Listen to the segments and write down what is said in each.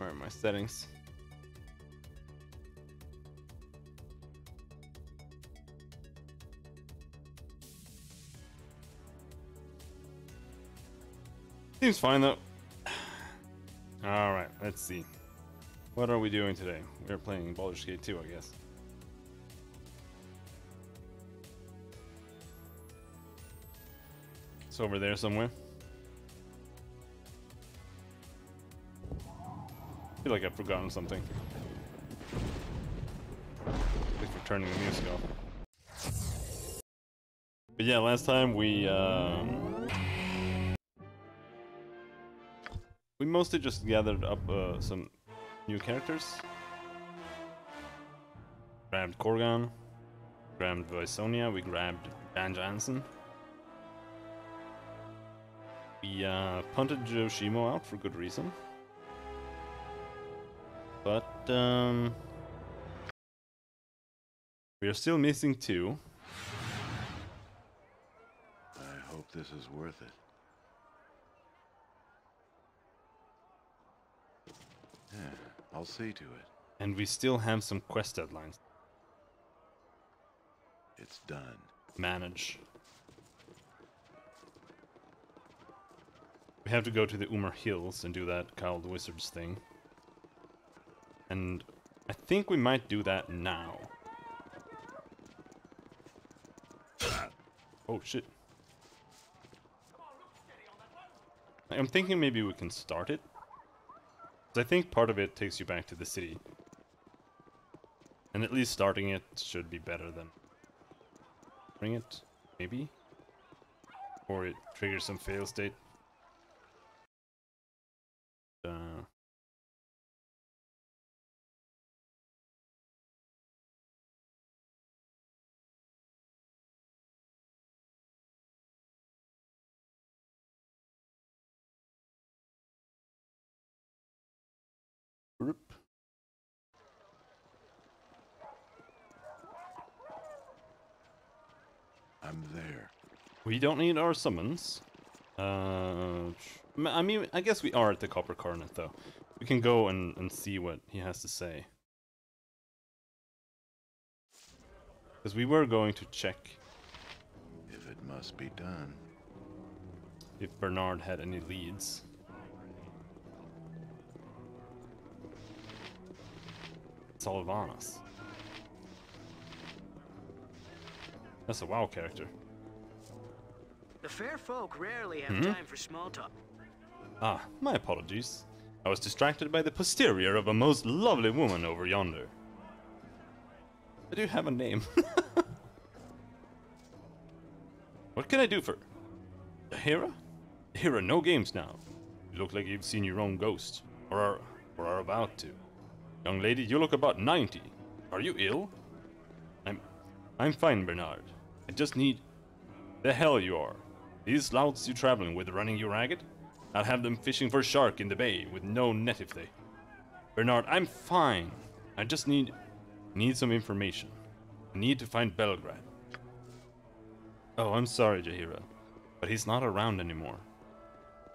Where are my settings? Seems fine though. Alright, let's see. What are we doing today? We're playing Baldur's Gate 2, I guess. It's over there somewhere. I feel like I've forgotten something. Thanks for turning the music off. But yeah, last time we mostly just gathered up some new characters. Grabbed Korgan, grabbed Vysonia, we grabbed Dan Jansen. We punted Joshimo out for good reason. But we are still missing 2. I hope this is worth it. Yeah, I'll see to it. And we still have some quest deadlines. It's done. Manage. We have to go to the Umar Hills and do that Kyle the Wizard's thing. And I think we might do that now. Oh shit. I'm thinking maybe we can start it. Because I think part of it takes you back to the city. And at least starting it should be better than bring it, maybe? Or it triggers some fail state. I'm there. We don't need our summons. I mean, I guess we are at the Copper Coronet, though. We can go and see what he has to say. Because we were going to check If it must be done. if Bernard had any leads. Salvanas. That's a WoW character. The fair folk rarely have time for small talk. Ah, my apologies. I was distracted by the posterior of a most lovely woman over yonder. I do have a name. What can I do for... Hera? Hera, no games now. You look like you've seen your own ghost. Or are about to. Young lady, you look about 90. Are you ill? I'm fine, Bernard. I just need... The hell you are. These louts you traveling with running you ragged? I'll have them fishing for shark in the bay with no net if they... Bernard, I'm fine. I just need some information. I need to find Belgrade. Oh, I'm sorry, Jaheira, but he's not around anymore.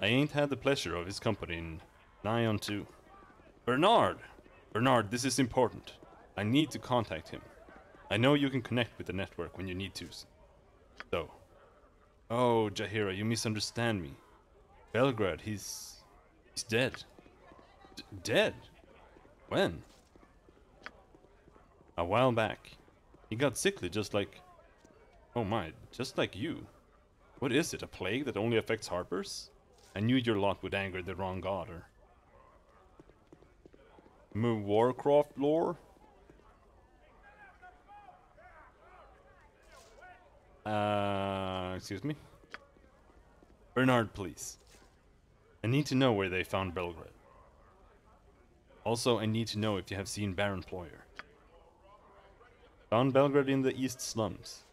I ain't had the pleasure of his company in nigh on 2. Bernard! Bernard, this is important. I need to contact him. I know you can connect with the network when you need to. So... Oh, Jaheira, you misunderstand me. Belgrade, he's dead. Dead? When? A while back. He got sickly just like... Oh my, just like you. What is it, a plague that only affects harpers? I knew your lot would anger the wrong god, or... Warcraft lore? Excuse me? Bernard, please. I need to know where they found Belgrade. Also, I need to know if you have seen Baron Ployer. Found Belgrade in the East Slums.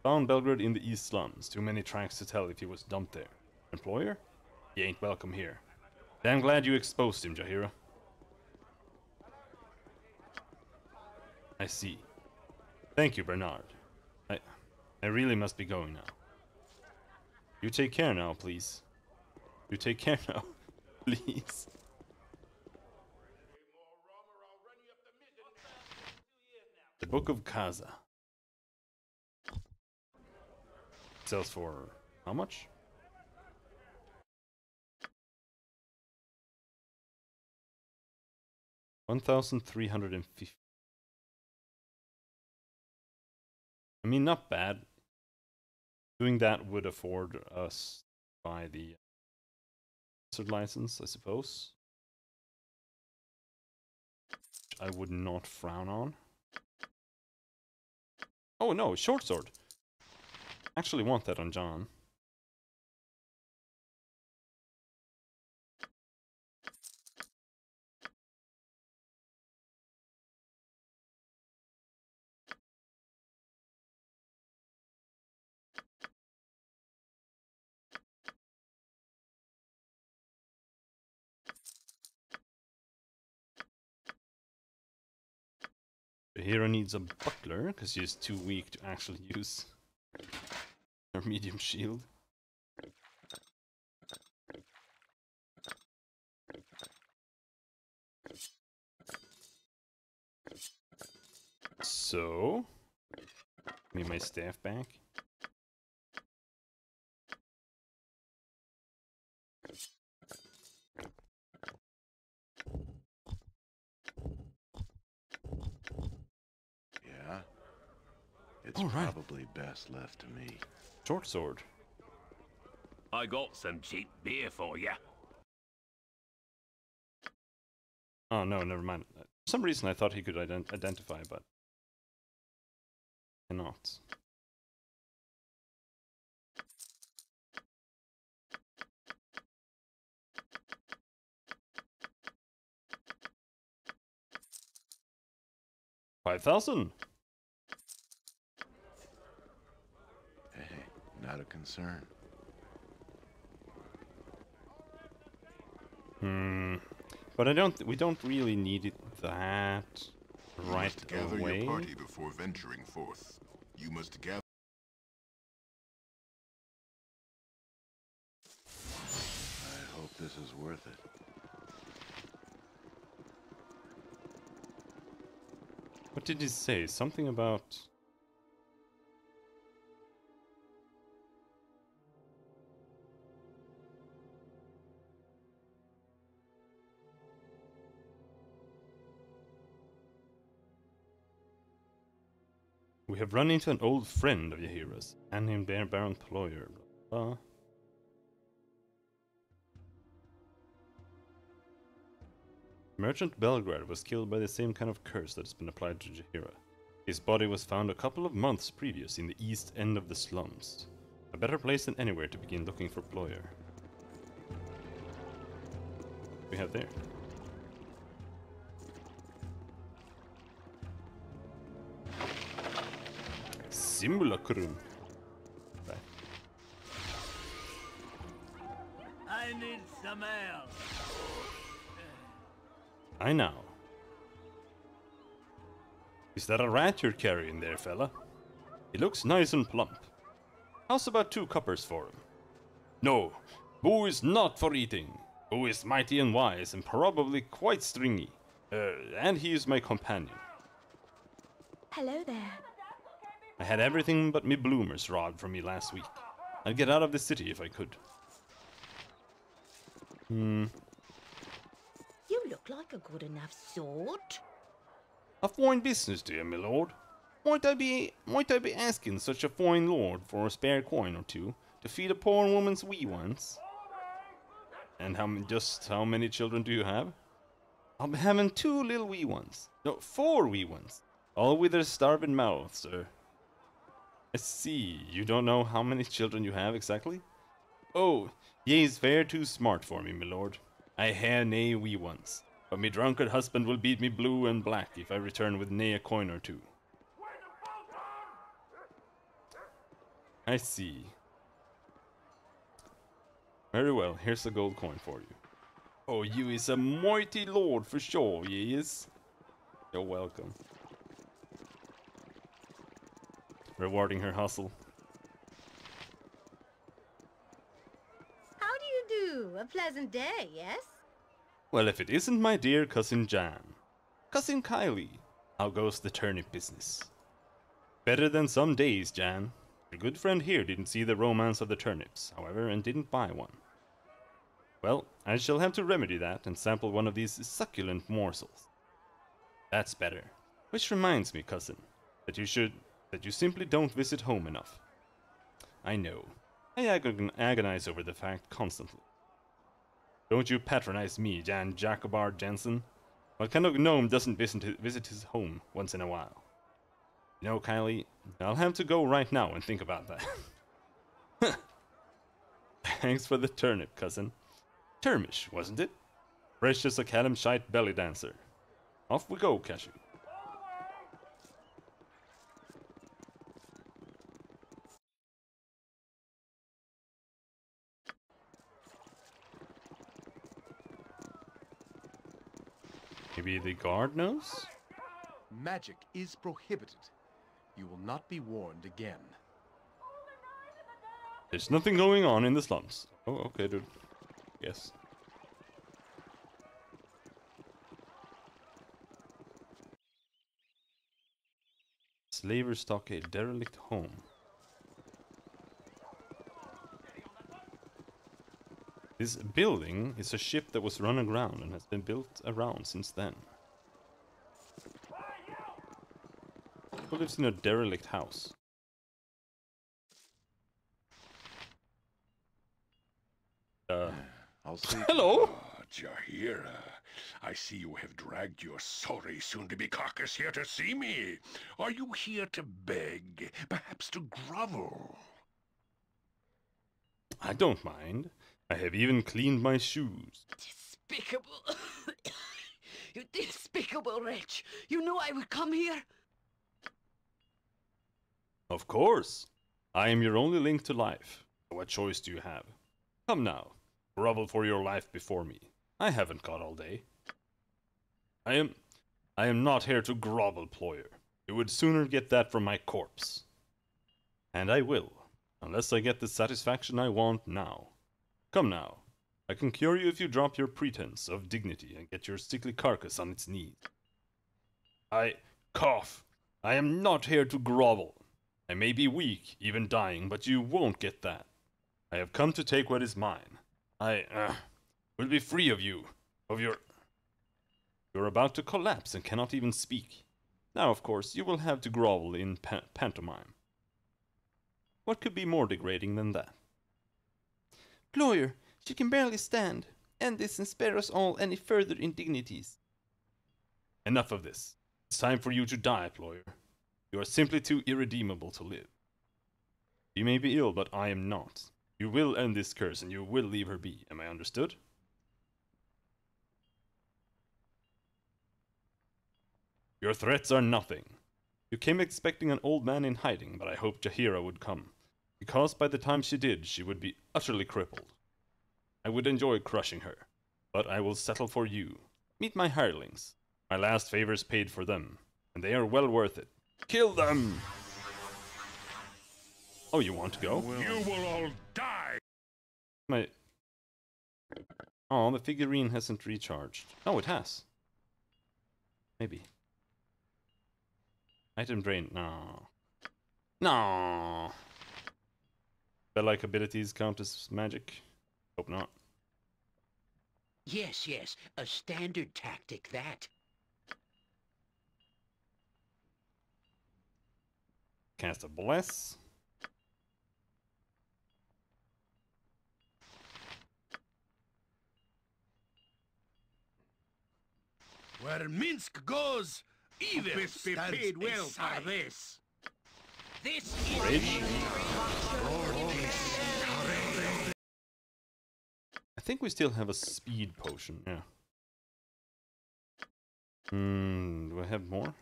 Found Belgrade in the East Slums. Too many tracks to tell if he was dumped there. Employer? He ain't welcome here. Damn glad you exposed him, Jaheira. I see. Thank you, Bernard. I really must be going now. You take care now, please. You take care now. Please. The Book of Kaza. Sells for how much? $1,350. I mean, not bad. Doing that would afford us to buy the license, I suppose. I would not frown on. Oh no, short sword. Actually want that on John. The hero needs a buckler because she's too weak to actually use her medium shield. So, need my staff back. Yeah? It's All right. probably best left to me. Short sword. I got some cheap beer for ya. Oh no, never mind. For some reason I thought he could identify, but cannot. $5,000. Hey, not a concern. But we don't really need it that right Gather away. your party before venturing forth. You must gather. I hope this is worth it. What did he say? Something about... We have run into an old friend of Yahira's, and named Baron Ployer. Blah. Merchant Belgrade was killed by the same kind of curse that has been applied to Yahira. His body was found a couple of months previous in the east end of the slums. A better place than anywhere to begin looking for Ployer. We have there. Simulacrum. Right. I need some ale. I know. Is that a rat you're carrying there, fella? He looks nice and plump. How's about 2 coppers for him? No, Boo is not for eating. Boo is mighty and wise and probably quite stringy. And he is my companion. Hello there. I had everything but me bloomers robbed from me last week. I'd get out of the city if I could. You look like a good enough sort. A fine business, dear my lord. Might I be asking such a fine lord for a spare coin or two to feed a poor woman's wee ones? And how many children do you have? I'm having 2 little wee ones. No, 4 wee ones. All with their starving mouths, sir. I see. You don't know how many children you have exactly? Oh, ye's fair too smart for me, my lord. I hae nae wee ones, but me drunkard husband will beat me blue and black if I return with nae a coin or 2. I see. Very well, here's a gold coin for you. Oh, you is a mighty lord for sure, ye is. You're welcome. Rewarding her hustle. How do you Ooh, a pleasant day, yes? Well, if it isn't my dear cousin Jan. Cousin Kylie, how goes the turnip business? Better than some days, Jan. Your good friend here didn't see the romance of the turnips, however, and didn't buy one. Well, I shall have to remedy that and sample one of these succulent morsels. That's better. Which reminds me, cousin, that you simply don't visit home enough. I know. I agonize over the fact constantly. Don't you patronize me, Jan Jacobard Jensen. What kind of gnome doesn't visit his home once in a while? You know, Kylie, I'll have to go right now and think about that. Thanks for the turnip, cousin. Termish, wasn't it? Precious Academ shite belly dancer. Off we go, Cashew. Maybe the guard knows? Magic is prohibited. You will not be warned again. There's nothing going on in the slums. Oh, okay, dude. Yes. Slaver stockade, derelict home. This building is a ship that was run aground and has been built around since then. Who lives in a derelict house? I'll see. Hello? Jahira, I see you have dragged your sorry soon-to-be carcass here to see me. Are you here to beg, perhaps to grovel? I don't mind. I have even cleaned my shoes. Despicable. You despicable wretch. You knew I would come here. Of course. I am your only link to life. What choice do you have? Come now. Grovel for your life before me. I haven't got all day. I am not here to grovel, Ployer. You would sooner get that from my corpse. And I will, unless I get the satisfaction I want now. Come now. I can cure you if you drop your pretense of dignity and get your sickly carcass on its knees. I cough. I am not here to grovel. I may be weak, even dying, but you won't get that. I have come to take what is mine. I will be free of you, of your... You're about to collapse and cannot even speak. Now, of course, you will have to grovel in pantomime. What could be more degrading than that? Ployer, she can barely stand. End this and spare us all any further indignities. Enough of this. It's time for you to die, Ployer. You are simply too irredeemable to live. You may be ill, but I am not. You will end this curse and you will leave her be. Am I understood? Your threats are nothing. You came expecting an old man in hiding, but I hoped Jahira would come. Because by the time she did, she would be utterly crippled. I would enjoy crushing her, but I will settle for you. Meet my hirelings. My last favors paid for them, and they are well worth it. Kill them! Oh, you want to go? You will all die! Oh, the figurine hasn't recharged. Oh, it has. Maybe. Item drain. No. No. Spell-like abilities count as magic? Hope not. Yes, yes, a standard tactic, that. Cast a bless. Where Minsk goes, evil be paid well for this. This is Rage. I think we still have a speed potion, yeah. Do I have more?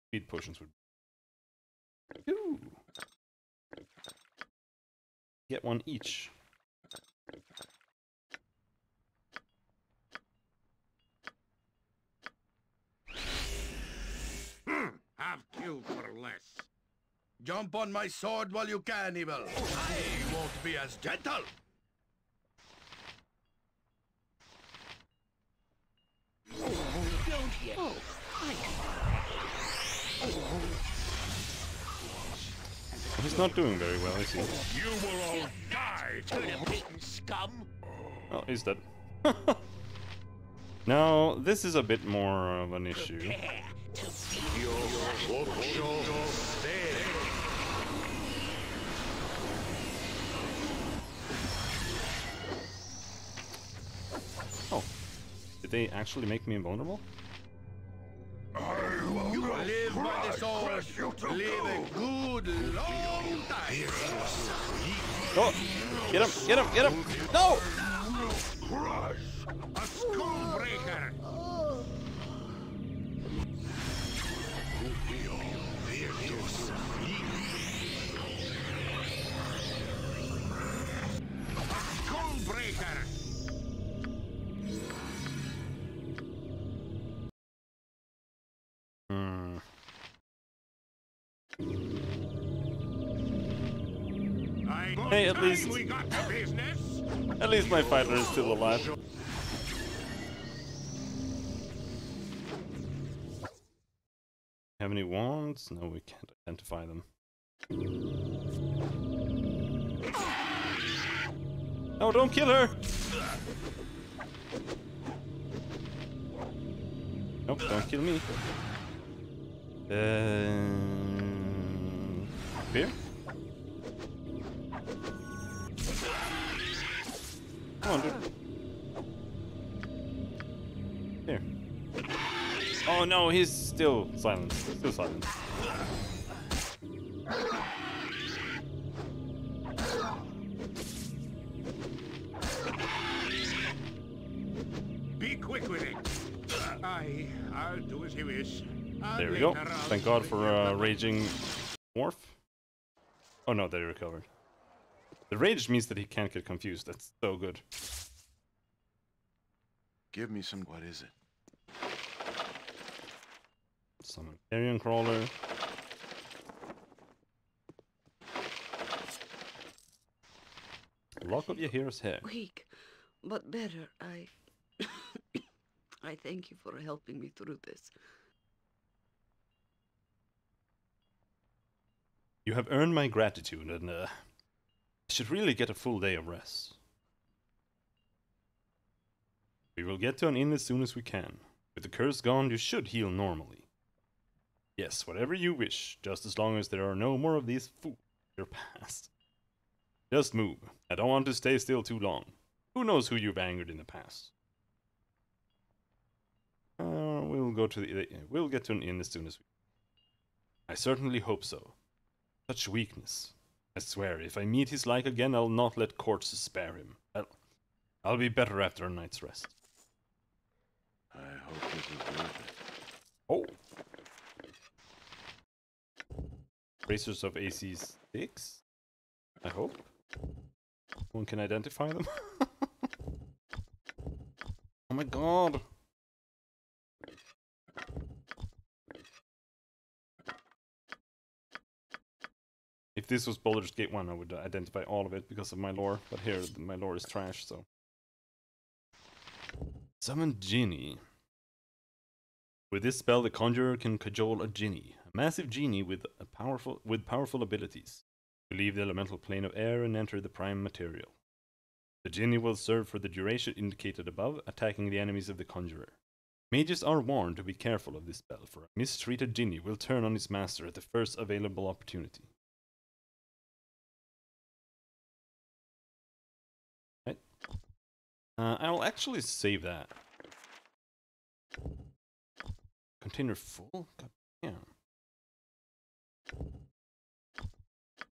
Speed potions would... Ooh. Get one each. Have killed for less. Jump on my sword while you can, evil. I won't be as gentle. Don't yet. Oh, He's not doing very well, is he? You will all die, Turn-a-bitten scum! Oh, he's dead. Now, this is a bit more of an issue. Oh, did they actually make me invulnerable? You live by the sword to live a good long time. Oh, get him, get him, get him! No! A skullbreaker! Skullbreaker! Hmm. Hey, at least- we got to business. At least my fighter is still alive. Have any wands? No, we can't identify them. No, don't kill her! Nope, don't kill me. Here? Come on, dude. Here. Oh no, he's still silent. Still silent. Be quick with it. I'll do as you wish. There we go. Thank God for raging morph. Oh no, they recovered. The rage means that he can't get confused. That's so good. Give me some. What is it? Summon carrion crawler. Lock of Yahira's hair. weak, but better. I thank you for helping me through this. You have earned my gratitude, and I should really get a full day of rest. We will get to an inn as soon as we can. With the curse gone, you should heal normally. Yes, whatever you wish, just as long as there are no more of these fools in your past. Just move. I don't want to stay still too long. Who knows who you've angered in the past? We'll get to an inn as soon as we can. I certainly hope so. Such weakness. I swear, if I meet his like again, I'll not let corpses spare him. I'll be better after a night's rest. I hope this is worth it. Oh! Racers of AC6? I hope. One can identify them. Oh my god! If this was Baldur's Gate 1, I would identify all of it because of my lore, but here my lore is trash, so. Summon Genie. With this spell, the conjurer can cajole a genie, a massive genie with powerful abilities. You leave the elemental plane of air and enter the prime material. The genie will serve for the duration indicated above, attacking the enemies of the conjurer. Mages are warned to be careful of this spell, for a mistreated genie will turn on its master at the first available opportunity. Right. I'll actually save that. Container full? God damn.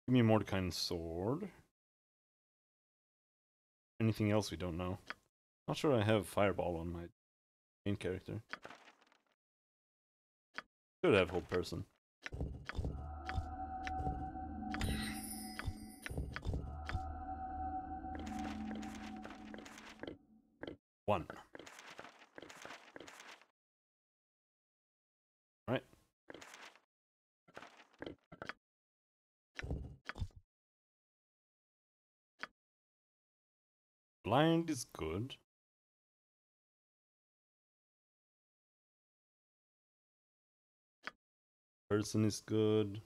Give me a Mordecai sword. Anything else we don't know? Not sure I have Fireball on my main character. Should have Hold Person. One. Right. Blind is good. Person is good.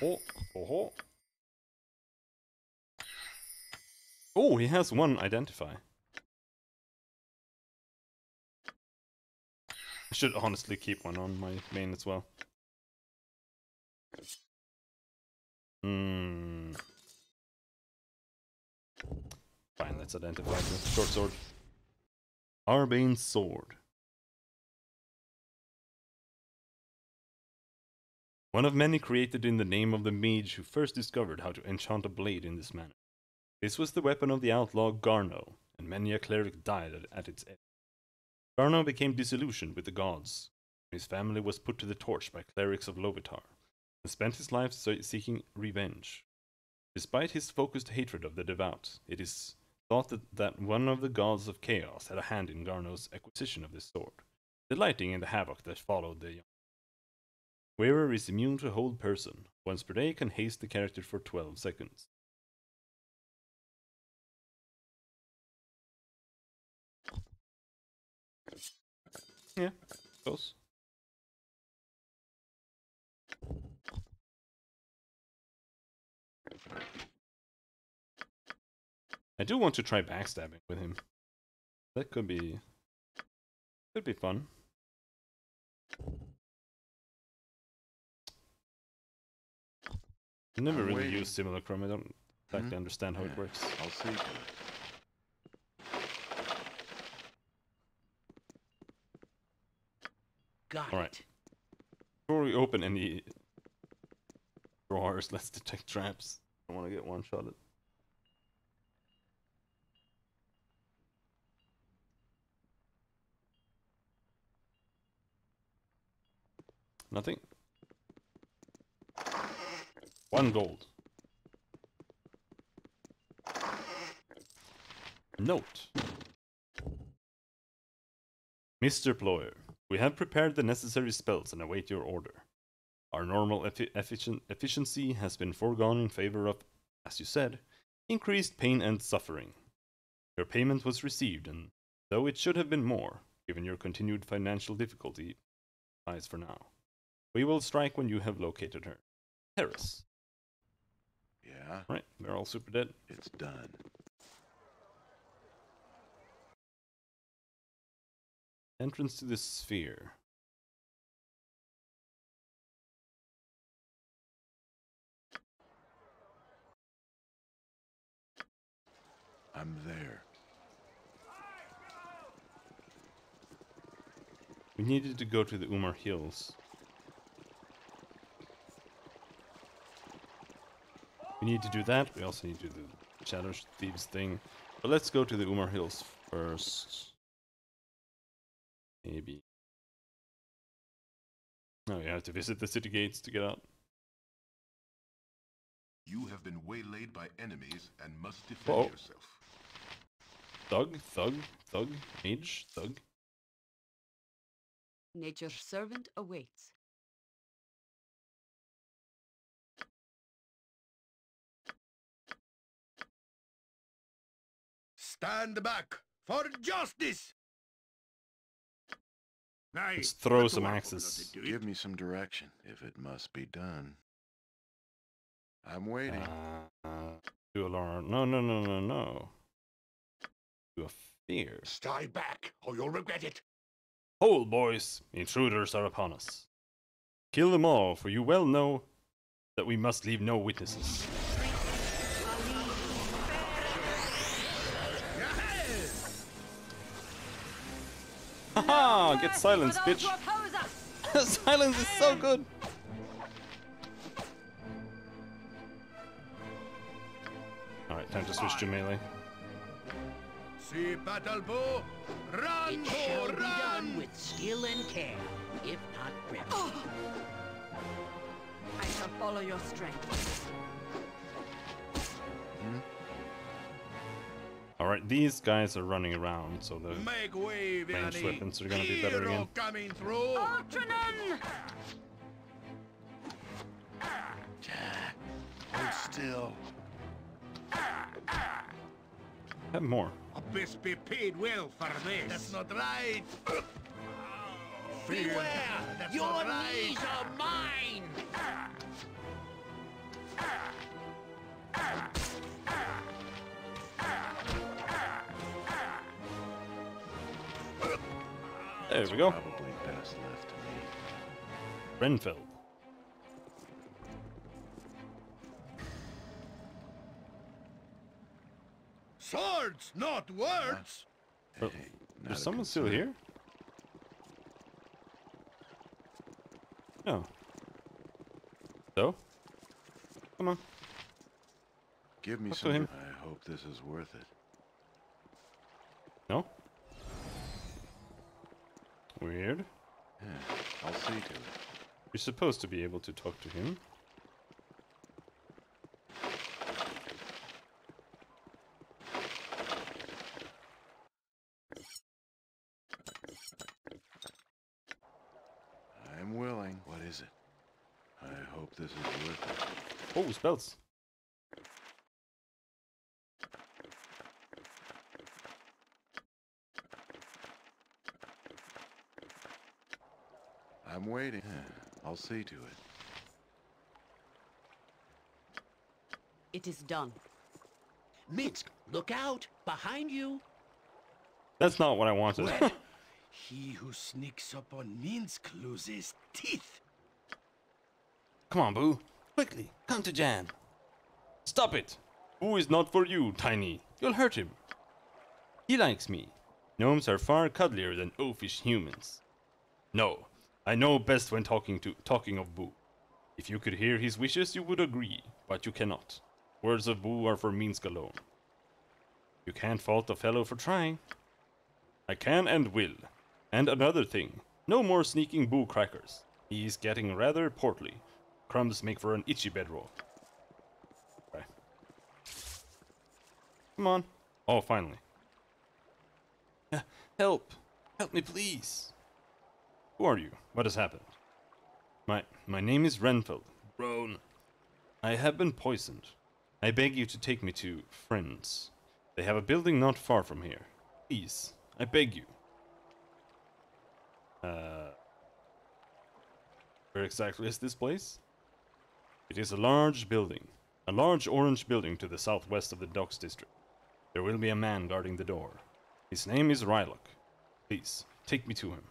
Oh, oh, oh, he has one identify. I should honestly keep one on my main as well. Fine, let's identify the short sword. Arbane's sword. One of many created in the name of the mage who first discovered how to enchant a blade in this manner. This was the weapon of the outlaw Garno, and many a cleric died at its edge. Garno became disillusioned with the gods. His family was put to the torch by clerics of Lovitar, and spent his life seeking revenge. Despite his focused hatred of the devout, it is thought that one of the gods of chaos had a hand in Garno's acquisition of this sword, delighting in the havoc that followed the young. Wearer is immune to hold person. Once per day can haste the character for 12 seconds. Yeah, close. I do want to try backstabbing with him. That could be fun. I never really used Simulacrum. I don't exactly understand how it works. I'll see to it. Got Alright. Before we open any drawers, let's detect traps. I want to get one-shotted. Nothing. 1 gold. Note. Mr. Ployer, we have prepared the necessary spells and await your order. Our normal efficiency has been foregone in favor of, as you said, increased pain and suffering. Your payment was received, and though it should have been more, given your continued financial difficulty, lies for now. We will strike when you have located her. Harris. Yeah? Right, they're all super dead. It's done. Entrance to the sphere. I'm there. We needed to go to the Umar Hills. We need to do that. We also need to do the Shadow Thieves thing. But let's go to the Umar Hills first. Maybe. Oh, you have to visit the city gates to get out. You have been waylaid by enemies and must defend yourself. Thug, mage, thug. Nature's servant awaits. Stand back for justice! Let's throw some axes. Give me some direction, if it must be done. I'm waiting. Do alarm. No. Do a fear. Stay back, or you'll regret it. Hold, boys! Intruders are upon us. Kill them all, for you well know that we must leave no witnesses. Haha! Get silenced, bitch! Silence is so good! Alright, time to switch to melee. See battle bow, run, It shall bow, be done run! with skill and care, if not brevity. I shall follow your strength. Alright, these guys are running around, so the Make way, ranged Vianney. weapons are gonna be better Hero again. coming through. Ultranen! Hold still. Have more. I best be paid well for this. That's not right. Beware! That's Your not right. knees are mine! There we go. Probably best left to me. Renfeld. Swords, not words! Oh, Hey, not there's a someone still concern. here? No. So? Come on. Give me Talk to some. him. I hope this is worth it. No? Weird. Yeah, I'll see to it. You're supposed to be able to talk to him. I'm willing. What is it? I hope this is worth it. Oh, spells. I'm waiting. I'll see to it. It is done. Minsk, look out! Behind you! That's not what I wanted. Well, he who sneaks up on Minsk loses teeth. Come on, Boo. Quickly, come to Jan. Stop it. Boo is not for you, Tiny. You'll hurt him. He likes me. Gnomes are far cuddlier than oafish humans. No, I know best when talking of Boo. If you could hear his wishes, you would agree, but you cannot. Words of Boo are for Minsk alone. You can't fault a fellow for trying. I can and will. And another thing, no more sneaking Boo crackers. He's getting rather portly. Crumbs make for an itchy bedroll. Okay. Come on. Oh, finally. Help! Help me, please! Who are you? What has happened? My name is Renfeld. Roan. I have been poisoned. I beg you to take me to friends. They have a building not far from here. Please, I beg you. Where exactly is this place? It is a large building. A large orange building to the southwest of the docks district. There will be a man guarding the door. His name is Rylock. Please, take me to him.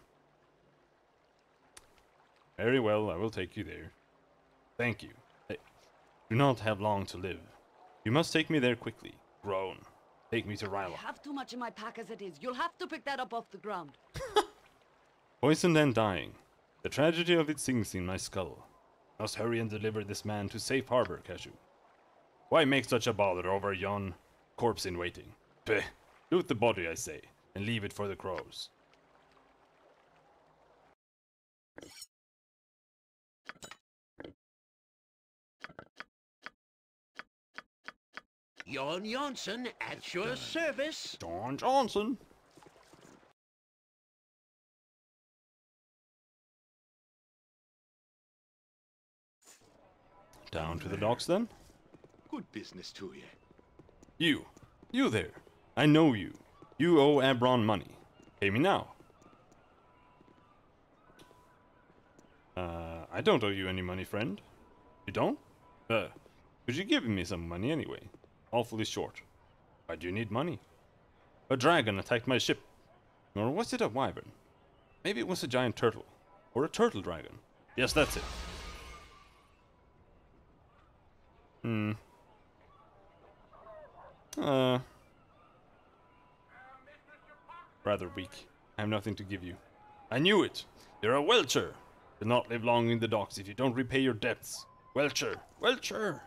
Very well, I will take you there. Thank you. I do not have long to live. You must take me there quickly. Groan. Take me to I Rylock. have too much in my pack as it is. You'll have to pick that up off the ground. Poisoned and dying. The tragedy of it sings in my skull. Must hurry and deliver this man to safe harbor, Cashew. Why make such a bother over yon corpse in waiting? Peh. Loot the body, I say, and leave it for the crows. Jon Johnson at your service. Don Johnson. Down to the docks then? Good business to you. You there. I know you. You owe Abron money. Pay me now. I don't owe you any money, friend. You don't? Could you give me some money anyway? Awfully short. Why do you need money? A dragon attacked my ship. Or was it a wyvern? Maybe it was a giant turtle. Or a turtle dragon. Yes, that's it. Rather weak. I have nothing to give you. I knew it! You're a welcher! You'll not live long in the docks if you don't repay your debts. Welcher! Welcher!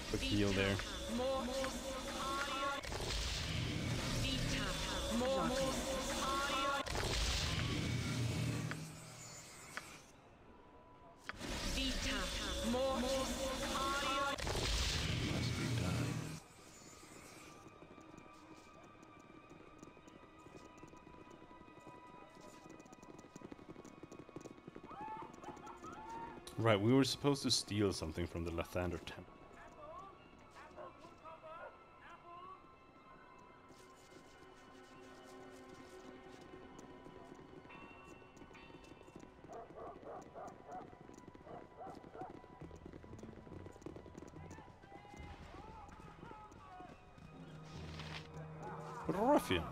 Quick heal there. Must be done. Right, we were supposed to steal something from the Lathander temple. Ruffian.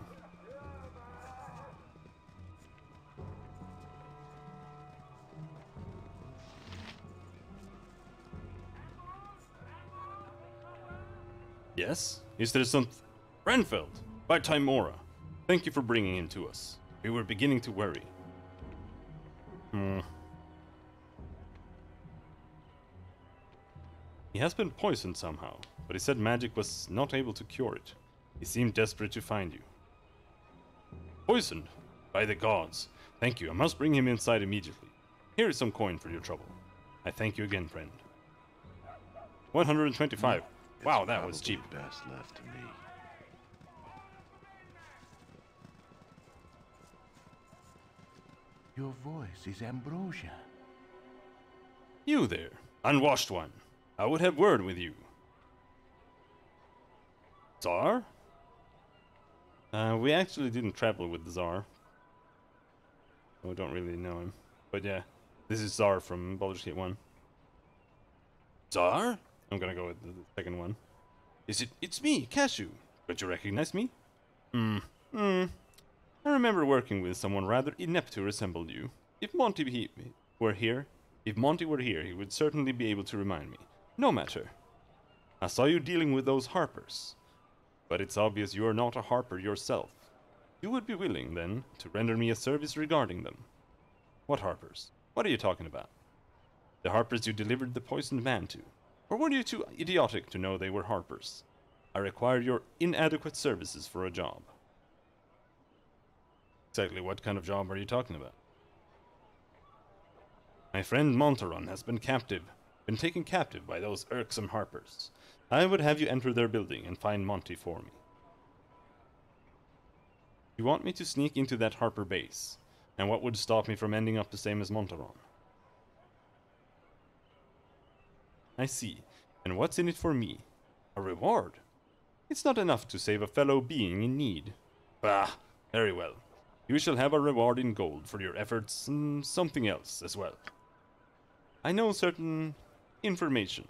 Yes? Is there some... Renfeld! By Timora! Thank you for bringing him to us. We were beginning to worry. He has been poisoned somehow, but he said magic was not able to cure it. He seemed desperate to find you. Poisoned? By the gods. Thank you, I must bring him inside immediately. Here is some coin for your trouble. I thank you again, friend. 125. Wow, that was cheap. Best left to me. Your voice is ambrosia. You there, unwashed one. I would have word with you. Tsar? We actually didn't travel with the Tsar. We don't really know him. But yeah, this is Tsar from Baldur's Gate 1. Tsar? I'm gonna go with the second one. It's me, Cashew. Don't you recognize me? I remember working with someone rather inept to resemble you. If Monty were here, he would certainly be able to remind me. No matter. I saw you dealing with those harpers. But it's obvious you are not a harper yourself. You would be willing, then, to render me a service regarding them. What harpers? What are you talking about? The harpers you delivered the poisoned man to. Or were you too idiotic to know they were harpers? I require your inadequate services for a job. Exactly what kind of job are you talking about? My friend Montaron has been taken captive by those irksome harpers. I would have you enter their building and find Monty for me. You want me to sneak into that harper base, and what would stop me from ending up the same as Montaron? I see. And what's in it for me? A reward? It's not enough to save a fellow being in need. Bah, very well. You shall have a reward in gold for your efforts and something else as well. I know certain information.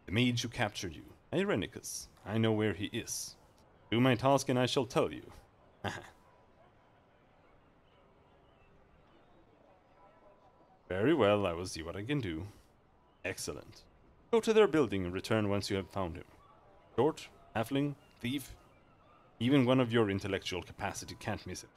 The mage who captured you, Irenicus. I know where he is. Do my task and I shall tell you. Very well, I will see what I can do. Excellent. Go to their building and return once you have found him. Short, halfling, thief. Even one of your intellectual capacity can't miss it.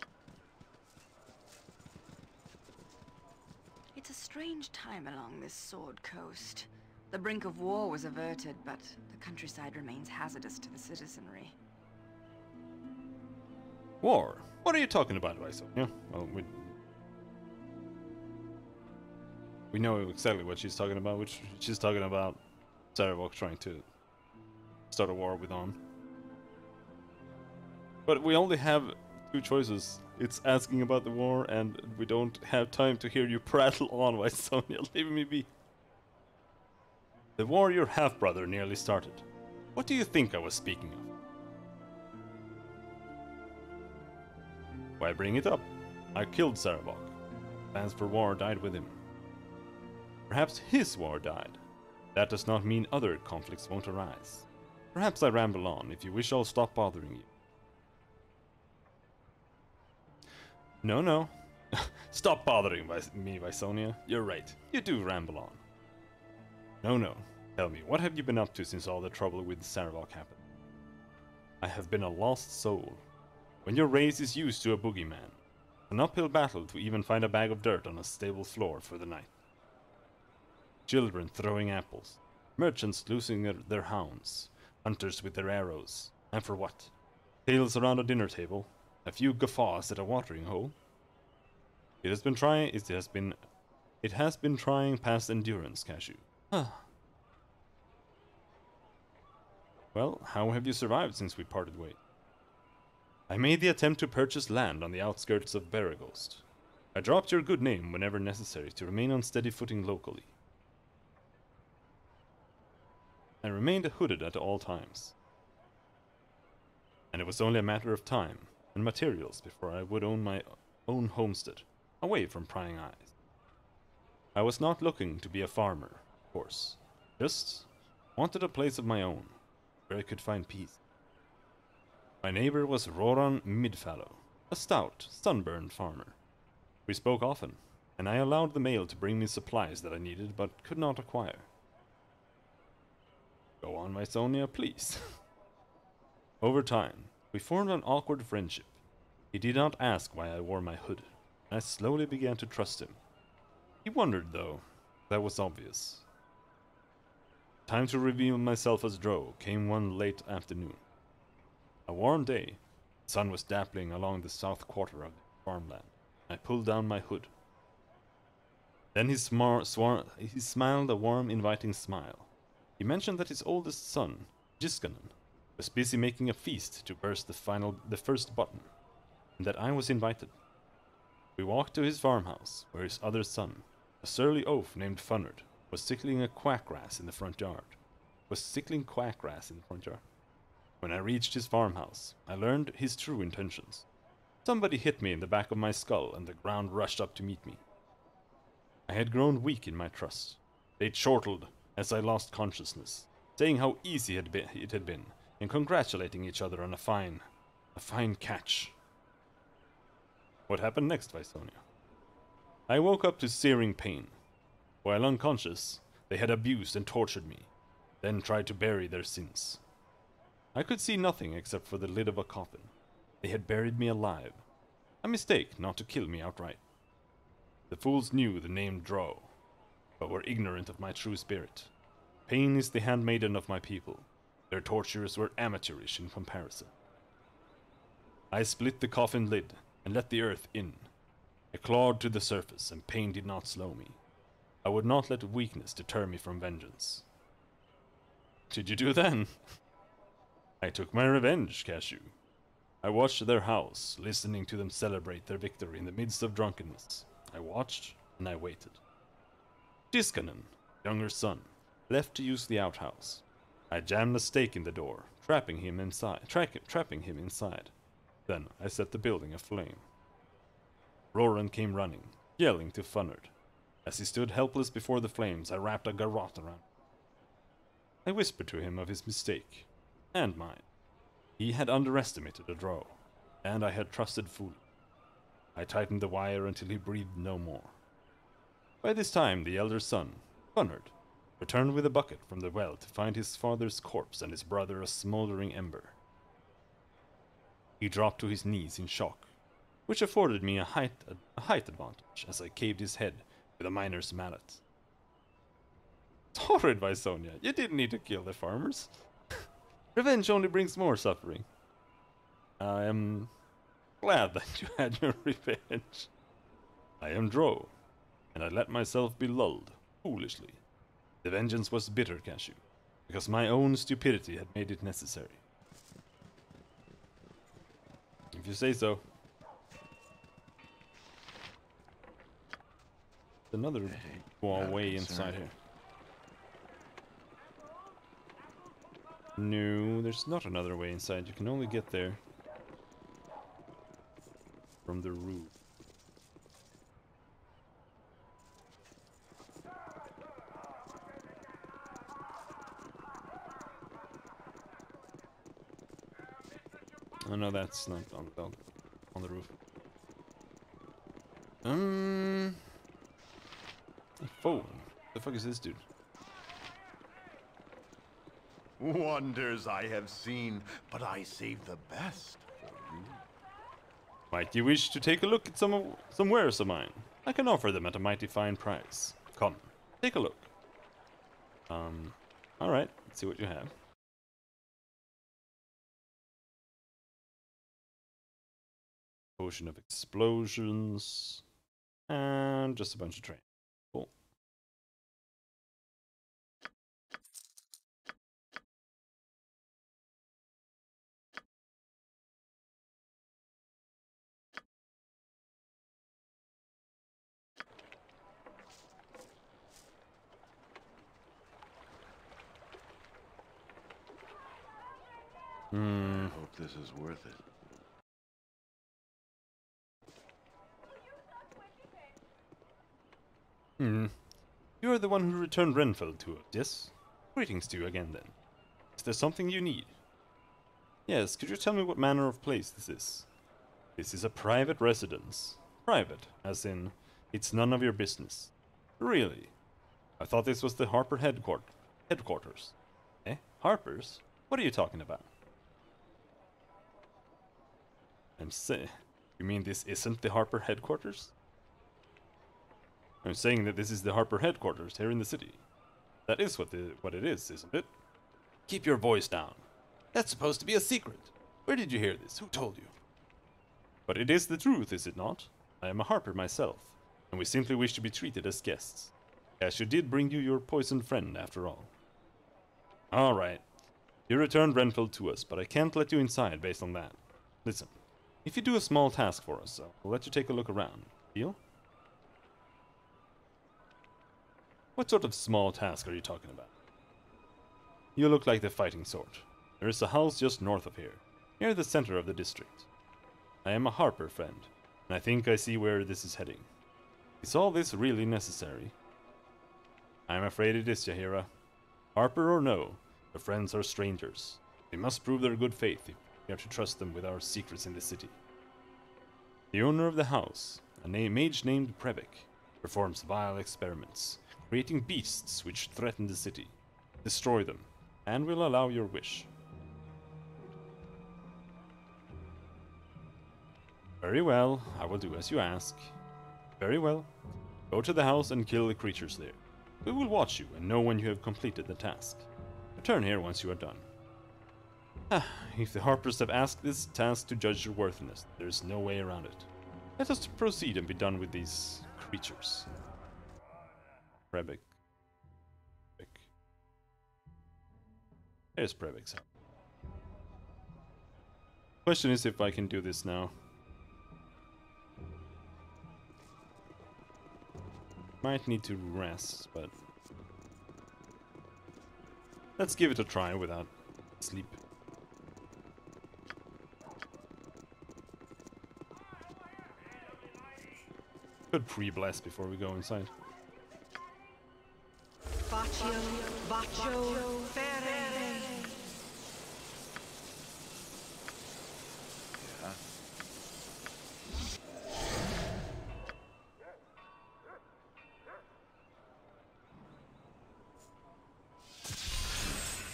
It's a strange time along this Sword Coast. The brink of war was averted, but the countryside remains hazardous to the citizenry. War? What are you talking about, Viso? Yeah, well, we know exactly what she's talking about, which she's talking about Saravok trying to start a war with On. But we only have two choices. It's asking about the war, and we don't have time to hear you prattle on, why Sonia, leave me be. The war your half-brother nearly started. What do you think I was speaking of? Why bring it up? I killed Saravok. Plans for war died with him. Perhaps his war died. That does not mean other conflicts won't arise. Perhaps I ramble on. If you wish, I'll stop bothering you. No. Stop bothering me, Visonia. You're right. You do ramble on. No. Tell me, what have you been up to since all the trouble with Saravok happened? I have been a lost soul. When your race is used to a boogeyman, an uphill battle to even find a bag of dirt on a stable floor for the night. Children throwing apples, merchants losing their hounds, hunters with their arrows, and for what? Tales around a dinner table, a few guffaws at a watering hole. It has been trying past endurance, Cashew. Well, how have you survived since we parted ways? I made the attempt to purchase land on the outskirts of Baragost. I dropped your good name whenever necessary to remain on steady footing locally. I remained hooded at all times. And it was only a matter of time and materials before I would own my own homestead, away from prying eyes. I was not looking to be a farmer, of course. Just wanted a place of my own, where I could find peace. My neighbor was Roran Midfallow, a stout, sunburned farmer. We spoke often, and I allowed the mail to bring me supplies that I needed but could not acquire. Go on, my Sonia, please. Over time, we formed an awkward friendship. He did not ask why I wore my hood, and I slowly began to trust him. He wondered, though. That was obvious. Time to reveal myself as Drow came one late afternoon. A warm day, the sun was dappling along the south quarter of the farmland. I pulled down my hood. Then he smiled a warm, inviting smile. He mentioned that his oldest son, Jiskanen, was busy making a feast to burst the first button, and that I was invited. We walked to his farmhouse, where his other son, a surly oaf named Funnard, was sickling quackgrass in the front yard. When I reached his farmhouse, I learned his true intentions. Somebody hit me in the back of my skull, and the ground rushed up to meet me. I had grown weak in my trust. They chortled as I lost consciousness, saying how easy it had been, and congratulating each other on a fine catch. What happened next, Visonia? I woke up to searing pain. While unconscious, they had abused and tortured me, then tried to bury their sins. I could see nothing except for the lid of a coffin. They had buried me alive. A mistake not to kill me outright. The fools knew the name Drow, but were ignorant of my true spirit. Pain is the handmaiden of my people. Their tortures were amateurish in comparison. I split the coffin lid and let the earth in. I clawed to the surface, and pain did not slow me. I would not let weakness deter me from vengeance. What did you do then? I took my revenge, Cashew. I watched their house, listening to them celebrate their victory in the midst of drunkenness. I watched, and I waited. Jiskanen, younger son, left to use the outhouse. I jammed a stake in the door, trapping him inside. Then I set the building aflame. Roran came running, yelling to Funnard. As he stood helpless before the flames, I wrapped a garrote around him. I whispered to him of his mistake, and mine. He had underestimated a Drow, and I had trusted fully. I tightened the wire until he breathed no more. By this time, the elder son, Funnard, returned with a bucket from the well to find his father's corpse and his brother a smoldering ember. He dropped to his knees in shock, which afforded me a height advantage as I caved his head with a miner's mallet. Horrid, Visonia, you didn't need to kill the farmers. Revenge only brings more suffering. I am glad that you had your revenge. I am Drow, and I let myself be lulled, foolishly. The vengeance was bitter, Cashew, because my own stupidity had made it necessary. If you say so. Another way inside here. No, there's not another way inside. You can only get there from the roof. Oh no, that's not on the roof. A phone. The fuck is this dude? Wonders I have seen, but I save the best for you. Might you wish to take a look at some wares of mine? I can offer them at a mighty fine price. Come, take a look. Alright, let's see what you have. Potion of explosions. And just a bunch of train. Cool. I hope this is worth it. You are the one who returned Renfeld to us, yes? Greetings to you again, then. Is there something you need? Yes, could you tell me what manner of place this is? This is a private residence. Private, as in, it's none of your business. Really? I thought this was the Harper headquarters. Eh? Harper's? What are you talking about? You mean this isn't the Harper headquarters? I'm saying that this is the Harper headquarters here in the city. That is what it is, isn't it? Keep your voice down. That's supposed to be a secret. Where did you hear this? Who told you? But it is the truth, is it not? I am a Harper myself, and we simply wish to be treated as guests. Cashew did bring you your poisoned friend, after all. Alright. You returned Renfeld to us, but I can't let you inside based on that. Listen, if you do a small task for us, I'll let you take a look around. Deal? What sort of small task are you talking about? You look like the fighting sort. There is a house just north of here, near the center of the district. I am a Harper friend, and I think I see where this is heading. Is all this really necessary? I am afraid it is, Yahira. Harper or no, the friends are strangers. They must prove their good faith if we are to trust them with our secrets in the city. The owner of the house, a mage named Prebek, performs vile experiments, creating beasts which threaten the city. Destroy them, and will allow your wish. Very well, I will do as you ask. Very well. Go to the house and kill the creatures there. We will watch you and know when you have completed the task. Return here once you are done. If the Harpers have asked this task to judge your worthiness, there is no way around it. Let us proceed and be done with these creatures. Prebek. There's Prebek's house. Question is if I can do this now. Might need to rest, but let's give it a try without sleep. Could pre-bless before we go inside.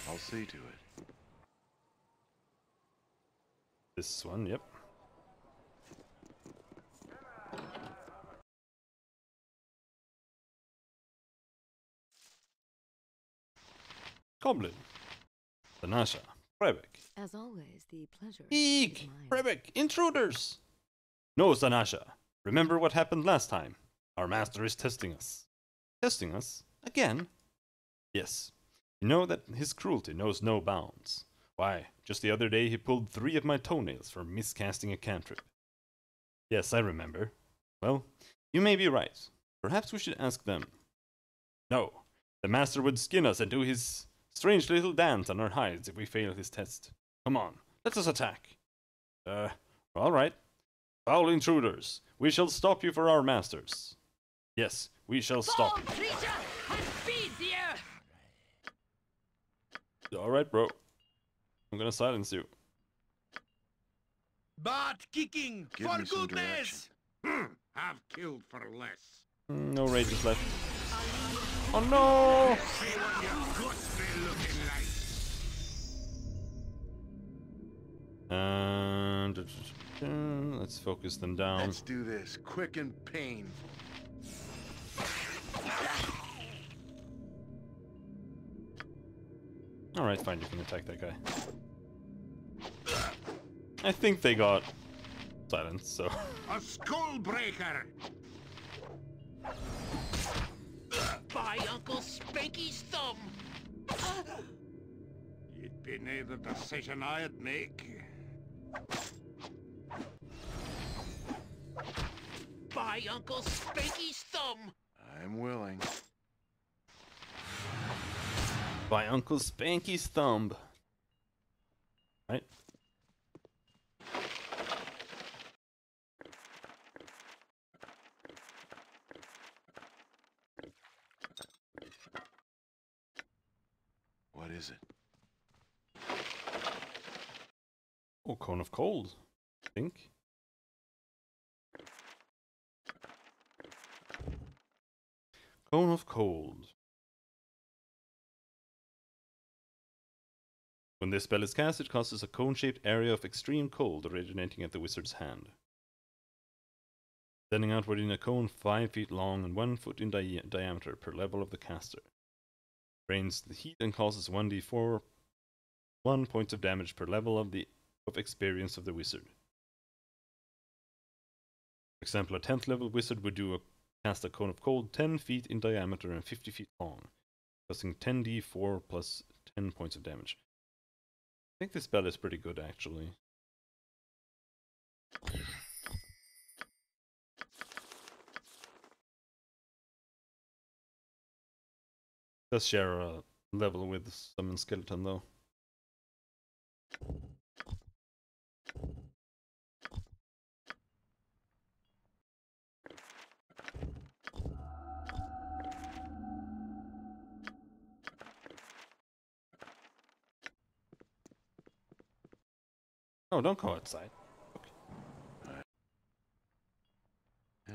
I'll see to it. This one, yep. Goblin. Sanasha. Prebek. As always, the pleasure. Eek! Prebek! Intruders! No, Sanasha. Remember what happened last time. Our master is testing us. Testing us? Again? Yes. You know that his cruelty knows no bounds. Why, just the other day he pulled 3 of my toenails for miscasting a cantrip. Yes, I remember. Well, you may be right. Perhaps we should ask them. No. The master would skin us and do his strange little dance on our hides if we fail his test. Come on, let us attack. All right. Foul intruders, we shall stop you for our masters. Yes, we shall stop you. All right, bro. I'm gonna silence you. Butt kicking, Give for me some goodness! Have killed for less. No rages left. Oh no! See what your guts be looking like. And let's focus them down. Let's do this quick and painful. Alright, fine, you can attack that guy. I think they got silenced, so. A skull breaker! By Uncle Spanky's thumb! It'd be neither decision I'd make. By Uncle Spanky's thumb! I'm willing. By Uncle Spanky's thumb. Right? What is it? Oh, cone of cold, I think. Cone of cold. When this spell is cast, it causes a cone-shaped area of extreme cold originating at the wizard's hand. Sending out within a cone 5 feet long and 1 foot in diameter per level of the caster. Drains the heat and causes 1d4 1 points of damage per level of experience of the wizard. For example, a 10th level wizard would cast a cone of cold 10 feet in diameter and 50 feet long, causing 10d4 plus 10 points of damage. I think this spell is pretty good, actually. Does share a level with Summon Skeleton, though. Oh, don't go outside. Okay. Yeah,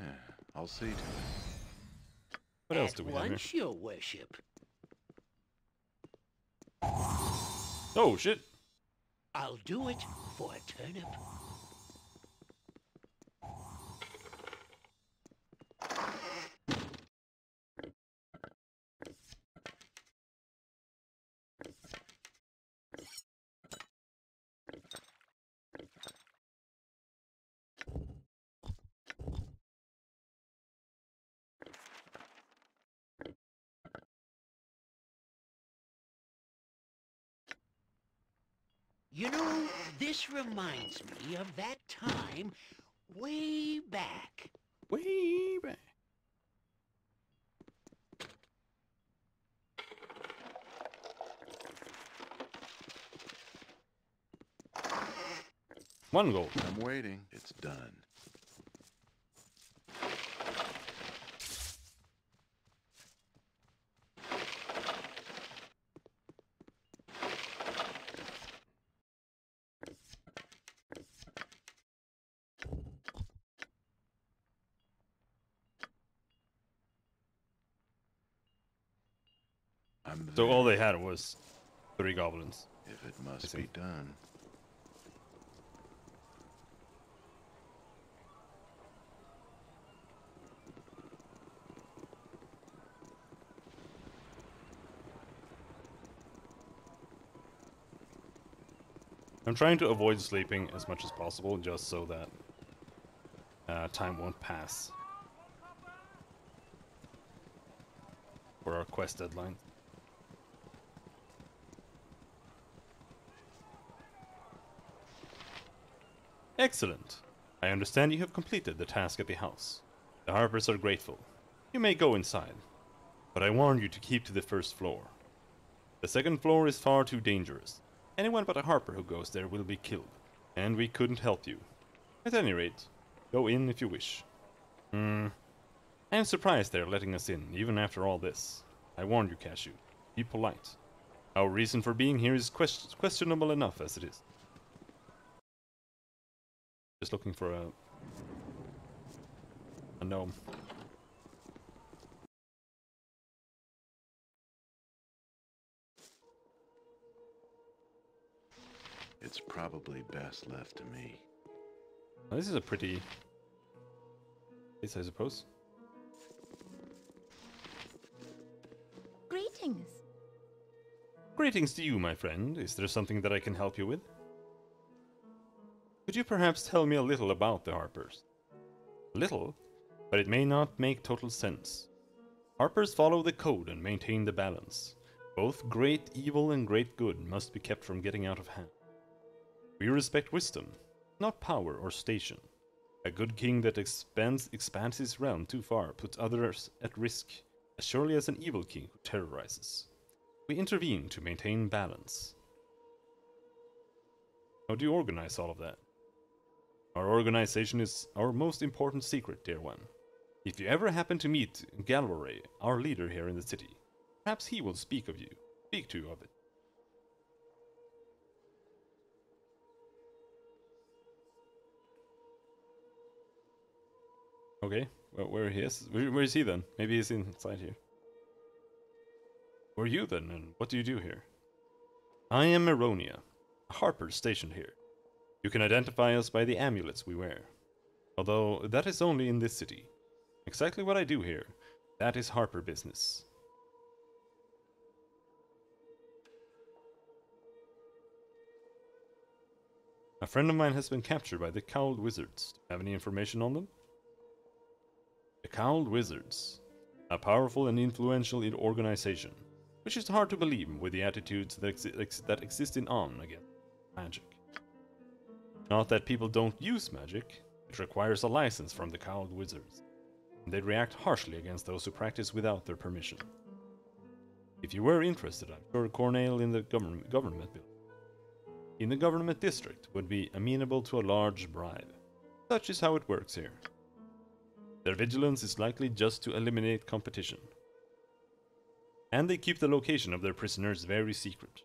I'll see to it. What else do we have here? Once, your worship. Oh, shit! I'll do it for a turnip. You know, this reminds me of that time way back. Way back. One gold. I'm waiting. It's done. So all they had was 3 goblins. If it must be done. I'm trying to avoid sleeping as much as possible, just so that time won't pass for our quest deadline. Excellent. I understand you have completed the task at the house. The Harpers are grateful. You may go inside, but I warn you to keep to the first floor. The second floor is far too dangerous. Anyone but a Harper who goes there will be killed, and we couldn't help you. At any rate, go in if you wish. I am surprised they're letting us in, even after all this. I warned you, Cashew. Be polite. Our reason for being here is questionable enough as it is. Just looking for a gnome. It's probably best left to me. Now, this is a pretty place, I suppose. Greetings. Greetings to you, my friend. Is there something that I can help you with? Could you perhaps tell me a little about the Harpers? Little, but it may not make total sense. Harpers follow the code and maintain the balance. Both great evil and great good must be kept from getting out of hand. We respect wisdom, not power or station. A good king that expands his realm too far puts others at risk, as surely as an evil king who terrorizes. We intervene to maintain balance. How do you organize all of that? Our organization is our most important secret, dear one. If you ever happen to meet Galway, our leader here in the city, perhaps he will speak to you of it. Okay, well, where he is? Where is he then? Maybe he's inside here. Who are you then, and what do you do here? I am Meronia, a harper stationed here. You can identify us by the amulets we wear. Although that is only in this city. Exactly what I do here, that is harper business. A friend of mine has been captured by the Cowled Wizards. Do you have any information on them? The Cowled Wizards. A powerful and influential organization, which is hard to believe with the attitudes that exist in On against magic. Not that people don't use magic, it requires a license from the Cowled Wizards, and they react harshly against those who practice without their permission. If you were interested, I'm sure Cornell in the government building. In the government district would be amenable to a large bribe. Such is how it works here. Their vigilance is likely just to eliminate competition. And they keep the location of their prisoners very secret.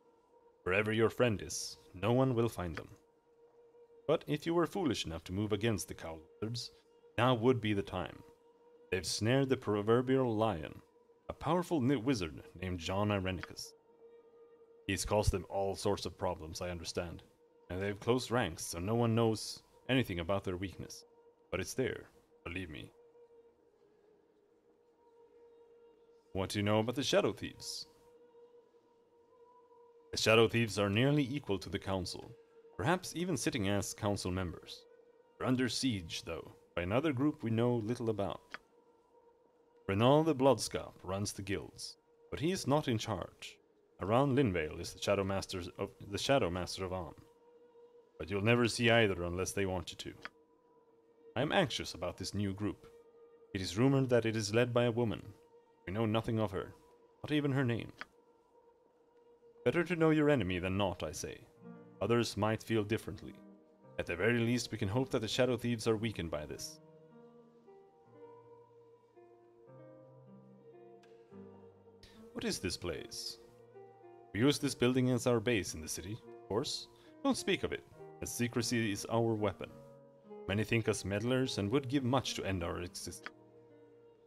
Wherever your friend is, no one will find them. But if you were foolish enough to move against the Cowled Wizards, now would be the time. They've snared the proverbial lion, a powerful wizard named John Irenicus. He's caused them all sorts of problems, I understand, and they've closed ranks so no one knows anything about their weakness. But it's there, believe me. What do you know about the Shadow Thieves? The Shadow Thieves are nearly equal to the Council, perhaps even sitting as Council members. They're under siege, though, by another group we know little about. Renal the Bloodscalp runs the guilds, but he is not in charge. Around Linvale is the Shadow Master of On, but you'll never see either unless they want you to. I am anxious about this new group. It is rumored that it is led by a woman. We know nothing of her, not even her name. Better to know your enemy than not, I say. Others might feel differently. At the very least, we can hope that the Shadow Thieves are weakened by this. What is this place? We use this building as our base in the city, of course. Don't speak of it, as secrecy is our weapon. Many think us meddlers and would give much to end our existence.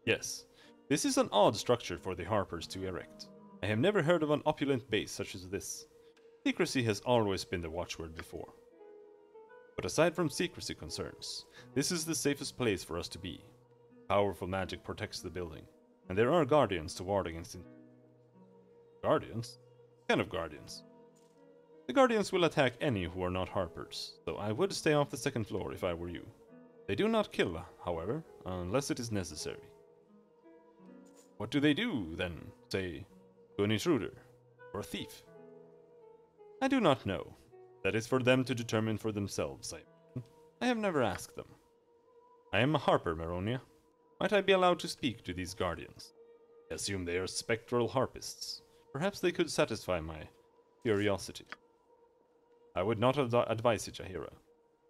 Yes, this is an odd structure for the Harpers to erect. I have never heard of an opulent base such as this. Secrecy has always been the watchword before. But aside from secrecy concerns, this is the safest place for us to be. Powerful magic protects the building, and there are guardians to ward against it. Guardians? What kind of guardians? The guardians will attack any who are not Harpers, so I would stay off the second floor if I were you. They do not kill, however, unless it is necessary. What do they do, then, say, to an intruder, or a thief? I do not know. That is for them to determine for themselves, I have never asked them. I am a Harper, Meronia. Might I be allowed to speak to these guardians? I assume they are spectral harpists. Perhaps they could satisfy my curiosity. I would not advise it, Jahira.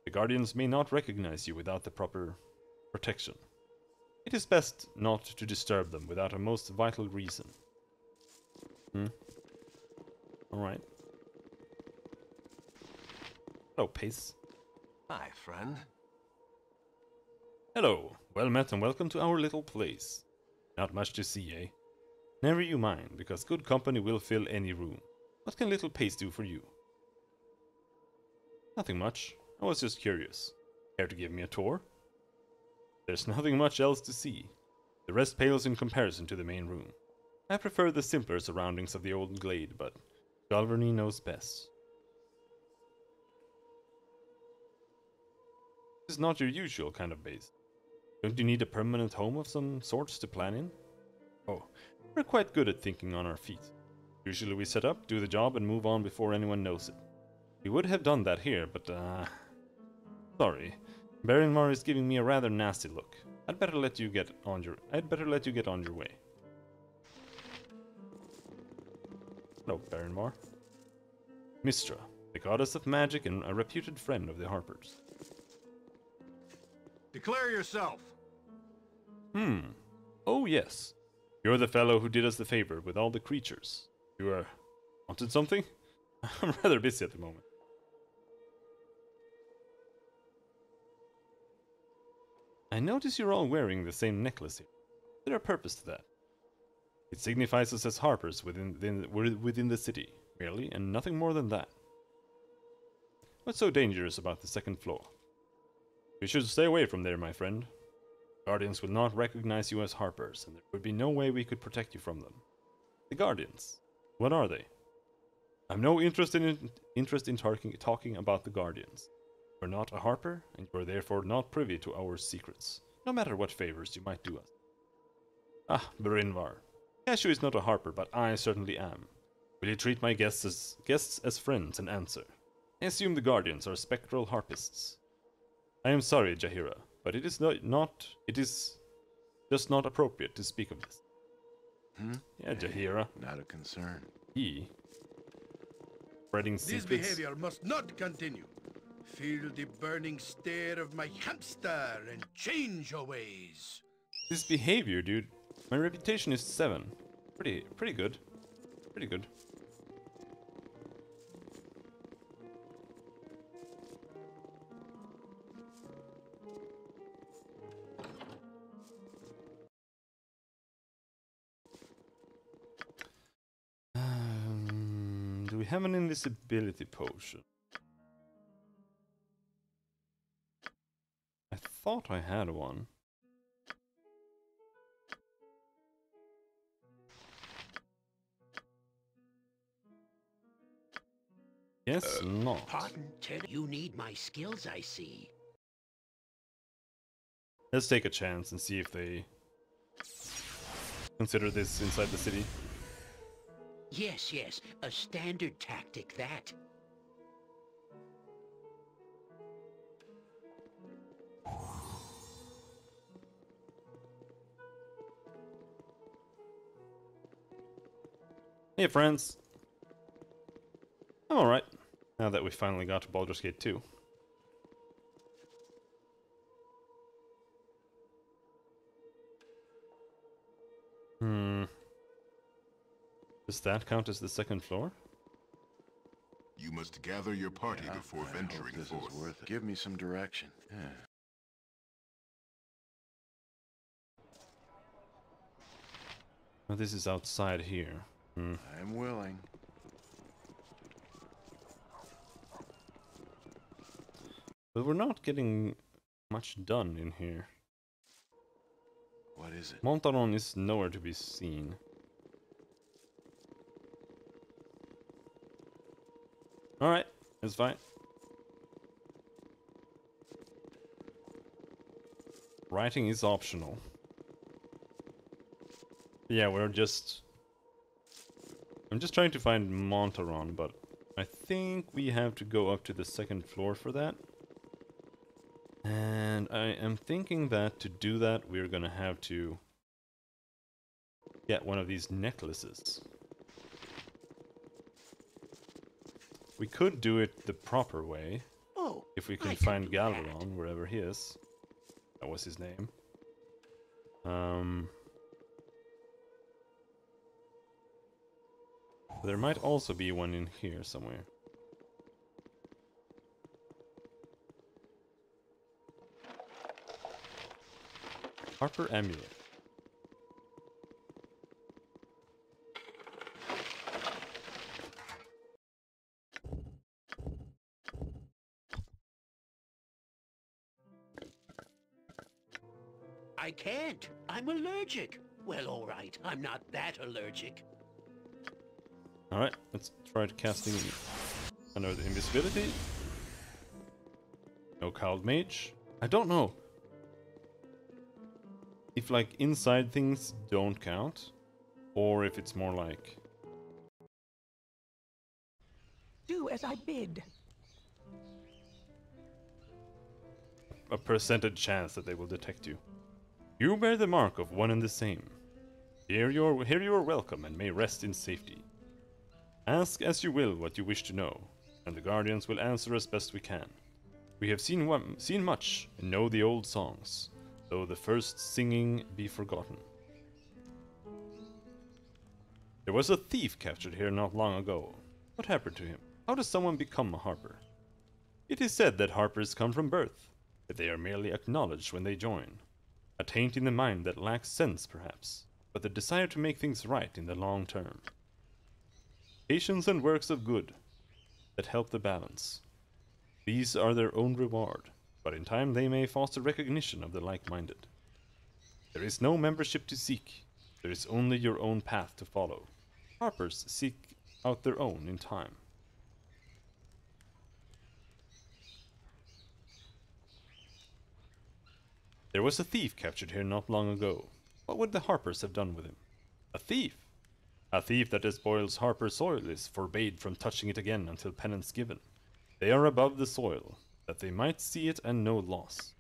The guardians may not recognize you without the proper protection. It is best not to disturb them without a most vital reason. Alright. Hello, Pace. Hi, friend. Hello. Well met and welcome to our little place. Not much to see, eh? Never you mind, because good company will fill any room. What can little Pace do for you? Nothing much. I was just curious. Care to give me a tour? There's nothing much else to see. The rest pales in comparison to the main room. I prefer the simpler surroundings of the old glade, but Galverney knows best. This is not your usual kind of base. Don't you need a permanent home of some sorts to plan in? Oh, we're quite good at thinking on our feet. Usually we set up, do the job, and move on before anyone knows it. We would have done that here, but sorry. Barrymore is giving me a rather nasty look. I'd better let you get on your way. Hello, Barrymore. Mistra, the goddess of magic and a reputed friend of the Harpers. Declare yourself. Oh yes. You're the fellow who did us the favor with all the creatures. You wanted something? I'm rather busy at the moment. I notice you're all wearing the same necklace here. Is there a purpose to that? It signifies us as harpers within the city, merely, and nothing more than that. What's so dangerous about the second floor? You should stay away from there, my friend. Guardians will not recognize you as harpers, and there would be no way we could protect you from them. The Guardians? What are they? I've no interest in talking about the Guardians. You're not a harper, and you are therefore not privy to our secrets, no matter what favors you might do us. Ah, Berinvar. Cashew is not a harper, but I certainly am. Will you treat my guests as friends and answer? I assume the Guardians are spectral harpists. I am sorry, Jaheira, but it is just not appropriate to speak of this. Yeah, Jaheira. Not a concern. Spreading This secrets. behavior must not continue. Feel the burning stare of my hamster and change your ways. This behavior, dude. My reputation is 7. Pretty good. Pretty good. Do we have an invisibility potion? I thought I had one. Yes, not. Pardon, Ted. You need my skills, I see. Let's take a chance and see if they consider this inside the city. Yes, yes. A standard tactic, that. Hey friends. I'm alright, now that we finally got to Baldur's Gate 2. Does that count as the second floor? You must gather your party before I venturing hope this forth. is worth it. Give me some direction. Yeah. Oh, this is outside here. I'm willing. But we're not getting much done in here. What is it? Montaron is nowhere to be seen. Alright, that's fine. Writing is optional. Yeah, I'm just trying to find Montaron, but I think we have to go up to the second floor for that. And I am thinking that to do that, we're gonna have to get one of these necklaces. We could do it the proper way. Oh, if we can find Galvaron, wherever he is. That was his name. There might also be one in here somewhere. Harper Amulet. I can't. I'm allergic. Well, all right. I'm not that allergic. Alright, let's try casting under the invisibility. No Cowled Mage. I don't know if like inside things don't count, or if it's more like Do as I bid. a percentage chance that they will detect you. You bear the mark of one and the same. Here you are welcome and may rest in safety. Ask as you will what you wish to know, and the Guardians will answer as best we can. We have seen much and know the old songs, though the first singing be forgotten. There was a thief captured here not long ago. What happened to him? How does someone become a harper? It is said that harpers come from birth. that they are merely acknowledged when they join. A taint in the mind that lacks sense, perhaps, but the desire to make things right in the long term. Patience and works of good that help the balance. These are their own reward, but in time they may foster recognition of the like-minded. There is no membership to seek, there is only your own path to follow. Harpers seek out their own in time. There was a thief captured here not long ago. What would the Harpers have done with him? A thief! A thief that despoils Harper soil is forbade from touching it again until penance given. They are above the soil, that they might see it and know loss.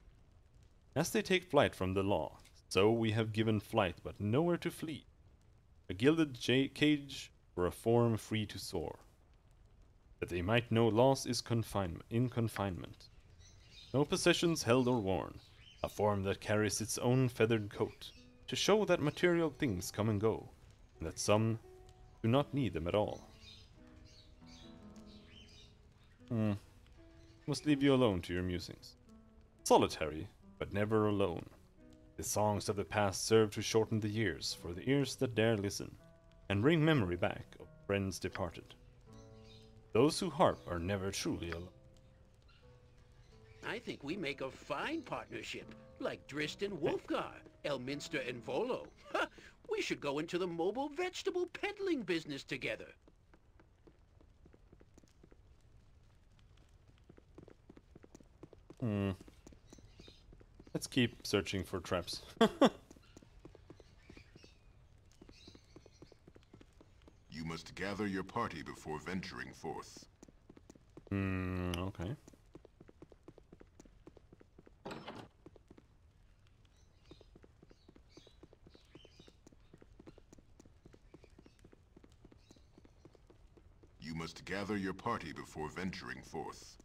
As they take flight from the law, so we have given flight but nowhere to flee. A gilded cage for a form free to soar. That they might know loss is in confinement. No possessions held or worn, a form that carries its own feathered coat, to show that material things come and go, and that some do not need them at all. Must leave you alone to your musings. Solitary, but never alone. The songs of the past serve to shorten the years for the ears that dare listen, and bring memory back of friends departed. Those who harp are never truly alone. I think we make a fine partnership, like Drist and Wolfgar, Elminster and Volo. Ha! We should go into the mobile vegetable peddling business together. Let's keep searching for traps. You must gather your party before venturing forth. Okay. You must gather your party before venturing forth.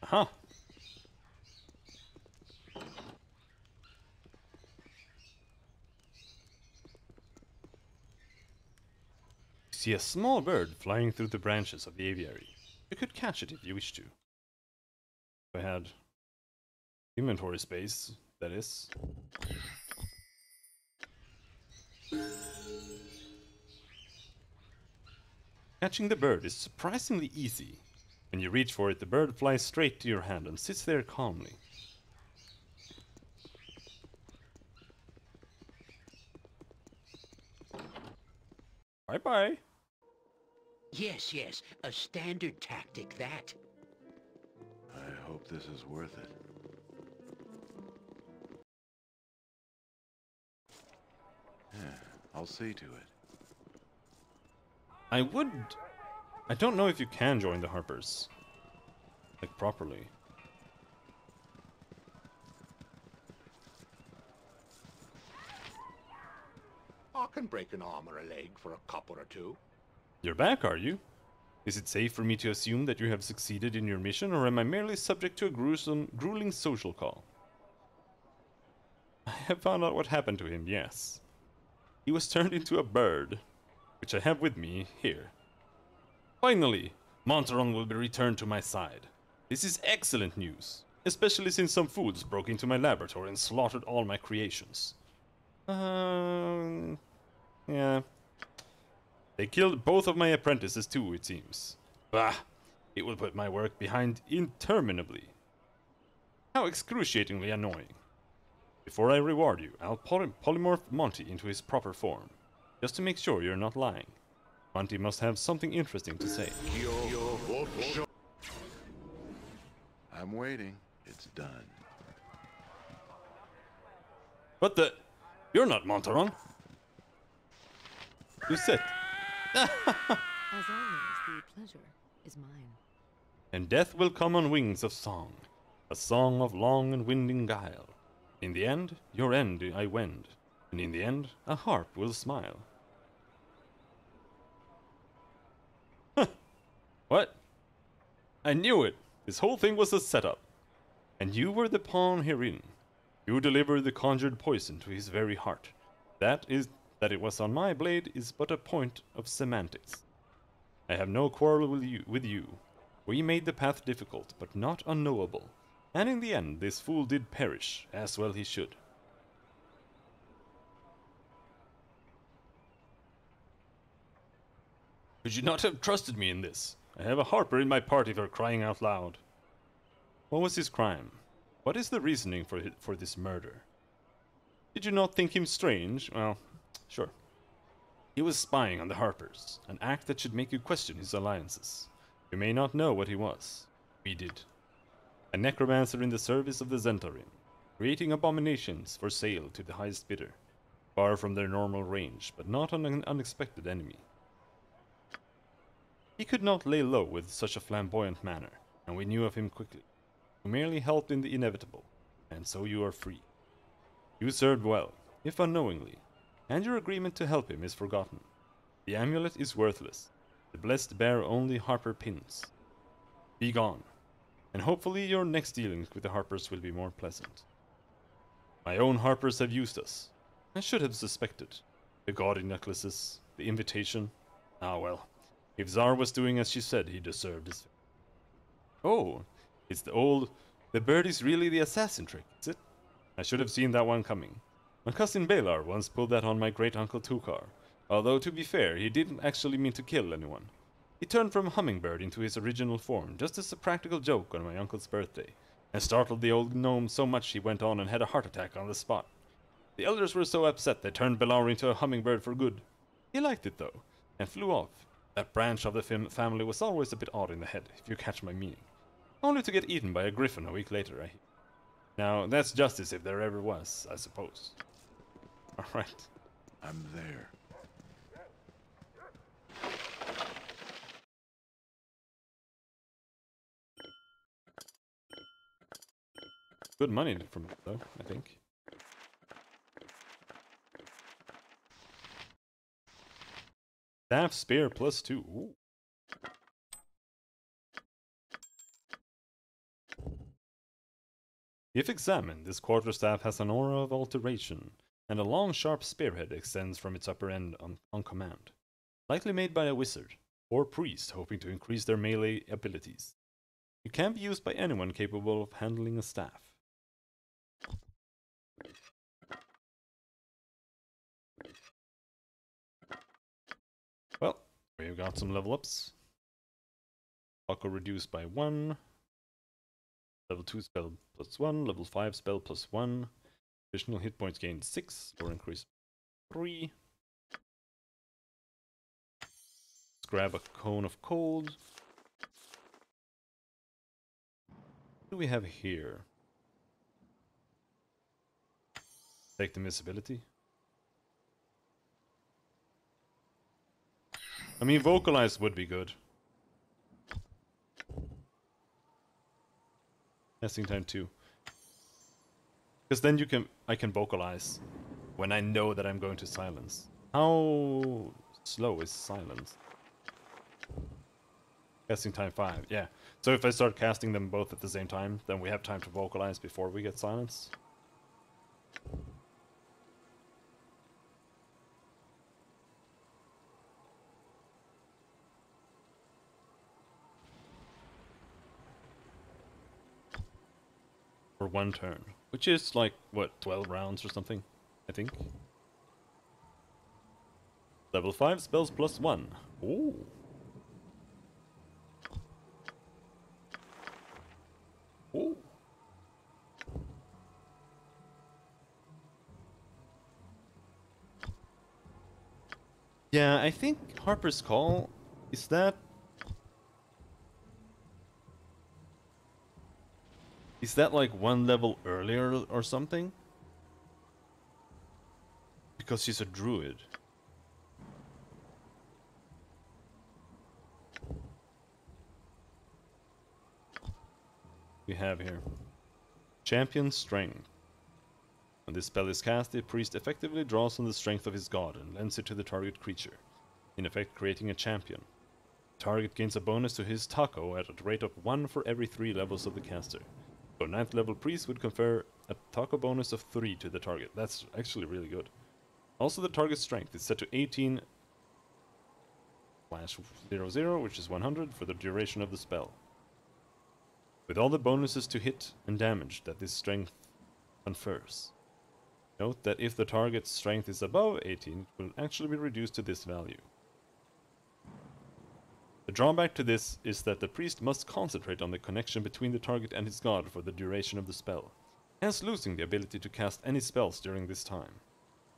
Aha! See a small bird flying through the branches of the aviary. You could catch it if you wish to. If I had inventory space, that is. Catching the bird is surprisingly easy. When you reach for it, the bird flies straight to your hand and sits there calmly. Bye-bye. Yes, yes, a standard tactic, that. I hope this is worth it. Yeah, I'll see to it. I don't know if you can join the Harpers. Like, properly. I can break an arm or a leg for a copper or two. You're back, are you? Is it safe for me to assume that you have succeeded in your mission, or am I merely subject to a grueling social call? I have found out what happened to him, yes. He was turned into a bird, which I have with me here. Finally, Montaron will be returned to my side. This is excellent news, especially since some fools broke into my laboratory and slaughtered all my creations. Yeah. They killed both of my apprentices too, it seems. Bah! It will put my work behind interminably. How excruciatingly annoying. Before I reward you, I'll polymorph Monty into his proper form, just to make sure you're not lying. Monty must have something interesting to say. I'm waiting. It's done. What the? You're not Montaron. You sit. As always, the pleasure is mine. And death will come on wings of song, a song of long and winding guile. In the end, your end I wend, and in the end, a harp will smile. What? I knew it! This whole thing was a setup. And you were the pawn herein. You delivered the conjured poison to his very heart. That it was on my blade is but a point of semantics. I have no quarrel with you. We made the path difficult, but not unknowable. And in the end, this fool did perish, as well he should. Could you not have trusted me in this? I have a harper in my party for crying out loud. What was his crime? What is the reasoning for this murder? Did you not think him strange? Well, sure. He was spying on the Harpers, an act that should make you question his alliances. You may not know what he was. We did. A necromancer in the service of the Zentarim, creating abominations for sale to the highest bidder, far from their normal range, but not an unexpected enemy. He could not lay low with such a flamboyant manner, and we knew of him quickly. You merely helped in the inevitable, and so you are free. You served well, if unknowingly, and your agreement to help him is forgotten. The amulet is worthless. The blessed bear only Harper pins. Be gone, and hopefully your next dealings with the Harpers will be more pleasant. My own Harpers have used us. I should have suspected. The gaudy necklaces, the invitation. Ah well, if Zar was doing as she said, he deserved his fate. Oh, it's the bird is really the assassin trick, is it? I should have seen that one coming. My cousin Balar once pulled that on my great-uncle Tukar, although to be fair, he didn't actually mean to kill anyone. He turned from hummingbird into his original form, just as a practical joke on my uncle's birthday, and startled the old gnome so much he went on and had a heart attack on the spot. The elders were so upset they turned Balar into a hummingbird for good. He liked it though, and flew off. That branch of the family was always a bit odd in the head, if you catch my meaning. Only to get eaten by a griffin a week later, I... Now, that's justice if there ever was, I suppose. Alright. I'm there. Good money from it, though, I think. Staff spear +2. Ooh. If examined, this quarterstaff has an aura of alteration, and a long sharp spearhead extends from its upper end on command, likely made by a wizard, or priest hoping to increase their melee abilities. It can be used by anyone capable of handling a staff. Well, we've got some level ups. Buckle reduced by 1. Level 2 spell +1, level 5 spell +1. Additional hit points gained 6, or increased 3. Let's grab a cone of cold. What do we have here? Take the invisibility. I mean, vocalize would be good. Testing time 2. Because then I can vocalize when I know that I'm going to silence. How slow is silence? Casting time 5, yeah. So if I start casting them both at the same time, then we have time to vocalize before we get silence. For 1 turn, which is like, what, 12 rounds or something, I think. Level 5 spells +1. Ooh. Ooh. Yeah, I think Harper's Call, is that... Is that like 1 level earlier or something? Because she's a druid. We have here Champion Strength. When this spell is cast, the priest effectively draws on the strength of his god and lends it to the target creature, in effect creating a champion. The target gains a bonus to his taco at a rate of 1 for every 3 levels of the caster. So 9th level priest would confer a taco bonus of 3 to the target. That's actually really good. Also, the target's strength is set to 18/00, which is 100 for the duration of the spell. With all the bonuses to hit and damage that this strength confers. Note that if the target's strength is above 18, it will actually be reduced to this value. The drawback to this is that the priest must concentrate on the connection between the target and his god for the duration of the spell, hence losing the ability to cast any spells during this time.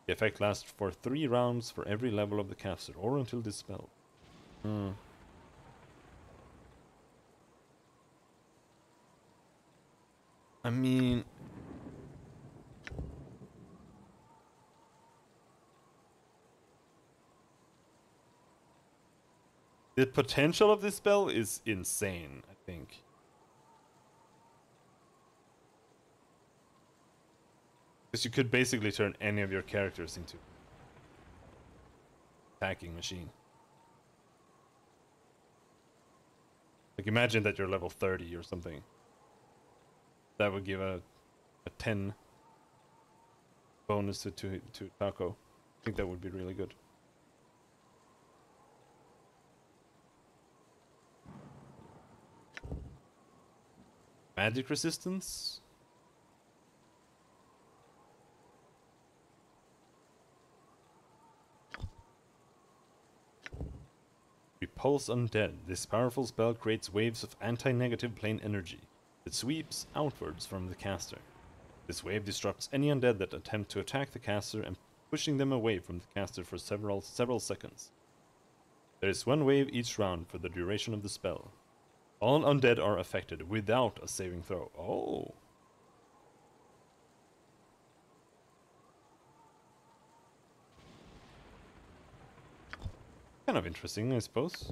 The effect lasts for 3 rounds for every level of the caster, or until this spell. I mean... the potential of this spell is insane, I think. Because you could basically turn any of your characters into attacking machine. Like imagine that you're level 30 or something. That would give a 10 bonus to Taco. I think that would be really good. Magic resistance? Repulse Undead. This powerful spell creates waves of anti-negative plane energy that sweeps outwards from the caster. This wave disrupts any undead that attempt to attack the caster and pushing them away from the caster for several seconds. There is 1 wave each round for the duration of the spell. All undead are affected without a saving throw. Oh. Kind of interesting, I suppose.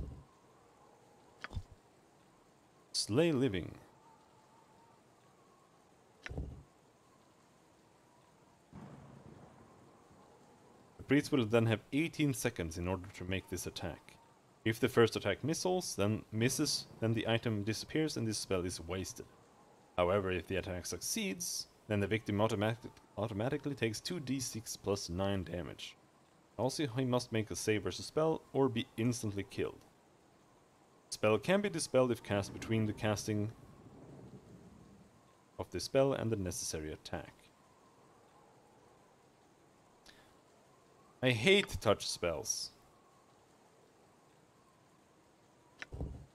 Slay living. The priest will then have 18 seconds in order to make this attack. If the first attack misses, then the item disappears and this spell is wasted. However, if the attack succeeds, then the victim automatically takes 2d6 plus 9 damage. Also, he must make a save versus spell or be instantly killed. The spell can be dispelled if cast between the casting of the spell and the necessary attack. I hate touch spells.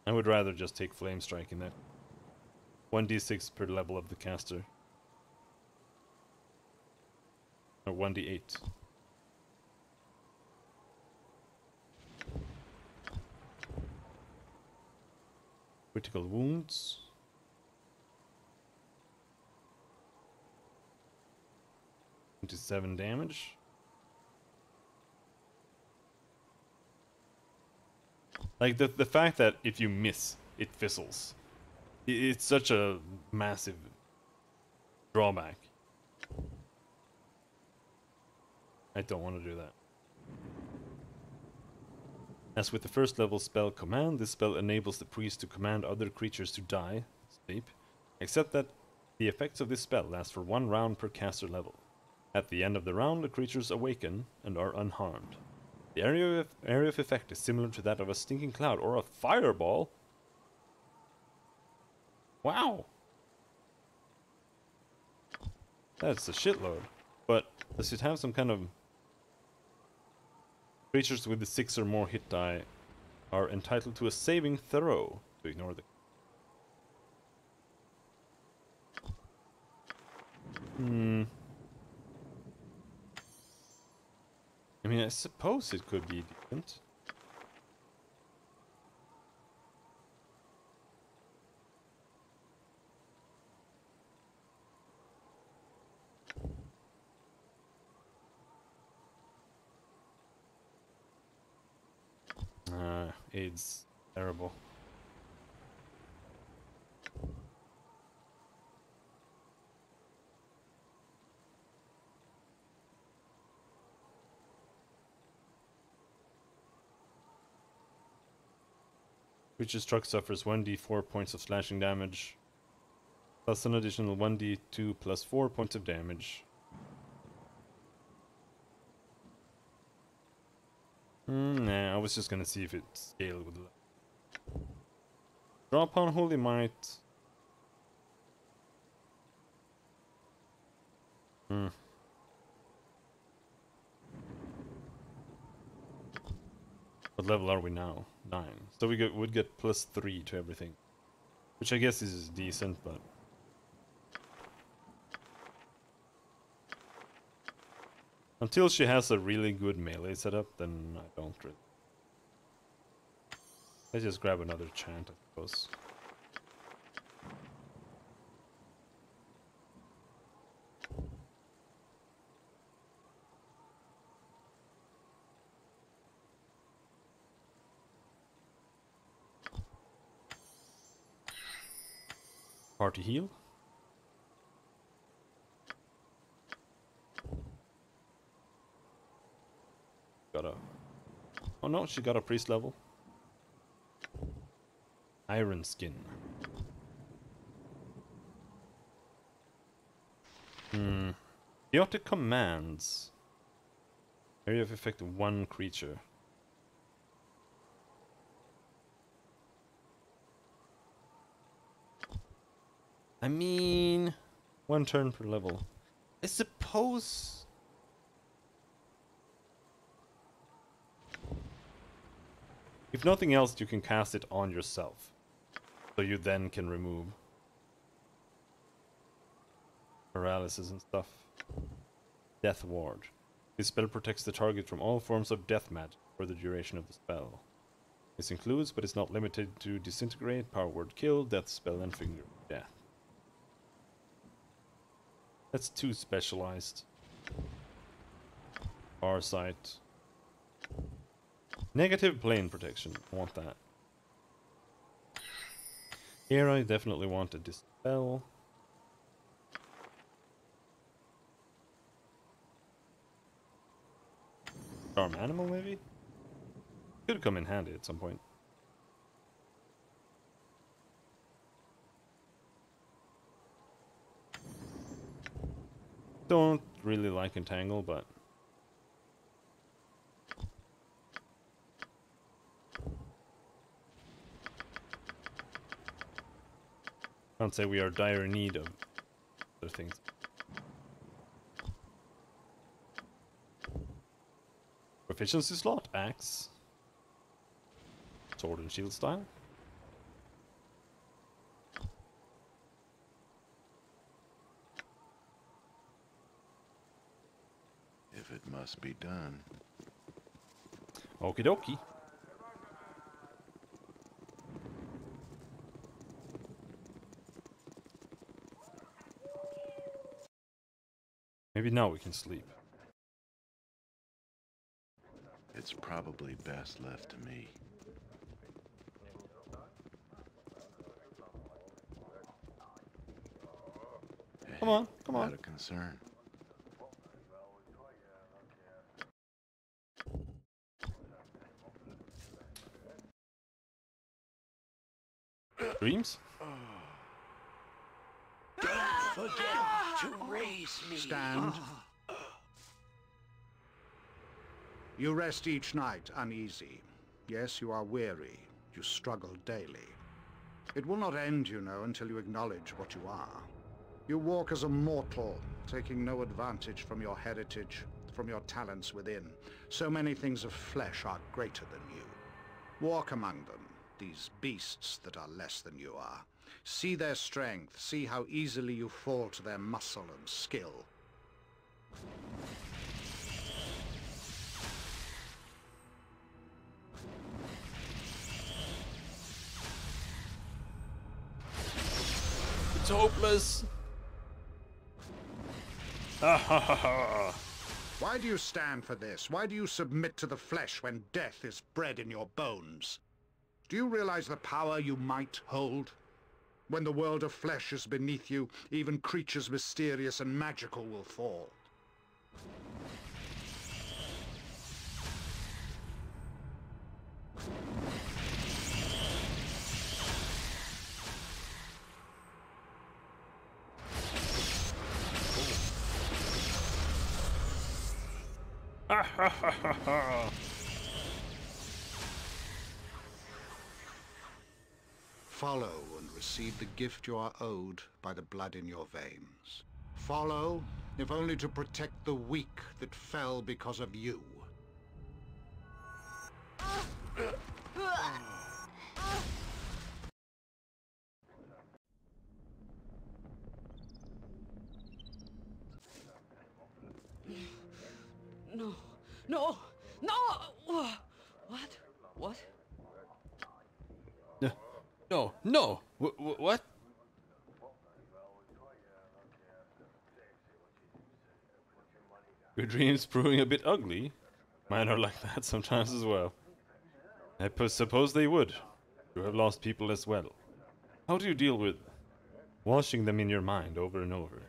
I would rather just take Flame Strike in that. 1d6 per level of the caster. Or 1d8. Critical wounds. $27 damage. Like the fact that if you miss, it fizzles. It's such a massive drawback. I don't want to do that. As with the first level spell command, this spell enables the priest to command other creatures to die, sleep, except that the effects of this spell last for 1 round per caster level. At the end of the round, the creatures awaken and are unharmed. The area of effect is similar to that of a stinking cloud or a fireball. Wow! That's a shitload. But does it have some kind of... Creatures with the 6 or more hit die are entitled to a saving throw to ignore the... I mean, I suppose it could be decent. AIDS. Terrible. Creature struck suffers 1d4 points of slashing damage. Plus an additional 1d2 plus 4 points of damage. Nah, I was just gonna see if it scaled with level. Draw upon Holy Might. What level are we now? 9. So we would get plus 3 to everything. Which I guess is decent, but... Until she has a really good melee setup, then I don't really. Let's just grab another chant, I suppose. Party heal. Got a... Oh no, she got a priest level. Iron skin. Chaotic commands. Area of effect of 1 creature. I mean, 1 turn per level. I suppose... If nothing else, you can cast it on yourself. So you then can remove paralysis and stuff. Death Ward. This spell protects the target from all forms of death magic for the duration of the spell. This includes, but is not limited to, Disintegrate, Power Word Kill, Death Spell, and Finger of Death. That's too specialized. Farsight. Negative plane protection. I want that. Here I definitely want a Dispel. Charm Animal, maybe? Could come in handy at some point. Don't really like Entangle, but... Can't say we are dire in need of other things. Proficiency slot, axe. Sword and shield style. If it must be done. Okie dokie. Maybe now we can sleep. It's probably best left to me. Come on, come on. Not a concern. Dreams? Don't forget to raise me. Stand. You rest each night uneasy. Yes, you are weary. You struggle daily. It will not end, you know, until you acknowledge what you are. You walk as a mortal, taking no advantage from your heritage, from your talents within. So many things of flesh are greater than you. Walk among them, these beasts that are less than you are. See their strength, see how easily you fall to their muscle and skill. It's hopeless. Why do you stand for this? Why do you submit to the flesh when death is bred in your bones? Do you realize the power you might hold? When the world of flesh is beneath you, even creatures mysterious and magical will fall. Follow and receive the gift you are owed by the blood in your veins. Follow, if only to protect the weak that fell because of you. No, no, no! What? What? No, no! What? Your dreams proving a bit ugly? Mine are like that sometimes as well. I suppose they would. You have lost people as well. How do you deal with washing them in your mind over and over?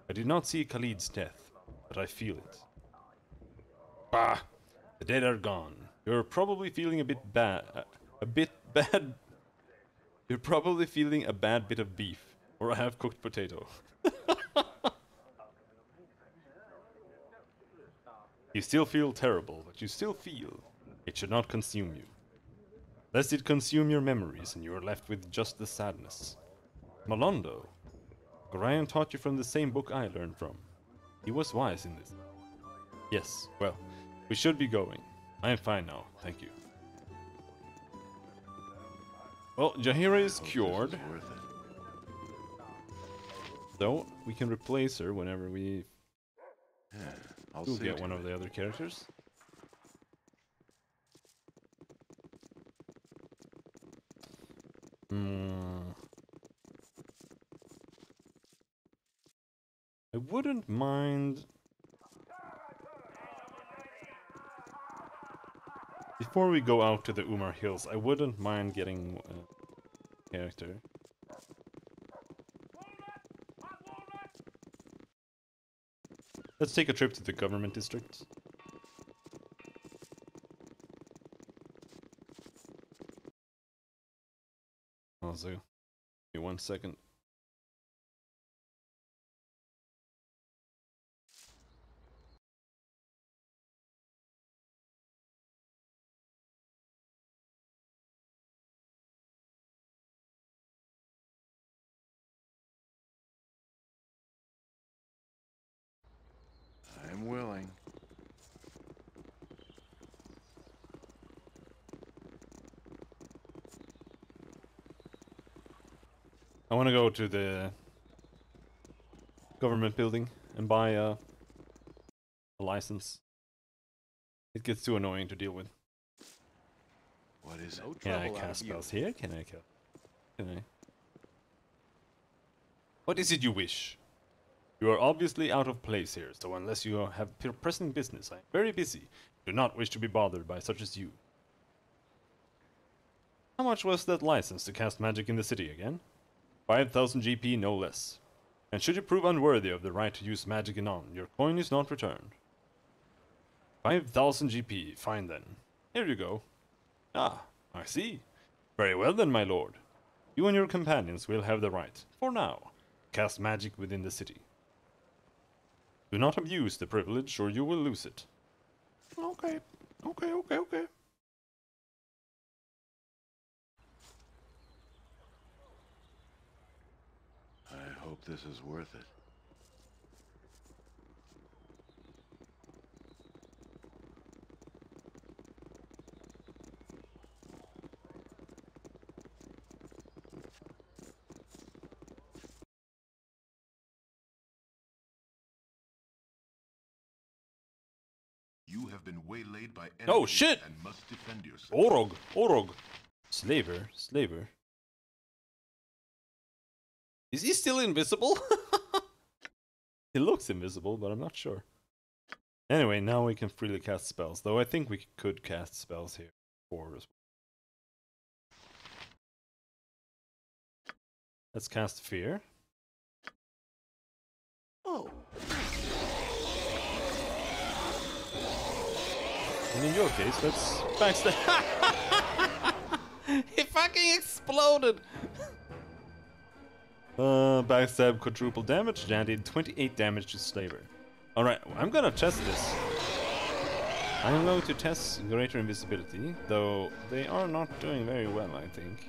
I did not see Khalid's death, but I feel it. Bah! The dead are gone. You're probably feeling a bit bad. You're probably feeling a bad bit of beef or a half-cooked potato. You still feel terrible, but you still feel. It should not consume you. Lest it consume your memories and you are left with just the sadness. Malondo. Gorion taught you from the same book I learned from. He was wise in this. Yes, well, we should be going. I am fine now, thank you. Well, Jaheira is cured. So, we can replace her whenever we get one of the other characters. I wouldn't mind... Before we go out to the Umar Hills, I wouldn't mind getting a character. Let's take a trip to the government district. Also, give me 1 second. I'm willing. I want to go to the government building and buy a license. It gets too annoying to deal with. What is it? Can I cast spells here? Can I? What is it you wish? You are obviously out of place here, so unless you have pressing business, I am very busy. Do not wish to be bothered by such as you. How much was that license to cast magic in the city again? 5,000 GP, no less. And should you prove unworthy of the right to use magic in On, your coin is not returned. 5,000 GP, fine then. Here you go. Ah, I see. Very well then, my lord. You and your companions will have the right, for now, to cast magic within the city. Do not abuse the privilege, or you will lose it. Okay. I hope this is worth it. You have been waylaid by enemies Oh shit! and must defend yourself. Orog. Slaver. Is he still invisible? He looks invisible, but I'm not sure. Anyway, now we can freely cast spells, though I think we could cast spells here before as well. Let's cast Fear. Oh. And in your case, let's backstab. He fucking exploded! Backstab quadruple damage, and did 28 damage to Slaver. Alright, I'm gonna test this. I'm going to test greater invisibility, though they are not doing very well, I think.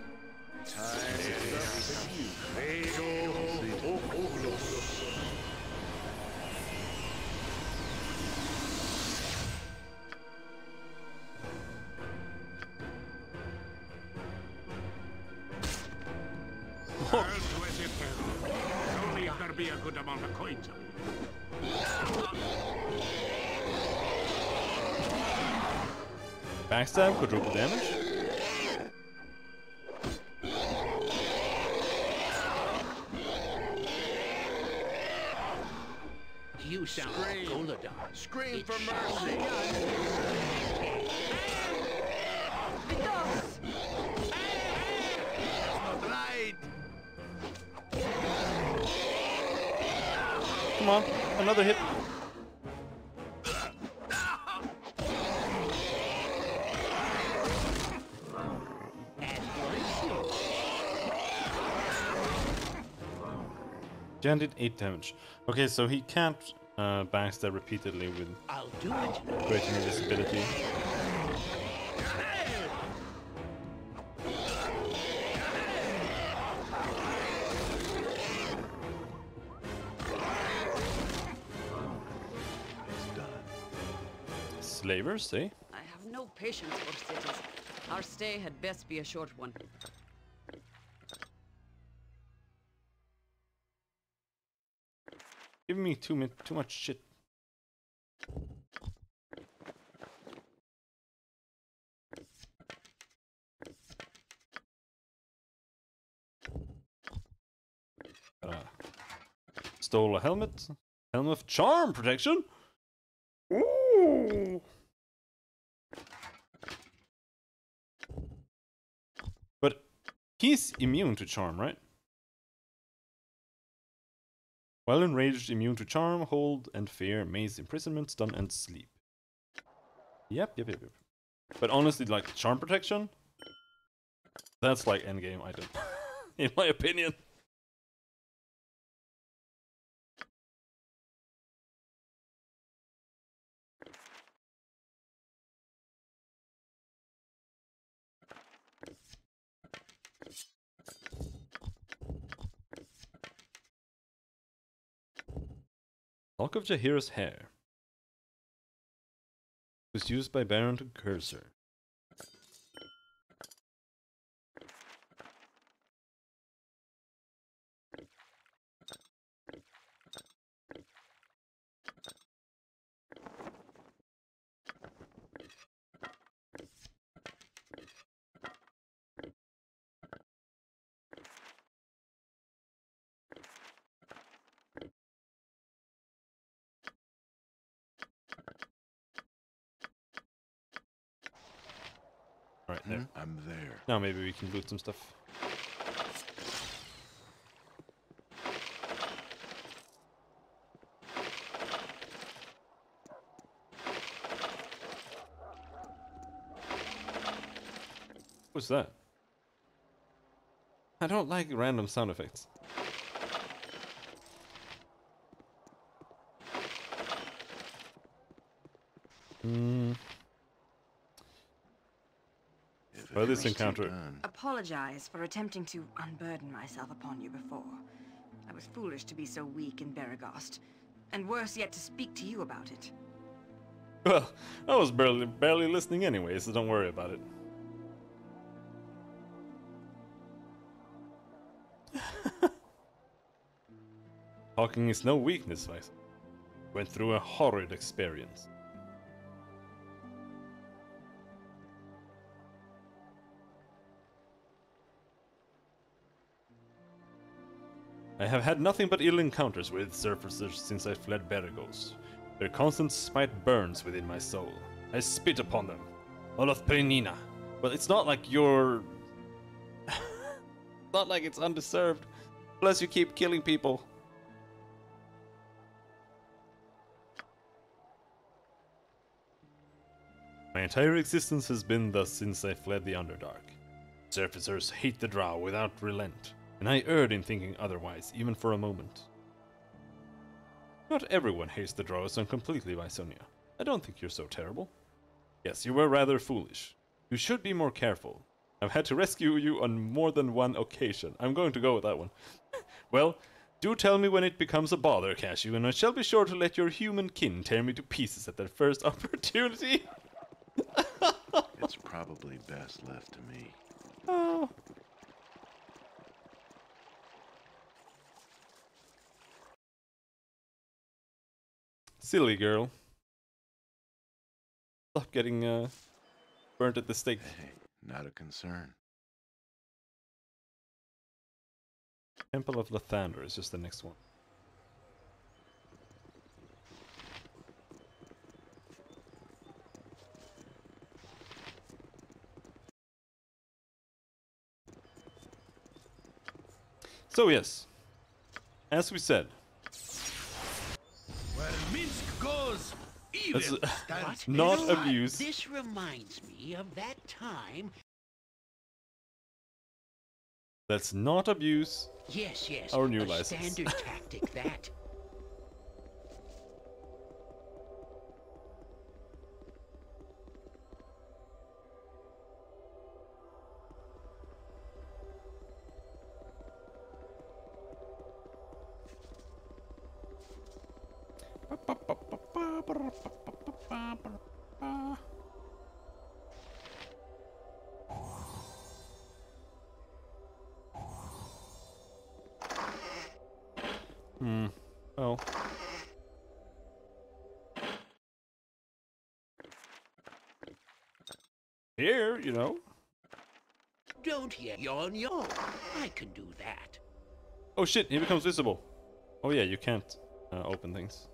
Surely there be a good amount of coins. Backstab, quadruple damage. You sound like Goladon. Scream for mercy! Right. Come on, another hit. Jan did 8 damage. Okay, so he can't backstab repeatedly with I'll do it. greater invisibility. Slavers, eh? I have no patience for cities. Our stay had best be a short one. Giving me too much shit. Stole a helmet. Helm of charm protection. Ooh. But he's immune to charm, right? While enraged, immune to charm, hold, and fear, maze, imprisonment, stun, and sleep. Yep. But honestly, like, charm protection? That's like endgame item, in my opinion. Lock of Jahira's hair. Was used by Baron to curse her. Right there. I'm there. Now maybe we can loot some stuff. What's that? I don't like random sound effects. By this encounter. Apologize for attempting to unburden myself upon you before. I was foolish to be so weak in Beregost, and worse yet to speak to you about it. Well, I was barely listening anyway, so don't worry about it. Talking is no weakness, I went through a horrid experience. I have had nothing but ill encounters with surfacers since I fled Beregost. Their constant spite burns within my soul. I spit upon them. Olaf Prenina. Well, it's not like you're... not like it's undeserved. Plus you keep killing people. My entire existence has been thus since I fled the Underdark. Surfacers hate the Drow without relent, and I erred in thinking otherwise, even for a moment. Not everyone hates the Drow so completely, Vysonia. I don't think you're so terrible. Yes, you were rather foolish. You should be more careful. I've had to rescue you on more than one occasion. I'm going to go with that one. Well, do tell me when it becomes a bother, Cashew, and I shall be sure to let your human kin tear me to pieces at their first opportunity. It's probably best left to me. Oh. Silly girl. Stop getting burnt at the stake. Hey, not a concern. Temple of Lathander is just the next one. So yes, as we said, Where Minsk goes, evil let's stands. not abuse. This reminds me of that time. Let's not abuse. Yes, our new a license. standard tactic, that. Well. Here, you know. Don't yawn. I can do that. Oh shit, he becomes visible. Oh yeah, you can't open things.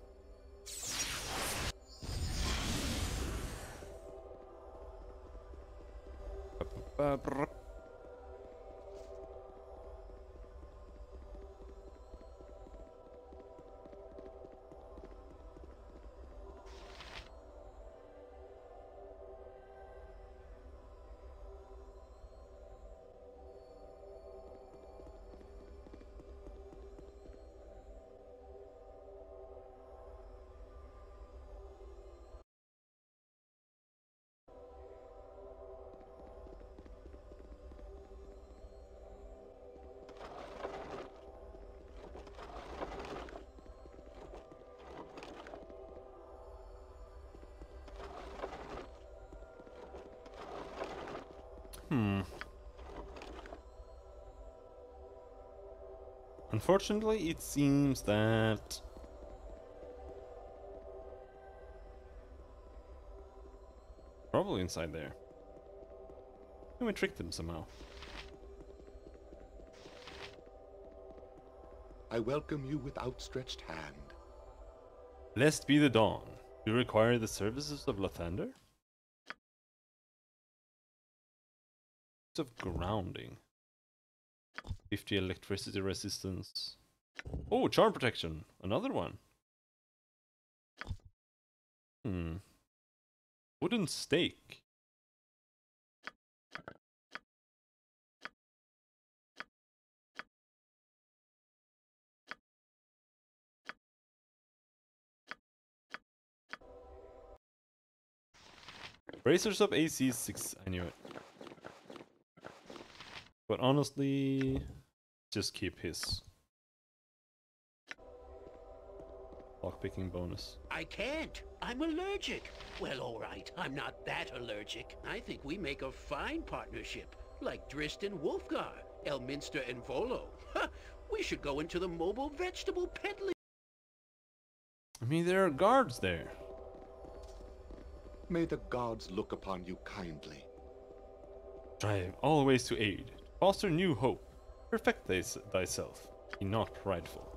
Unfortunately, it seems that probably inside there. Can we trick them somehow? I welcome you with outstretched hand. Blessed be the dawn. Do you require the services of Lathander? Of grounding. 50 electricity resistance. Oh, charm protection. Another one. Wooden stake. Bracers of AC 6. I knew it. But honestly, just keep his lockpicking bonus. I can't. I'm allergic. Well, all right. I'm not that allergic. I think we make a fine partnership. Like Drist and Wolfgar, Elminster and Volo. We should go into the mobile vegetable peddling. I mean, there are guards there. May the gods look upon you kindly. Strive always to aid. Foster new hope. Perfect thyself. Be not prideful.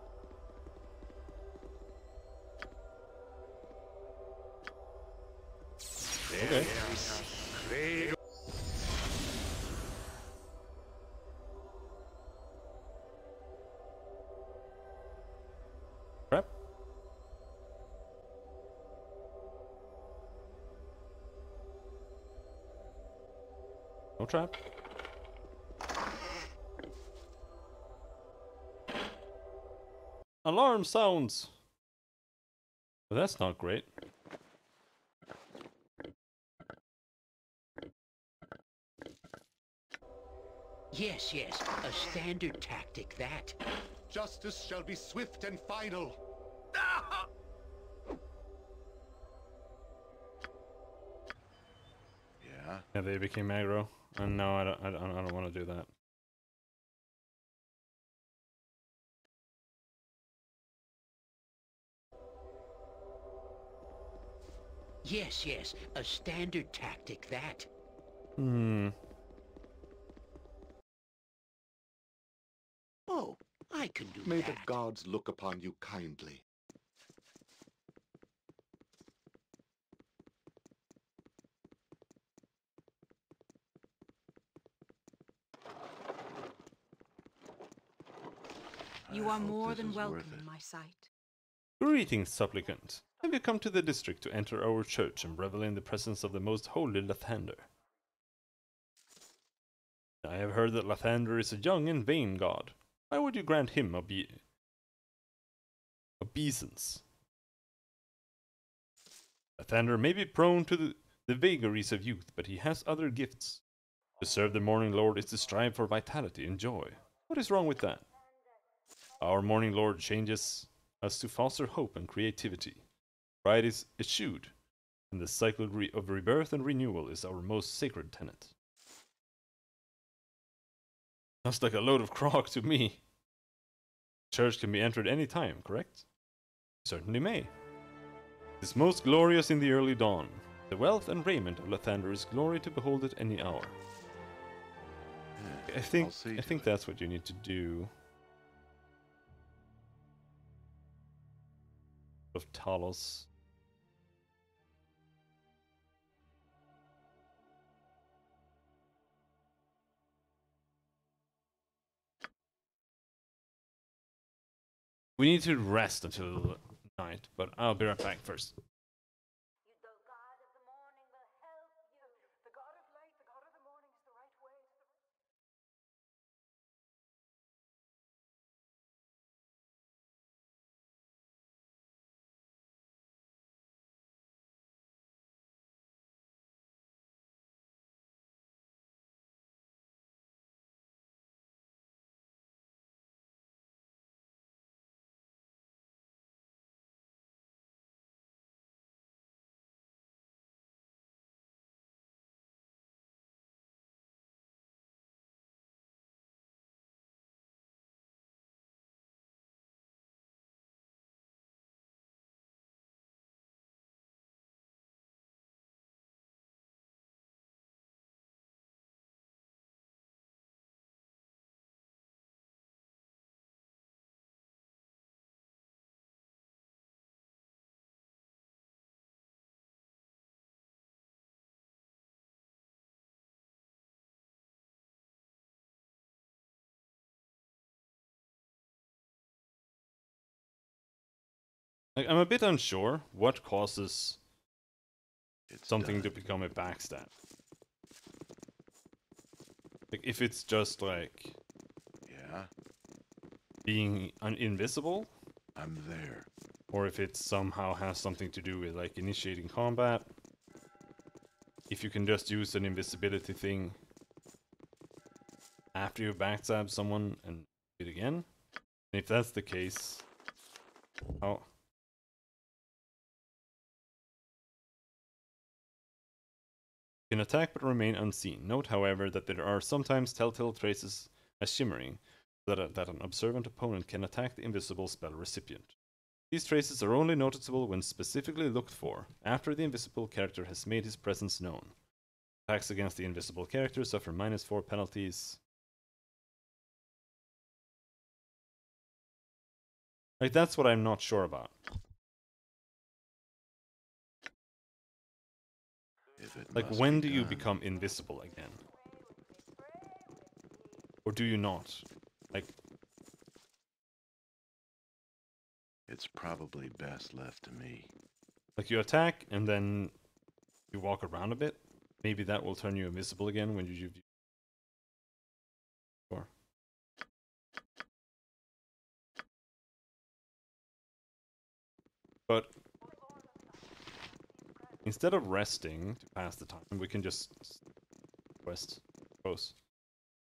Okay. Crap. No trap. Alarm sounds. Well, that's not great. Yes, yes, a standard tactic, that. Justice shall be swift and final. Yeah? Yeah, they became aggro. And no, I don't want to do that. Yes, yes, a standard tactic, that. Hmm. Oh, I can do May that. the gods look upon you kindly. You are more this than is welcome worth in it. my sight. Greetings, supplicant. Have you come to the district to enter our church and revel in the presence of the most holy Lathander? I have heard that Lathander is a young and vain god. Why would you grant him obeisance? Lathander may be prone to the vagaries of youth, but he has other gifts. To serve the Morning Lord is to strive for vitality and joy. What is wrong with that? Our Morning Lord changes us to foster hope and creativity. Pride is eschewed, and the cycle of rebirth and renewal is our most sacred tenet. Sounds like a load of crock to me. Church can be entered any time, correct? Certainly may. It is most glorious in the early dawn. The wealth and raiment of Lathander is glory to behold at any hour. I think that's what you need to do. Of Talos. We need to rest until night, but I'll be right back first. Like, I'm a bit unsure what causes something to become a backstab. Like, if it's just like... Yeah? Being invisible? I'm there. Or if it somehow has something to do with, like, initiating combat. If you can just use an invisibility thing after you backstab someone and do it again. And if that's the case... Oh... can attack but remain unseen. Note, however, that there are sometimes telltale traces as shimmering, that an observant opponent can attack the invisible spell recipient. These traces are only noticeable when specifically looked for, after the invisible character has made his presence known. Attacks against the invisible character suffer -4 penalties. Like, that's what I'm not sure about. Like, when do you become invisible again? Or do you not? Like... It's probably best left to me. Like, you attack, and then you walk around a bit. Maybe that will turn you invisible again when you... Sure. But... instead of resting to pass the time, we can just... quest. Close.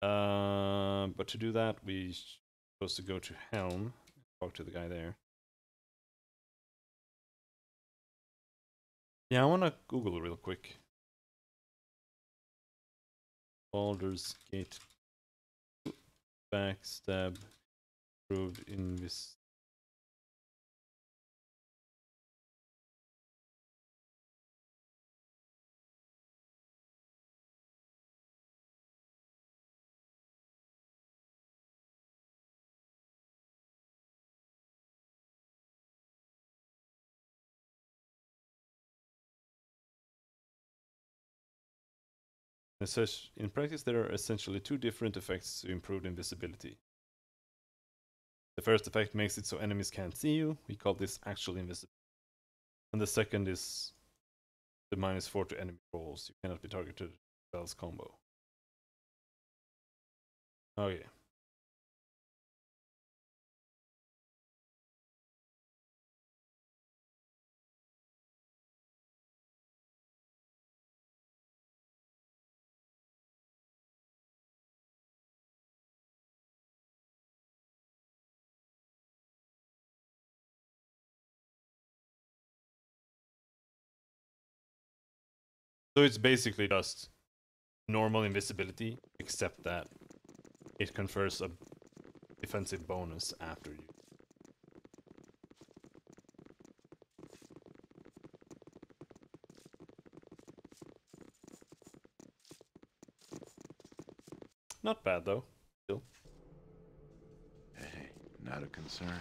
But to do that, we're supposed to go to Helm, talk to the guy there. Yeah, I want to Google real quick. Baldur's Gate backstab proved invis. It says, in practice, there are essentially two different effects to improved invisibility. The first effect makes it so enemies can't see you. We call this actual invisibility. And the second is the -4 to enemy rolls. You cannot be targeted spells combo. Okay. So it's basically just normal invisibility, except that it confers a defensive bonus after you. Not bad though, still. Hey, not a concern.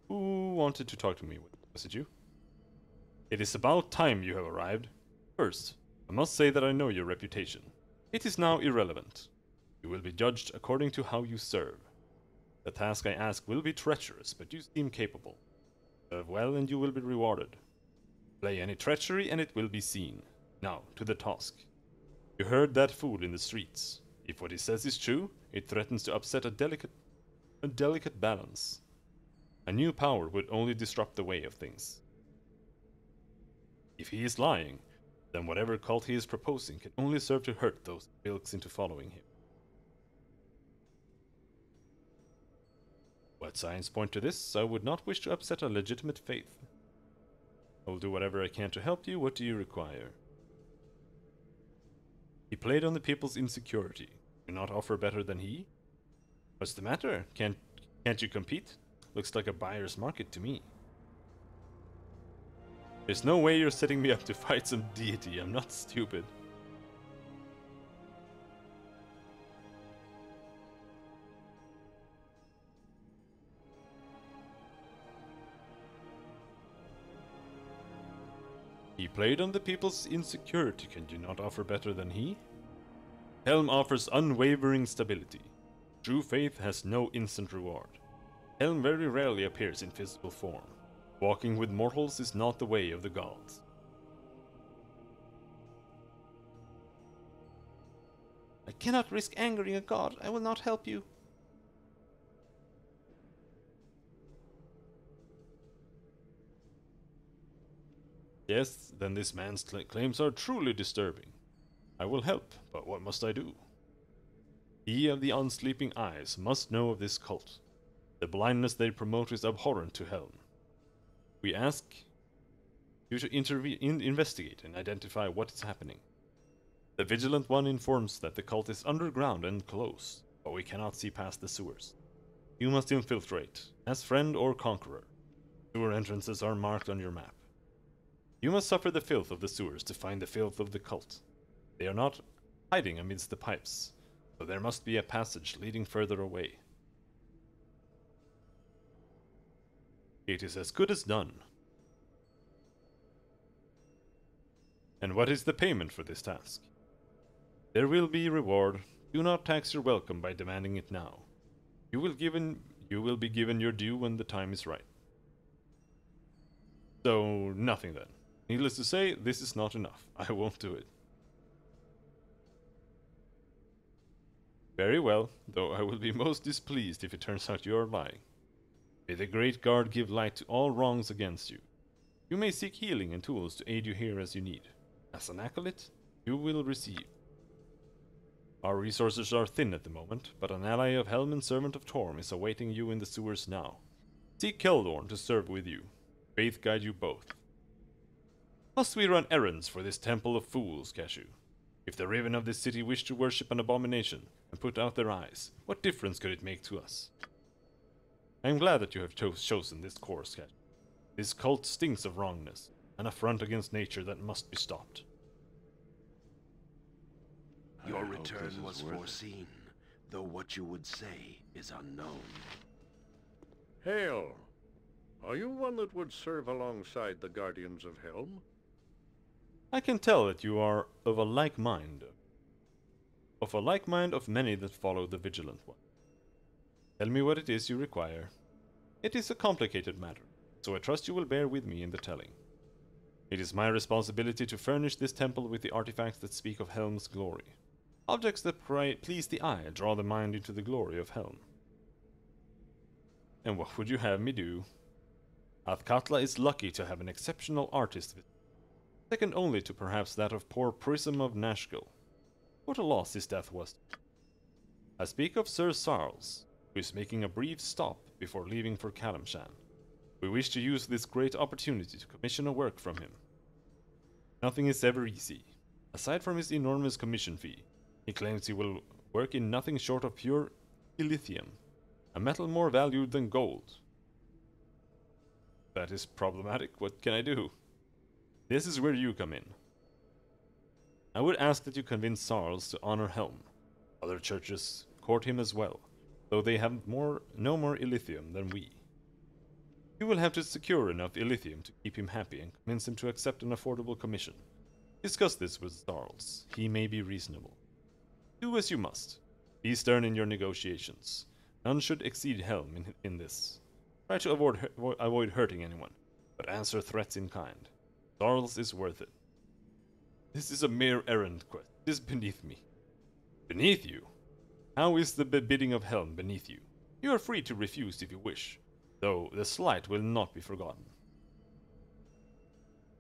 Who wanted to talk to me? Was it you? It is about time you have arrived. First, I must say that I know your reputation. It is now irrelevant. You will be judged according to how you serve. The task I ask will be treacherous, but you seem capable. Serve well and you will be rewarded. Play any treachery and it will be seen. Now, to the task. You heard that fool in the streets. If what he says is true, it threatens to upset a delicate balance. A new power would only disrupt the way of things. If he is lying, then whatever cult he is proposing can only serve to hurt those he bilks into following him. What signs point to this? I would not wish to upset a legitimate faith. I will do whatever I can to help you. What do you require? He played on the people's insecurity. Do not offer better than he? What's the matter? Can't you compete? Looks like a buyer's market to me. There's no way you're setting me up to fight some deity. I'm not stupid. He played on the people's insecurity. Can you not offer better than he? Helm offers unwavering stability. True faith has no instant reward. Helm very rarely appears in physical form. Walking with mortals is not the way of the gods. I cannot risk angering a god. I will not help you. Yes, then this man's claims are truly disturbing. I will help, but what must I do? He of the unsleeping eyes must know of this cult. The blindness they promote is abhorrent to Helm. We ask you to investigate and identify what is happening. The Vigilant One informs that the cult is underground and close, but we cannot see past the sewers. You must infiltrate, as friend or conqueror. Sewer entrances are marked on your map. You must suffer the filth of the sewers to find the filth of the cult. They are not hiding amidst the pipes, so there must be a passage leading further away. It is as good as done. And what is the payment for this task? There will be reward. Do not tax your welcome by demanding it now. You will be given your due when the time is right. So, nothing then. Needless to say, this is not enough. I won't do it. Very well, though I will be most displeased if it turns out you are lying. May the Great Guard give light to all wrongs against you. You may seek healing and tools to aid you here as you need. As an acolyte, you will receive. Our resources are thin at the moment, but an ally of Helm and Servant of Torm is awaiting you in the sewers now. Seek Keldorn to serve with you. Faith guide you both. Must we run errands for this temple of fools, Cashew? If the Raven of this city wish to worship an abomination and put out their eyes, what difference could it make to us? I am glad that you have chosen this course, Cashew. This cult stinks of wrongness, an affront against nature that must be stopped. Your return was foreseen, though what you would say is unknown. Hail! Are you one that would serve alongside the Guardians of Helm? I can tell that you are of a like mind. Of many that follow the Vigilant One. Tell me what it is you require. It is a complicated matter, so I trust you will bear with me in the telling. It is my responsibility to furnish this temple with the artifacts that speak of Helm's glory. Objects that please the eye draw the mind into the glory of Helm. And what would you have me do? Athkatla is lucky to have an exceptional artist, second only to perhaps that of poor Prism of Nashkel. What a loss his death was. I speak of Sir Sarles, who is making a brief stop before leaving for Kalimshan. We wish to use this great opportunity to commission a work from him. Nothing is ever easy. Aside from his enormous commission fee, he claims he will work in nothing short of pure illithium, a metal more valued than gold. That is problematic. What can I do? This is where you come in. I would ask that you convince Sarles to honor Helm. Other churches court him as well, though they have no more illithium than we. You will have to secure enough illithium to keep him happy and convince him to accept an affordable commission. Discuss this with Sarles. He may be reasonable. Do as you must. Be stern in your negotiations. None should exceed Helm in this. Try to avoid hurting anyone, but answer threats in kind. Sarles is worth it. This is a mere errand quest. It is beneath me. Beneath you? How is the bidding of Helm beneath you? You are free to refuse if you wish, though the slight will not be forgotten.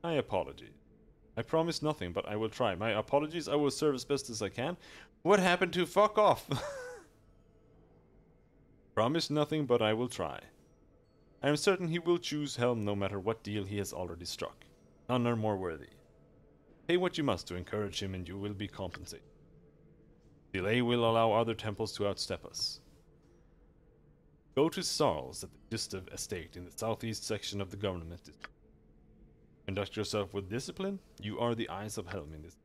My apologies. I promise nothing, but I will try. My apologies, I will serve as best as I can. What happened to fuck off? Promise nothing, but I will try. I am certain he will choose Helm no matter what deal he has already struck. None are more worthy. Pay what you must to encourage him and you will be compensated. Delay will allow other temples to outstep us. Go to Sarles at the Distav estate in the southeast section of the government district. Conduct yourself with discipline. You are the eyes of Helm in this.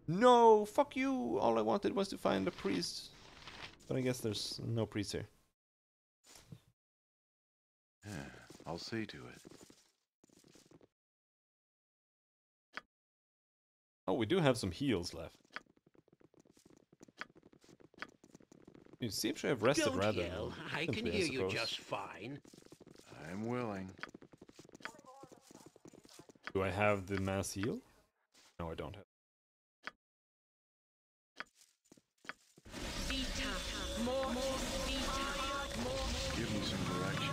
No, fuck you! All I wanted was to find a priest. But I guess there's no priest here. Yeah, I'll see to it. Oh, we do have some heals left. You seem to have rested Don't rather yell. I recently, can hear you suppose. just fine. I'm willing. Do I have the mass heal? No, I don't have. Give me some direction.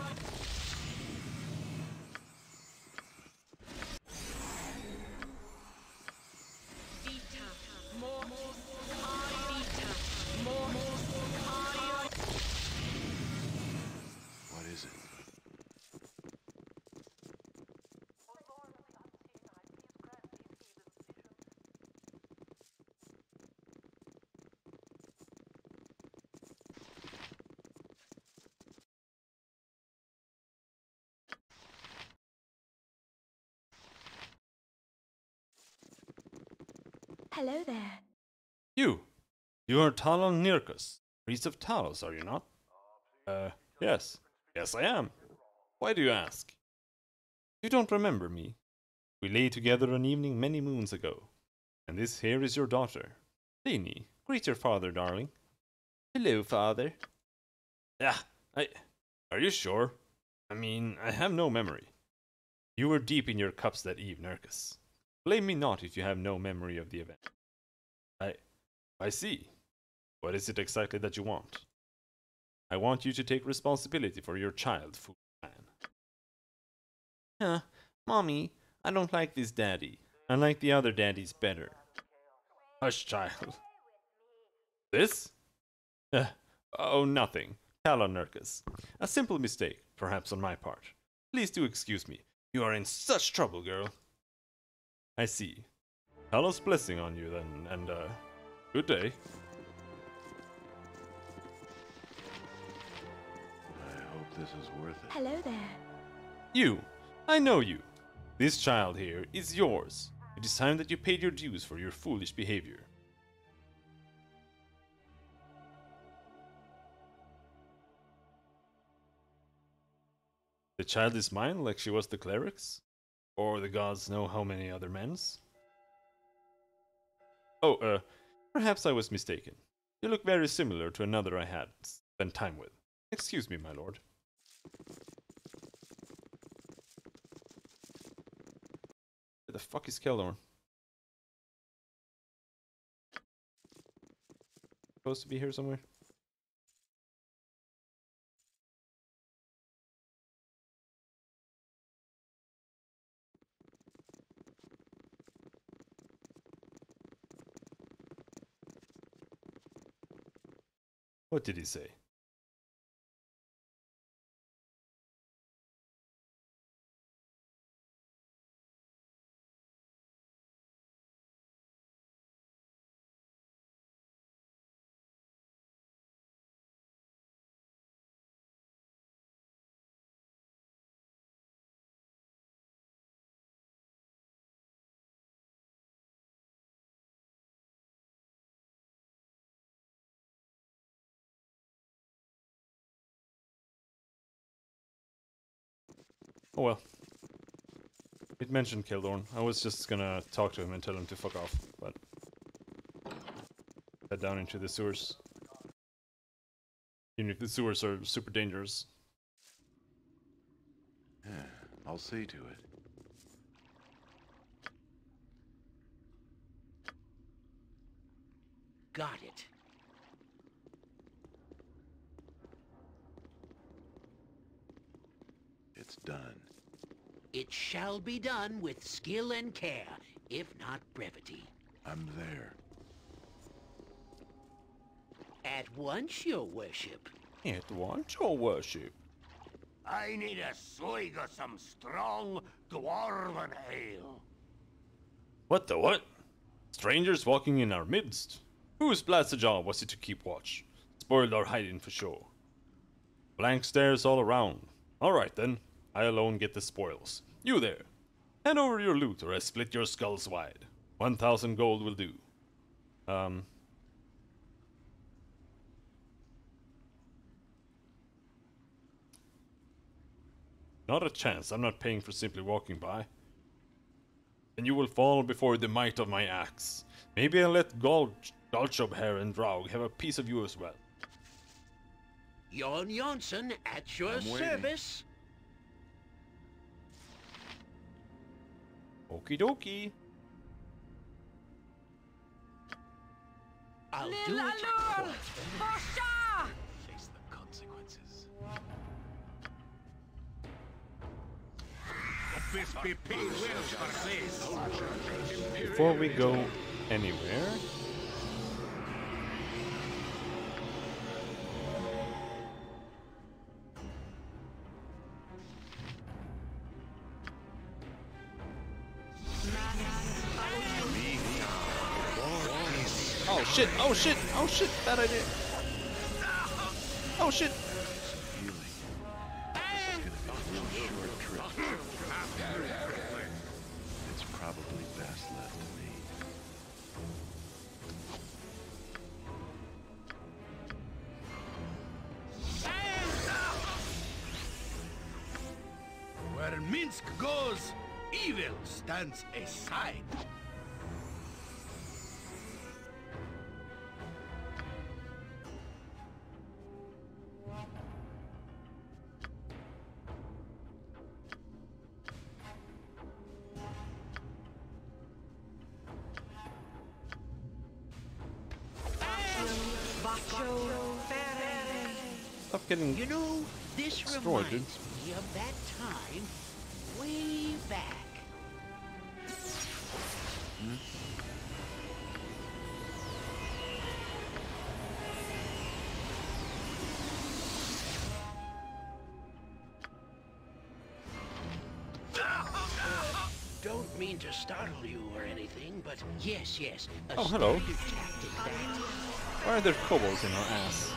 What is it? Hello there. You! You are Talon Nirkus, priest of Talos, are you not? Yes. Yes, I am. Why do you ask? You don't remember me. We lay together an evening many moons ago. And this here is your daughter. Lini, greet your father, darling. Hello, father. Yeah, Are you sure? I mean, I have no memory. You were deep in your cups that eve, Nirkus. Blame me not if you have no memory of the event. I see. What is it exactly that you want? I want you to take responsibility for your child, fool man. Huh, Mommy, I don't like this daddy. I like the other daddies better. Hush, child. This? Oh, nothing. Nurkus. A simple mistake, perhaps on my part. Please do excuse me. You are in such trouble, girl. I see. Allah's blessing on you then, and good day. I hope this is worth it. Hello there. You! I know you! This child here is yours. It is time that you paid your dues for your foolish behavior. The child is mine, like she was the cleric's? Or the gods know how many other men's? Oh, perhaps I was mistaken. You look very similar to another I had spent time with. Excuse me, my lord. Where the fuck is Keldorn? Supposed to be here somewhere? What did he say? Oh well. It mentioned Keldorn. I was just gonna talk to him and tell him to fuck off, but head down into the sewers. Even if the sewers are super dangerous. Yeah, I'll see to it. Got it. It's done. It shall be done with skill and care, if not brevity. I'm there. At once, your worship. At once, your worship. I need a swig of some strong dwarven ale. What the what? Strangers walking in our midst? Whose blasted job was it to keep watch? Spoiled our hiding for sure. Blank stares all around. Alright then, I alone get the spoils. You there, hand over your loot or I split your skulls wide. 1,000 gold will do. Not a chance, I'm not paying for simply walking by. And you will fall before the might of my axe. Maybe I'll let Galchobher and Draug have a piece of you as well. Jon Jonsson at your I'm waiting. service. Okie dokie. I'll do it. Face the consequences. Before we go anywhere, oh shit, oh shit, oh shit, bad idea. Oh shit. It's probably best left to me. Where Minsk goes, evil stands aside. Stop getting You know, this destroyed, dude. reminds me of that time way back. don't mean to startle you or anything, but yes, a Oh, hello. standard tactic that... Why are there kobolds in our ass?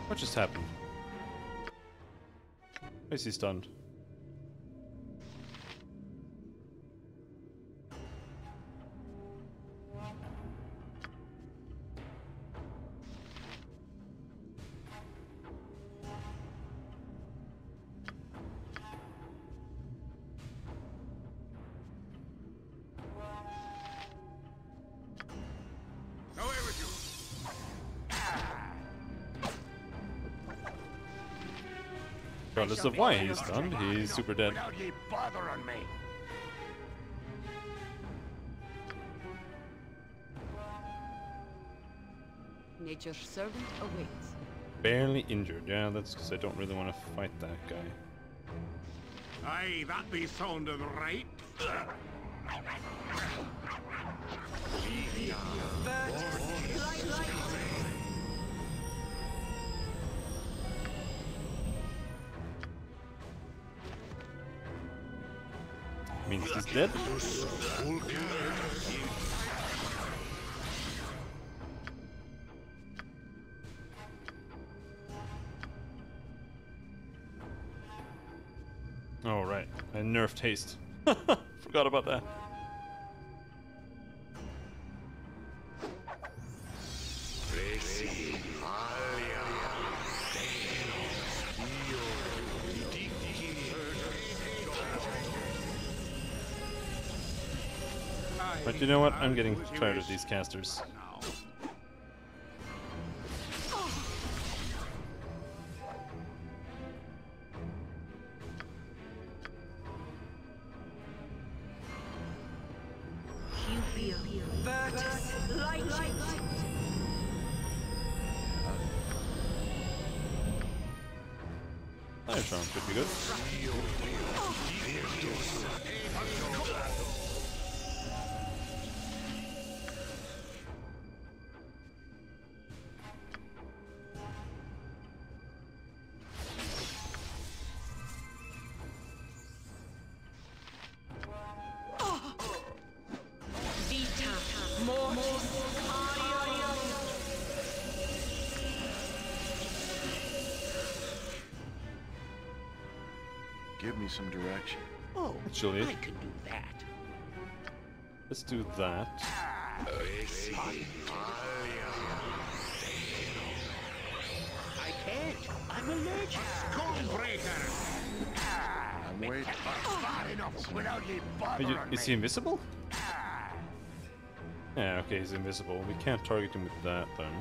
What just happened? Why is he stunned? Regardless of why he's stunned, he's super dead. Without ye bothering me. Nature's servant awaits. Barely injured. Yeah, that's because I don't really want to fight that guy. Aye, that be sounding right. Means he's dead. Oh right, I nerfed haste. Forgot about that. But you know what? I'm getting tired of these casters. Fire charm could be good. Give me some direction. Oh, Actually, I can do that. let's do that. I can't. I'm allergic. I'm waiting. Far enough without ye bothering me. Is he invisible? Yeah, okay, he's invisible. We can't target him with that then.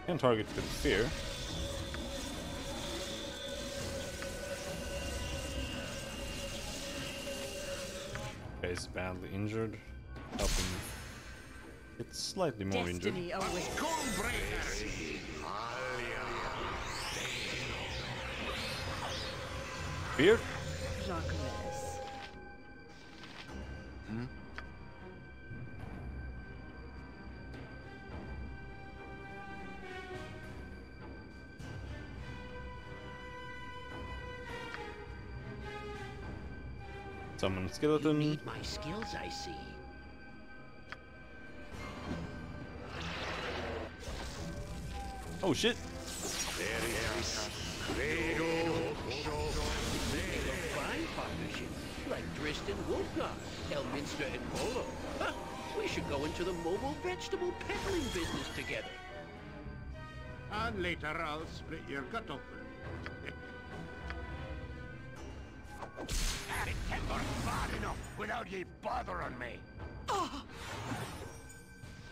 Can't target with fear. Okay, he's badly injured. Help him. It's slightly more injured. Destiny awaits. Fear? Darkness. Hmm? Summon skeleton. You need my skills, I see. Oh shit! Make a fine partnership, like Dristan Wolfgar, Elminster and Volo. Huh, we should go into the mobile vegetable peddling business together. And later I'll split your gut open. Timber far enough without ye bothering me.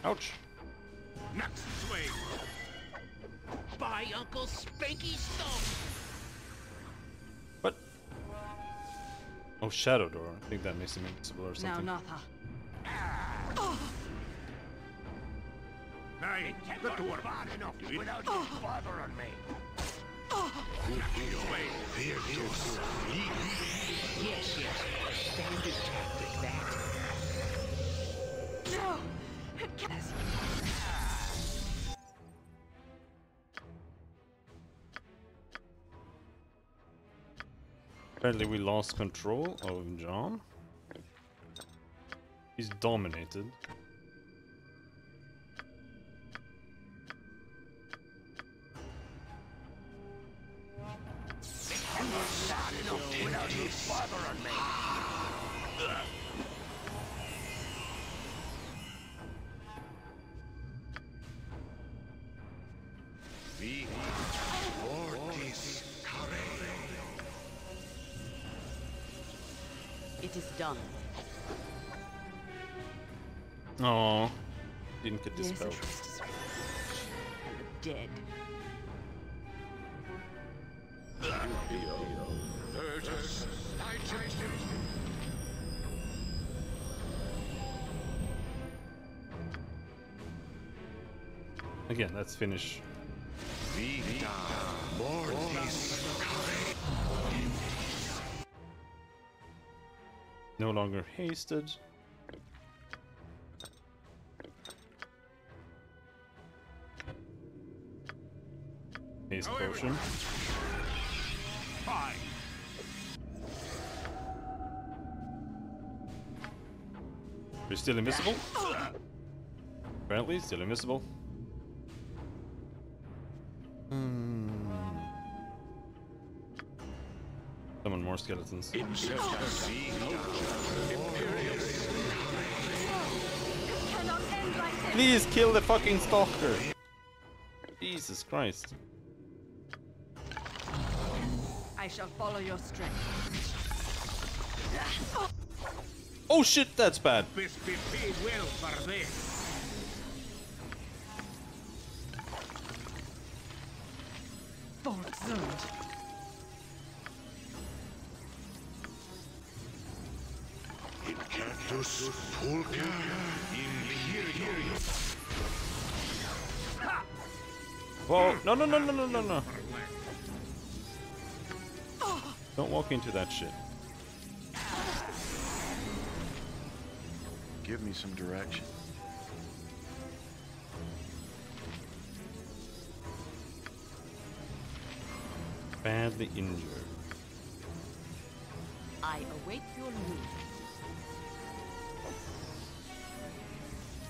Ouch! Next swing. By Uncle Spanky Stone. What? Oh, Shadow Door. I think that makes him invisible or Now, something. Natha. Aye, Timber far enough without ye bothering me. Yes, standard tactic that. No! It can... Apparently we lost control of John. He's dominated. It is done. Oh, didn't get Yes, dispelled. the trust is reached. And the dead. Again, let's finish. No longer hasted. Haste potion. Fine. We're still invisible? Apparently, still invisible. Summon more skeletons. Please kill the fucking stalker! Jesus Christ. I shall follow your strength. Oh shit, that's bad. Must be paid well for this. Incactus pulca imperium. Whoa, no, no, no, no, no, no, no. Don't walk into that shit. Give me some direction. Badly injured. I await your move.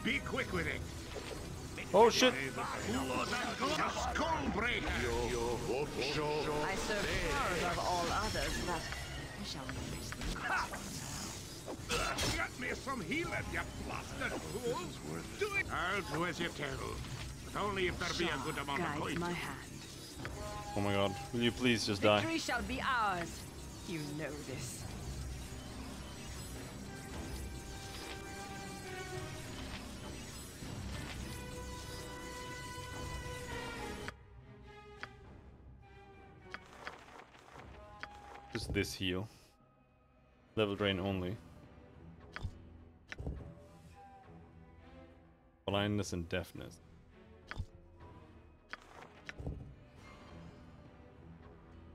Be quick with it. Oh shit! Skullbreaker. I serve far above all others, but I shall not miss them. Get me some healing, you blasted fools. Do it. I'll do as you tell. But only if there be a good amount of Guides poison. my hand. Oh my god, will you please just die? Victory shall be ours. You know this. Just this heal. Level drain only. Blindness and deafness.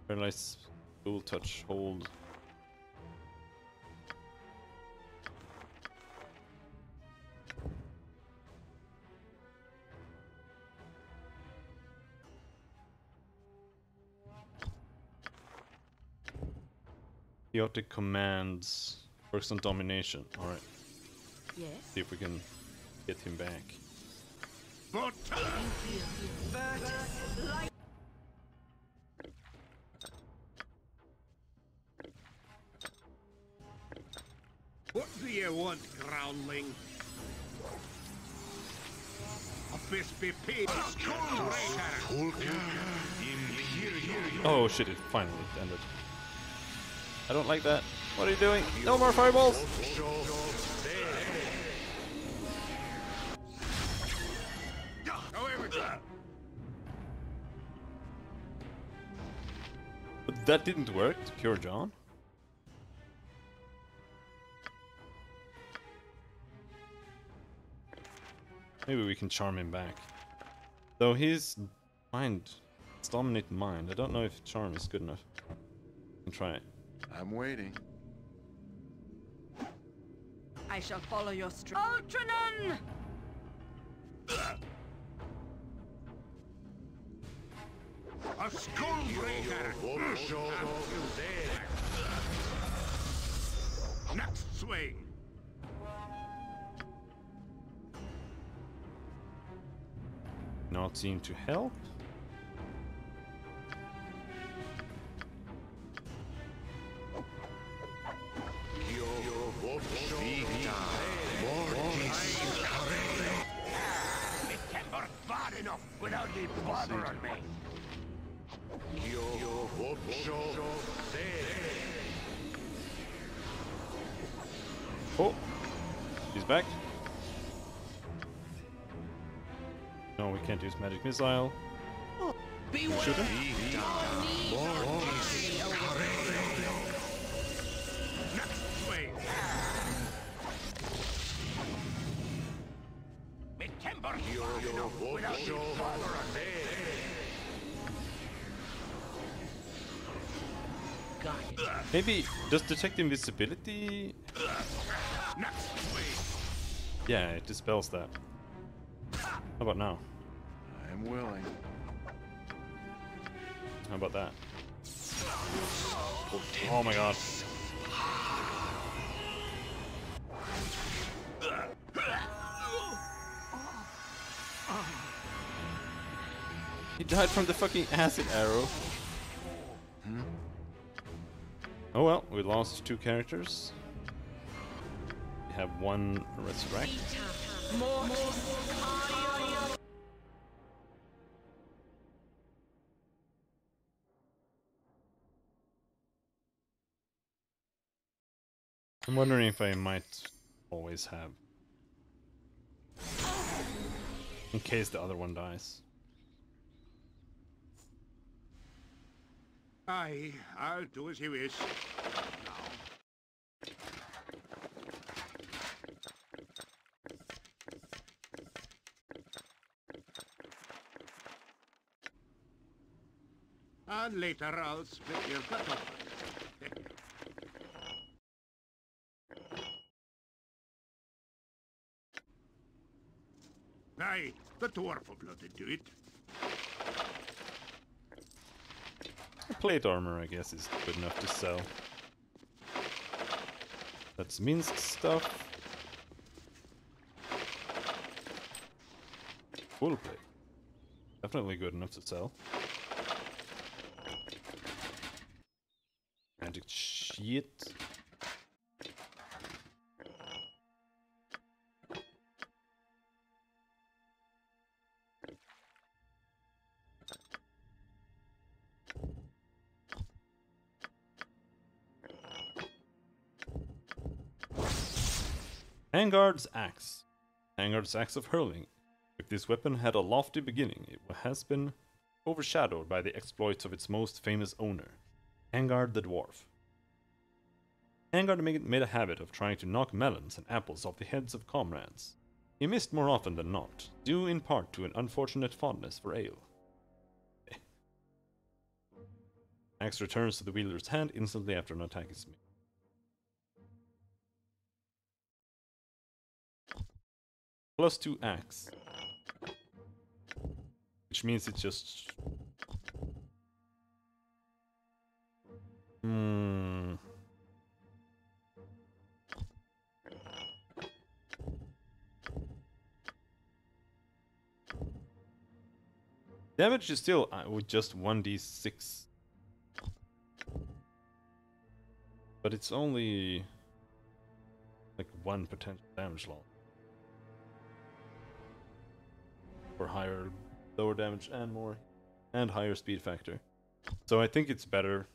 Paralyzed, dual touch, hold. Chaotic commands works on domination. Alright. Yes. See if we can get him back. But what do you want, groundling? A fist be paid. Skullbreaker. Oh shit, it finally ended. I don't like that. What are you doing? No more fireballs! But that didn't work to cure John. Maybe we can charm him back. Though his mind, it's dominate mind. I don't know if charm is good enough. We can try it. I'm waiting. I shall follow your strength. Ultranon! A skullbreaker. swing. Not seem to help. It can work far enough without me bothering me. Oh, he's back. No, we can't use magic missile. Shoot him. Maybe does detect invisibility? Yeah, it dispels that. How about now? I'm willing. How about that? Oh my god. He died from the fucking acid arrow. Oh well, we lost 2 characters. We have 1 resurrect. I'm wondering if I might always have. In case the other one dies. Aye, I'll do as you wish. And later I'll split your gut open. Aye, the dwarf will blood into it. Plate armor, I guess, is good enough to sell. That's minced stuff. Full plate. Definitely good enough to sell. Magic shit. Hangard's Axe. Hangard's Axe of Hurling. If this weapon had a lofty beginning, it has been overshadowed by the exploits of its most famous owner, Hangard the Dwarf. Hangard made a habit of trying to knock melons and apples off the heads of comrades. He missed more often than not, due in part to an unfortunate fondness for ale. Axe returns to the wielder's hand instantly after an attack is made. +2 axe. Which means it's just... Damage is still with just 1d6. But it's only... like 1 potential damage loss. For higher, lower damage and more, and higher speed factor. So I think it's better.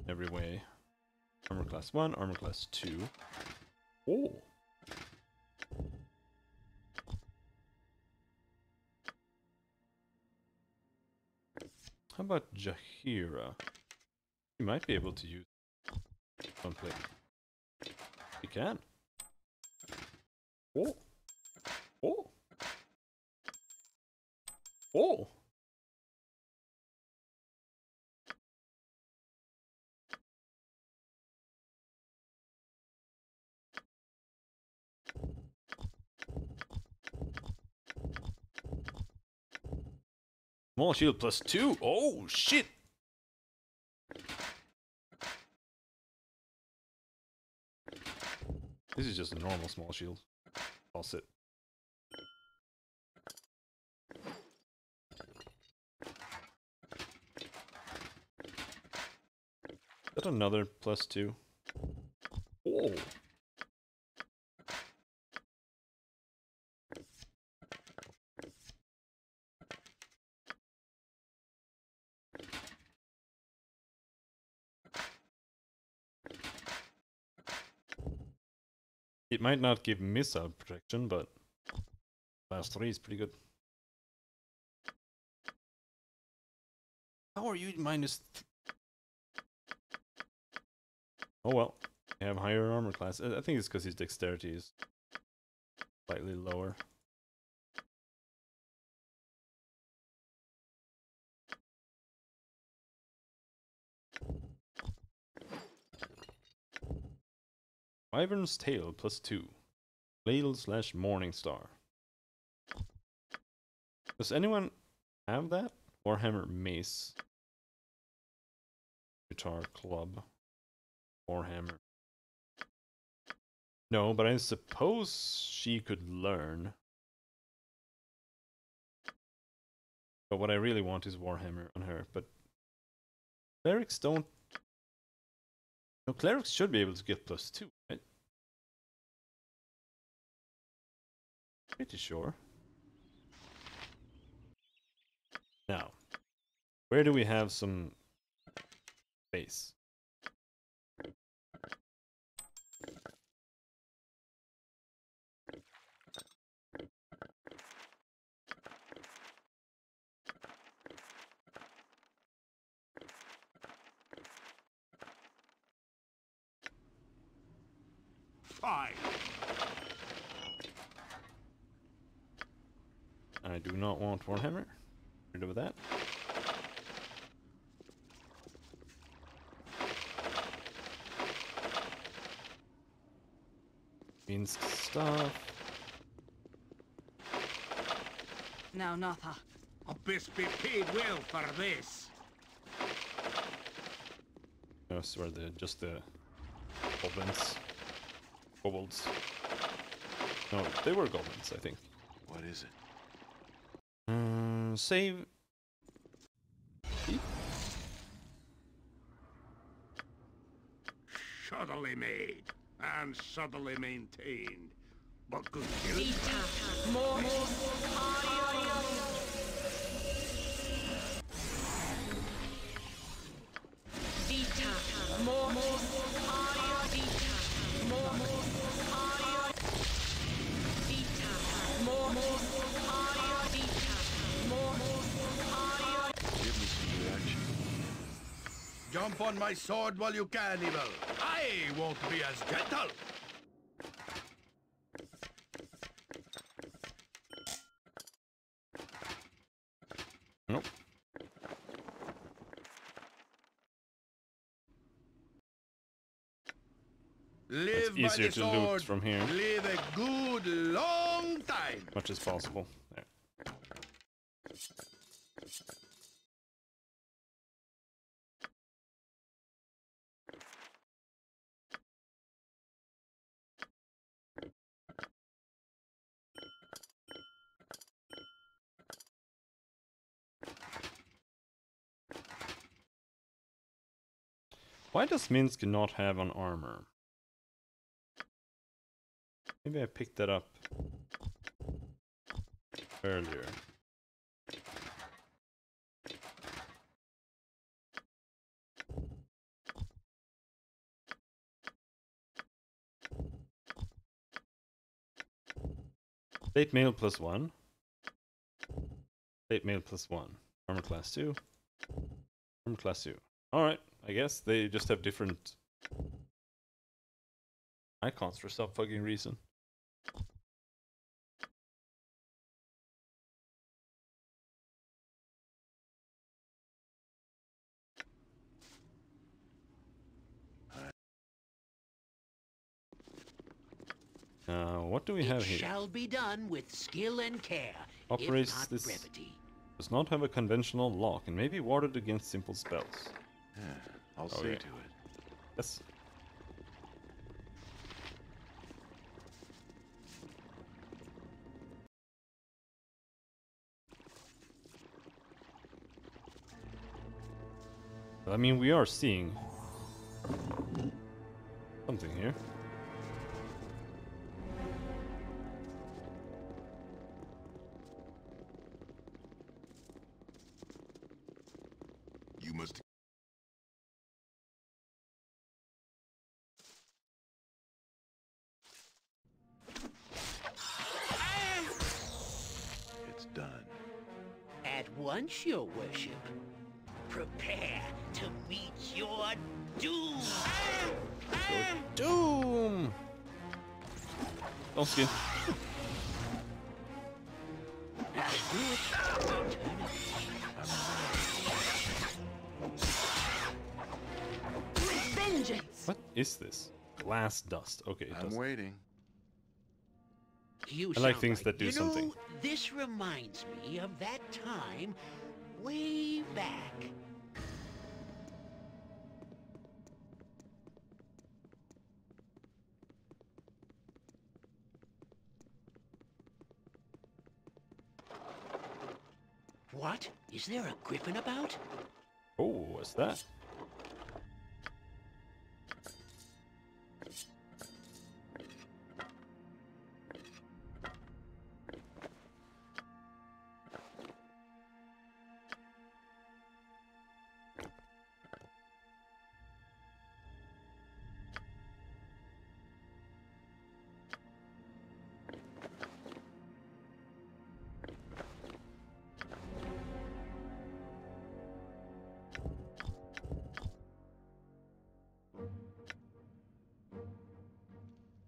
Every way. Armor class 1, armor class 2. Oh! How about Jahira? You might be able to use one plate. You can. Oh. Oh. Oh. Small shield +2. Oh shit. This is just a normal small shield. I'll sit. Is that another +2? Oh! It might not give missile protection, but +3 is pretty good. How are you minus? Oh well, I have higher armor class. I think it's because his dexterity is slightly lower. Wyvern's Tail +2. Ladle / Morning Star. Does anyone have that? Warhammer Mace. Guitar Club. Warhammer. No, but I suppose she could learn. But what I really want is Warhammer on her. But clerics don't. No, clerics should be able to get +2, right? Pretty sure. Now, where do we have some space? Fine. I do not want Warhammer. Rid of that. Means stuff. Now, Notha. I'll best be paid well for this. Those were just the goblins. Kobolds. No, they were goblins, I think. What is it? Save. Shoddily made and shoddily maintained, but good Jump on my sword while you can, evil. I won't be as gentle. Nope. Live it's easier by the to sword. loot from here. Live a good long time. As much as possible. There. Why does Minsk not have an armor? Maybe I picked that up earlier. Plate mail +1. Plate mail +1. Armor class 2. Armor class 2. Alright, I guess they just have different icons for some fucking reason. What do we have here? Shall be done with skill and care. Operates if not this brevity. does not have a conventional lock and may be warded against simple spells. Yeah, I'll see to it. Yes. I mean, we are seeing something here. You must... It's done. At once, your worship. Prepare to meet your doom. Doom! Don't skin. Vengeance! What is this? Glass dust. Okay, it I'm does. waiting. You I like sound things that do you something. know, this reminds me of that time way back. What? Is there a griffin about? Oh, what's that?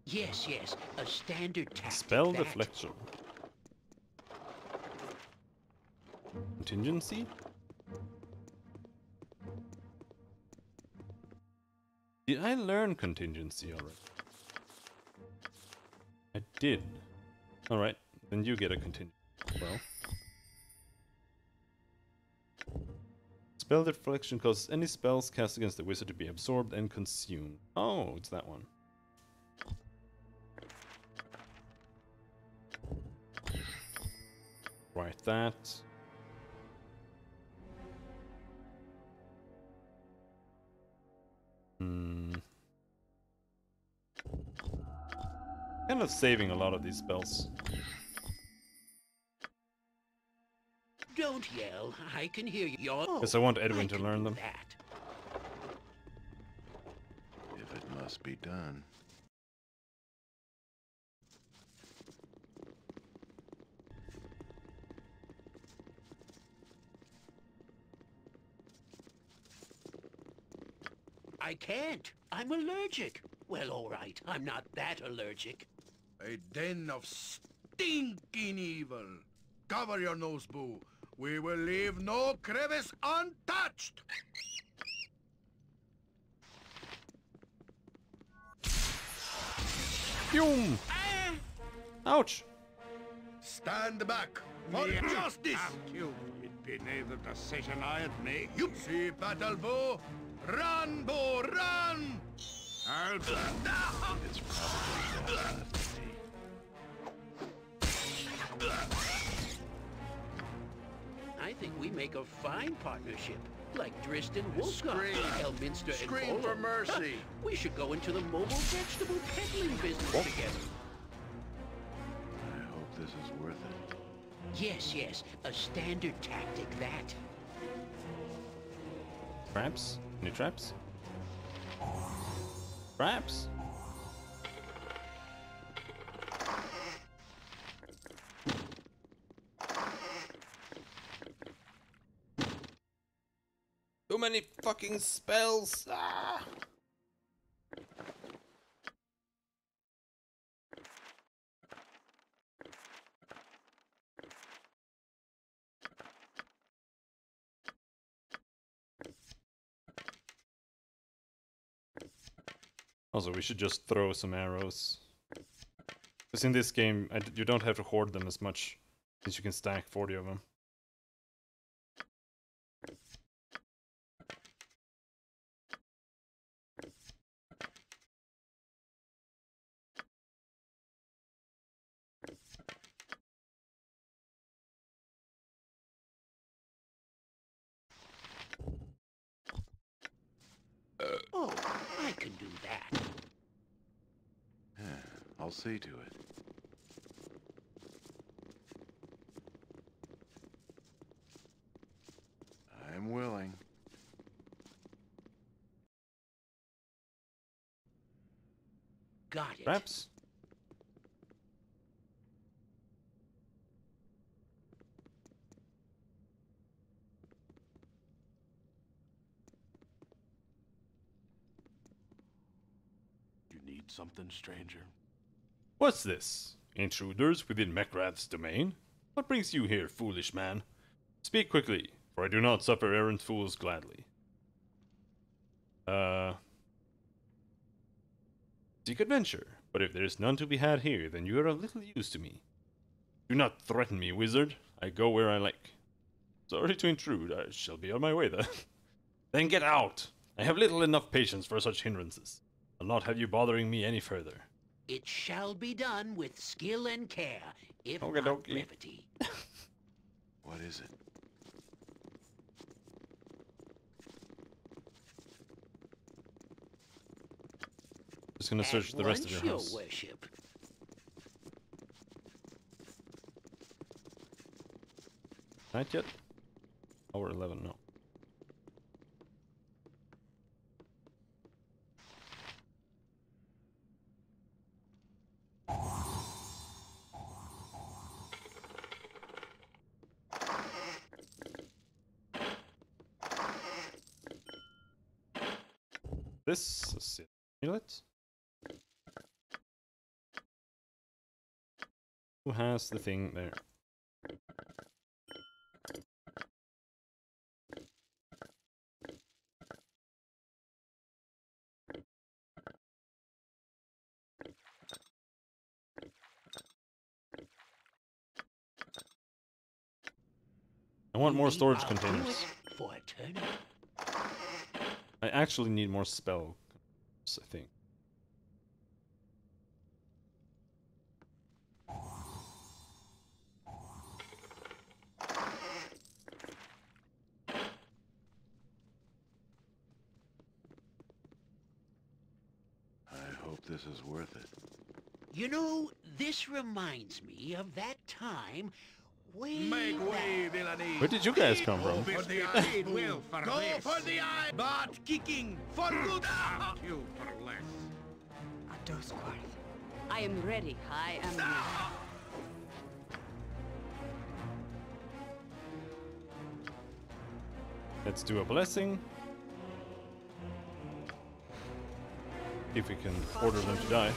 Yes, yes, a standard tactic. Spell that. deflection. Contingency? Did I learn contingency already? I did. Alright, then you get a contingency. Well. Spell deflection causes any spells cast against the wizard to be absorbed and consumed. Oh, it's that one. Write that. Kind of saving a lot of these spells. Don't yell. I can hear you. Because I want Edwin to learn them. That. If it must be done. I can't. I'm allergic. Well, all right. I'm not that allergic. A den of stinking evil. Cover your nose, Boo. We will leave no crevice untouched. Boom! Ouch! Stand back for justice. Thank you. It be neither decision I'd make. You see, Battle Boo? Run, Boo, run! I'll... It's probably that. I think we make a fine partnership. Like Dristan Wolfgar, Scream. Elminster, and Scream Volo. for mercy. We should go into the mobile vegetable peddling business together. I hope this is worth it. Yes, yes. A standard tactic, that. Traps? Any traps? Traps? Too many fucking spells! Ah! Also, we should just throw some arrows. Because in this game, you don't have to hoard them as much, since you can stack 40 of them. Oh, I can do that. I'll see to it. I'm willing. Got it. Perhaps. You need something, stranger? What's this? Intruders within Mechrath's domain? What brings you here, foolish man? Speak quickly, for I do not suffer errant fools gladly. Seek adventure, but if there is none to be had here, then you are of little use to me. Do not threaten me, wizard. I go where I like. Sorry to intrude, I shall be on my way then. Then get out! I have little enough patience for such hindrances. I'll not have you bothering me any further. It shall be done with skill and care, if Okay, not dokie. brevity. What is it? Just gonna search the rest of your house. Worship. Night yet? Hour 11, no. This is it. Amulet? Who has the thing there? I want more storage containers. For eternity. I actually need more spell, I think. I hope this is worth it. You know, this reminds me of that time way Make way, back. villainy. Where did you guys come from? For the eye, will for Go this. For the eye, but kicking for good. You for less. A Dosquarth. I am ready. I am ready. Let's do a blessing. If we can order them to die.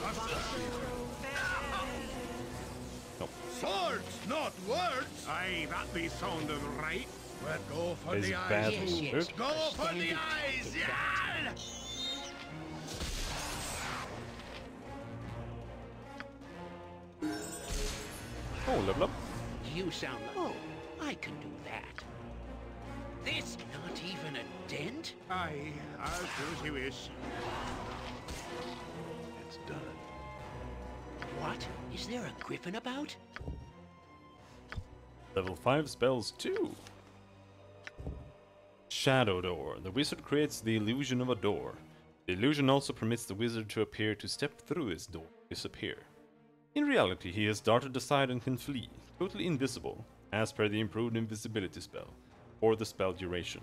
Nope. Swords, not words. Aye, that be sounding right. Well, go for Is the bad eyes. yes. Go for the eyes. Yeah. Oh, level up. You sound like... Oh, I can do that. This not even a dent? Aye, I'll do as you wish. It's done. What? Is there a griffin about? Level 5 spells too. Shadow Door. The wizard creates the illusion of a door. The illusion also permits the wizard to appear to step through his door, disappear. In reality, he has darted aside and can flee, totally invisible, as per the improved invisibility spell, or the spell duration.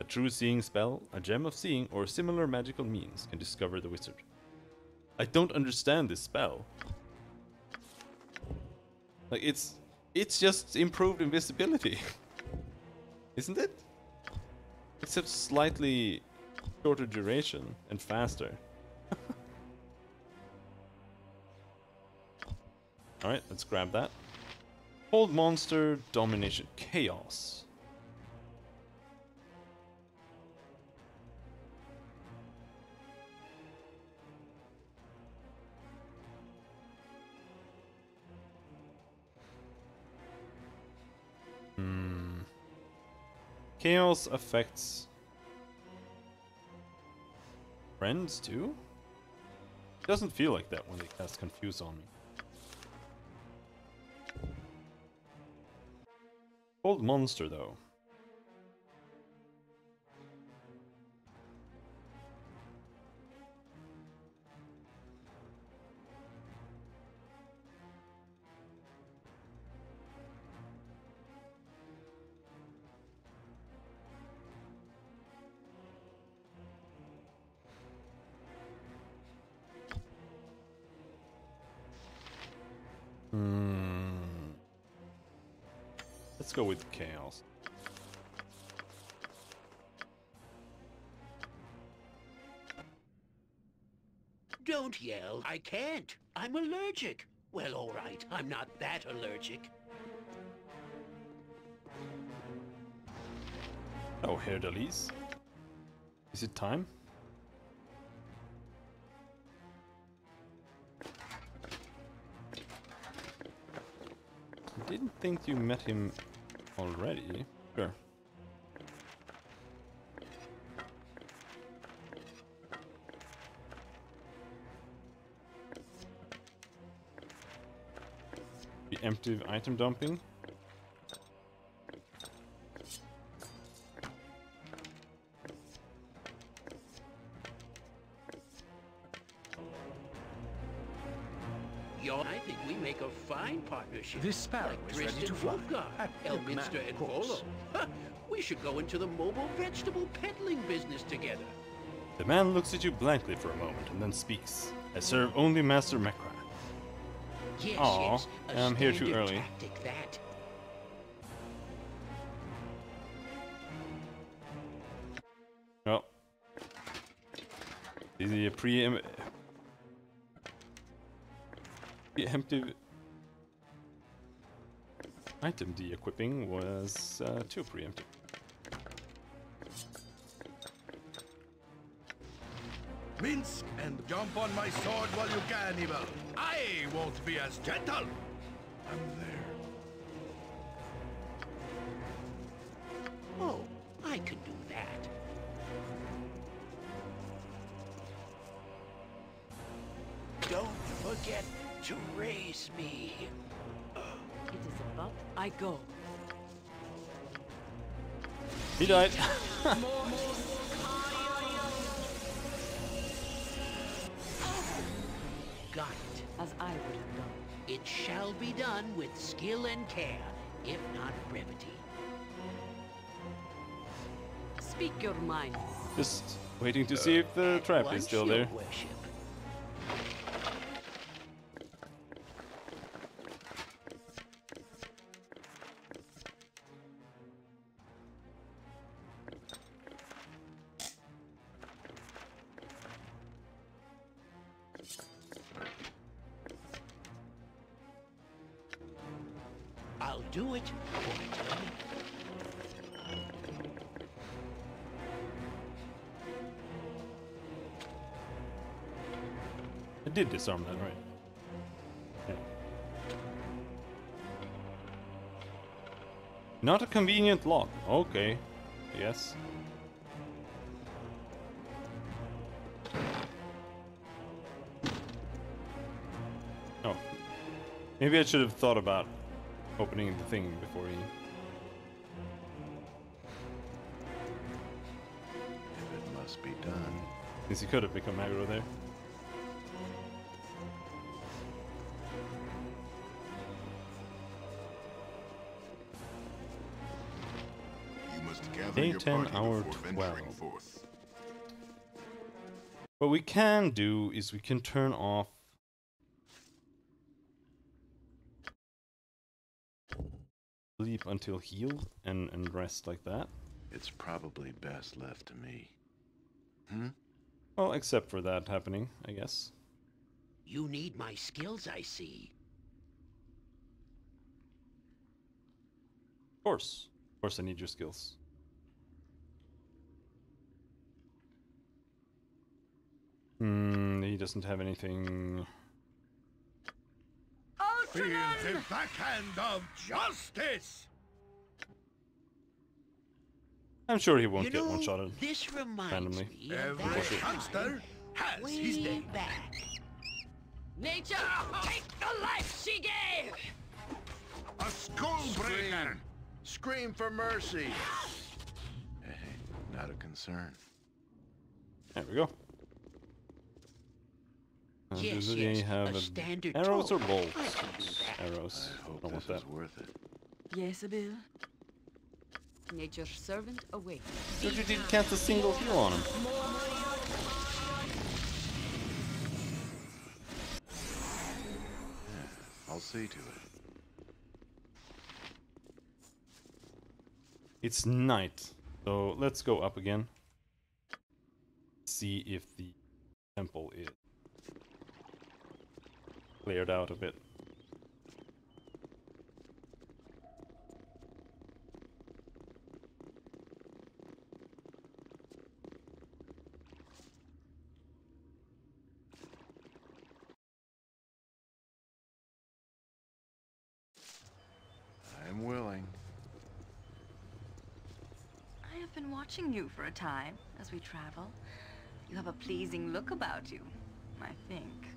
A true seeing spell, a gem of seeing, or similar magical means can discover the wizard. I don't understand this spell. Like, it's just improved invisibility. Isn't it? Except slightly shorter duration and faster. Alright, let's grab that. Hold monster, domination, chaos. Chaos affects friends too? It doesn't feel like that when they cast Confuse on me. Hold monster though. Let's go with chaos. Don't yell. I can't. I'm allergic. Well, all right. I'm not that allergic. Oh, Herr Delis. Is it time? I didn't think you met him already. Sure. Preemptive item dumping. I think we make a fine partnership. This sparrow like is ready Dristan to fly. Wolfgar, At Elminster command, and of course. Volo. Huh, we should go into the mobile vegetable peddling business together. The man looks at you blankly for a moment and then speaks. I serve only Master Mekra. Yes, Aw, yes. A I'm here too standard early. Tactic, that. Well, the preemptive item de-equipping was too preemptive. Minsk and jump on my sword while you can, Evil. I won't be as gentle. I'm there. Oh, I can do that. Don't forget to raise me. It is about I go. He died. Got it. As I would have done. It shall be done with skill and care, if not brevity. Speak your mind. Just waiting to see if the trap is Once, still your there. worship. I'll do it for eternity. I did disarm that, right? Yeah. Not a convenient lock. Okay. Yes. Oh. Maybe I should have thought about opening the thing before he... If it must be done. Since he could have become aggro there. You must gather Day your 10, party hour before 12. venturing forth. What we can do is we can turn off sleep until heal and rest like that. It's probably best left to me. Hmm? Well, except for that happening, I guess. You need my skills, I see. Of course. Of course I need your skills. He doesn't have anything... Feel the backhand of justice! I'm sure he won't You get know, one-shotted this reminds randomly. me of Every that hamster has his way day. back. Nature, take the life she gave! A skull breaker! Scream for mercy! Hey, not a concern. There we go. Yes, do yes, they have a standard arrows or tool. bolts? I can do that. Arrows. I hope Don't want this that. is worth it. Yes, Abil. Nature's servant awaits. But you didn't cast a single heal on him. I'll see to it. It's night, so let's go up again. See if the temple is cleared out a bit. I'm willing. I have been watching you for a time as we travel. You have a pleasing look about you, I think.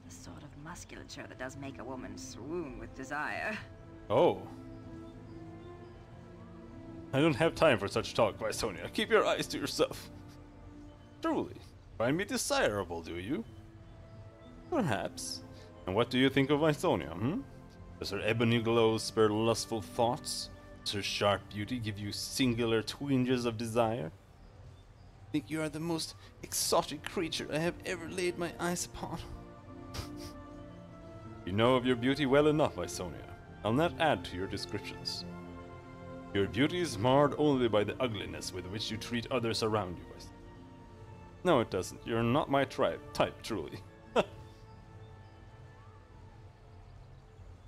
The sort of musculature that does make a woman swoon with desire. Oh. I don't have time for such talk, Vysonia. Keep your eyes to yourself. Truly, find me desirable, do you? Perhaps. And what do you think of Vysonia, hmm? Does her ebony glow spur lustful thoughts? Does her sharp beauty give you singular twinges of desire? I think you are the most exotic creature I have ever laid my eyes upon. You know of your beauty well enough, Vysonia. I'll not add to your descriptions. Your beauty is marred only by the ugliness with which you treat others around you, Vysonia. No, it doesn't. You're not my type, truly.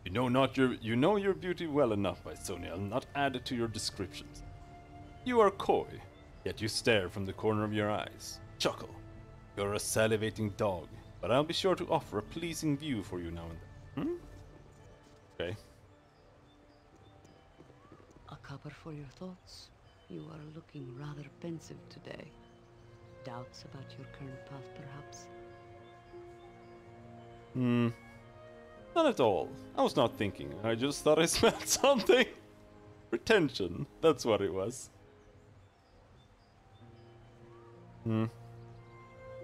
You know your beauty well enough, Vysonia. I'll not add it to your descriptions. You are coy, yet you stare from the corner of your eyes. Chuckle. You're a salivating dog, but I'll be sure to offer a pleasing view for you now and then. Okay. A cuppa for your thoughts. You are looking rather pensive today. Doubts about your current path, perhaps? Not at all. I was not thinking. I just thought I smelled something. Pretension. That's what it was. I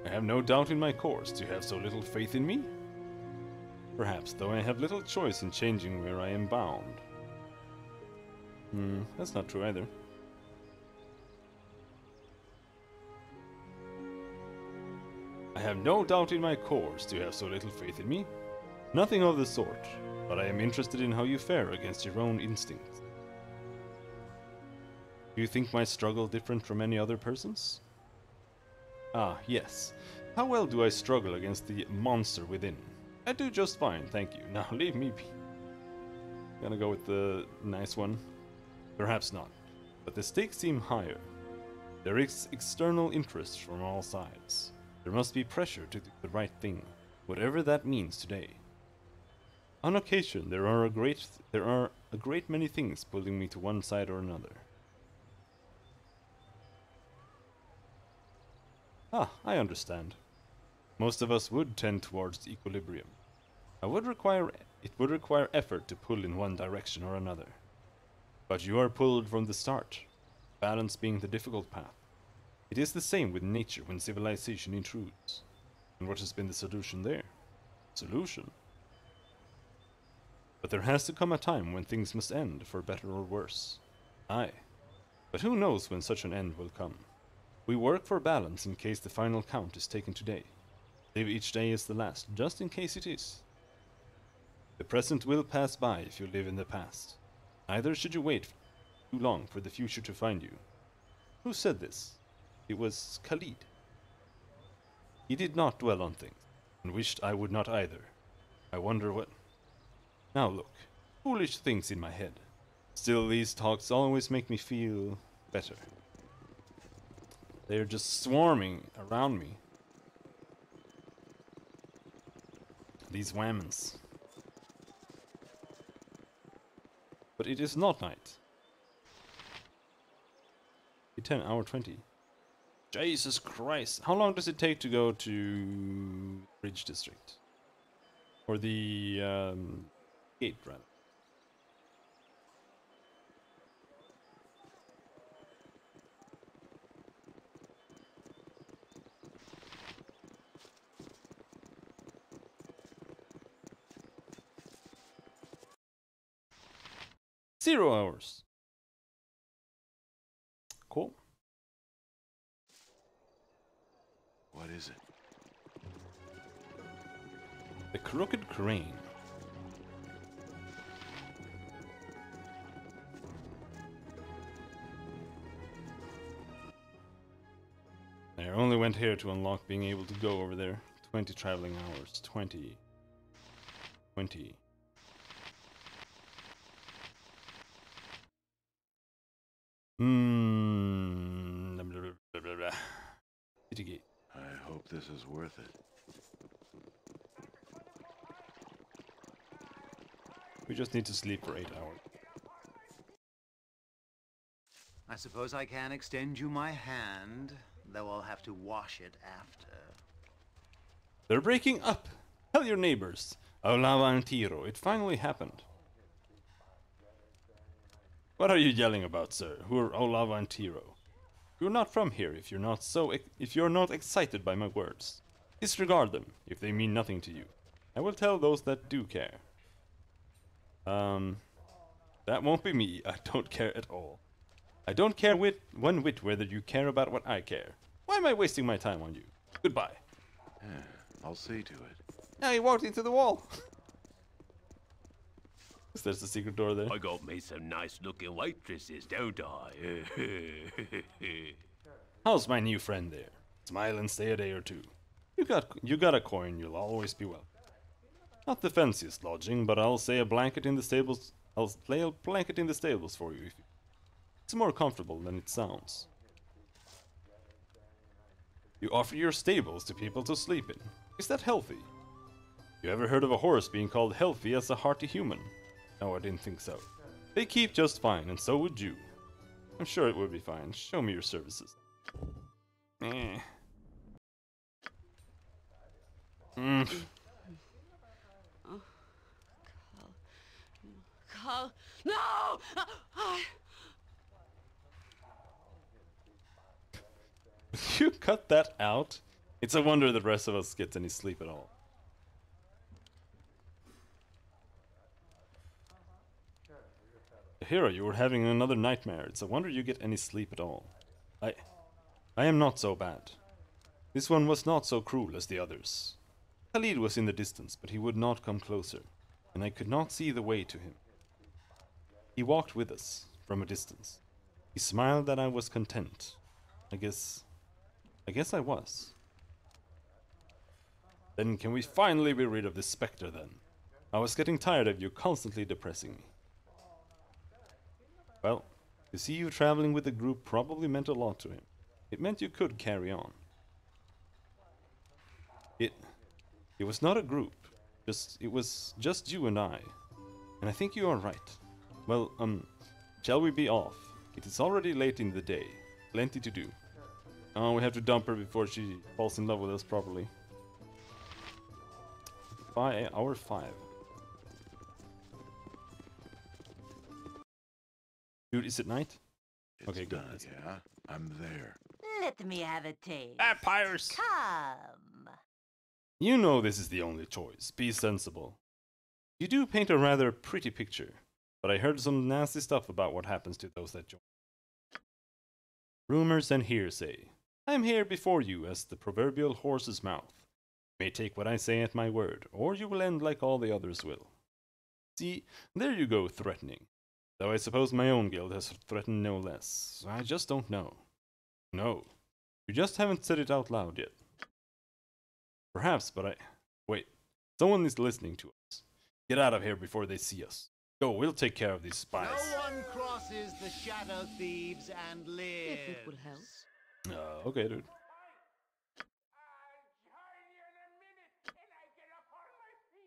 have no doubt in my course. Do you have so little faith in me? Perhaps, though I have little choice in changing where I am bound. That's not true either. I have no doubt in my course. Do you have so little faith in me? Nothing of the sort, but I am interested in how you fare against your own instincts. Do you think my struggle different from any other person's? Ah, yes. How well do I struggle against the monster within? I do just fine, thank you. Now leave me be. Gonna go with the nice one. Perhaps not, but the stakes seem higher. There is external interest from all sides. There must be pressure to do the right thing, whatever that means today. On occasion, there are a great many things pulling me to one side or another. Ah, I understand. Most of us would tend towards equilibrium. It would require effort to pull in one direction or another. But you are pulled from the start, balance being the difficult path. It is the same with nature when civilization intrudes. And what has been the solution there? Solution? But there has to come a time when things must end, for better or worse. Aye. But who knows when such an end will come? We work for balance in case the final count is taken today. Live each day as the last, just in case it is. The present will pass by if you live in the past. Neither should you wait too long for the future to find you. Who said this? It was Khalid. He did not dwell on things, and wished I would not either. I wonder what... Now look, foolish things in my head. Still, these talks always make me feel better. They're just swarming around me. These whammons. But it is not night. 10 hour 20. Jesus Christ. How long does it take to go to Bridge District? Or the gate, rather. Zero hours. Cool. What is it? The Crooked Crane. I only went here to unlock being able to go over there. 20 traveling hours. 20. 20. Blah, blah, blah. City gate. I hope this is worth it. We just need to sleep for 8 hours. I suppose I can extend you my hand, though I'll have to wash it after. They're breaking up! Tell your neighbors. Olava and Tiro, it finally happened. What are you yelling about, sir? Who are Olava and Tiro? You're not from here if you're not excited by my words. Disregard them if they mean nothing to you. I will tell those that do care. That won't be me. I don't care at all. I don't care one whit whether you care about what I care. Why am I wasting my time on you? Goodbye. I'll see to it. Now he walked into the wall. There's the secret door there. I got me some nice looking waitresses, don't I? How's my new friend there? Smile and stay a day or two. You got a coin, you'll always be welcome. Not the fanciest lodging, but I'll lay a blanket in the stables for you. It's more comfortable than it sounds. You offer your stables to people to sleep in. Is that healthy? You ever heard of a horse being called healthy as a hearty human? No, I didn't think so. They keep just fine, and so would you. I'm sure it would be fine. Show me your services. Carl, no! You cut that out? It's a wonder the rest of us gets any sleep at all. Hero, you were having another nightmare. It's a wonder you get any sleep at all. I am not so bad. This one was not so cruel as the others. Khalid was in the distance, but he would not come closer, and I could not see the way to him. He walked with us, from a distance. He smiled that I was content. I guess I was. Then can we finally be rid of this spectre then? I was getting tired of you constantly depressing me. Well, to see you traveling with the group probably meant a lot to him. It meant you could carry on. It was not a group. It was just you and I. And I think you are right. Well, shall we be off? It is already late in the day. Plenty to do. Oh, we have to dump her before she falls in love with us properly. Hour 5. Dude, is it night? It's okay, good. Done, yeah, I'm there. Let me have a taste. Vampires! Come. You know this is the only choice. Be sensible. You do paint a rather pretty picture, but I heard some nasty stuff about what happens to those that join. Rumors and hearsay. I am here before you as the proverbial horse's mouth. You may take what I say at my word, or you will end like all the others will. See, there you go threatening. Though I suppose my own guild has threatened no less. I just don't know. No. You just haven't said it out loud yet. Perhaps, but wait. Someone is listening to us. Get out of here before they see us. Go, we'll take care of these spies. No one crosses the shadow thieves and lives. If it will help. Okay, dude.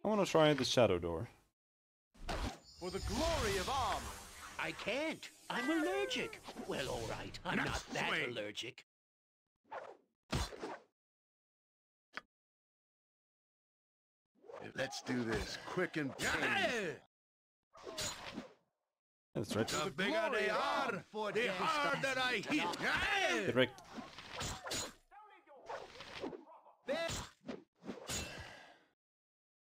I want to try the shadow door. For the glory of armor. I can't. I'm allergic. Well, all right. I'm not that allergic. Let's do this quick and plain. That's right. The bigger they are, the harder I hit. Correct.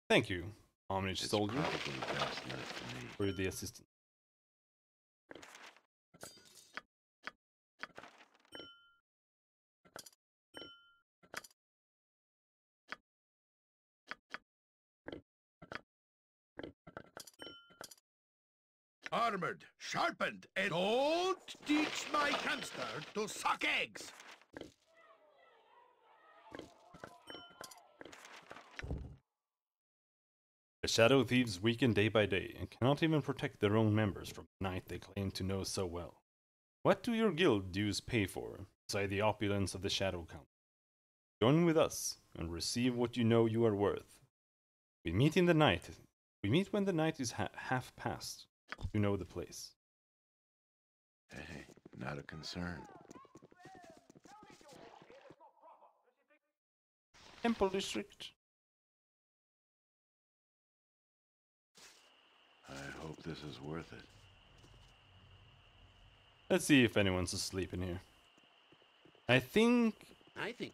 Thank you, Omnish Soldier, for the assistance. Armored, sharpened, and don't teach my hamster to suck eggs. The shadow thieves weaken day by day and cannot even protect their own members from the night they claim to know so well. What do your guild dues pay for, beside the opulence of the Shadow Count? Join with us and receive what you know you are worth. We meet in the night. We meet when the night is half past. You know the place. Hey, not a concern. Temple District. I hope this is worth it. Let's see if anyone's asleep in here. I think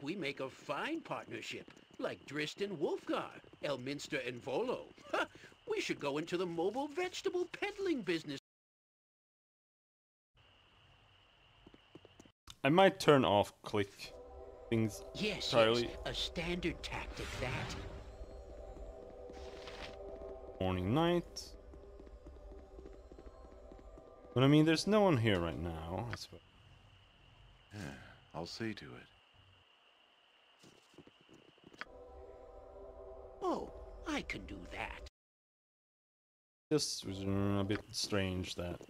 we make a fine partnership, like Drist and Wolfgar, Elminster and Volo. We should go into the mobile vegetable peddling business. I might turn off click things entirely. Yes, a standard tactic, that. Morning, night. But I mean, there's no one here right now, I suppose. Yeah, I'll see to it. Oh, I can do that. Just was a bit strange that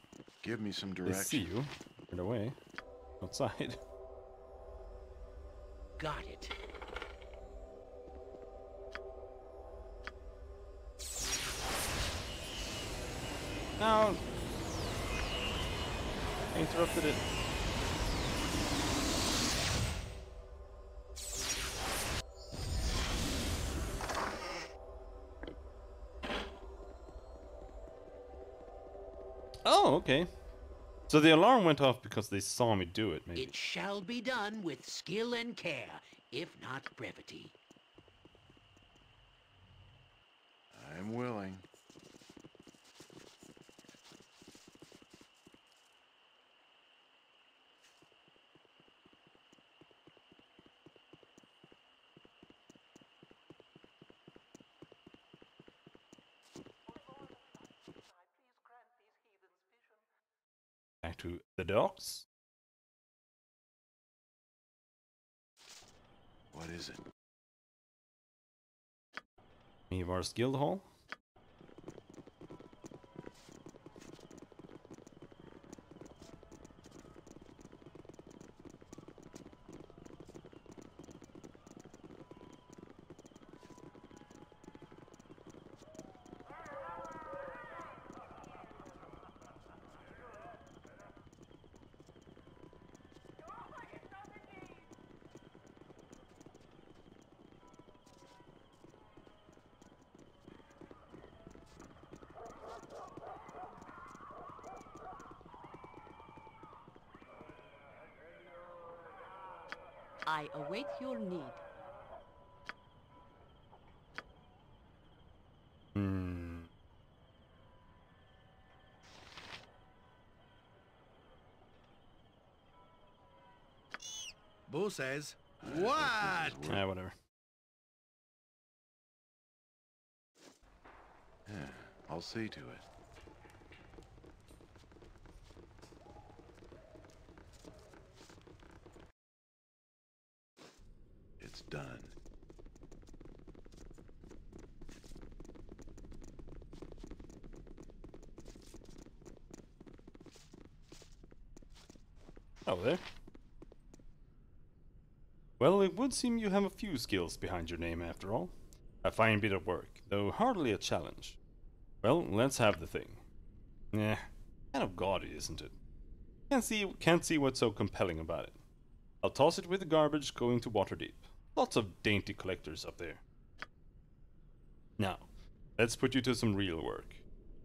Give me some they direction. see you right away outside. Got it. Now, I interrupted it. Oh, okay. So the alarm went off because they saw me do it, maybe. It shall be done with skill and care, if not brevity. I'm willing. Back to the docks. What is it? Mivar's Guild Hall. I await your need. Boo says, what? Whatever. Yeah, I'll see to it. It's done. Oh, there. Well, it would seem you have a few skills behind your name after all. A fine bit of work, though hardly a challenge. Well, let's have the thing. Eh, kind of gaudy, isn't it? Can't see what's so compelling about it. I'll toss it with the garbage going to Waterdeep. Lots of dainty collectors up there. Now, let's put you to some real work.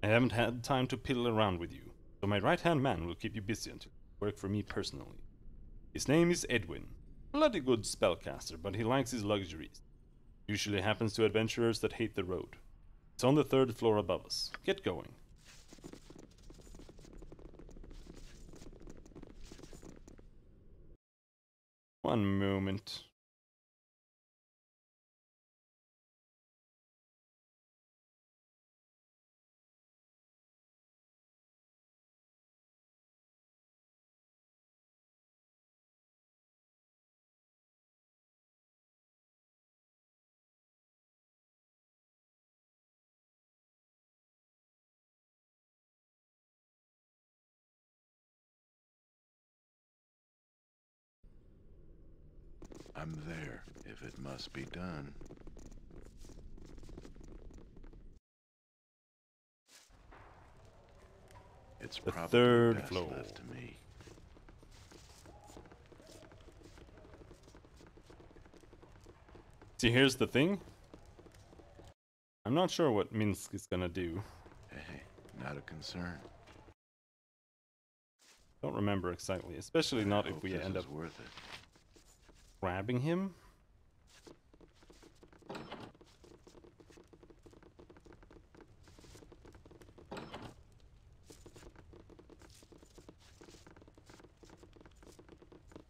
I haven't had time to piddle around with you, so my right-hand man will keep you busy until you work for me personally. His name is Edwin. Bloody good spellcaster, but he likes his luxuries. Usually happens to adventurers that hate the road. It's on the 3rd floor above us. Get going. One moment. I'm there, if it must be done. It's The probably third best floor. left to me. See, here's the thing. I'm not sure what Minsk is gonna do. Hey, not a concern. Don't remember exactly, especially not if we end up worth it. grabbing him.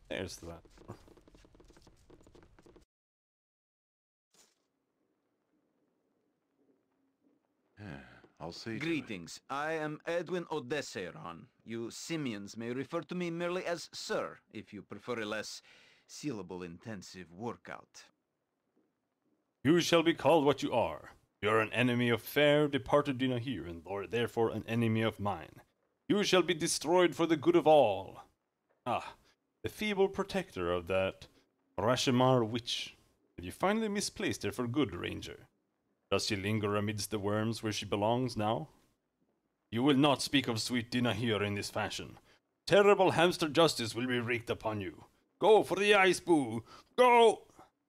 There's that. I'll see. Greetings. I am Edwin Odesseron. You simians may refer to me merely as Sir, if you prefer a less syllable intensive workout. You shall be called what you are. You are an enemy of fair departed Dinahir, and therefore an enemy of mine. You shall be destroyed for the good of all. Ah, the feeble protector of that Rashomar witch. Have you finally misplaced her for good, Ranger? Does she linger amidst the worms where she belongs now? You will not speak of sweet Dinahir in this fashion. Terrible hamster justice will be wreaked upon you. Go for the ice, boo! Go!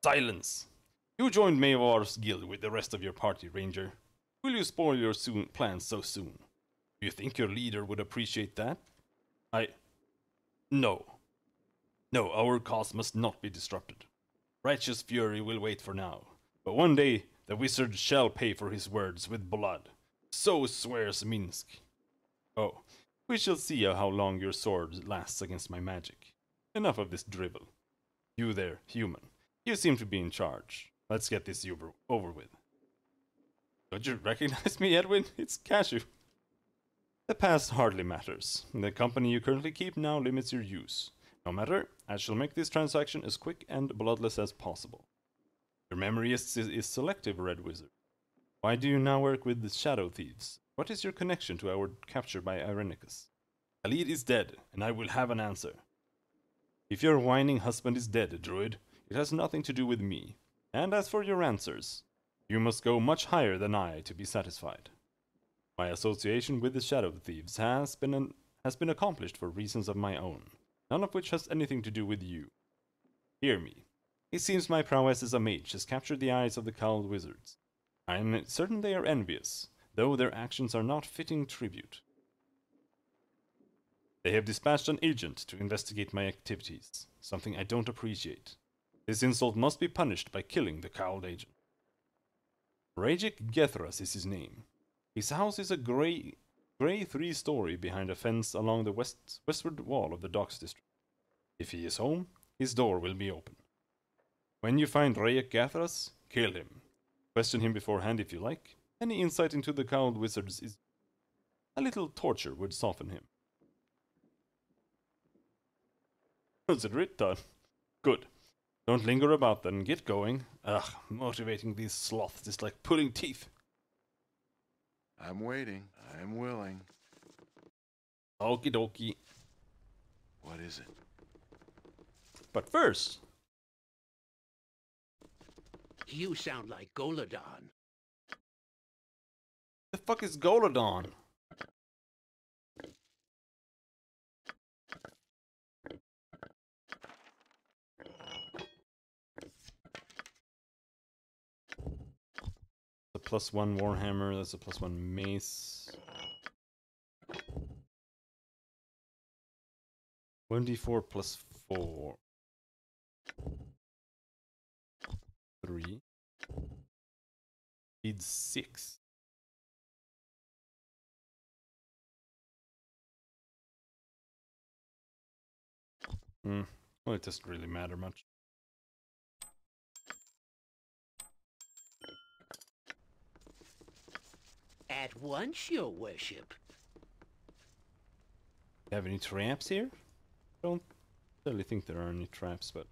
Silence! You joined Maevar's guild with the rest of your party, Ranger. Will you spoil your plans so soon? Do you think your leader would appreciate that? No. No, our cause must not be disrupted. Righteous fury will wait for now. But one day, the wizard shall pay for his words with blood. So swears Minsk. Oh, we shall see how long your sword lasts against my magic. Enough of this drivel. You there, human. You seem to be in charge. Let's get this over with. Don't you recognize me, Edwin? It's Cashew. The past hardly matters. The company you currently keep now limits your use. No matter, I shall make this transaction as quick and bloodless as possible. Your memory is selective, Red Wizard. Why do you now work with the Shadow Thieves? What is your connection to our capture by Irenicus? Khalid is dead, and I will have an answer. If your whining husband is dead, Druid, it has nothing to do with me. And as for your answers, you must go much higher than I to be satisfied. My association with the Shadow Thieves has been accomplished for reasons of my own, none of which has anything to do with you. Hear me. It seems my prowess as a mage has captured the eyes of the cowled wizards. I am certain they are envious, though their actions are not fitting tribute. They have dispatched an agent to investigate my activities, something I don't appreciate. This insult must be punished by killing the cowled agent. Rajik Gethras is his name. His house is a grey 3-story behind a fence along the westward wall of the docks district. If he is home, his door will be open. When you find Rajik Gethras, kill him. Question him beforehand if you like. Any insight into the cowled wizards is... A little torture would soften him. Consider it done. Good. Don't linger about then, get going. Ugh, motivating these sloths is like pulling teeth. I'm waiting. I'm willing. Okie dokie. What is it? But first... You sound like Golodon. The fuck is Golodon? A +1 Warhammer, that's a +1 mace. 1d4 +4. 3. Speed 6. Well, it doesn't really matter much. At once, your worship. Have any traps here? Don't really think there are any traps, but...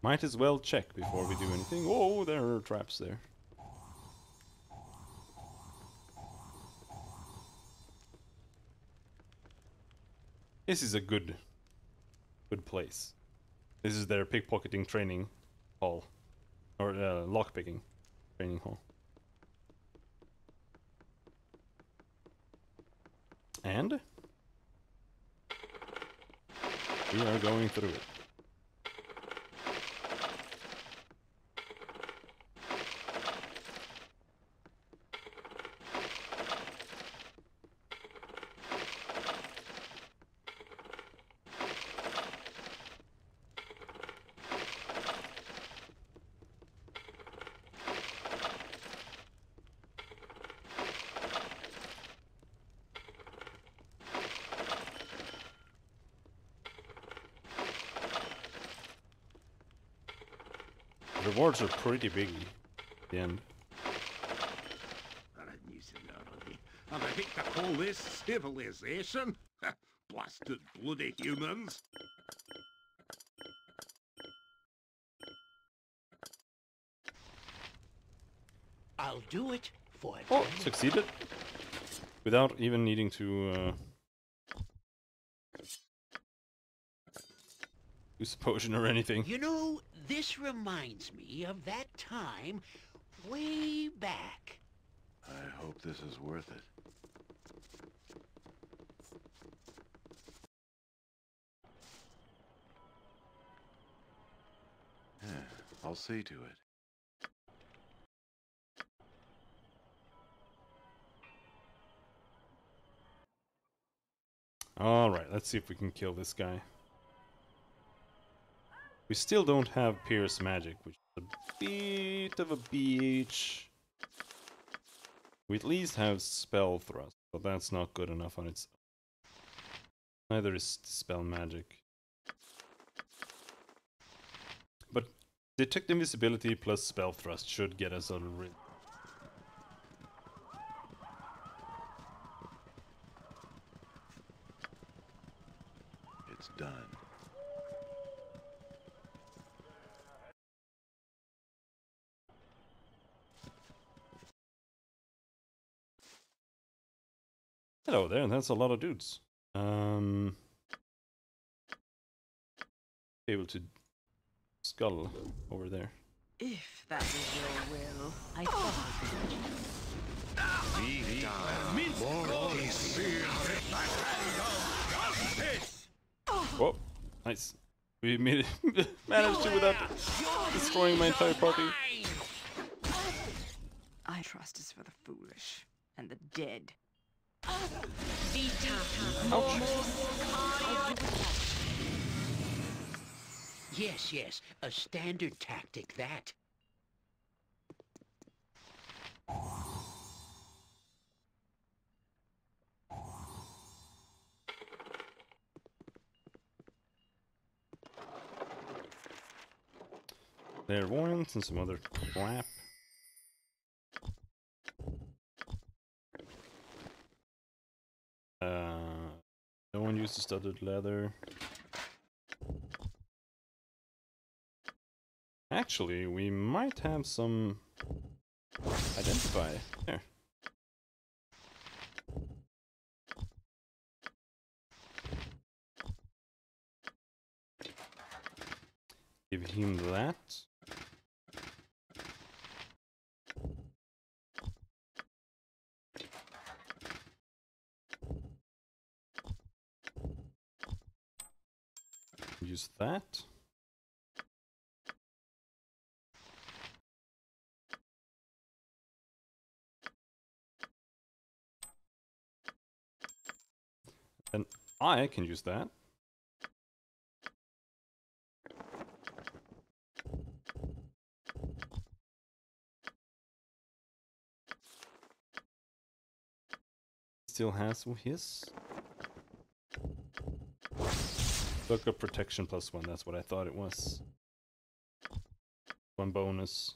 Might as well check before we do anything. Oh, there are traps there. This is a good place. This is their pickpocketing training hall. Or lockpicking training hall. And we are going through it. Rewards are pretty big at the end. And I think to call this civilization? Blasted bloody humans. I'll do it for it. Oh, succeeded. Without even needing to use a potion or anything. You know, this reminds me of that time way back. I hope this is worth it. Yeah, I'll see to it. Alright, let's see if we can kill this guy. We still don't have Pierce Magic, which is a bit of a bitch. We at least have Spell Thrust, but that's not good enough on its own. Neither is Spell Magic. But Detect Invisibility plus Spell Thrust should get us a It's done. Hello there, that's a lot of dudes. Able to scuttle over there. If that is your will, I Whoa, nice. We made it, managed to without destroying my entire party. I trust is for the foolish and the dead. Yes, yes, a standard tactic, that. Clairvoyance and some other crap. No one uses studded leather. Actually, we might have some identify. There. Give him that. Use that. And I can use that. Still has his. Look up protection +1, that's what I thought it was. One bonus.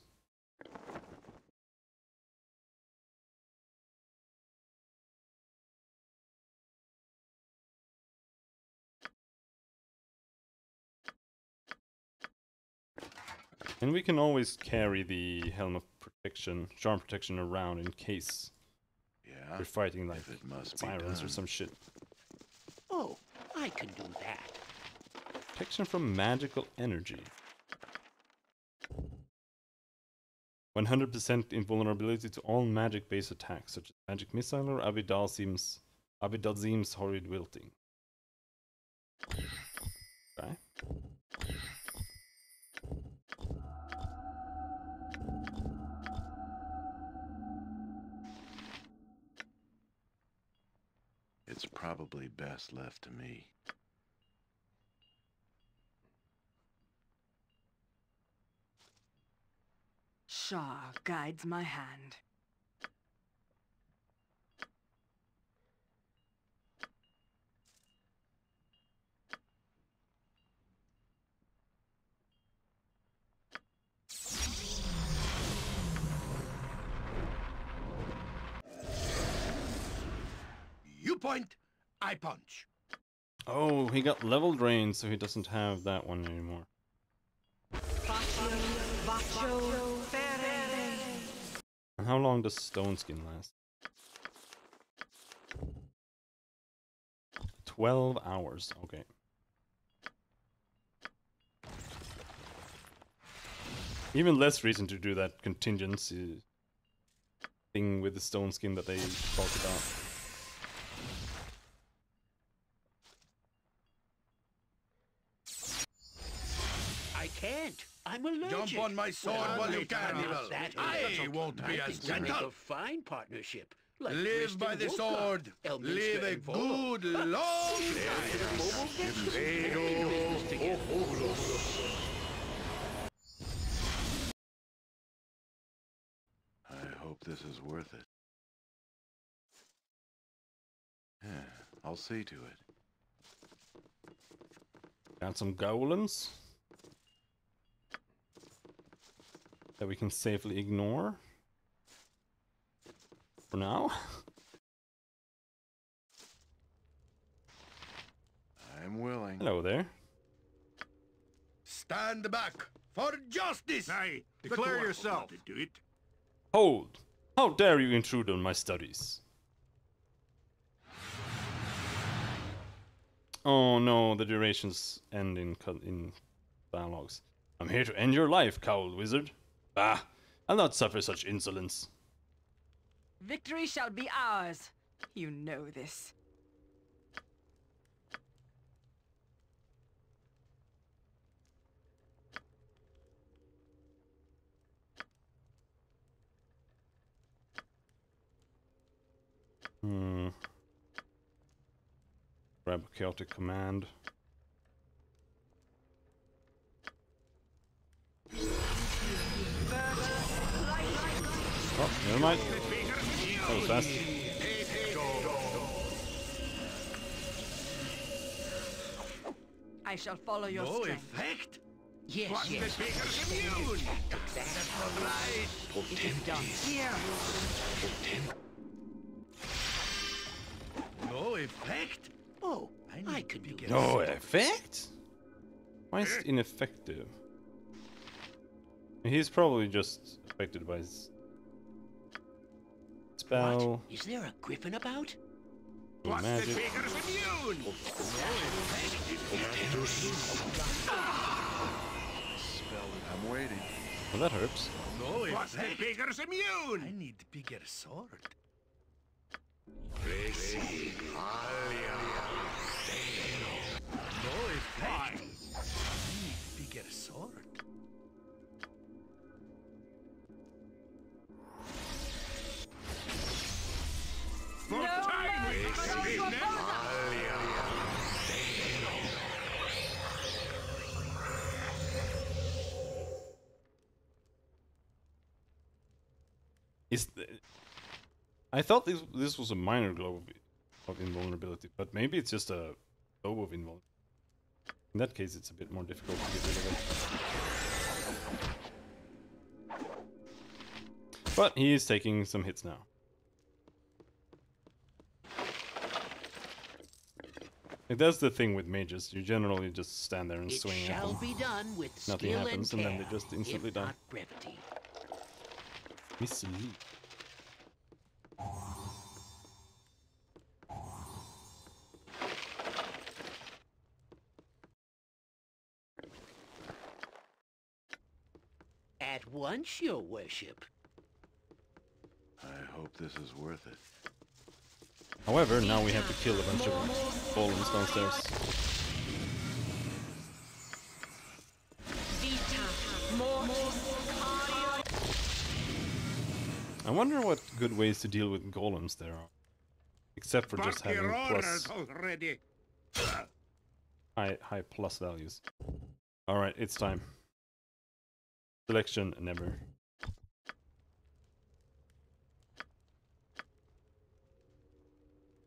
And we can always carry the Helm of Protection, Charm Protection around in case we're fighting like sirens or some shit. Oh, I I can do that. Protection from magical energy. 100% invulnerability to all magic-based attacks, such as magic missile or Abidazim's horrid wilting. Okay. It's probably best left to me. Shah guides my hand. You point, I punch. Oh, he got level drained, so he doesn't have that one anymore. And how long does stone skin last? 12 hours, okay. Even less reason to do that contingency thing with the stone skin that they talked about. I can't. I'm allergic. Jump on my sword while you can, Evil. I won't be as We make gentle. a fine partnership. Like Live by the sword. Live a good, long I hope this is worth it. Yeah, I'll see to it. Got some golems that we can safely ignore for now. I'm willing. Hello there. Stand back for justice. Aye, declare yourself. Do it. Hold! How dare you intrude on my studies? Oh no, the durations end in dialogues. I'm here to end your life, cowled wizard. Bah, I'll not suffer such insolence. Victory shall be ours. You know this. Grab a chaotic command. Oh, never mind. That was fast. I shall follow your No strength. effect? Yes, What's yes. the speaker's immune? That's right. It is done here. No effect? Oh, I can do it. No effect? Why is it ineffective? He's probably just affected by his spell. What? Is there a griffin about? What's magic. The speaker's immune? No I'm waiting. Well, that hurts. No effect. What's the speaker's immune? I need bigger sword. No effect. I need bigger sword. For time business. I thought this was a minor globe of invulnerability, but maybe it's just a globe of invulnerability. In that case, it's a bit more difficult to get rid of it. But he is taking some hits now. That's the thing with mages. You generally just stand there and swing It at shall them. be done with Nothing skill happens, and and care, then they just instantly if die. not brevity. Miss Lee. At once, your worship. I hope this is worth it. However, now we have to kill a bunch of golems downstairs. I wonder what good ways to deal with golems there are. Except for just having plus high plus values. Alright, it's time. Selection never.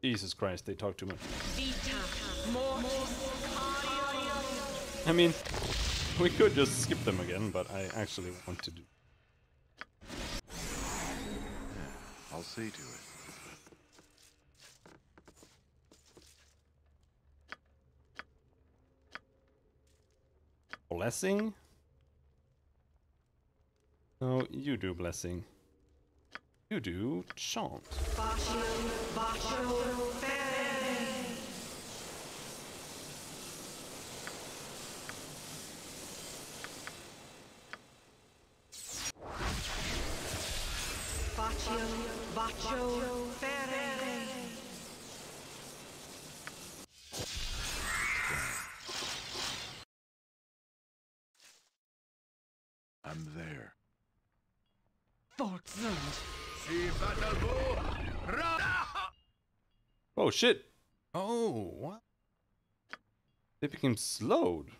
Jesus Christ, they talk too much. I mean, we could just skip them again, but I actually want to do. I'll see to it. Blessing? No, you do blessing. You do chant. I'm there. Oh shit! Oh, what? They became slowed.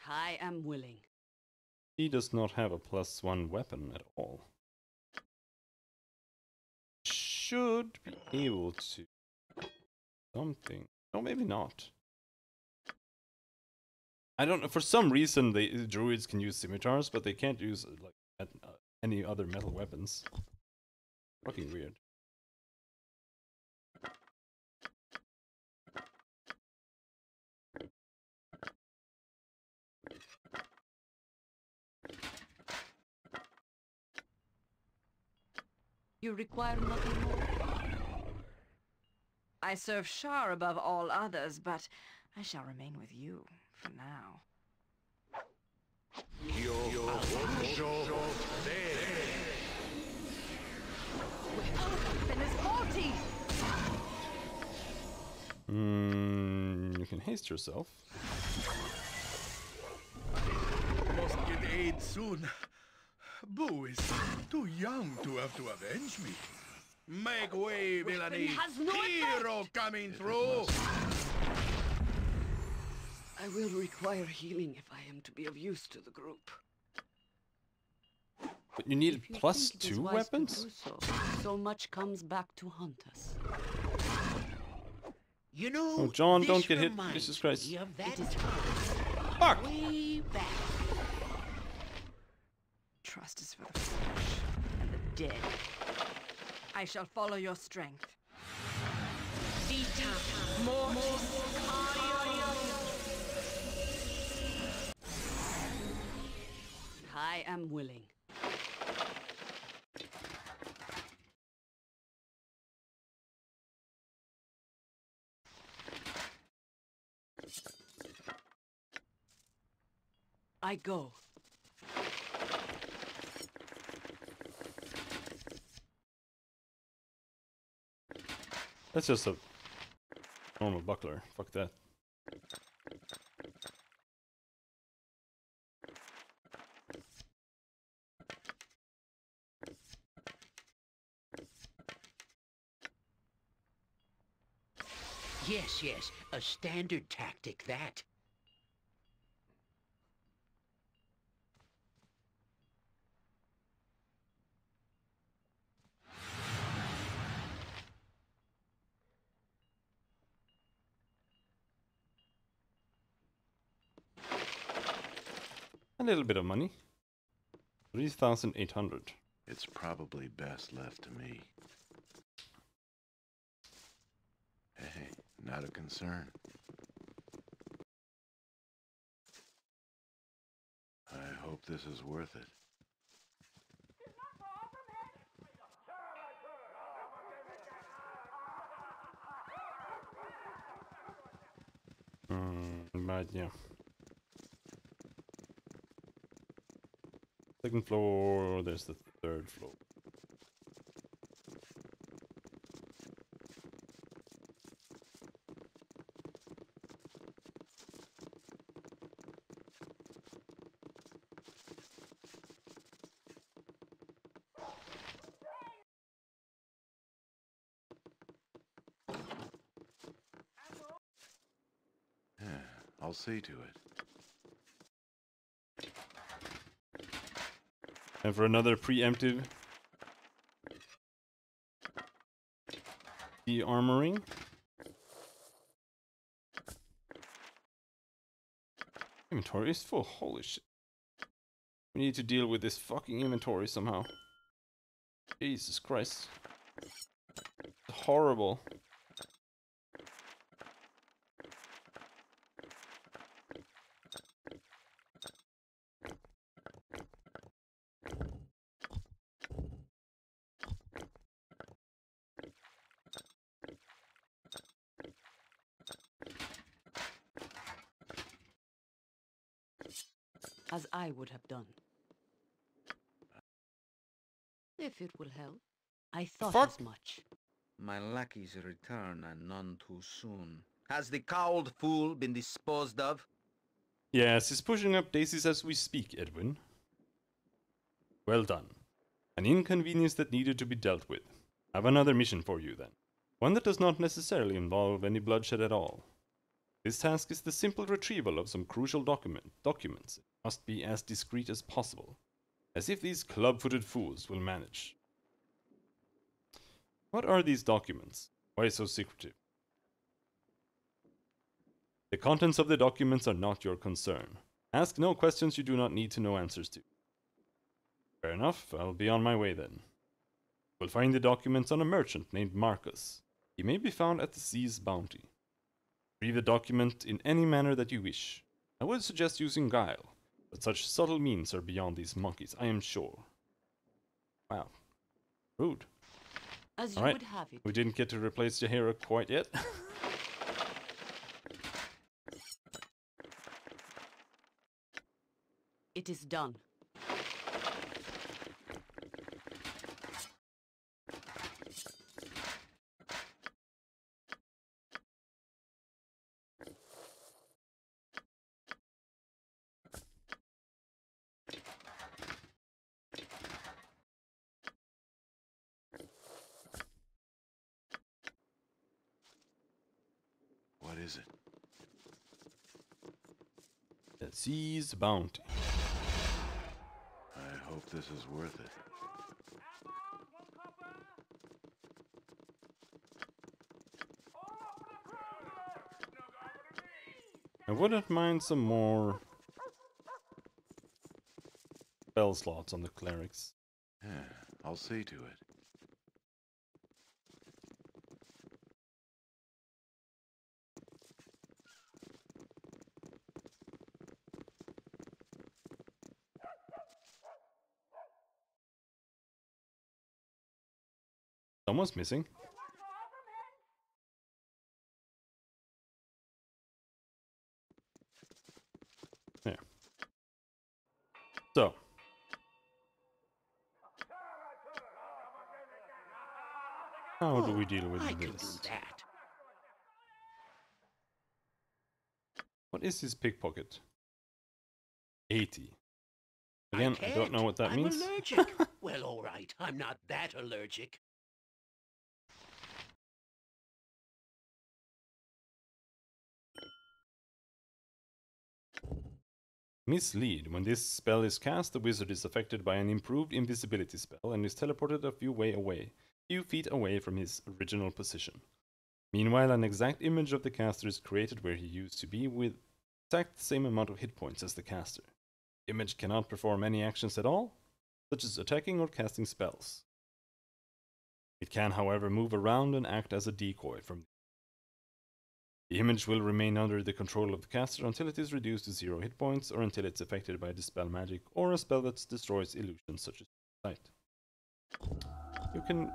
I am willing. He does not have a +1 weapon at all. Should be able to. Something. No, maybe not. I don't know. For some reason, the druids can use scimitars, but they can't use like any other metal weapons. Fucking weird. You require nothing more. I serve Shar above all others, but I shall remain with you for now. You can haste yourself. Must get aid soon. Boo is too young to have to avenge me. Make way, villainy! Hero coming through! I will require healing if I am to be of use to the group. But you need +2 weapons? So much comes back to haunt us. You know, oh, John, don't get hit. Jesus Christ. Fuck! Way back. Trust is for the foolish and the dead. I shall follow your strength. I am willing. I go. That's just a normal buckler. Fuck that. Yes, yes, a standard tactic, that. A little bit of money. 3,800. It's probably best left to me. Hey, not a concern. I hope this is worth it. But yeah. Second floor, there's the third floor. Yeah, I'll see to it. And for another preemptive de-armoring. Inventory is full, holy shit. We need to deal with this fucking inventory somehow. Jesus Christ. It's horrible. As I would have done. If it will help. I thought as much. My lackey's return, and none too soon. Has the cowled fool been disposed of? Yes, he's pushing up daisies as we speak, Edwin. Well done. An inconvenience that needed to be dealt with. I have another mission for you then. One that does not necessarily involve any bloodshed at all. This task is the simple retrieval of some crucial documents. It must be as discreet as possible. As if these club-footed fools will manage. What are these documents? Why so secretive? The contents of the documents are not your concern. Ask no questions you do not need to know answers to. Fair enough, I'll be on my way then. You'll find the documents on a merchant named Marcus. He may be found at the Sea's Bounty. Read the document in any manner that you wish. I would suggest using guile, but such subtle means are beyond these monkeys, I am sure. Wow. Rude. As you All right. would have it. We didn't get to replace Jaheira quite yet. It is done. What is it? The Sea's Bounty. I hope this is worth it. I wouldn't mind some more spell slots on the clerics. Yeah, I'll see to it. Someone's missing. There. So. How do we deal with this? What is his pickpocket? 80. Again, I don't know what that means. I'm allergic. Well, all right. I'm not that allergic. Mislead. When this spell is cast, the wizard is affected by an improved invisibility spell and is teleported a few feet away from his original position. Meanwhile, an exact image of the caster is created where he used to be with exact same amount of hit points as the caster. The image cannot perform any actions at all, such as attacking or casting spells. It can, however, move around and act as a decoy from the image will remain under the control of the caster until it is reduced to 0 hit points or until it's affected by dispel magic or a spell that destroys illusions such as sight. You can...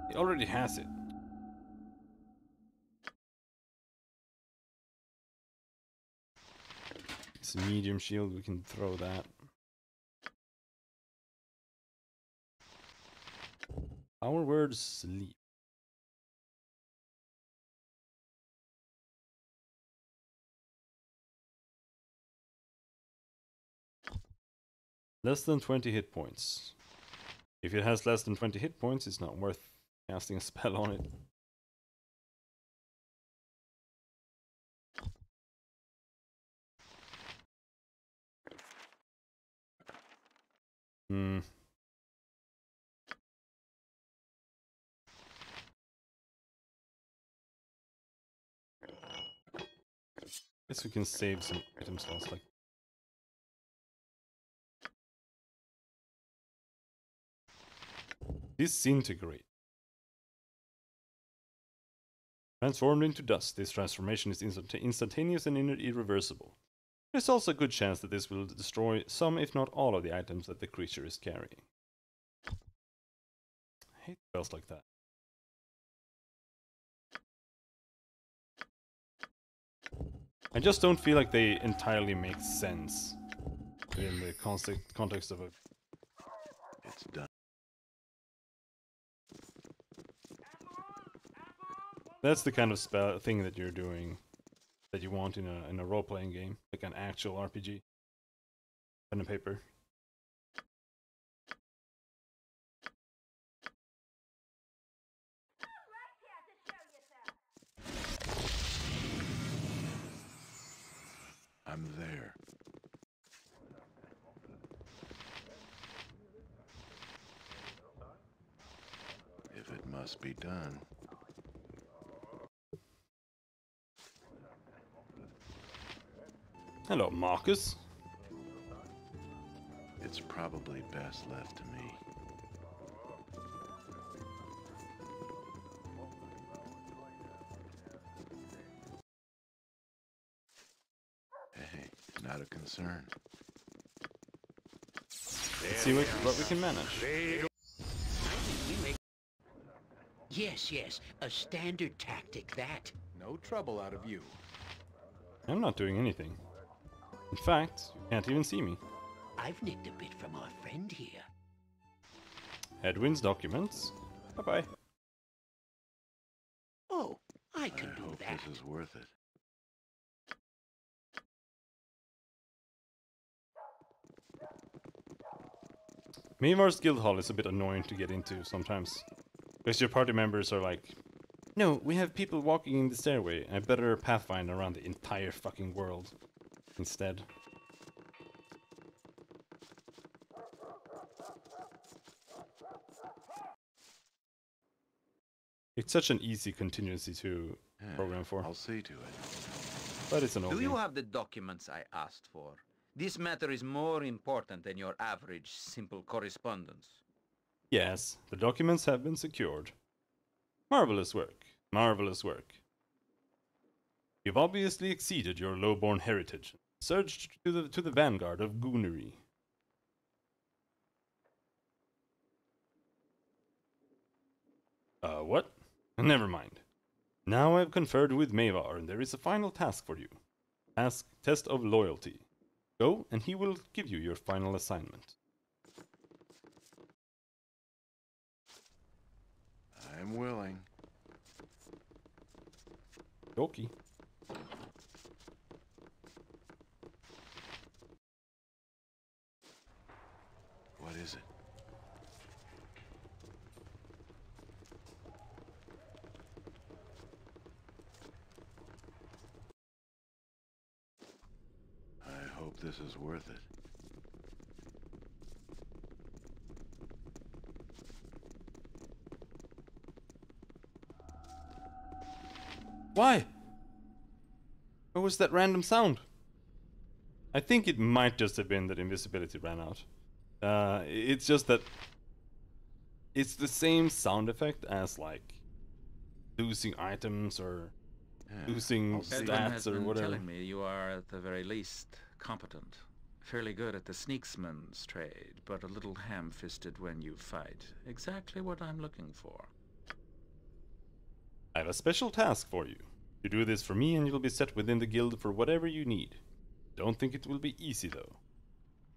He already has it. It's a medium shield, we can throw that. Our word sleep. Less than 20 hit points. If it has less than 20 hit points, it's not worth casting a spell on it. Hmm. Guess we can save some item slots like. Disintegrate. Transformed into dust, this transformation is instantaneous and irreversible. There's also a good chance that this will destroy some, if not all, of the items that the creature is carrying. I hate spells like that. I just don't feel like they entirely make sense in the context of a... It's done. That's the kind of spell thing that you're doing, that you want in a role-playing game, like an actual RPG. Pen and paper. I'm there. If it must be done. Hello, Marcus. It's probably best left to me. Hey, not a concern. Let's see what we can manage. Yes, yes, a standard tactic, that. No trouble out of you. I'm not doing anything. In fact, you can't even see me. I've nicked a bit from our friend here. Edwin's documents. Bye-bye. Oh, I can do hope that. This is worth it. Mavar's guild hall is a bit annoying to get into sometimes. Because your party members are like, no, we have people walking in the stairway. I better pathfind around the entire fucking world instead. It's such an easy contingency to program for. I'll see to it. But it's an old Do you game. have the documents I asked for? This matter is more important than your average simple correspondence. Yes, the documents have been secured. Marvelous work. Marvelous work. You've obviously exceeded your lowborn heritage. Surged to the vanguard of goonery. What? Never mind. Now I've conferred with Mavar, and there is a final task for you. Test of loyalty. Go, and he will give you your final assignment. I'm willing. Okay. What is it? I hope this is worth it. Why? What was that random sound? I think it might just have been that invisibility ran out. It's just that it's the same sound effect as like losing items or losing stats or whatever. Telling me you are at the very least competent, fairly good at the sneaksman's trade, but a little ham-fisted when you fight. Exactly what I'm looking for. I have a special task for you. You do this for me and you'll be set within the guild for whatever you need. Don't think it will be easy, though.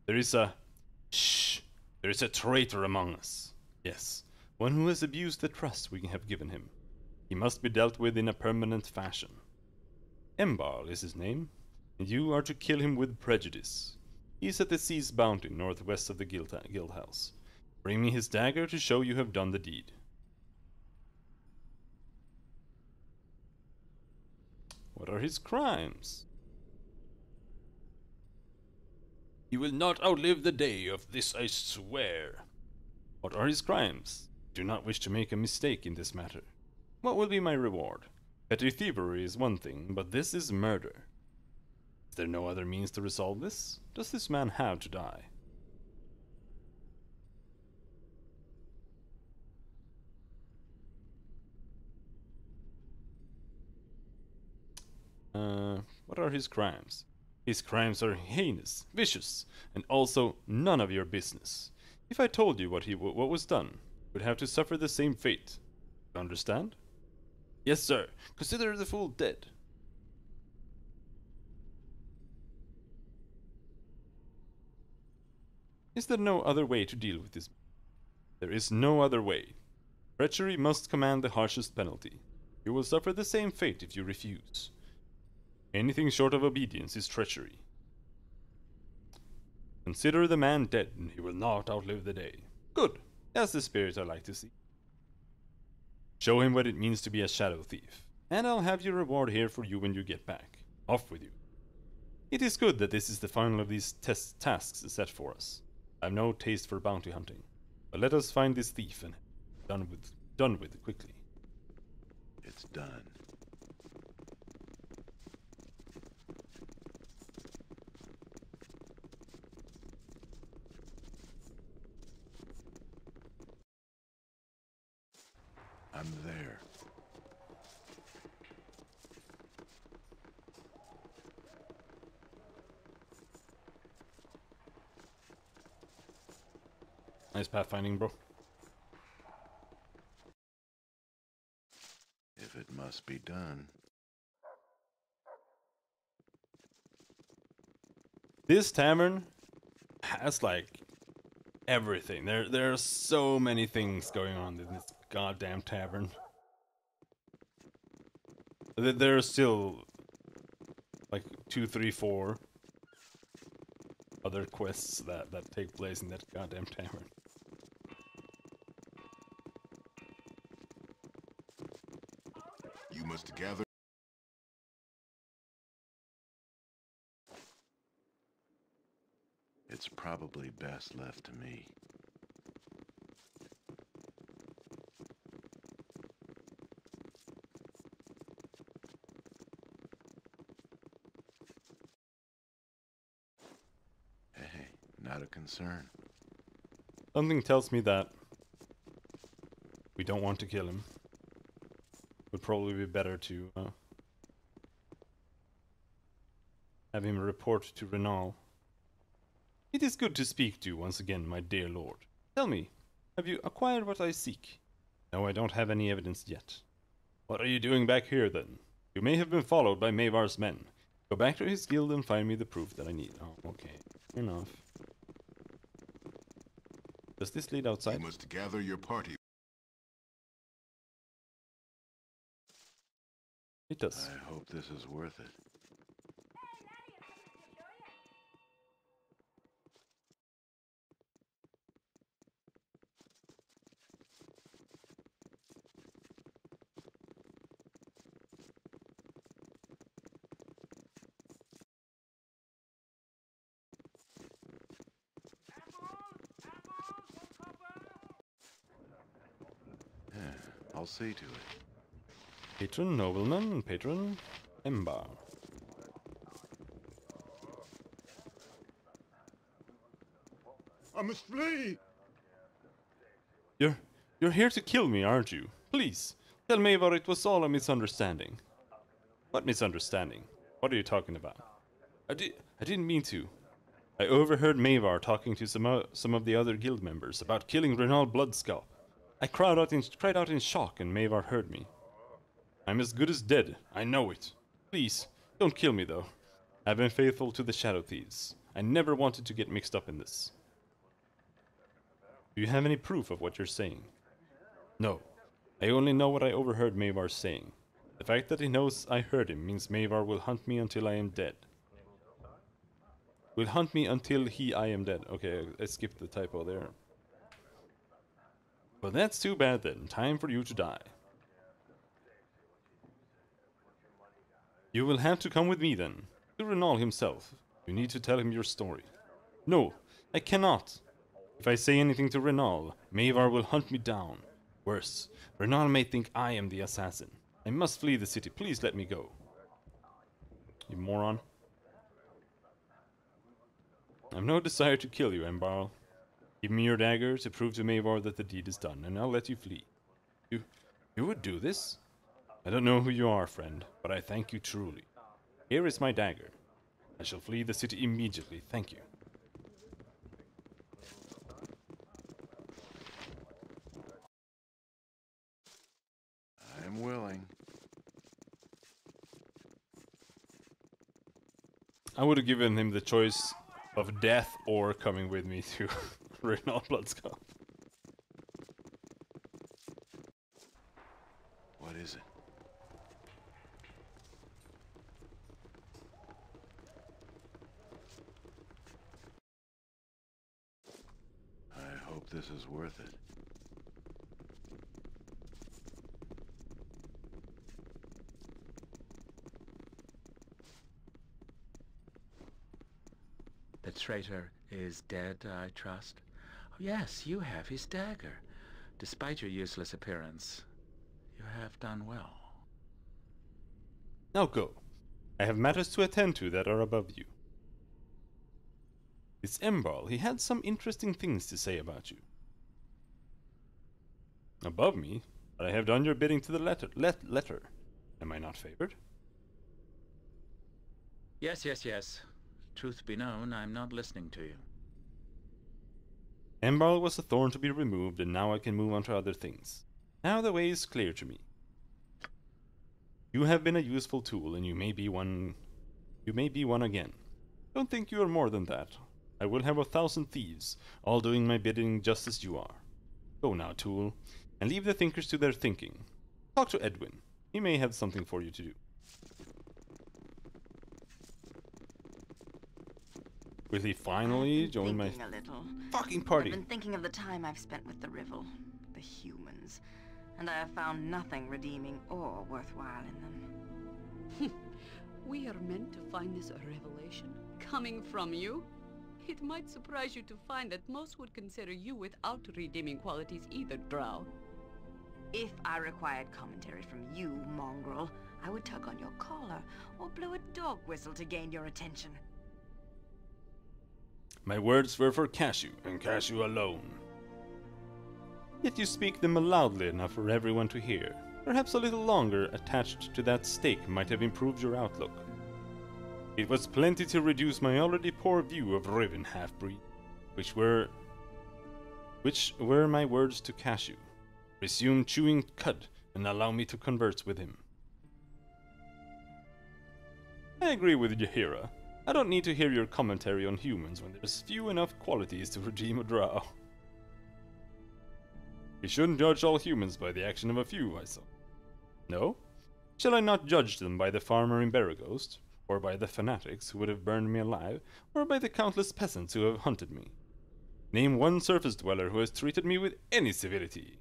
There is a... Shh! There is a traitor among us. Yes, one who has abused the trust we have given him. He must be dealt with in a permanent fashion. Embal is his name, and you are to kill him with prejudice. He is at the Sea's Bounty, northwest of the guild house. Bring me his dagger to show you have done the deed. What are his crimes? He will not outlive the day, of this I swear. What are his crimes? Do not wish to make a mistake in this matter. What will be my reward? Petty thievery is one thing, but this is murder. Is there no other means to resolve this? Does this man have to die? What are his crimes? His crimes are heinous, vicious, and also none of your business. If I told you what was done, you would have to suffer the same fate. You understand? Yes, sir. Consider the fool dead. Is there no other way to deal with this? There is no other way. Treachery must command the harshest penalty. You will suffer the same fate if you refuse. Anything short of obedience is treachery. Consider the man dead, and he will not outlive the day. Good. That's the spirit I like to see. Show him what it means to be a shadow thief, and I'll have your reward here for you when you get back. Off with you. It is good that this is the final of these tasks set for us. I have no taste for bounty hunting, but let us find this thief and done with quickly. It's done. I'm there. Nice pathfinding, bro. If it must be done. This tavern has like everything. There are so many things going on in this goddamn tavern. There are still like 2, 3, 4 other quests that take place in that goddamn tavern. You must gather. It's probably best left to me. Hey, not a concern. Something tells me that we don't want to kill him. Would probably be better to have him report to Renal. It is good to speak to you once again, my dear lord. Tell me, have you acquired what I seek? No, I don't have any evidence yet. What are you doing back here, then? You may have been followed by Mavar's men. Go back to his guild and find me the proof that I need. Oh, okay. Fair enough. Does this lead outside? You must gather your party. It does. I hope this is worth it. Yeah, I'll see to it. Patron nobleman and patron Ember. I must flee! You're here to kill me, aren't you? Please, tell Mavar it was all a misunderstanding. What misunderstanding? What are you talking about? I didn't mean to. I overheard Mavar talking to some of the other guild members about killing Renal Bloodscalp. I cried out in shock and Mavar heard me. I'm as good as dead, I know it. Please, don't kill me though. I've been faithful to the Shadow Thieves. I never wanted to get mixed up in this. Do you have any proof of what you're saying? No. I only know what I overheard Mavar saying. The fact that he knows I heard him means Mavar will hunt me until I am dead. Will hunt me until I am dead. Okay, I skipped the typo there. Well, that's too bad then. Time for you to die. You will have to come with me then. To Renal himself. You need to tell him your story. No, I cannot. If I say anything to Renal, Mavar will hunt me down. Worse, Renal may think I am the assassin. I must flee the city. Please let me go. You moron. I've no desire to kill you, Embarl. Give me your dagger to prove to Mavar that the deed is done, and I'll let you flee. You would do this? I don't know who you are, friend, but I thank you truly. Here is my dagger. I shall flee the city immediately, thank you. I'm willing. I would have given him the choice of death or coming with me to Renal Bloodscope. What is it? I hope this is worth it. The traitor is dead, I trust? Oh, yes, you have his dagger. Despite your useless appearance, you have done well. Now go. I have matters to attend to that are above you. This Embal, he had some interesting things to say about you. Above me? But I have done your bidding to the letter. Am I not favored? Yes, yes, yes. Truth be known, I'm not listening to you. Embal was a thorn to be removed, and now I can move on to other things. Now the way is clear to me. You have been a useful tool, and you may be one again. Don't think you are more than that. I will have 1,000 thieves, all doing my bidding just as you are. Go now, tool, and leave the thinkers to their thinking. Talk to Edwin. He may have something for you to do. Will he finally join my fucking party? I've been thinking of the time I've spent with the Rivel, the humans, and I have found nothing redeeming or worthwhile in them. We are meant to find this a revelation coming from you. It might surprise you to find that most would consider you without redeeming qualities either, Drow. If I required commentary from you, mongrel, I would tug on your collar or blow a dog whistle to gain your attention. My words were for Cashew, and Cashew alone. Yet you speak them loudly enough for everyone to hear. Perhaps a little longer attached to that stake might have improved your outlook. It was plenty to reduce my already poor view of Riven half-breed, which were my words to Cashew. Resume chewing cud and allow me to converse with him. I agree with Yahira. I don't need to hear your commentary on humans when there's few enough qualities to redeem a drow. We shouldn't judge all humans by the action of a few, I saw. No? Shall I not judge them by the farmer in Baraghost, or by the fanatics who would have burned me alive, or by the countless peasants who have hunted me? Name one surface dweller who has treated me with any civility.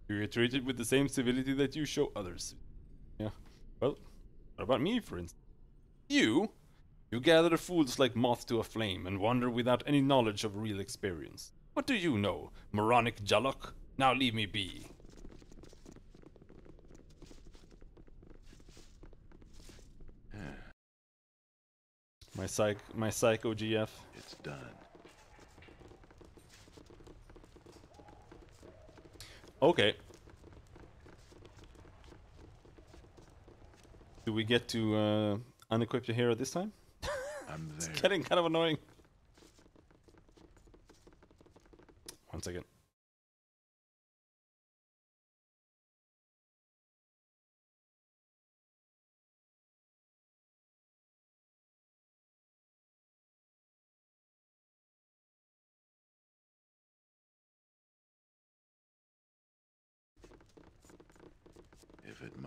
You get treated with the same civility that you show others. Yeah, well, what about me, for instance? You gather fools like moth to a flame and wander without any knowledge of real experience. What do you know, moronic Jalok? Now leave me be. My psycho GF. It's done. Okay. Do we get to unequip your hero this time? I'm there. It's getting kind of annoying. One second.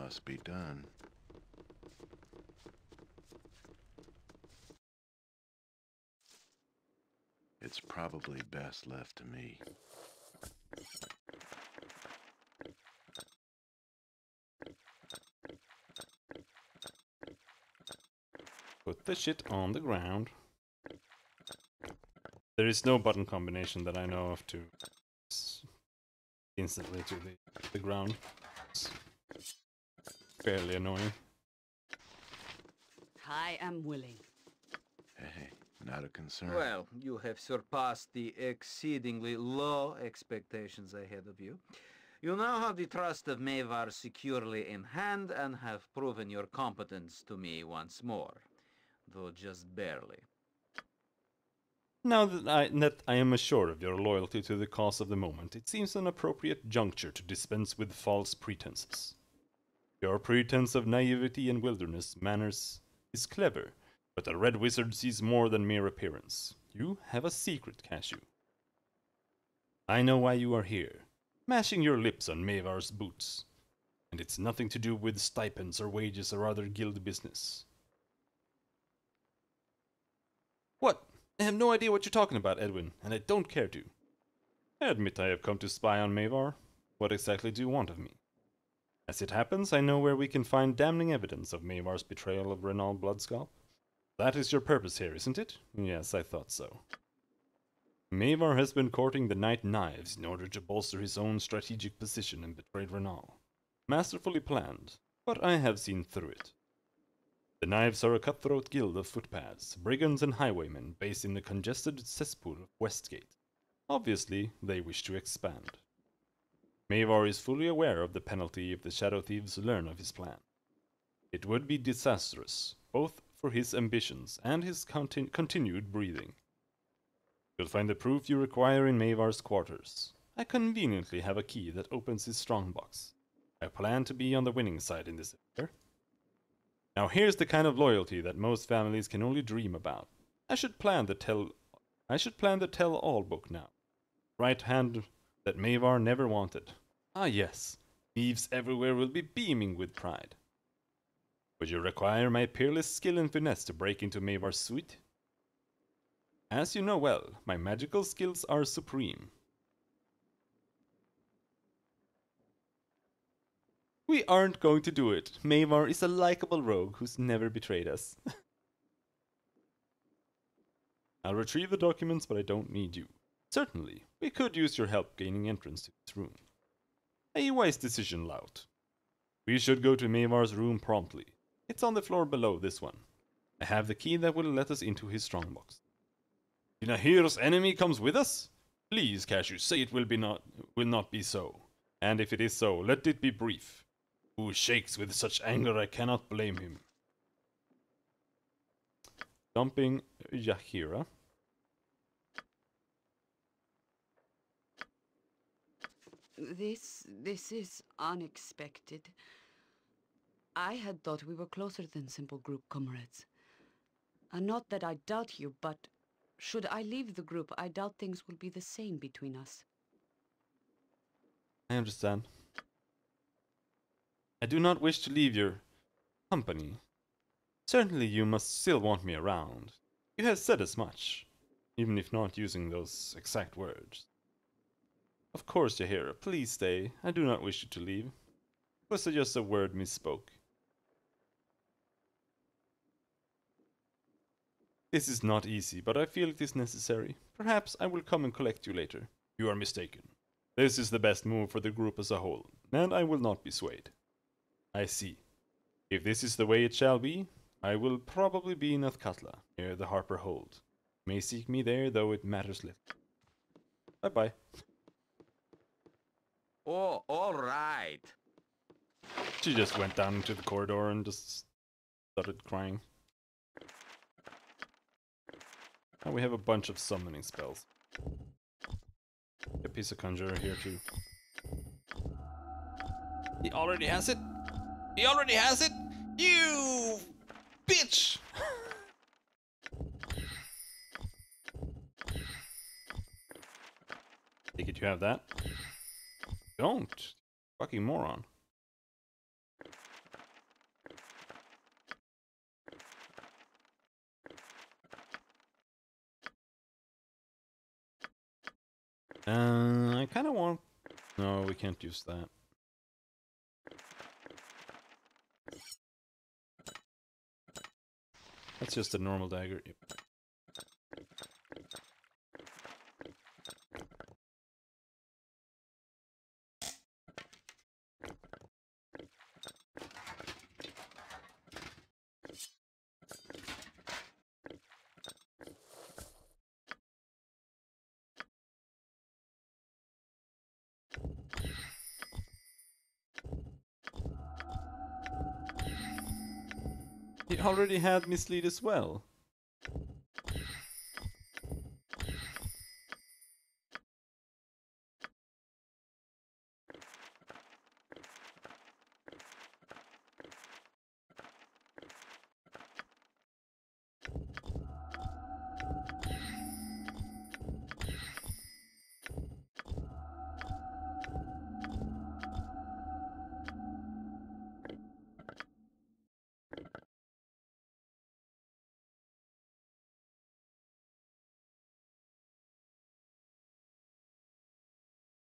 must be done. It's probably best left to me. Put the shit on the ground. There is no button combination that I know of to instantly to the ground. It's fairly annoying. I am willing. Hey, not a concern. Well, you have surpassed the exceedingly low expectations I had of you. You now have the trust of Mavar securely in hand and have proven your competence to me once more, though just barely. Now that I am assured of your loyalty to the cause of the moment, it seems an appropriate juncture to dispense with false pretenses. Your pretense of naivety and wilderness manners is clever, but a red wizard sees more than mere appearance. You have a secret, Cashew. I know why you are here, mashing your lips on Mavar's boots, and it's nothing to do with stipends or wages or other guild business. What? I have no idea what you're talking about, Edwin, and I don't care to. I admit I have come to spy on Mavar. What exactly do you want of me? As it happens, I know where we can find damning evidence of Mavar's betrayal of Renal Bloodscalp. That is your purpose here, isn't it? Yes, I thought so. Mavar has been courting the Knight Knives in order to bolster his own strategic position and betray Renal. Masterfully planned, but I have seen through it. The Knives are a cutthroat guild of footpads, brigands and highwaymen based in the congested cesspool of Westgate. Obviously, they wish to expand. Mavar is fully aware of the penalty if the Shadow Thieves learn of his plan. It would be disastrous, both for his ambitions and his continued breathing. You'll find the proof you require in Mavar's quarters. I conveniently have a key that opens his strongbox. I plan to be on the winning side in this affair. Now here's the kind of loyalty that most families can only dream about. I should plan the tell-all book now. Right hand that Mavar never wanted. Ah yes, thieves everywhere will be beaming with pride. Would you require my peerless skill and finesse to break into Mavar's suite? As you know well, my magical skills are supreme. We aren't going to do it. Mavar is a likable rogue who's never betrayed us. I'll retrieve the documents, but I don't need you. Certainly, we could use your help gaining entrance to this room. A wise decision, Lout. We should go to Mavar's room promptly. It's on the floor below this one. I have the key that will let us into his strongbox. Dinahir's enemy comes with us? Please, Cashew, say it will not be so. And if it is so, let it be brief. Who shakes with such anger I cannot blame him. Dumping Yahira. This is unexpected. I had thought we were closer than simple group comrades. And not that I doubt you, but should I leave the group, I doubt things will be the same between us. I understand. I do not wish to leave your company. Certainly you must still want me around. You have said as much, even if not using those exact words. Of course, Yahira, please stay. I do not wish you to leave. It was just a word misspoke. This is not easy, but I feel it is necessary. Perhaps I will come and collect you later. You are mistaken. This is the best move for the group as a whole, and I will not be swayed. I see. If this is the way it shall be, I will probably be in Athkatla, near the Harper Hold. You may seek me there, though it matters little. Bye-bye. Oh, all right. She just went down into the corridor and just started crying. Now we have a bunch of summoning spells. A piece of conjurer here too. He already has it? He already has it? You bitch! Take it you have that? Don't. Fucking moron. I kind of want... No, we can't use that. That's just a normal dagger. Yep. He already had mislead as well.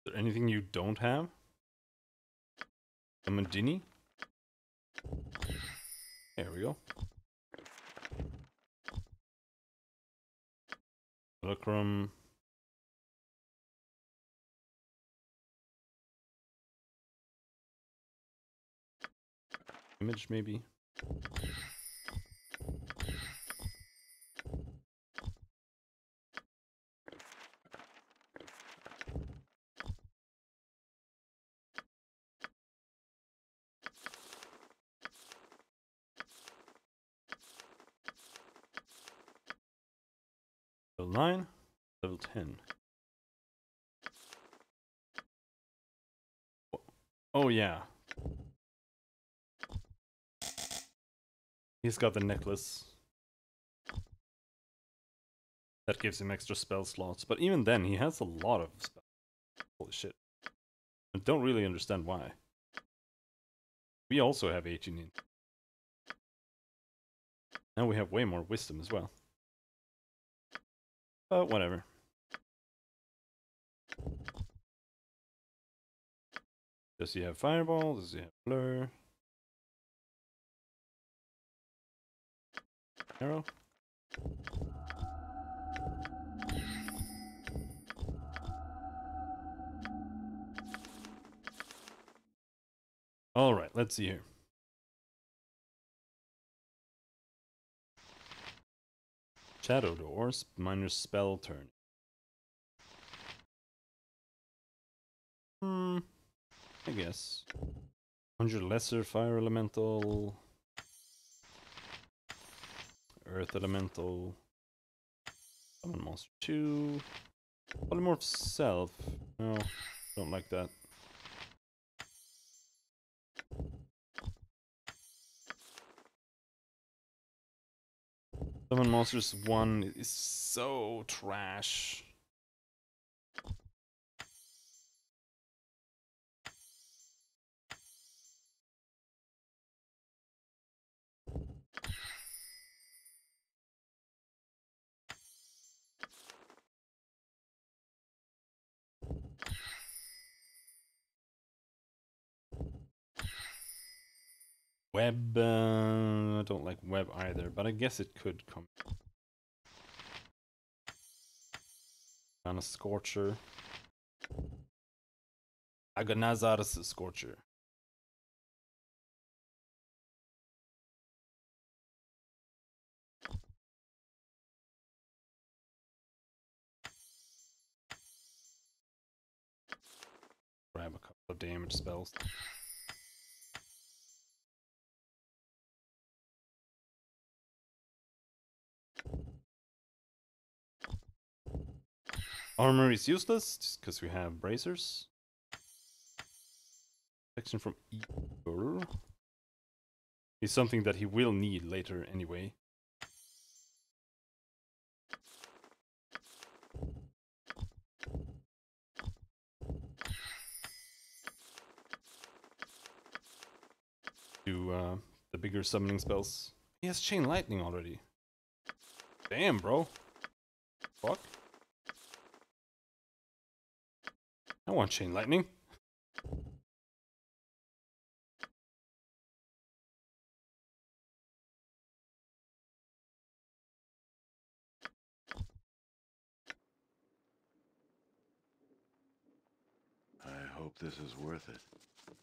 Is there anything you don't have? A Mandini? There we go. Fulcrum. Image, maybe. Level 9, level 10. Oh yeah. He's got the necklace. That gives him extra spell slots, but even then he has a lot of spells. Holy shit. I don't really understand why. We also have 18 in. And we have way more wisdom as well. But whatever. Does he have fireball? Does he have blur? Arrow? Alright, let's see here. Shadow doors, minor spell turn. I guess. 100 lesser fire elemental. Earth elemental. Summon monster 2. Polymorph self. No, don't like that. Summon monsters 1 is so trash. Web, I don't like web either, but I guess it could come. On a Scorcher. Agonazar's Scorcher. Grab a couple of damage spells. Armor is useless, just because we have bracers. Protection from evil is something that he will need later anyway. Do the bigger summoning spells. He has Chain Lightning already. Damn, bro. Fuck. I want chain lightning. I hope this is worth it.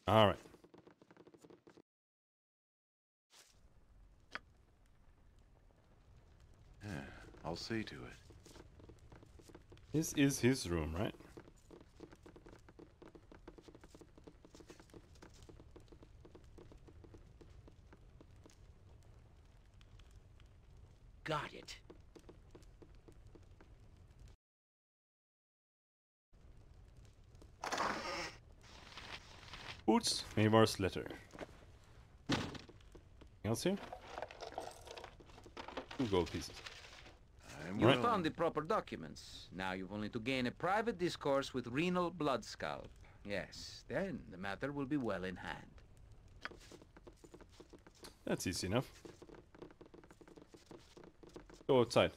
All right. Yeah, I'll see to it. This is his room, right? Got it. Boots, Mavar's letter. Anything else here? 2 gold pieces. You found the proper documents. Now you've only to gain a private discourse with Renal Bloodscalp. Yes, then the matter will be well in hand. That's easy enough. Go outside.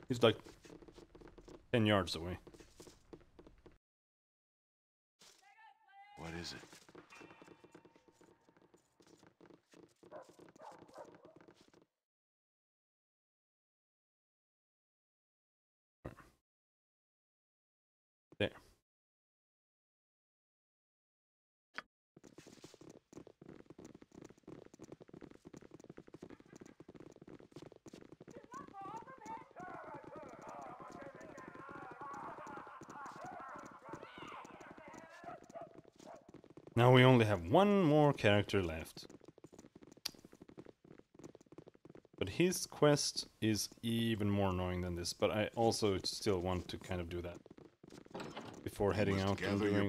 He's like 10 yards away. What is it? There. Now we only have one more character left. But his quest is even more annoying than this, but I also still want to kind of do that before heading out and doing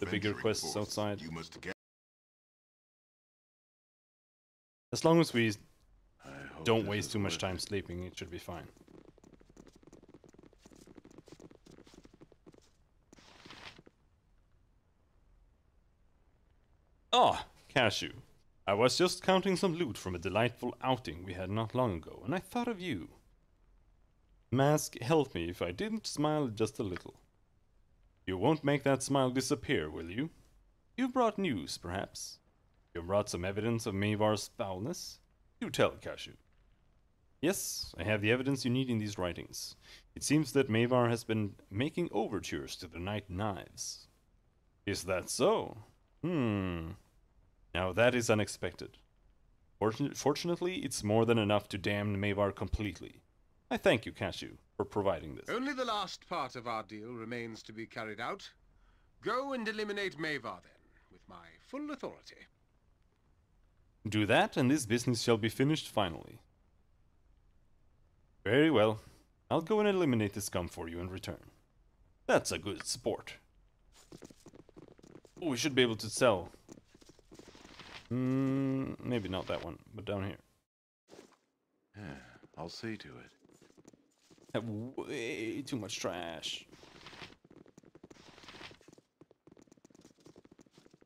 the bigger quests outside. As long as we don't waste too much time sleeping, it should be fine. Ah, Cashew. I was just counting some loot from a delightful outing we had not long ago, and I thought of you. Mask, help me if I didn't smile just a little. You won't make that smile disappear, will you? You brought news, perhaps? You brought some evidence of Mavar's foulness? Do tell, Cashew. Yes, I have the evidence you need in these writings. It seems that Mavar has been making overtures to the Night Knives. Is that so? Now that is unexpected. Fortunately, it's more than enough to damn Mavar completely. I thank you, Cashew, for providing this. Only the last part of our deal remains to be carried out. Go and eliminate Mavar, then, with my full authority. Do that, and this business shall be finished finally. Very well. I'll go and eliminate the scum for you in return. That's a good sport. Oh, we should be able to sell. Maybe not that one, but down here. Yeah, I'll see to it. Have way too much trash.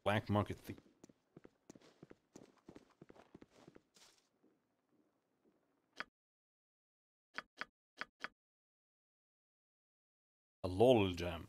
Black market thief. A lol gem.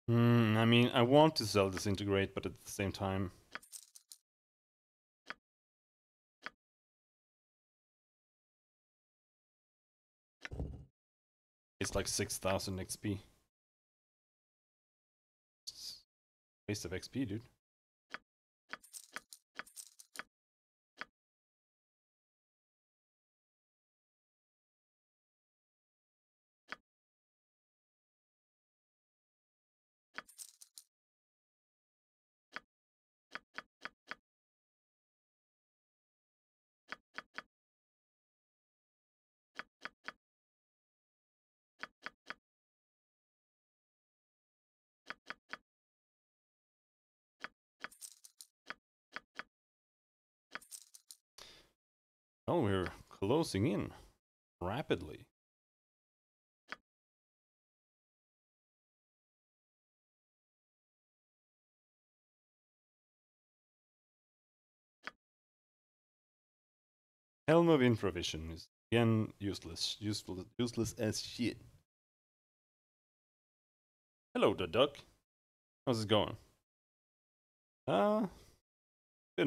I mean, I want to sell Disintegrate, but at the same time... It's like 6,000 XP. It's a waste of XP, dude. Well, we're closing in rapidly. Helm of Infravision is again useless. Useless as shit. Hello, the duck. How's it going? Been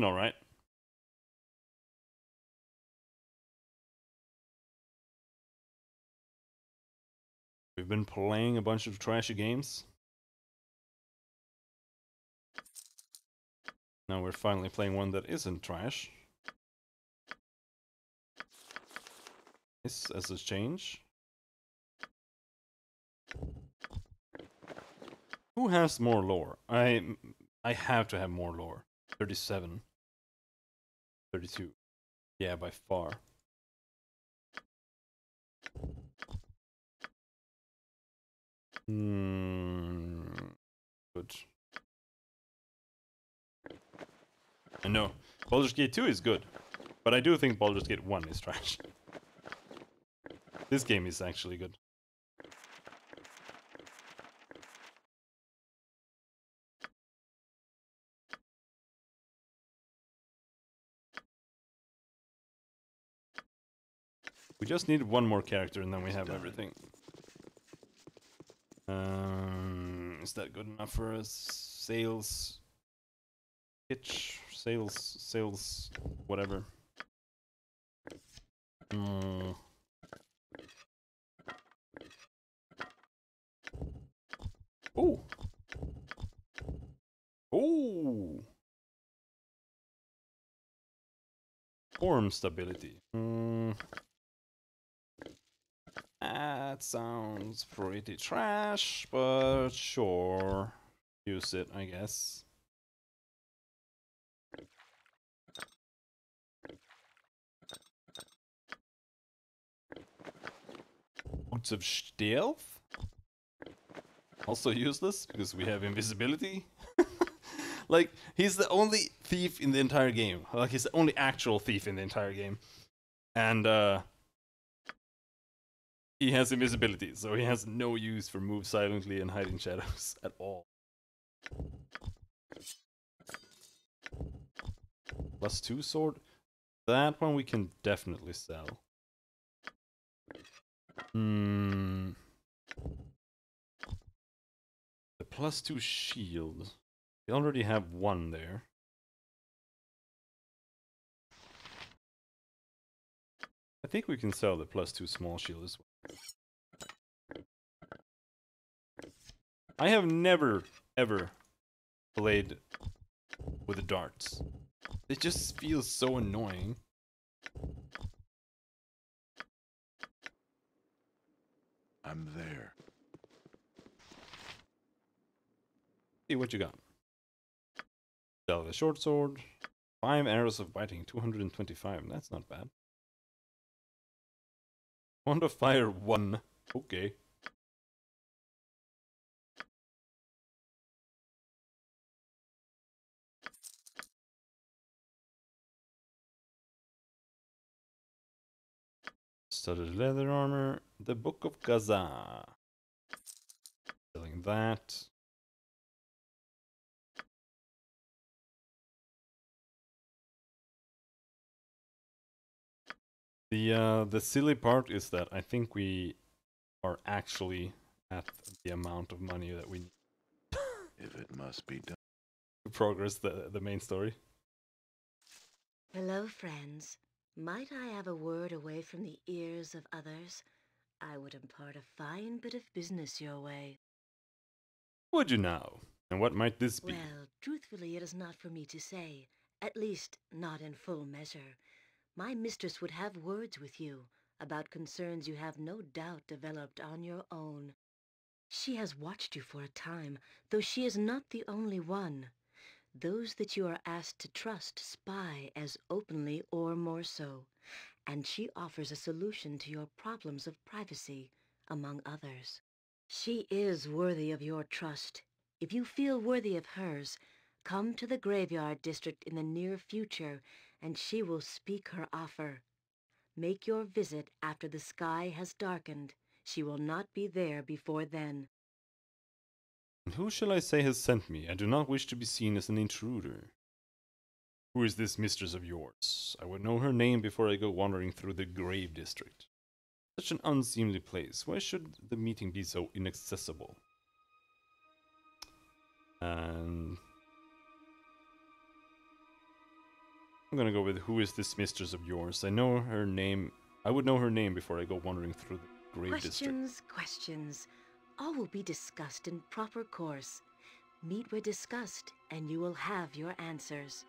alright. We've been playing a bunch of trashy games. Now we're finally playing one that isn't trash. This as a change. Who has more lore? I have to have more lore. 37. 32. Yeah, by far. Good. I know. Baldur's Gate 2 is good. But I do think Baldur's Gate 1 is trash. This game is actually good. We just need one more character and then we have everything. Is that good enough for us? Sales pitch, sales, whatever. Oh! Oh! Form stability. That sounds pretty trash, but sure. Use it, I guess. Boots of Stealth? Also useless, because we have invisibility. Like, he's the only thief in the entire game. Like, he's the only actual thief in the entire game. And, he has invisibility, so he has no use for move silently and hiding shadows at all. +2 sword? That one we can definitely sell. The +2 shield. We already have one there. I think we can sell the +2 small shield as well. I have never, ever played with the darts. It just feels so annoying. I'm there. See what you got. Sell the short sword. 5 arrows of biting, 225. That's not bad. Wand of fire 1. Okay. Studded leather armor. The Book of Gaza. Selling that. The silly part is that I think we are actually at the amount of money that we need. If it must be done. To progress the main story. Hello, friends. Might I have a word away from the ears of others? I would impart a fine bit of business your way. Would you now? And what might this be? Well, truthfully, it is not for me to say. At least, not in full measure. My mistress would have words with you about concerns you have no doubt developed on your own. She has watched you for a time, though she is not the only one. Those that you are asked to trust spy as openly or more so, and she offers a solution to your problems of privacy, among others. She is worthy of your trust. If you feel worthy of hers, come to the graveyard district in the near future, and she will speak her offer. Make your visit after the sky has darkened. She will not be there before then. And who shall I say has sent me? I do not wish to be seen as an intruder. Who is this mistress of yours? I would know her name before I go wandering through the Grave District. Such an unseemly place. Why should the meeting be so inaccessible? And I'm gonna go with who is this mistress of yours? I know her name. I would know her name before I go wandering through the Grave District. Questions. All will be discussed in proper course. Meet where discussed, and you will have your answers.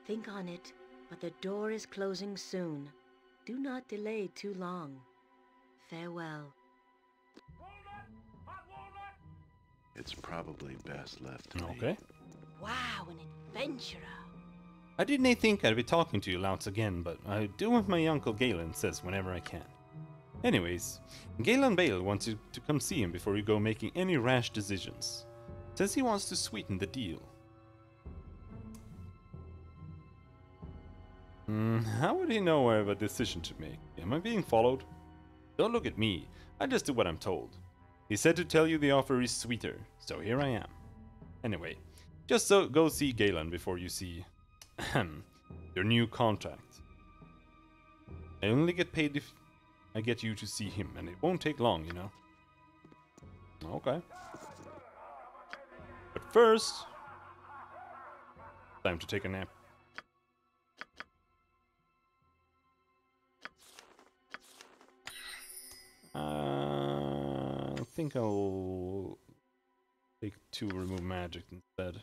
Think on it, but the door is closing soon. Do not delay too long. Farewell. It's probably best left to me. Okay. Wow, an adventurer. I didn't think I'd be talking to you louts again, but I do what my uncle Galen says whenever I can. Anyways, Galen Bale wants you to come see him before you go making any rash decisions. Says he wants to sweeten the deal. How would he know I have a decision to make? Am I being followed? Don't look at me. I just do what I'm told. He said to tell you the offer is sweeter, so here I am. Anyway, just so go see Galen before you see your new contract. I only get paid if I get you to see him, and it won't take long, you know. Okay. But first, time to take a nap. I think I'll take 2 remove magic instead.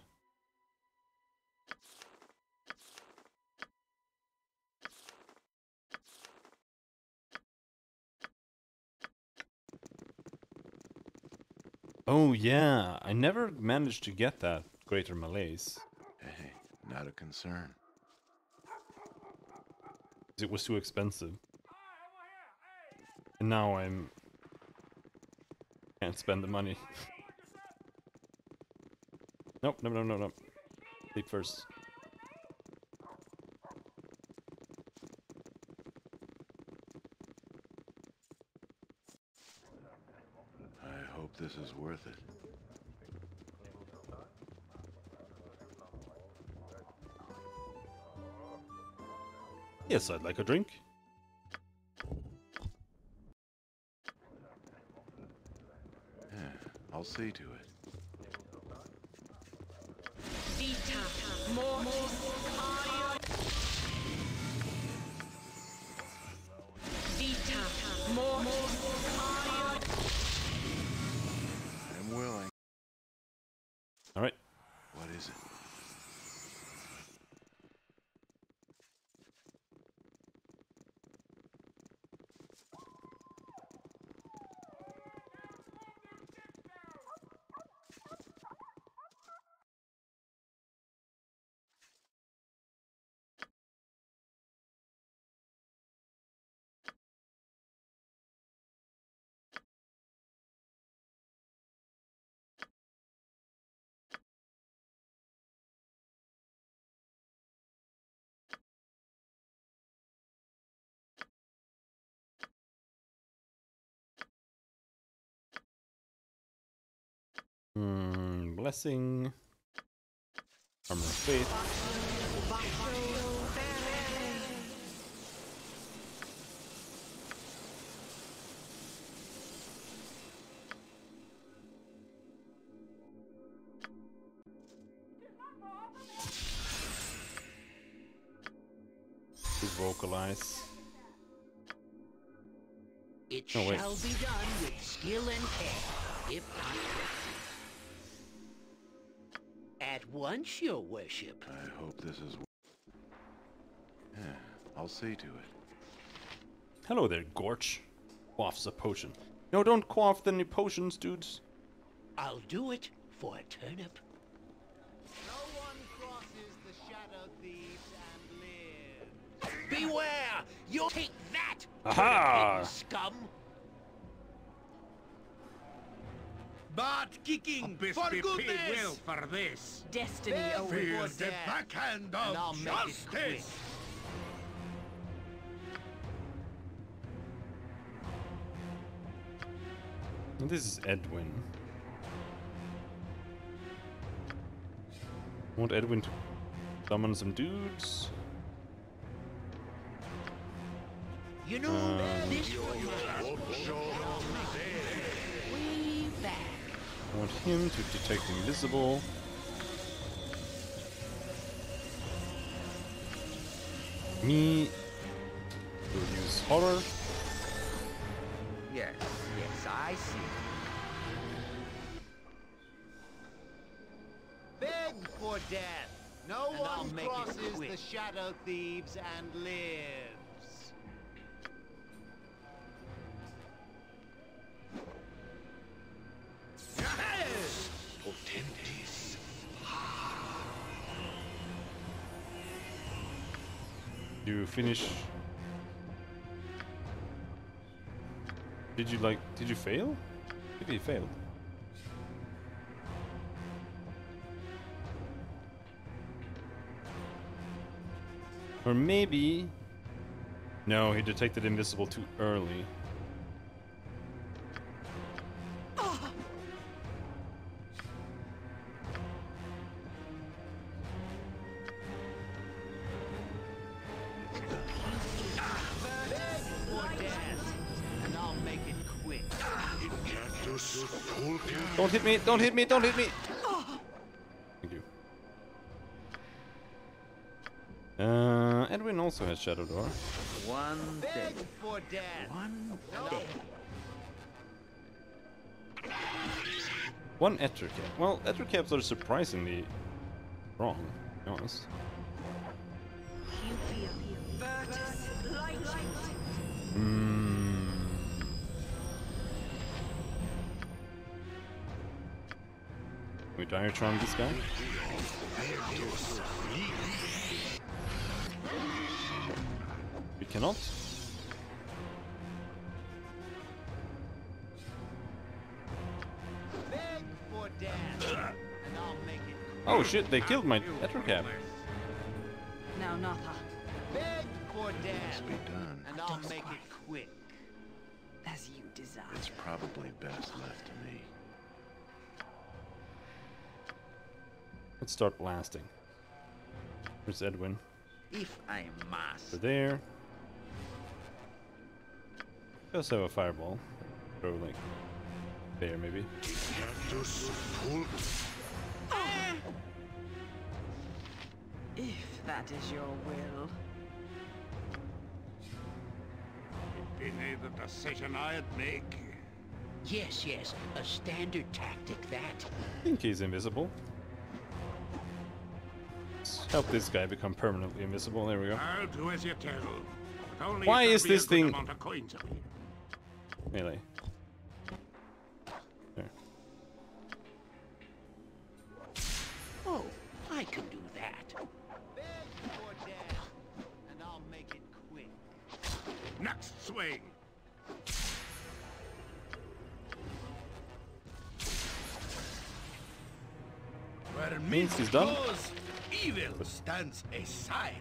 Oh yeah, I never managed to get that greater malaise. Hey, not a concern. It was too expensive. And now can't spend the money. Nope, no. Sleep first. I hope this is worth it. Yes, I'd like a drink. Yeah, I'll see to it. I'm willing. All right. What is it? Blessing. Armor of Faith. To vocalize. It Oh, wait. shall be done with skill and care, if not quickly. At once, your worship. I hope this is... Yeah, I'll see to it. Hello there, Gorch. Quaffs a potion. No, don't quaff any potions, dudes. I'll do it for a turnip. No one crosses the shadow thieves and lives. Beware! You'll take that! Aha! Scum! But kicking for goodness! for this. Destiny Feel awaits. the backhand And I'll of make it quick. justice! And this is Edwin. Want Edwin to summon some dudes? You know, this way back. I want him to detect invisible. Me will use horror. Yes, yes, I see. Beg for death. No one crosses the Shadow Thieves and lives. Potentis. You finish. Did you fail? Maybe you failed. Or maybe... No, he detected invisible too early. Don't hit me! Don't hit me! Don't hit me! Thank you. Edwin also has Shadow Door. One day. For death. One day. One Ether Cap. Well, Ether Caps are surprisingly wrong, to be honest. We Diatron this guy? We cannot? Oh shit, they killed my Ether Cap. Now, Natha. Beg for death. Must be done. And I'll make it quick. As you desire. It's probably best left to me. Let's start blasting. Where's Edwin? If I must. Over there. We also have a fireball. Throw like there maybe. If that is your will. It'd be the decision I'd make. Yes, yes, a standard tactic, that. I think he's invisible. Let's help this guy become permanently invisible. There we go. I'll do as you tell. But only Why if is there'll be this a good thing- amount of coins of it. Melee. There. Oh, I can do that. Beg for death. And I'll make it quick. Next swing. Where Means he's done. goes, evil stands aside.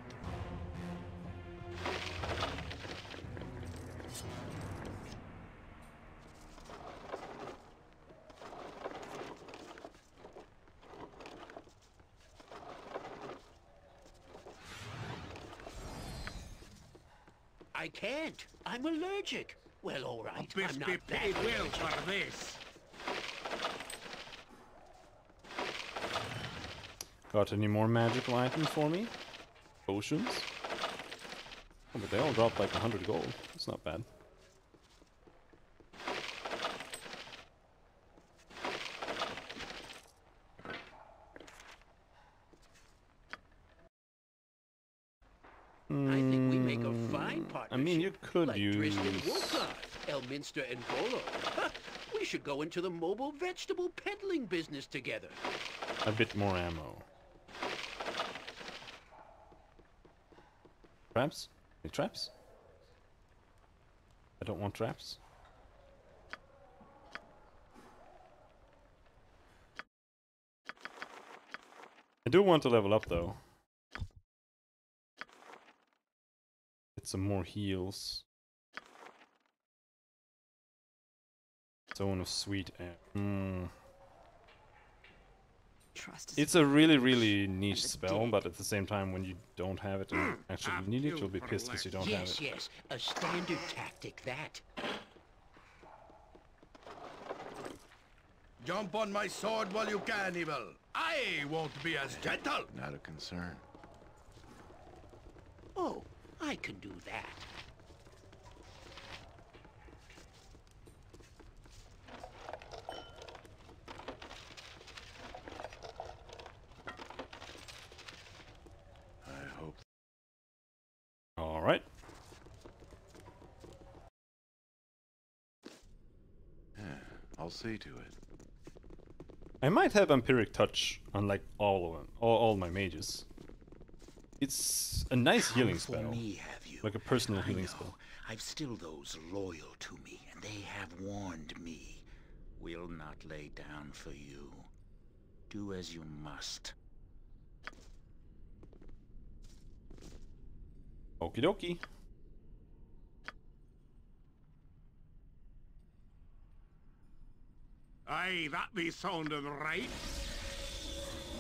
I can't. I'm allergic. Well, all right. Biff I'm be not that paid well allergic. for this. Got any more magical items for me? Potions? Oh, but they all dropped like 100 gold. That's not bad. I think we make a fine partnership. I mean, you could like use... Driston Wolfgar, Elminster and Volo. We should go into the mobile vegetable peddling business together. a bit more ammo. Traps? Any traps? I don't want traps. I do want to level up though. Get some more heals. Stone of Sweet Air. Hmm. Trust It's a really, really niche spell, but at the same time, when you don't have it and actually need it, you'll be pissed because you don't have it. Yes, a standard tactic, that. Jump on my sword while you can, Evil. I won't be as gentle. Not a concern. Oh, I can do that. I hope. All right. Yeah, I'll see to it. I might have Vampiric Touch on like all of them, all my mages. It's a nice healing spell, like a personal healing spell. I've still those loyal to me, and they have warned me. We'll not lay down for you. Do as you must. Okie dokie. Aye, that be sounding right.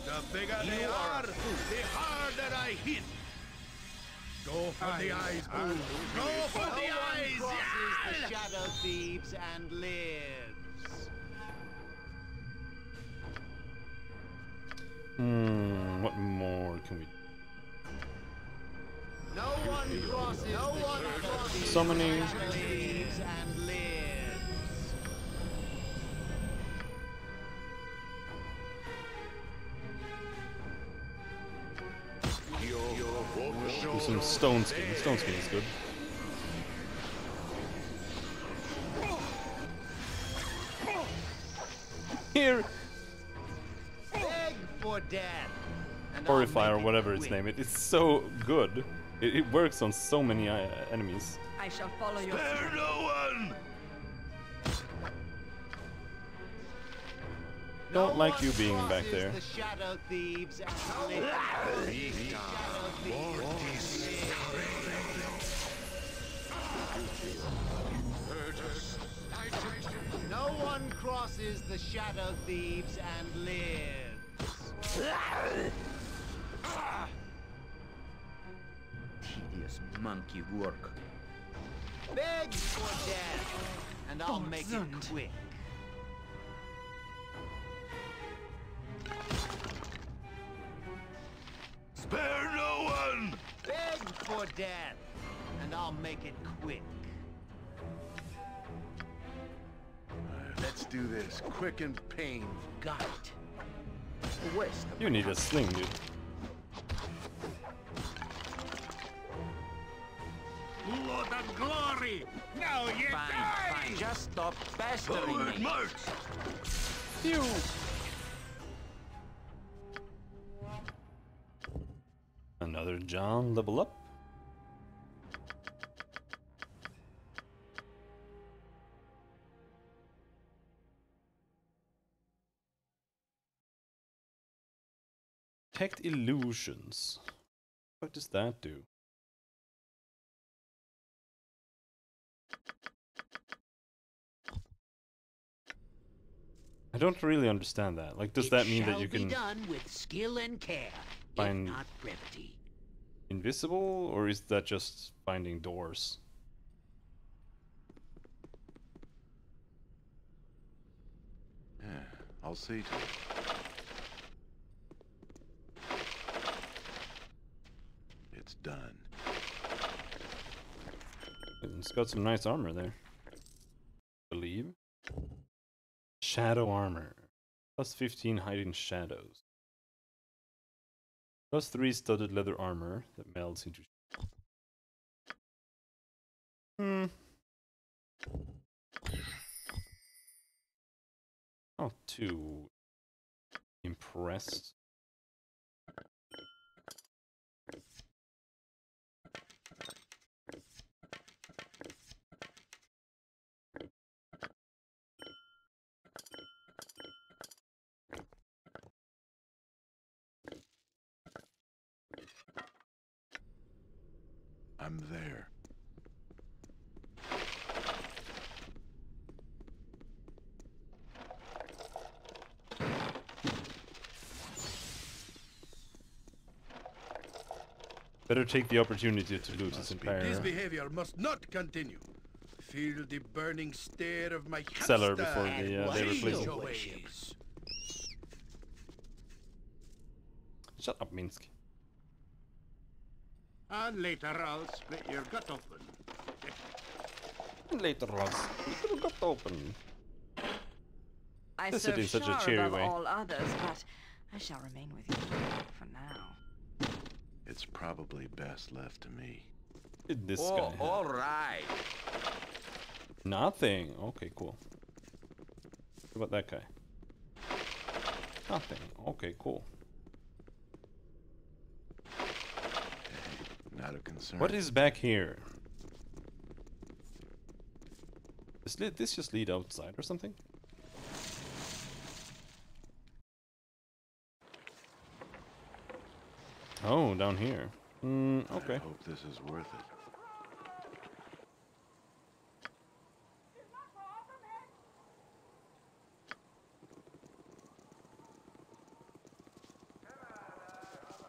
The bigger they are, the harder I hit. Go for the eyes, Boo. Go for the eyes! Crosses the shadow thieves and lives. What more can we? No one crosses the Summoning. shadow thieves and lives. Do some Stone Skin. Stone Skin is good. Here! Beg for death. And Horrify or whatever its name. It's so good. It works on so many enemies. I shall follow your Spare no one! Don't like you being back there. The shadow thieves and lives. No one crosses the shadow thieves and lives. Tedious monkey work. Beg for death, and I'll make it quick. Spare no one! Beg for death, and I'll make it quick. Let's do this, quick and pain. Got it. Waste. You need a sling, dude. Blood and glory! Now you die! Fine. Just stop pestering me. Phew. Another John level up. Detect illusions. What does that do? I don't really understand that. Like, does that mean that you can done with skill and care, find if not brevity. invisible, or is that just finding doors? Yeah, I'll see to it. It's done. It's got some nice armor there. I believe. Shadow armor. Plus 15 hiding shadows. Plus 3 studded leather armor that melts into. Not too impressed. I'm there. Better take the opportunity to loot his entire This behavior must not continue. Feel the burning stare of my cellar hamster. before they replace Your it. ways. Shut up, Minsk. And later I'll split your gut open. And later, Ross, you got open. I This it serve in such a Shar cheery above way. all others, but I shall remain with you for now. It's probably best left to me. Did this Oh, guy have? all right. Nothing. Okay, cool. What about that guy? Nothing. Okay, cool. Not a concern. What is back here? Did this just lead outside or something? Oh, down here. Okay. I hope this is worth it.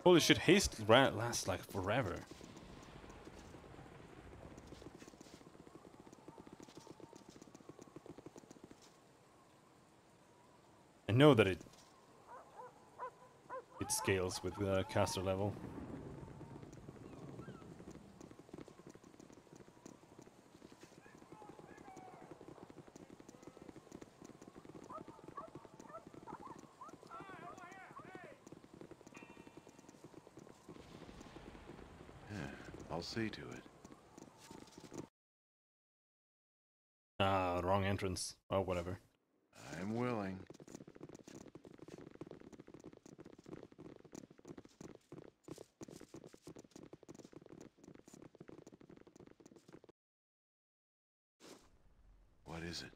Holy shit, haste lasts like forever. I know that it scales with caster level. Yeah, I'll see to it. Ah, wrong entrance. Oh, whatever. I'm willing. What is it?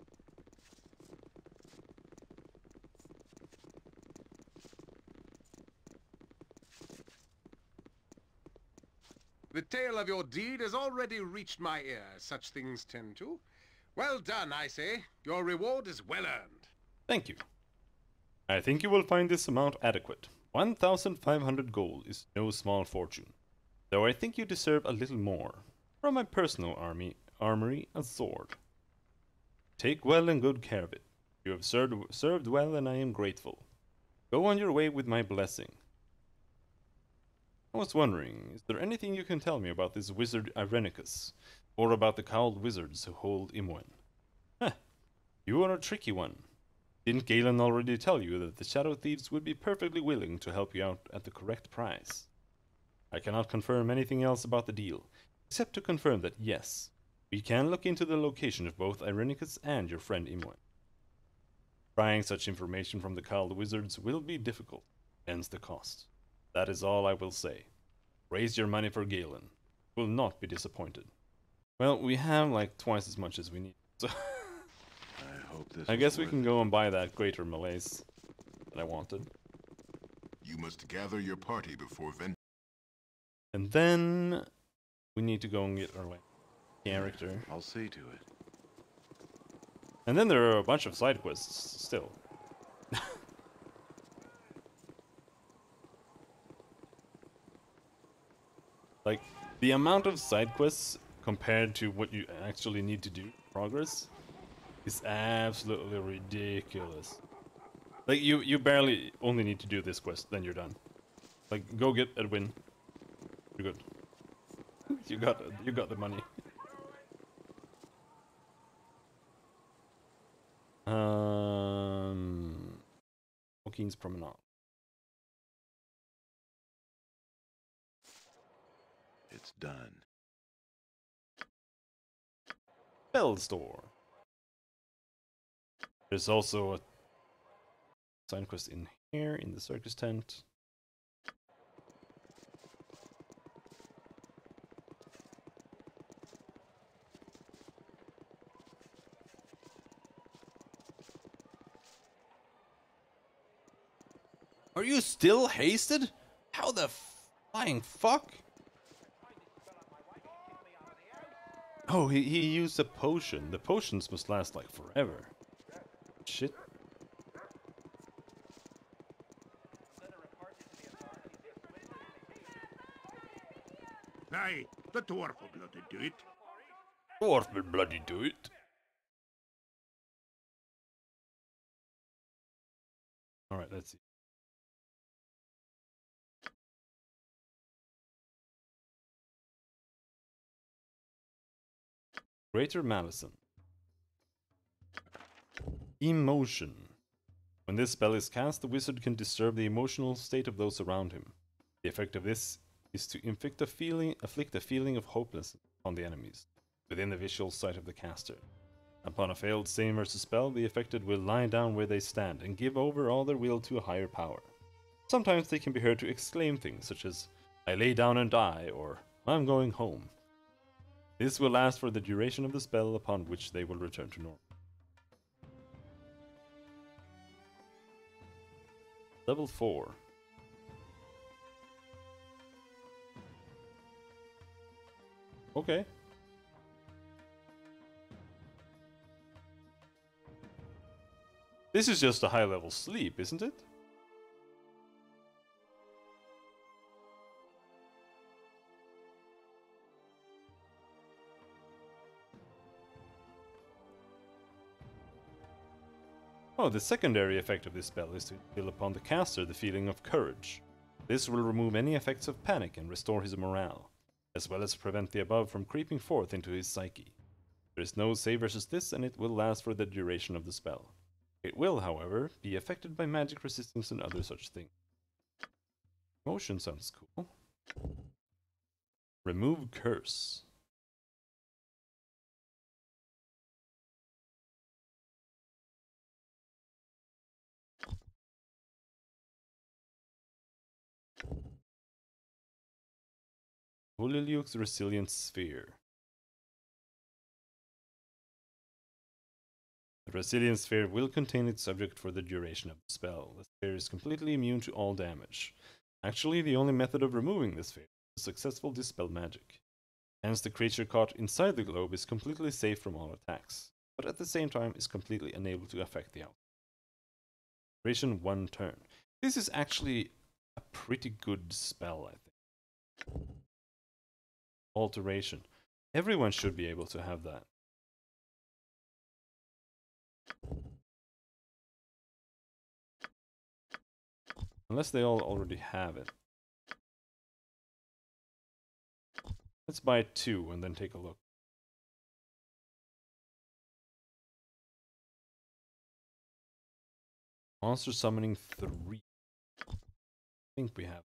The tale of your deed has already reached my ear. Such things tend to. Well done, I say. Your reward is well earned. Thank you. I think you will find this amount adequate. 1,500 gold is no small fortune, though I think you deserve a little more. From my personal armory, a sword. Take well and good care of it. You have served well, and I am grateful. Go on your way with my blessing. I was wondering, is there anything you can tell me about this wizard Irenicus, or about the cowled wizards who hold Imwen? Huh, you are a tricky one. Didn't Galen already tell you that the Shadow Thieves would be perfectly willing to help you out at the correct price? I cannot confirm anything else about the deal, except to confirm that yes, we can look into the location of both Irenicus and your friend Imwen. Prying such information from the cowled wizards will be difficult, hence the cost. That is all I will say. Raise your money for Galen. Will not be disappointed. Well, we have like twice as much as we need, so I hope this. I guess we can go and buy that greater malaise that I wanted. You must gather your party before venturing. And then we need to go and get our character. I'll see to it. And then there are a bunch of side quests still. Like, the amount of side quests compared to what you actually need to do progress is absolutely ridiculous. Like, you barely only need to do this quest, then you're done. Like, go get Edwin. You're good. You got the money. Joaquin's Promenade. It's done. Bell store. There's also a side quest in here in the circus tent. Are you still hasted? How the flying fuck? Oh, he used a potion. The potions must last like forever. Shit. Aye, the dwarf will bloody do it. Dwarf will bloody do it. Alright, let's see. Greater Malison. Emotion. When this spell is cast, the wizard can disturb the emotional state of those around him. The effect of this is to afflict a feeling of hopelessness on the enemies, within the visual sight of the caster. Upon a failed save versus spell, the affected will lie down where they stand and give over all their will to a higher power. Sometimes they can be heard to exclaim things such as, "I lay down and die," or "I'm going home." This will last for the duration of the spell, upon which they will return to normal. Level 4. Okay. This is just a high-level sleep, isn't it? Oh, the secondary effect of this spell is to instill upon the caster the feeling of courage. This will remove any effects of panic and restore his morale, as well as prevent the above from creeping forth into his psyche. There is no save versus this, and it will last for the duration of the spell. It will, however, be affected by magic resistance and other such things. Motion sounds cool. Remove curse. Holyliuk's Resilient Sphere. The Resilient Sphere will contain its subject for the duration of the spell. The sphere is completely immune to all damage. Actually, the only method of removing the sphere is successful dispel magic. Hence, the creature caught inside the globe is completely safe from all attacks, but at the same time is completely unable to affect the outcome. Duration 1 turn. This is actually a pretty good spell, I think. Alteration. Everyone should be able to have that. Unless they all already have it. Let's buy 2 and then take a look. Monster summoning 3. I think we have.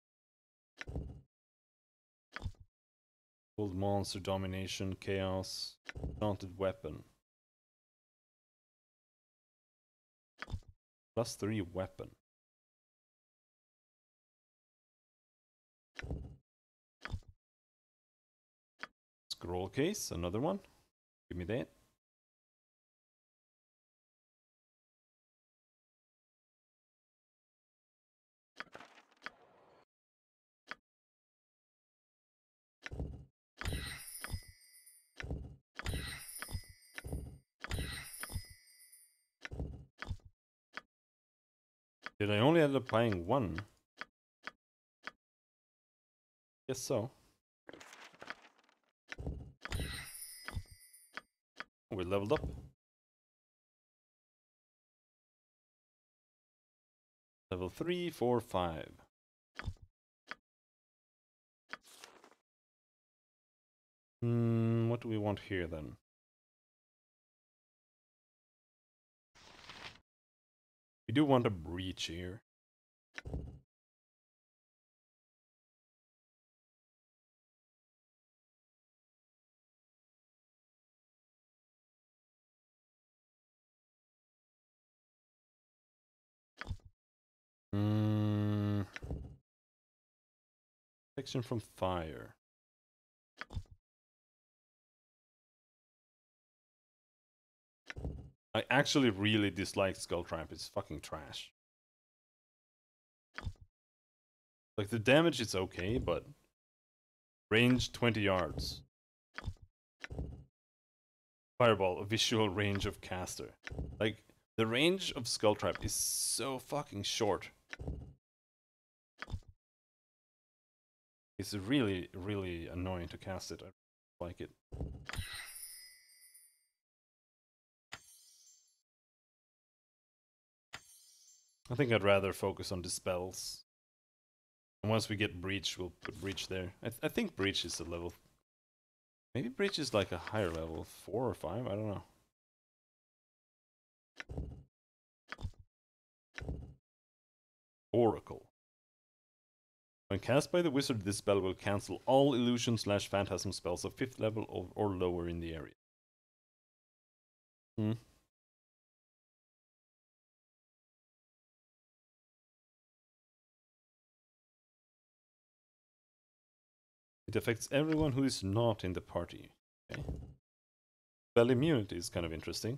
Old monster domination, chaos, daunted weapon. +3 weapon. Scroll case, another one. Give me that. Did I only end up buying 1? Guess so. We leveled up. Level 3, 4, 5. What do we want here then? We do want a breach here. Protection from fire. I actually really dislike Skull Trap. It's fucking trash. Like, the damage is okay, but range 20 yards. Fireball, a visual range of caster. Like, the range of Skull Trap is so fucking short. It's really, really annoying to cast it. I don't like it. I think I'd rather focus on dispels. And once we get breach, we'll put breach there. I think breach is a level. Maybe breach is like a higher level, 4 or 5. I don't know. Oracle. When cast by the wizard, this spell will cancel all illusion/phantasm spells of 5th level or lower in the area. Hmm. It affects everyone who is not in the party. Okay. Spell immunity is kind of interesting.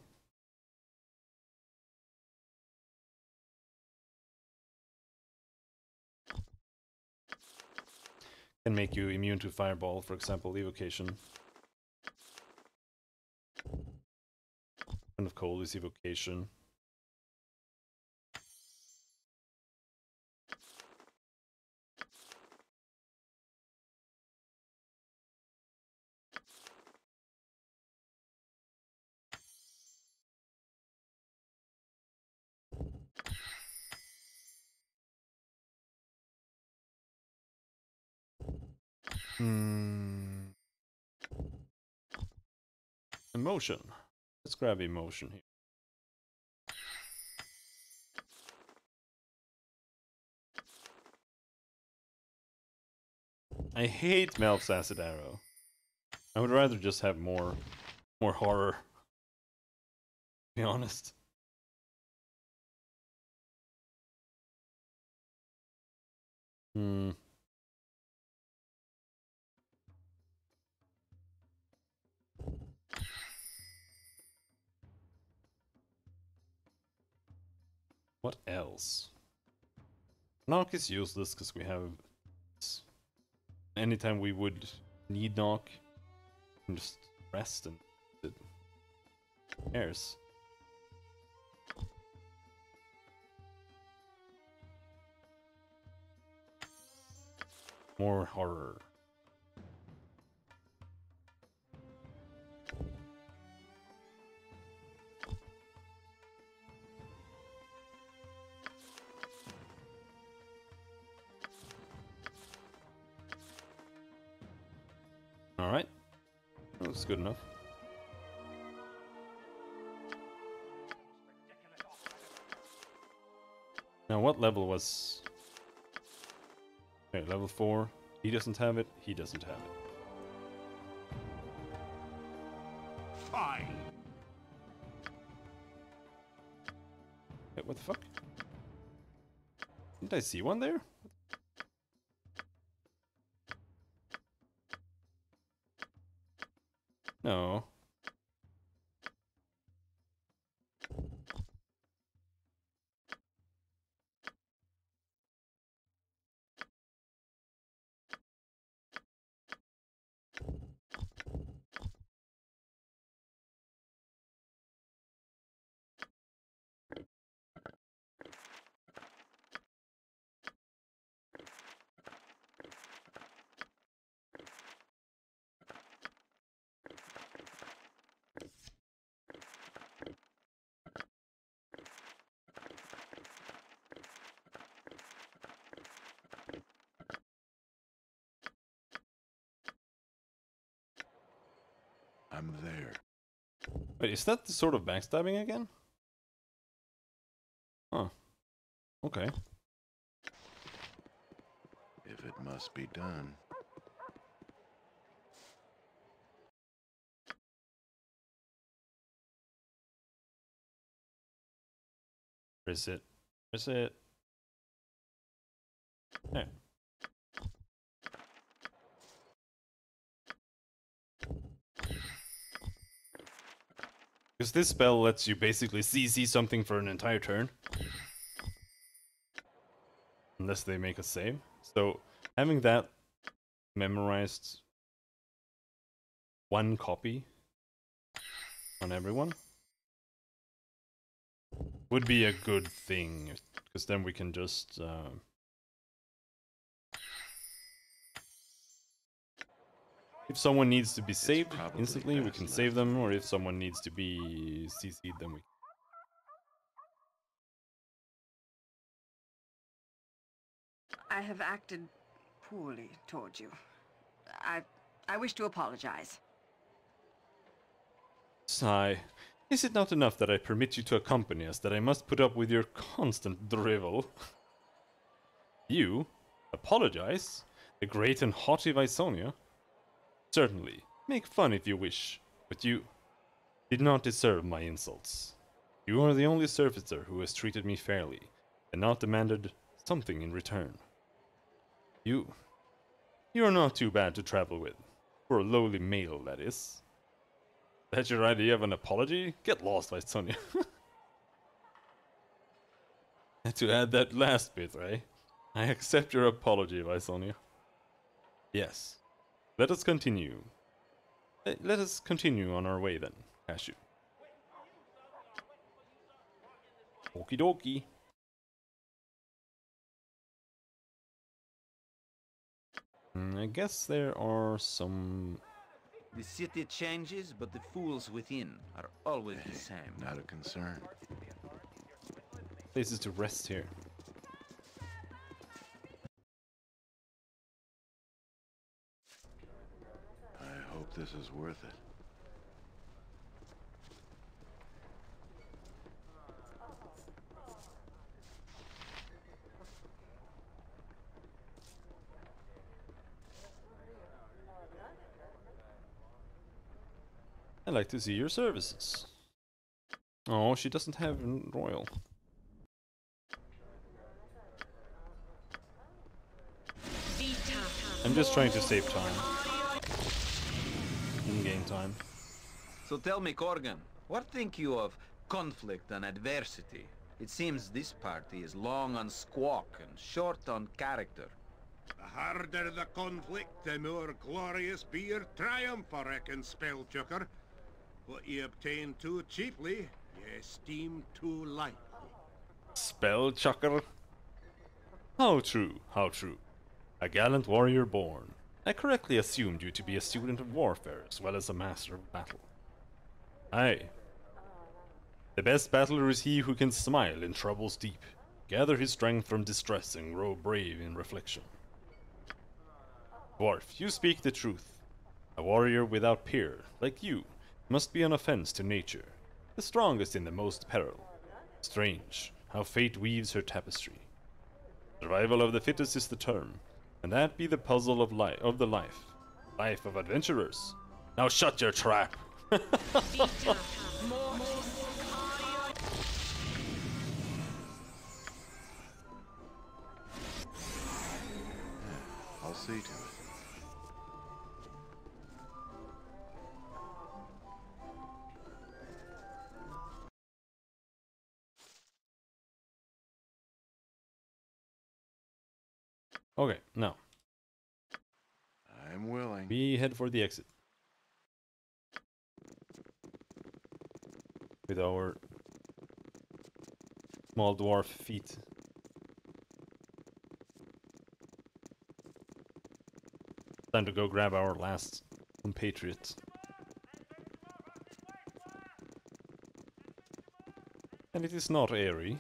Can make you immune to fireball, for example, evocation. Kind of cold is evocation. Emotion. Let's grab emotion here. I hate Melf's acid arrow. I would rather just have more horror. To be honest. Hmm. What else? Knock is useless because we have... Anytime we would need knock, we can just rest and... Who cares? More horror. Alright. That's good enough. Now what level was... Okay, level 4. He doesn't have it, he doesn't have it. Fine. Wait, what the fuck? Didn't I see one there? No. I'm there. Wait, is that the sort of backstabbing again? Huh. Okay. If it must be done. Where is it? Where is it? There. Because this spell lets you basically CC something for an entire turn. Unless they make a save. So, having that memorized one copy on everyone would be a good thing. Because then we can just... If someone needs to be saved probably instantly, we best can left save them, or if someone needs to be CC'd, then we I have acted poorly toward you. I wish to apologize. Sigh. Is it not enough that I permit you to accompany us, that I must put up with your constant drivel? You? Apologize? The great and haughty Visonia? Certainly. Make fun if you wish, but you did not deserve my insults. You are the only servitor who has treated me fairly, and not demanded something in return. You are not too bad to travel with. For a lowly male, that is. That's your idea of an apology? Get lost, Visonia. And to add that last bit, eh? I accept your apology, Visonia. Yes. Let us continue. Let us continue on our way then, Cashew. Okie dokie. I guess there are some... The city changes, but the fools within are always the same. Not a concern. places to rest here. I hope this is worth it. I'd like to see your services. Oh, she doesn't have royal. I'm just trying to save time. In-game time. So tell me, Corgan, what think you of conflict and adversity? It seems this party is long on squawk and short on character. The harder the conflict, the more glorious be your triumph, I reckon, Spellchucker. What ye obtain too cheaply, ye esteem too lightly. Spellchucker? How true, how true. A gallant warrior born. I correctly assumed you to be a student of warfare as well as a master of battle. Aye. The best battler is he who can smile in troubles deep, gather his strength from distress and grow brave in reflection. Dwarf, you speak the truth. A warrior without peer, like you, must be an offense to nature, the strongest in the most peril. Strange, how fate weaves her tapestry. Survival of the fittest is the term, and that be the puzzle of the life. Life of adventurers. Now shut your trap! I'll see to it. Okay, now. I'm willing. We head for the exit. With our small dwarf feet. Time to go grab our last compatriot. And it is not Aerie.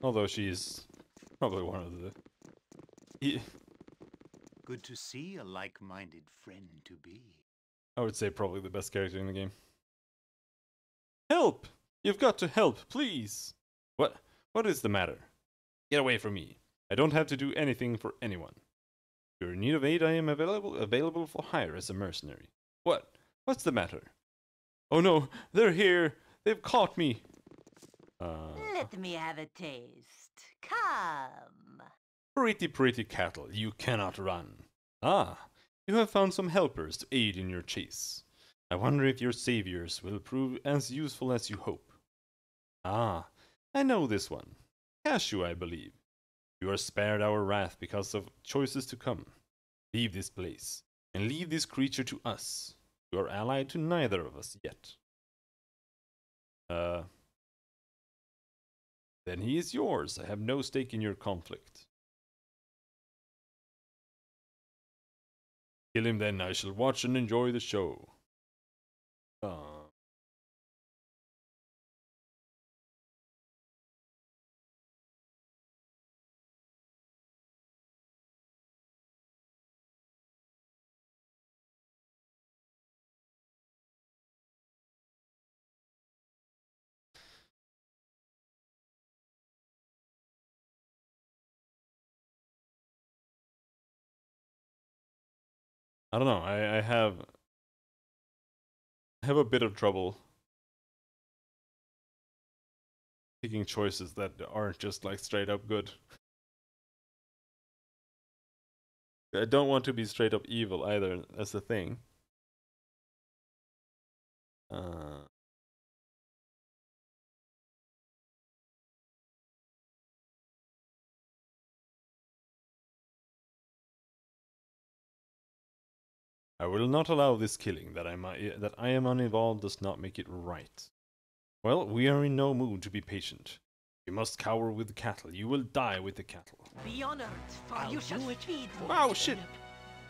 Although she is probably one of the... Good to see a like-minded friend to be. I would say probably the best character in the game. Help! You've got to help, please! What? What is the matter? Get away from me. I don't have to do anything for anyone. If you're in need of aid, I am available for hire as a mercenary. What? What's the matter? Oh no, they're here! They've caught me! Let me have a taste. Come. Pretty cattle, you cannot run. Ah, you have found some helpers to aid in your chase. I wonder if your saviors will prove as useful as you hope. Ah, I know this one. Cashew, I believe. You are spared our wrath because of choices to come. Leave this place, and leave this creature to us. You are allied to neither of us yet. Then he is yours. I have no stake in your conflict. Kill him, then I shall watch and enjoy the show. I don't know. I have a bit of trouble picking choices that aren't just like straight up good. I don't want to be straight up evil either. That's the thing. I will not allow this killing. That I am uninvolved does not make it right. Well, we are in no mood to be patient. You must cower with the cattle. You will die with the cattle. Be honored, for you shall feed. Wow, shit.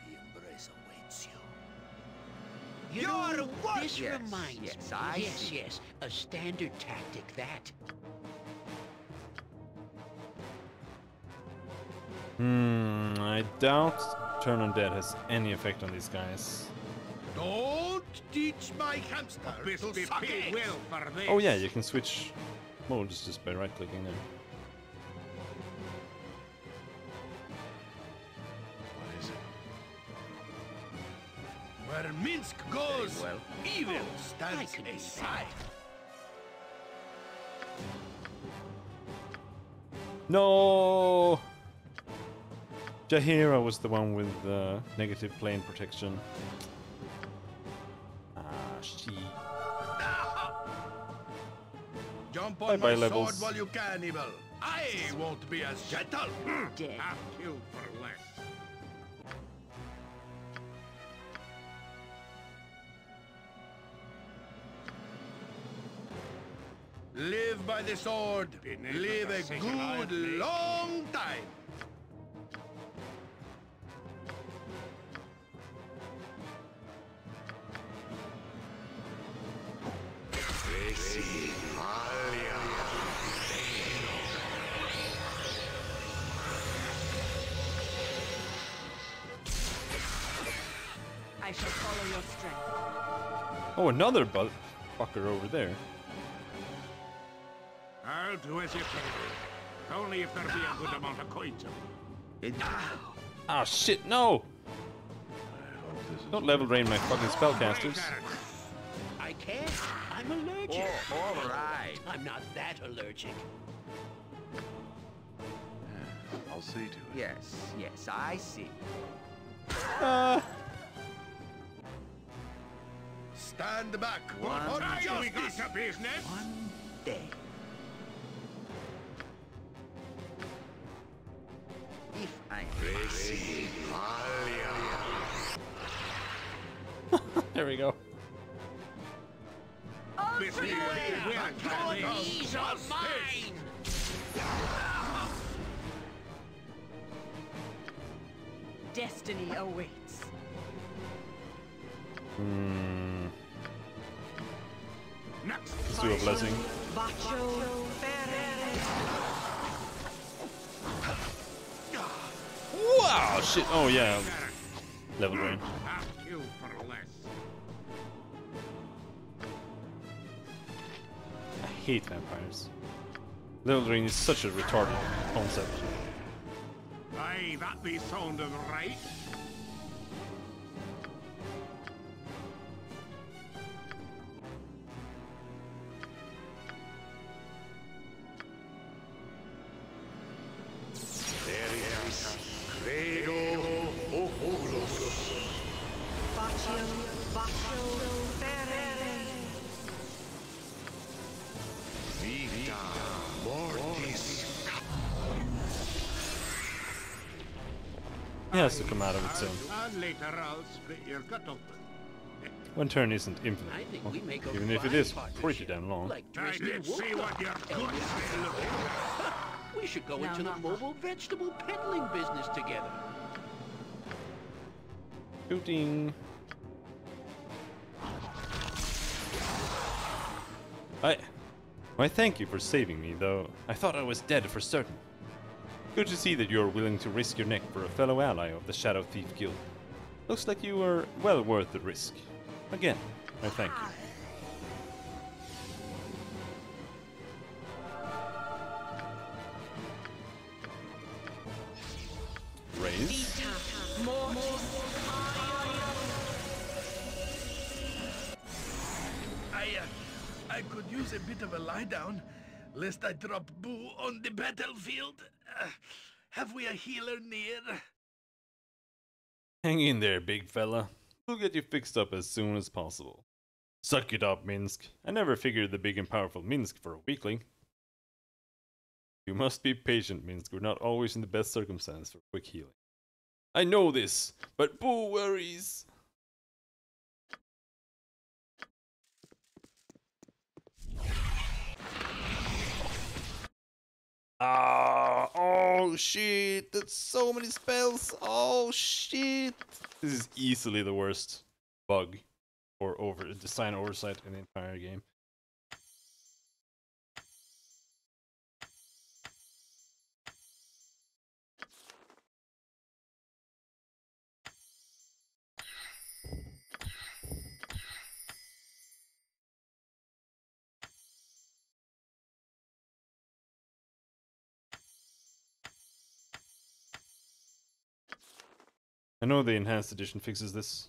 The embrace awaits you. You know, this reminds me. Yes, a standard tactic, that. I doubt Turn Undead has any effect on these guys. Don't teach my hamster to suck eggs. Well for this. Oh yeah, you can switch modes just by right-clicking there. What is it? Where Minsk goes, evil stands aside. No! Jaheira was the one with negative plane protection. She. Jump on Bye-bye my levels. sword while you can, evil. I won't be as gentle. Half killed for less. Live by the sword. Live a good long time. I shall follow your strength. Oh, another fucker over there. I'll do as you say. Only if there be a good amount of coins. Ah, shit, no! Don't level drain my fucking spellcasters. I can't. I'm allergic. Oh, all right. I'm not that allergic. I'll see to it. Yes, I see. Stand back. One For We got justice. to business. One day. If I There we go. This way. These are mine. Destiny awaits. Next. Let's do a blessing. Wow, shit. Oh, yeah. Level drain. Half killed for less. I hate vampires. Level drain is such a retarded concept. Aye, that be sounding right. It has to come out of its own. And later I'll split your gut open. One turn isn't infinite, I think we make a even if it fine is pretty partnership. damn long. Like I Dresden did see Wolfgar. what your goods were looking for. We should go into the mobile vegetable peddling business together. Shooting. Why thank you for saving me, though I thought I was dead for certain. Good to see that you're willing to risk your neck for a fellow ally of the Shadow Thief Guild. Looks like you were well worth the risk. Again, I thank you. Raise. I could use a bit of a lie down, lest I drop Boo on the battlefield. Have we a healer near? Hang in there, big fella. We'll get you fixed up as soon as possible. Suck it up, Minsk. I never figured the big and powerful Minsk for a weakling. You must be patient, Minsk. We're not always in the best circumstance for quick healing. I know this, but Boo worries. Oh shit, that's so many spells. Oh shit. This is easily the worst bug or design oversight in the entire game. I know the enhanced edition fixes this.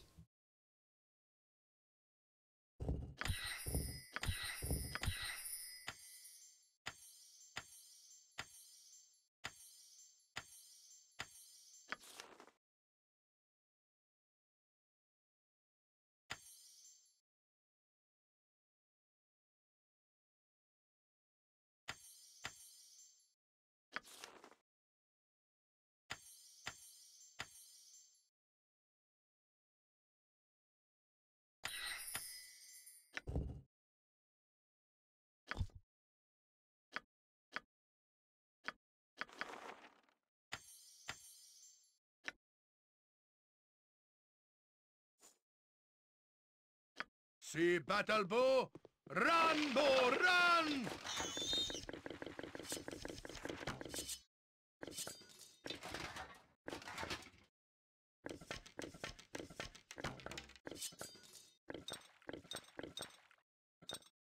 See battle bow? Run, bow, run!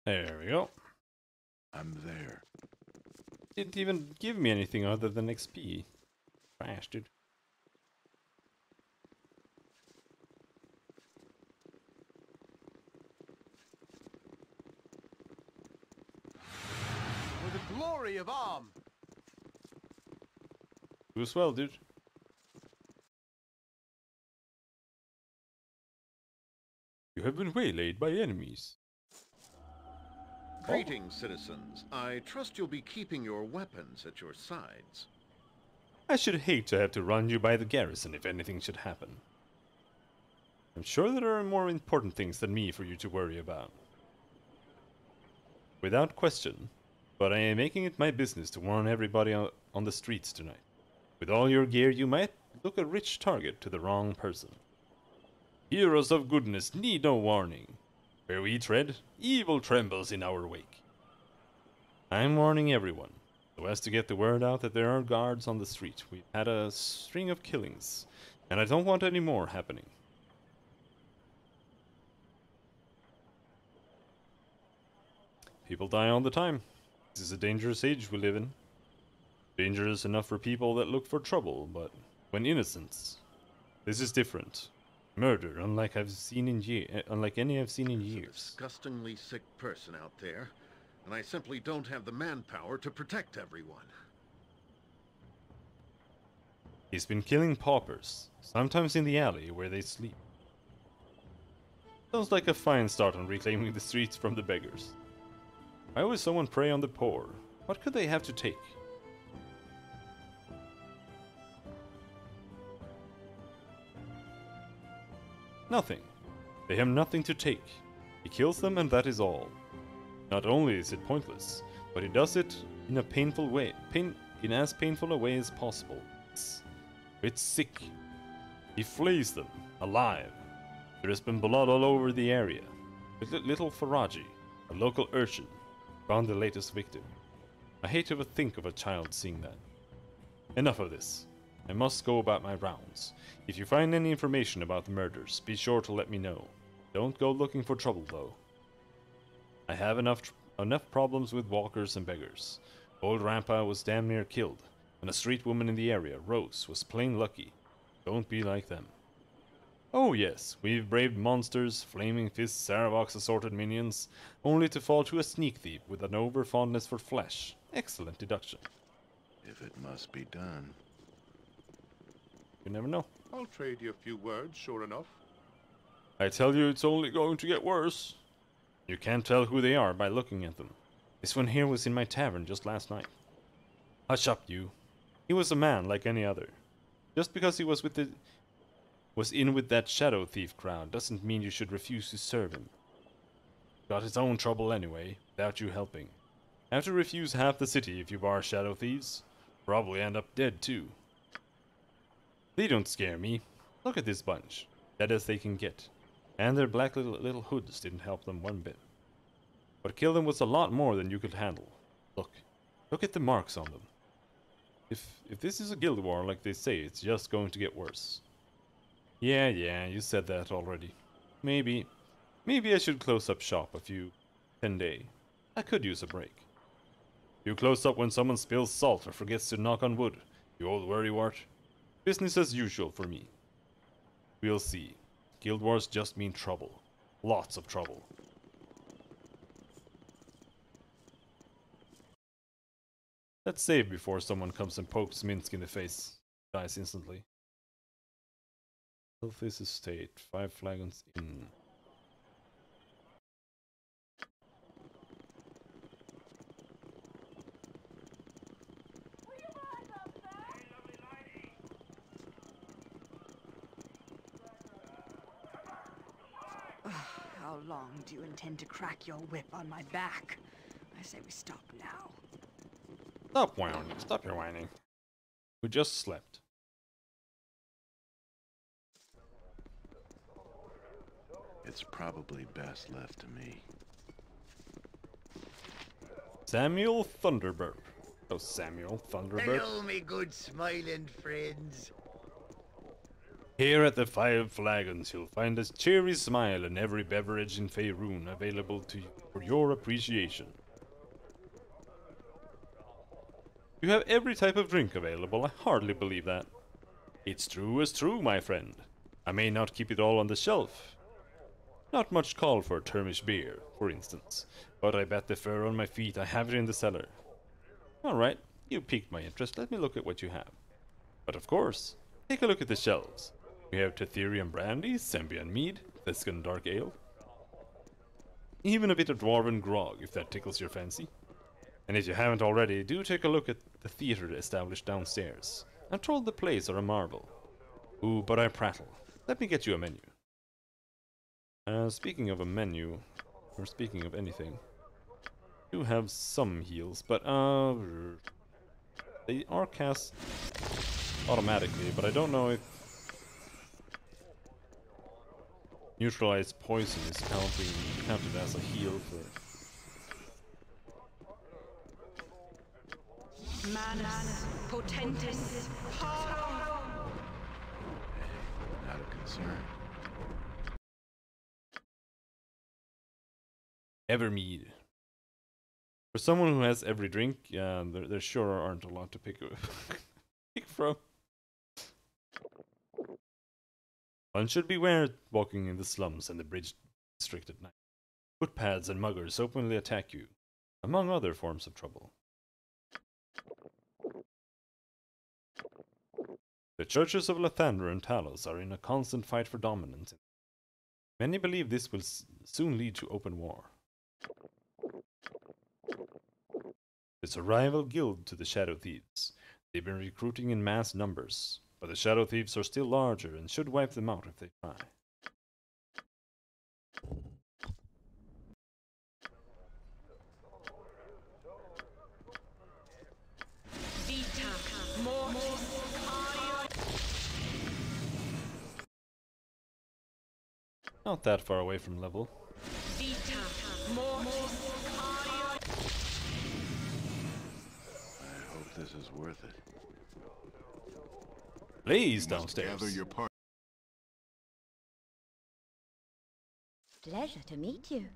There we go. I'm there. Didn't even give me anything other than XP. Bastard. For the glory of Am! You as well, dude. You have been waylaid by enemies. Greetings, citizens. I trust you'll be keeping your weapons at your sides. I should hate to have to run you by the garrison if anything should happen. I'm sure there are more important things than me for you to worry about. Without question, but I am making it my business to warn everybody on the streets tonight. With all your gear, you might look a rich target to the wrong person. Heroes of goodness need no warning. Where we tread, evil trembles in our wake. I'm warning everyone, so as to get the word out that there are guards on the street. We've had a string of killings, and I don't want any more happening. People die all the time. This is a dangerous age we live in. Dangerous enough for people that look for trouble, but when innocents. This is different. Murder, unlike any I've seen in years. Disgustingly sick person out there, and I simply don't have the manpower to protect everyone. He's been killing paupers, sometimes in the alley where they sleep. Sounds like a fine start on reclaiming the streets from the beggars. Why would someone prey on the poor? What could they have to take? Nothing. They have nothing to take. He kills them and that is all. Not only is it pointless, but he does it in a painful way. In as painful a way as possible. It's sick. He flays them, alive. There has been blood all over the area. Little Faraji, a local urchin, found the latest victim. I hate to think of a child seeing that. Enough of this. I must go about my rounds. If you find any information about the murders, be sure to let me know. Don't go looking for trouble, though. I have enough problems with walkers and beggars. Old Rampa was damn near killed, and a street woman in the area, Rose, was plain lucky. Don't be like them. Oh yes, we've braved monsters, flaming fists, Saravox assorted minions, only to fall to a sneak thief with an over-fondness for flesh. Excellent deduction. If it must be done. You never know. I'll trade you a few words, sure enough. I tell you, it's only going to get worse. You can't tell who they are by looking at them. This one here was in my tavern just last night. Hush up, you. He was a man like any other. Just because he was in with that shadow thief crowd doesn't mean you should refuse to serve him. Got his own trouble anyway, without you helping. Have to refuse half the city if you bar shadow thieves. Probably end up dead too. They don't scare me. Look at this bunch. Dead as they can get. And their black little hoods didn't help them one bit. What killed them was a lot more than you could handle. Look at the marks on them. If this is a guild war like they say, it's just going to get worse. Yeah, you said that already. Maybe I should close up shop a few 10 days. I could use a break. You close up when someone spills salt or forgets to knock on wood, you old worrywart. Business as usual for me. We'll see. Guild wars just mean trouble. Lots of trouble. Let's save before someone comes and pokes Minsk in the face. Dies instantly. Healthiest estate. 5 flagons in. How long do you intend to crack your whip on my back? I say we stop now. Stop whining. Stop your whining. We just slept. It's probably best left to me. Samuel Thunderbird. Oh, Samuel Thunderbird. Hello, me good smiling friends. Here at the 5 Flagons, you'll find a cheery smile and every beverage in Faerun available to you for your appreciation. You have every type of drink available. I hardly believe that. It's true as true, my friend. I may not keep it all on the shelf. Not much call for Termish beer, for instance, but I bet the fur on my feet I have it in the cellar. Alright, you piqued my interest. Let me look at what you have. But of course, take a look at the shelves. We have Tetherian brandy, Sembian mead, Thescan dark ale. Even a bit of dwarven grog, if that tickles your fancy. And if you haven't already, do take a look at the theater established downstairs. I'm told the plays are a marvel. Ooh, but I prattle. Let me get you a menu. Speaking of a menu, or speaking of anything, I do have some heals, but they are cast automatically, but I don't know if neutralized poison is counted as a heal for. Manus potentis paro. Not a concern. Evermead. For someone who has every drink, there sure aren't a lot to pick from. One should beware walking in the slums and the bridge district at night. Footpads and muggers openly attack you, among other forms of trouble. The churches of Lathander and Talos are in a constant fight for dominance. Many believe this will soon lead to open war. It's a rival guild to the Shadow Thieves. They've been recruiting in mass numbers, but the Shadow Thieves are still larger and should wipe them out if they try. Not that far away from level. I hope this is worth it. Please downstairs. Gather your part. Pleasure to meet you.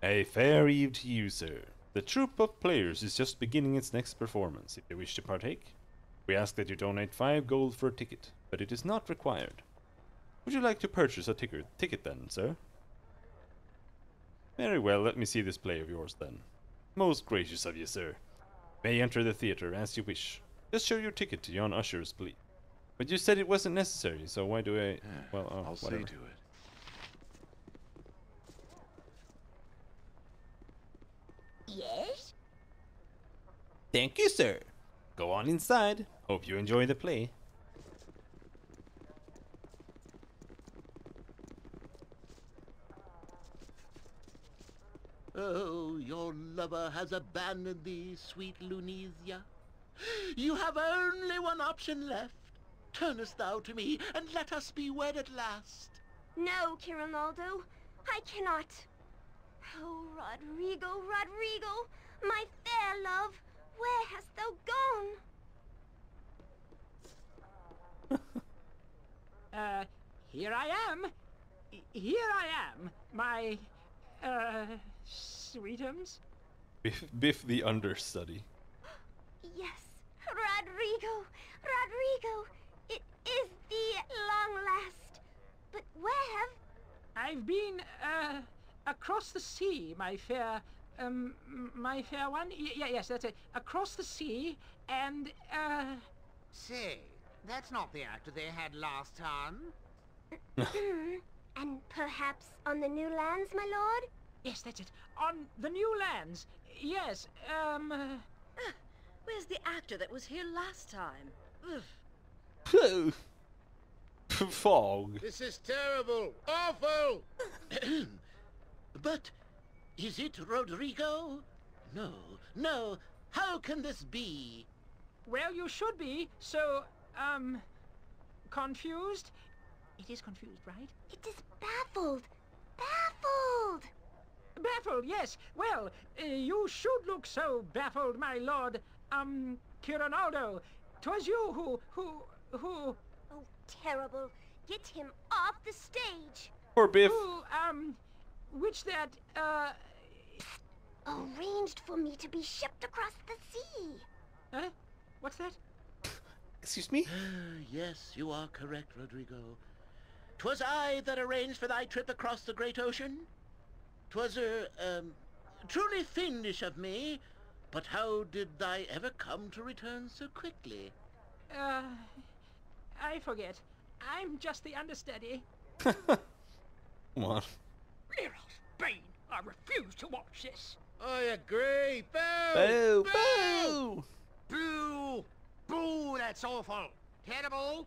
A fair eve to you, sir. The troupe of players is just beginning its next performance. If you wish to partake, we ask that you donate 5 gold for a ticket, but it is not required. Would you like to purchase a ticket then, sir? Very well, let me see this play of yours then. Most gracious of you, sir. May enter the theater as you wish. Just show your ticket to yon ushers, please. But you said it wasn't necessary, so why do I... well, I'll whatever. see to it. Yes? Thank you, sir. Go on inside. Hope you enjoy the play. Oh, your lover has abandoned thee, sweet Lunisia. You have only one option left. Turnest thou to me, and let us be wed at last. No, Kirinaldo, I cannot. Oh, Rodrigo, Rodrigo, my fair love, where hast thou gone? Here I am. Here I am, my, sweetums. Biff the understudy. Yes, Rodrigo, Rodrigo, it is thee at long last. But where have... I've been, across the sea, my fair one. Yes, that's it. Across the sea, and, Say, that's not the actor they had last time. And perhaps on the new lands, my lord? Yes, that's it. On the new lands. Yes, Where's the actor that was here last time? Fog. This is terrible, awful. But is it Rodrigo? No, no. How can this be? Well, you should be, so, confused? It is confused, right? It is baffled. Baffled! Baffled, yes. Well, you should look so baffled, my lord, Kirinaldo. 'Twas you who... Oh, terrible. Get him off the stage. Poor Biff. Who, which that, Arranged for me to be shipped across the sea. Huh? What's that? Excuse me? Yes, you are correct, Rodrigo. 'Twas I that arranged for thy trip across the great ocean. 'Twas, truly fiendish of me, but how did thy ever come to return so quickly? I forget. I'm just the understudy. Come on. Nero's Bane, I refuse to watch this. I agree. Boo! Boo! Boo! Boo! Boo! Boo! That's awful. Terrible.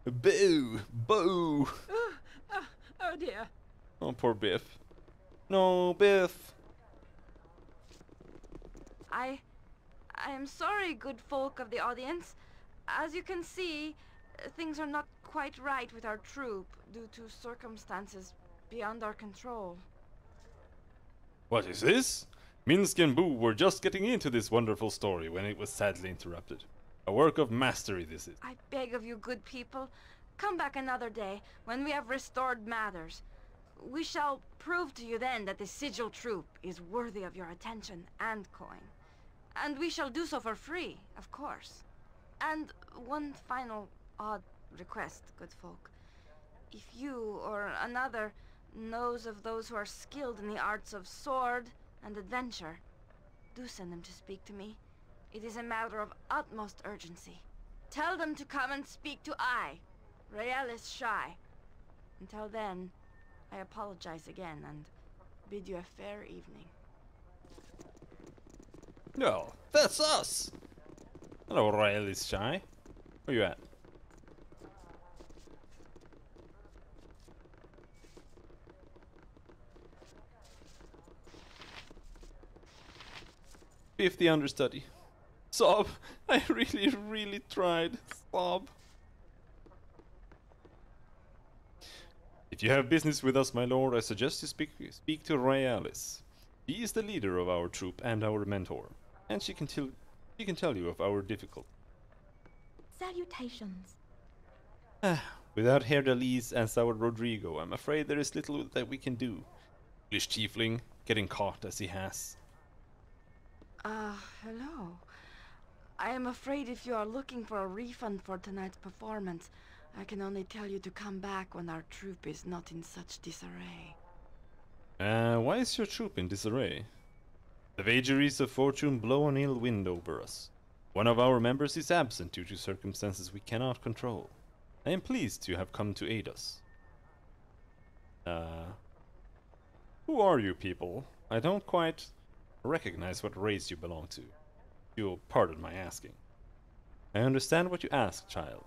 Boo! Boo! Oh dear. Oh, poor Biff. No, Biff. I am sorry, good folk of the audience. As you can see, things are not quite right with our troupe due to circumstances beyond our control. What is this? Minsky and Boo were just getting into this wonderful story when it was sadly interrupted. A work of mastery this is. I beg of you, good people, come back another day when we have restored matters. We shall prove to you then that the Sigil troupe is worthy of your attention and coin. And we shall do so for free, of course. And one final odd request, good folk. If you or another knows of those who are skilled in the arts of sword and adventure, do send them to speak to me. It is a matter of utmost urgency. Tell them to come and speak to I, Raelis Shy. Until then, I apologize again and bid you a fair evening. No, that's us! Hello, Raelis Shy. Where you at? Biff the understudy. Sob, I really tried. Sob. If you have business with us, my lord, I suggest you speak to Realis. She is the leader of our troop and our mentor, and she can tell you of our difficulty. Salutations. Without Herdalise as our Rodrigo, I'm afraid there is little that we can do. English tiefling, getting caught as he has. Hello. I am afraid if you are looking for a refund for tonight's performance, I can only tell you to come back when our troop is not in such disarray. Why is your troop in disarray? The vagaries of fortune blow an ill wind over us. One of our members is absent due to circumstances we cannot control. I am pleased you have come to aid us. Who are you people? I don't quite recognize what race you belong to. You'll pardon my asking. I understand what you ask, child.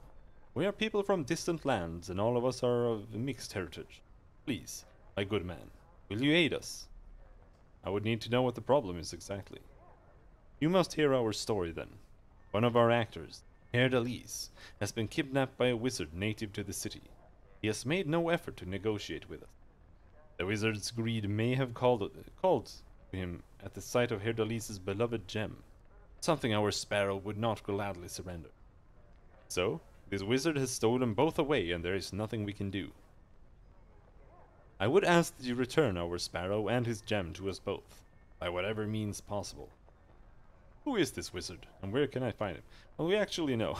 We are people from distant lands, and all of us are of mixed heritage. Please, my good man, will you aid us? I would need to know what the problem is exactly. You must hear our story then. One of our actors, Herdalise, has been kidnapped by a wizard native to the city. He has made no effort to negotiate with us. The wizard's greed may have called to him at the sight of Herdalise's beloved gem, something our sparrow would not gladly surrender. So, this wizard has stolen both away, and there is nothing we can do. I would ask that you return our sparrow and his gem to us both, by whatever means possible. Who is this wizard, and where can I find him? Well, we actually know.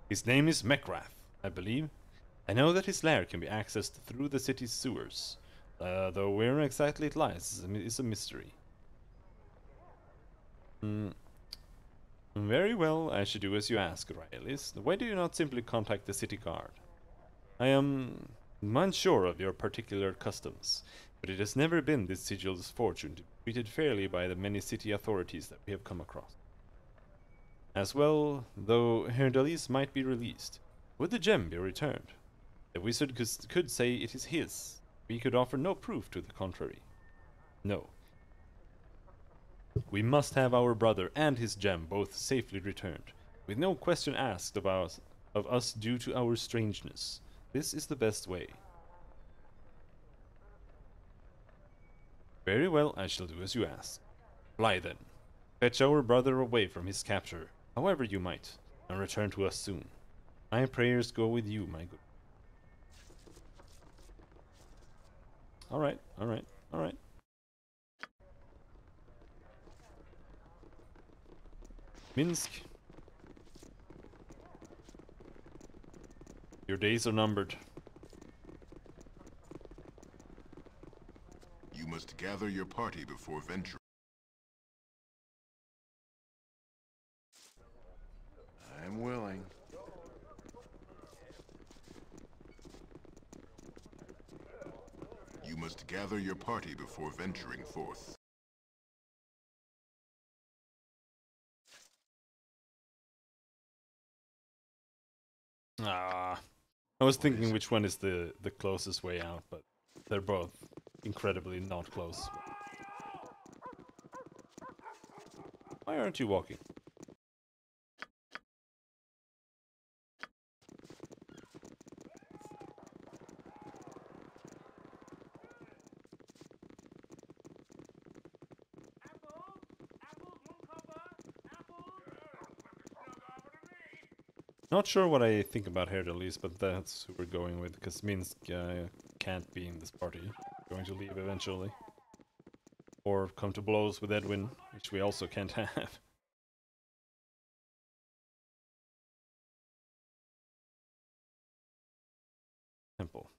His name is Mekrath, I believe. I know that his lair can be accessed through the city's sewers, though where exactly it lies is a mystery. Very well, I should do as you ask, Railis. Why do you not simply contact the city guard? I am unsure of your particular customs, but it has never been this sigil's fortune to be treated fairly by the many city authorities that we have come across. As well, though Herdalise might be released, would the gem be returned? The wizard could say it is his. We could offer no proof to the contrary. No. We must have our brother and his gem both safely returned, with no question asked of us due to our strangeness. This is the best way. Very well, I shall do as you ask. Fly then. Fetch our brother away from his capture, however you might, and return to us soon. My prayers go with you, my good. Alright, alright, alright. Minsk. Your days are numbered. You must gather your party before venturing. I'm willing. You must gather your party before venturing forth. I was thinking which one is the closest way out, but they're both incredibly not close. Why aren't you walking? Not sure what I think about Herdalise, but that's who we're going with, because Minsk can't be in this party. Going to leave eventually. Or come to blows with Edwin, which we also can't have. Temple.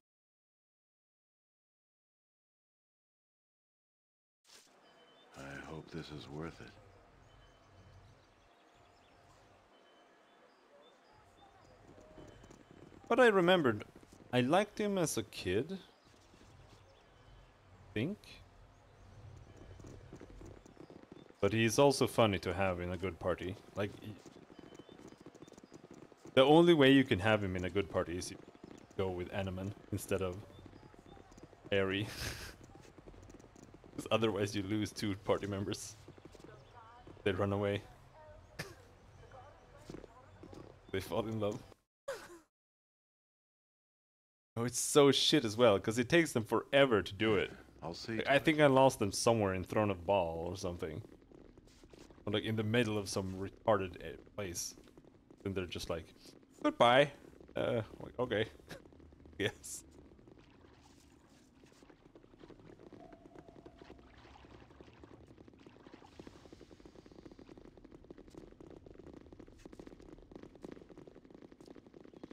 I hope this is worth it. But I remembered, I liked him as a kid. I think. But he's also funny to have in a good party. Like, the only way you can have him in a good party is you go with Animan instead of Airy. Because otherwise you lose 2 party members. They run away. They fall in love. Oh, it's so shit as well, because it takes them forever to do it. I'll see. I think I lost them somewhere in Throne of Ball or something. Or like in the middle of some retarded place. And they're just like, goodbye. Like, okay. Yes.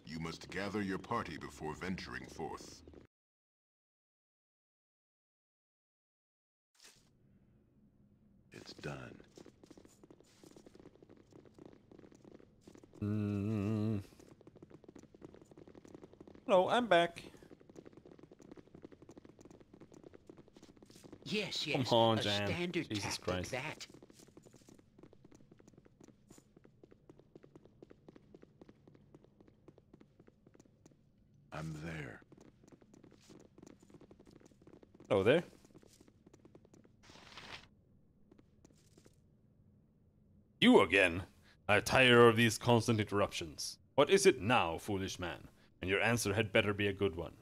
You must gather your party before venturing forth. It's done. Hello, I'm back. Yes, Come yes. on, a Jan. standard Jesus tactic, Christ. that. I'm there. Hello there. You again? I tire of these constant interruptions. What is it now, foolish man? And your answer had better be a good one.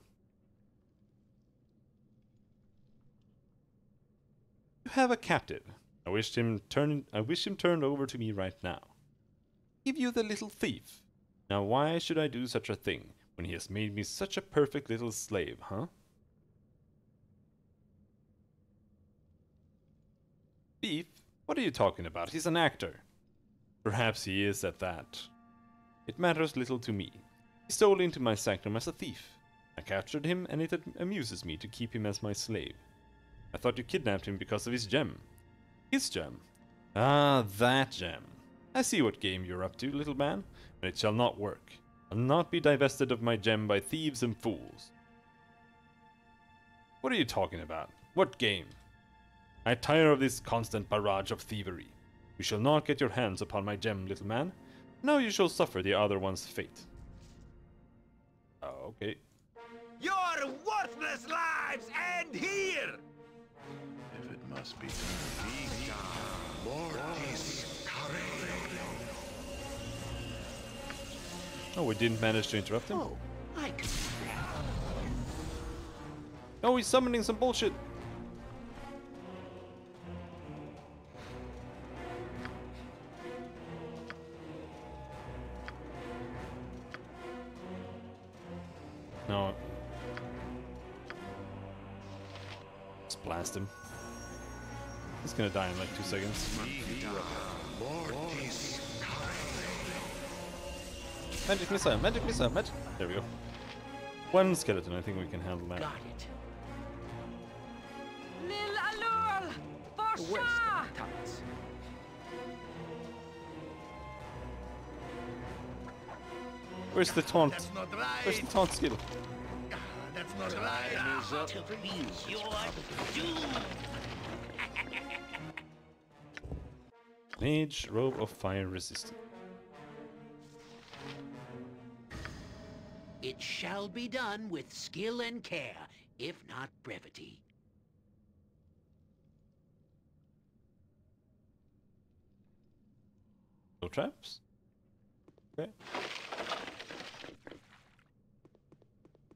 You have a captive. I wish him turned over to me right now. Give you the little thief. Now why should I do such a thing, when he has made me such a perfect little slave, huh? Thief? What are you talking about? He's an actor. Perhaps he is at that. It matters little to me. He stole into my sanctum as a thief. I captured him, and it amuses me to keep him as my slave. I thought you kidnapped him because of his gem. His gem? Ah, that gem. I see what game you're up to, little man, but it shall not work. I'll not be divested of my gem by thieves and fools. What are you talking about? What game? I tire of this constant barrage of thievery. You shall not get your hands upon my gem, little man. Now you shall suffer the other one's fate. Oh, okay. Your worthless lives end here! If it must be done. Oh, we didn't manage to interrupt him? Oh, I can... Oh, he's summoning some bullshit. No. Just blast him. He's gonna die in like 2 seconds. Magic missile, magic missile, magic. There we go. One skeleton, I think we can handle that. Got it. Lil Alul! For sure! Where's the taunt? That's not right. Where's the taunt skill? That's not right. Is up. You're doomed. Mage, robe of fire resistant. It shall be done with skill and care, if not brevity. No traps? Okay.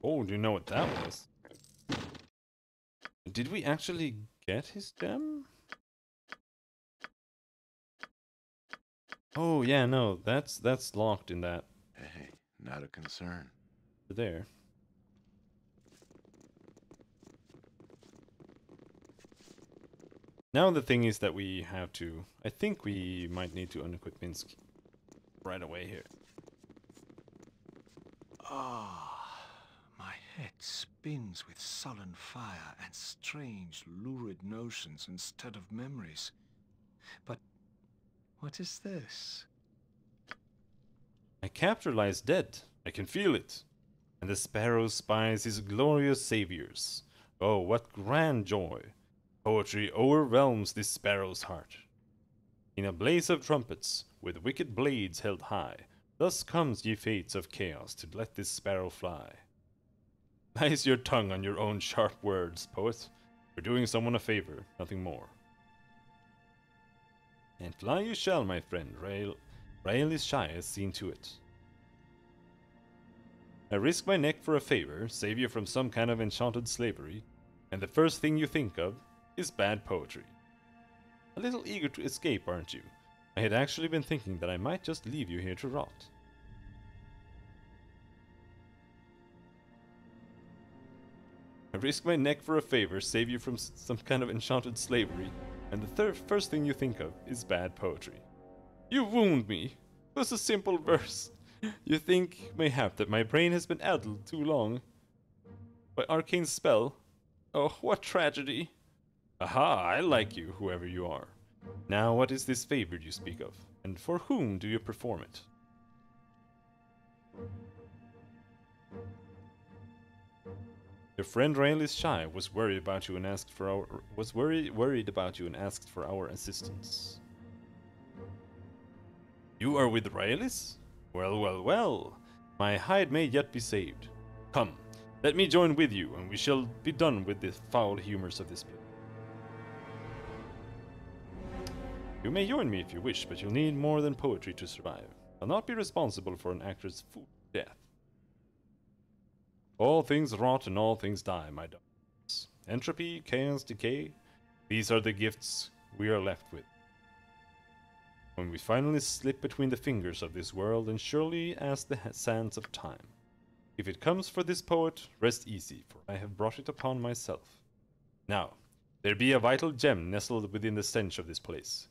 Oh, do you know what that was? Did we actually get his gem? Oh yeah, no, that's locked in that. Hey, not a concern. There. Now the thing is that we have to... I think we might need to unequip Minsk right away here. Ah, my head spins with sullen fire and strange, lurid notions instead of memories. But what is this? My captor lies dead. I can feel it. And the sparrow spies his glorious saviors. Oh, what grand joy! Poetry overwhelms this sparrow's heart. In a blaze of trumpets, with wicked blades held high, thus comes, ye fates of chaos, to let this sparrow fly. Lies your tongue on your own sharp words, poet. We're doing someone a favor, nothing more. And fly you shall, my friend. Rail is shy, as seen to it. I risk my neck for a favor, save you from some kind of enchanted slavery, and the first thing you think of is bad poetry. A little eager to escape, aren't you? I had actually been thinking that I might just leave you here to rot. I risk my neck for a favor, save you from some kind of enchanted slavery, and the first thing you think of is bad poetry. You wound me. It was a simple verse. You think, mayhap, that my brain has been addled too long by arcane spell? Oh, what tragedy! Aha, I like you, whoever you are. Now, what is this favor you speak of, and for whom do you perform it? Your friend Rayleigh's shy was worried about you and asked for our assistance. You are with Rayleigh's? Well, well, well. My hide may yet be saved. Come, let me join with you, and we shall be done with the foul humors of this place. You may join me if you wish, but you'll need more than poetry to survive. I'll not be responsible for an actor's food death. All things rot and all things die, my daughters. Entropy, chaos, decay, these are the gifts we are left with. When we finally slip between the fingers of this world and surely as the sands of time. If it comes for this poet, rest easy, for I have brought it upon myself. Now, there be a vital gem nestled within the stench of this place.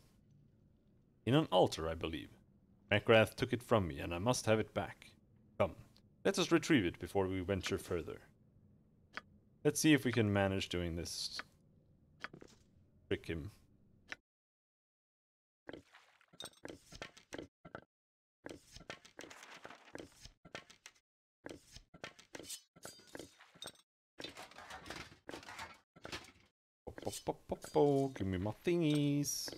In an altar, I believe. Macrath took it from me, and I must have it back. Come, let us retrieve it before we venture further. Let's see if we can manage doing this. Trick him. Give me my thingies.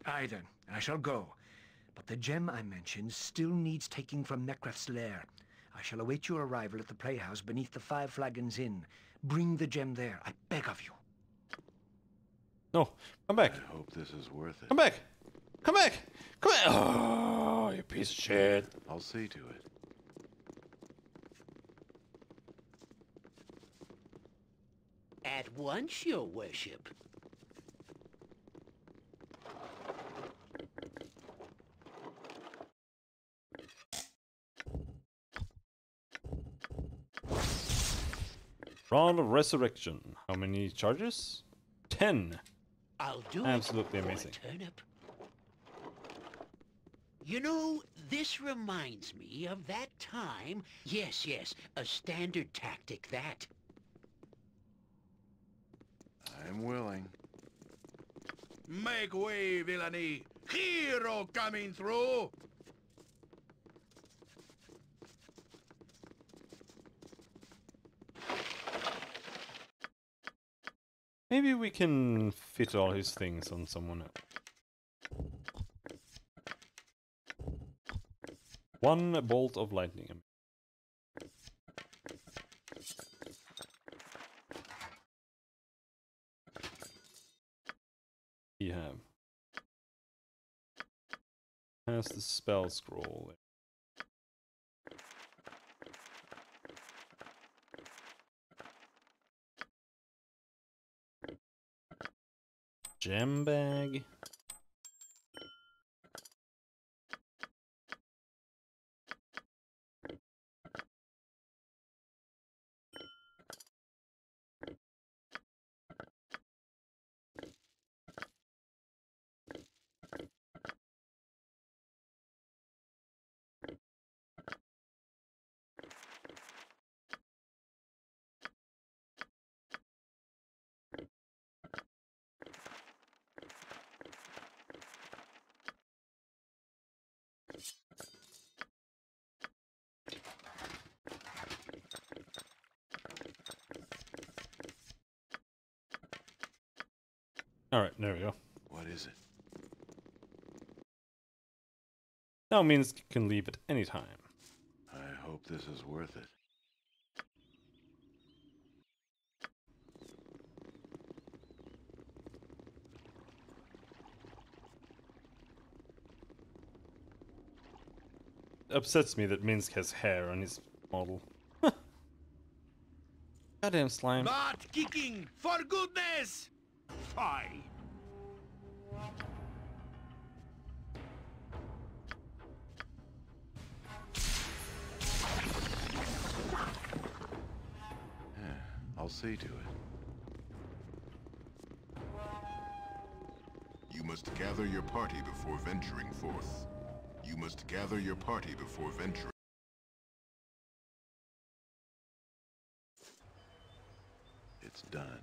Aye then, I shall go. But the gem I mentioned still needs taking from Necrath's lair. I shall await your arrival at the playhouse beneath the 5 Flagons Inn. Bring the gem there, I beg of you. No, come back. I hope this is worth it. Come back! Come back! Come back! Oh, you piece of shit. I'll see to it. At once, your worship. Rod of Resurrection. How many charges? 10. I'll do Absolutely it amazing. Turnip. You know, this reminds me of that time. Yes, yes, a standard tactic, that. I'm willing. Make way, villainy! Hero coming through! Maybe we can fit all his things on someone else. One bolt of lightning. He has the spell scroll. Gem bag. Alright, there we go. What is it? Now means you can leave at any time. I hope this is worth it. upsets me that Minsk has hair on his model. Goddamn slime. Not kicking, for goodness! Fine. I'll see to it. You must gather your party before venturing forth. You must gather your party before venturing. It's done.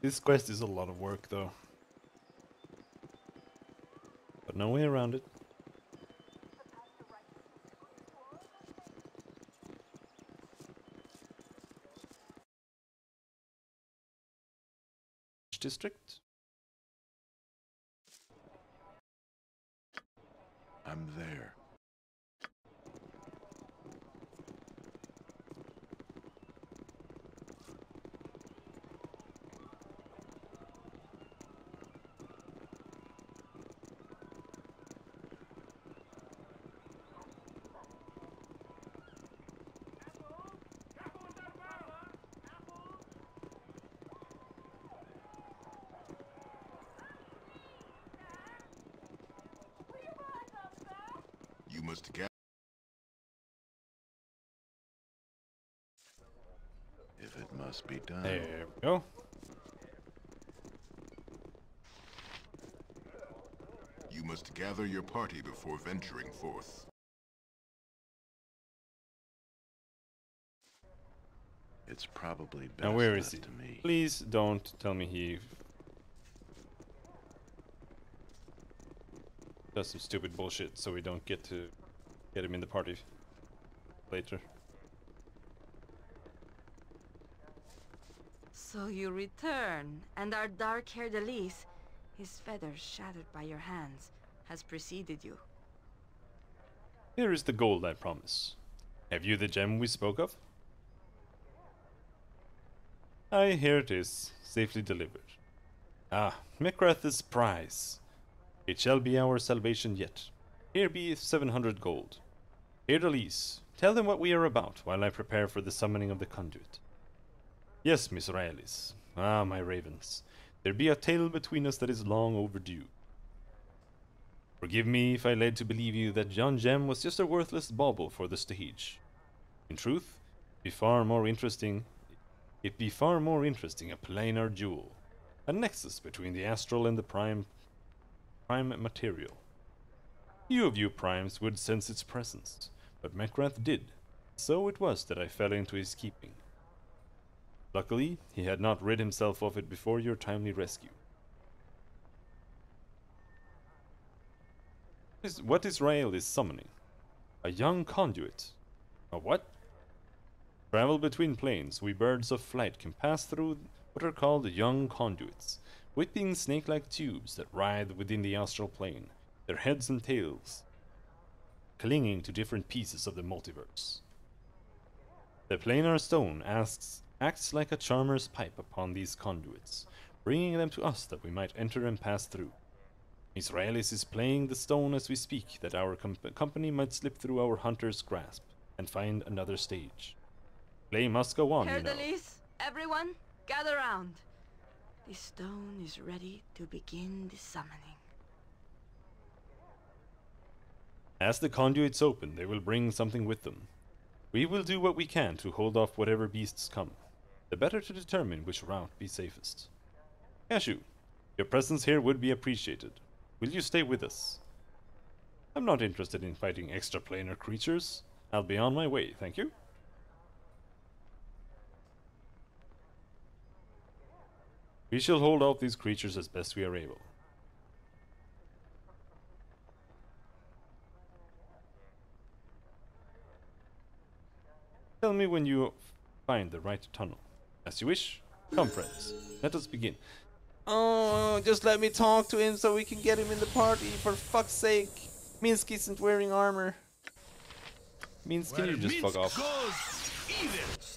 This quest is a lot of work, though. But no way around it. Which district? I'm there. You must gather. If it must be done. There we go. You must gather your party before venturing forth. It's probably best Now where is left he? to me. Please don't tell me he does some stupid bullshit so we don't get to get him in the party later. So you return, and our dark-haired Elise, his feathers shattered by your hands, has preceded you. Here is the gold I promise. Have you the gem we spoke of? Aye, here it is, safely delivered. Ah, Mekrath's prize. It shall be our salvation yet. Here be 700 gold. Here, Elise, tell them what we are about while I prepare for the summoning of the conduit. Yes, Miss Raylis. Ah, my ravens. There be a tale between us that is long overdue. Forgive me if I led to believe you that John Gem was just a worthless bauble for the stage. In truth, it'd be far more interesting a planar jewel, a nexus between the astral and the prime material. Few of you primes would sense its presence, but Mekrath did. So it was that I fell into his keeping. Luckily, he had not rid himself of it before your timely rescue. What Israel is summoning? A young conduit. A what? Travel between planes, we birds of flight can pass through what are called young conduits, whipping snake-like tubes that writhe within the astral plane, their heads and tails clinging to different pieces of the multiverse. The planar stone acts like a charmer's pipe upon these conduits, bringing them to us that we might enter and pass through. Israelis is playing the stone as we speak, that our company might slip through our hunter's grasp and find another stage. Play must go on, you know. Elise, everyone, gather round. The stone is ready to begin the summoning. As the conduits open, they will bring something with them. We will do what we can to hold off whatever beasts come, the better to determine which route be safest. Cashew, your presence here would be appreciated. Will you stay with us? I'm not interested in fighting extraplanar creatures. I'll be on my way, thank you. We shall hold off these creatures as best we are able. Tell me when you find the right tunnel. As you wish. Come, friends. Let us begin. Oh, just let me talk to him so we can get him in the party, for fuck's sake. Minsk isn't wearing armor. Minsk, can you just fuck off?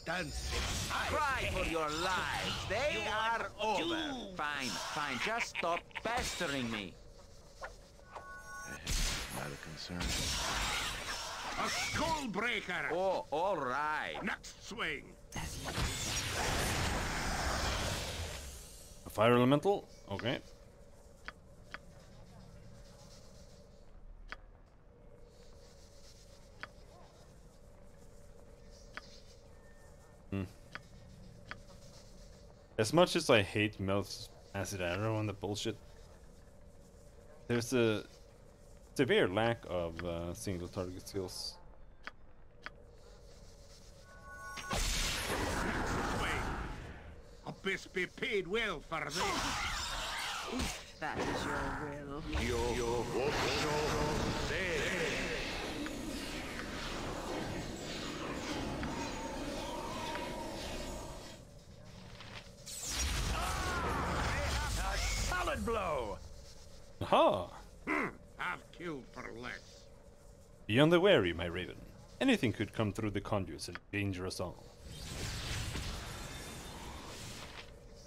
Cry for your lives. They are over. Fine, fine. Just stop pestering me. Not a concern. A skull breaker! Oh, all right. Next swing! A fire elemental? Okay. As much as I hate Mel's acid arrow and the bullshit, there's a severe lack of single target skills. Abyss be paid well for this. If that is your will. Solid blow! Aha! I've killed for less. Be on the wary, my raven. Anything could come through the conduits and danger us all.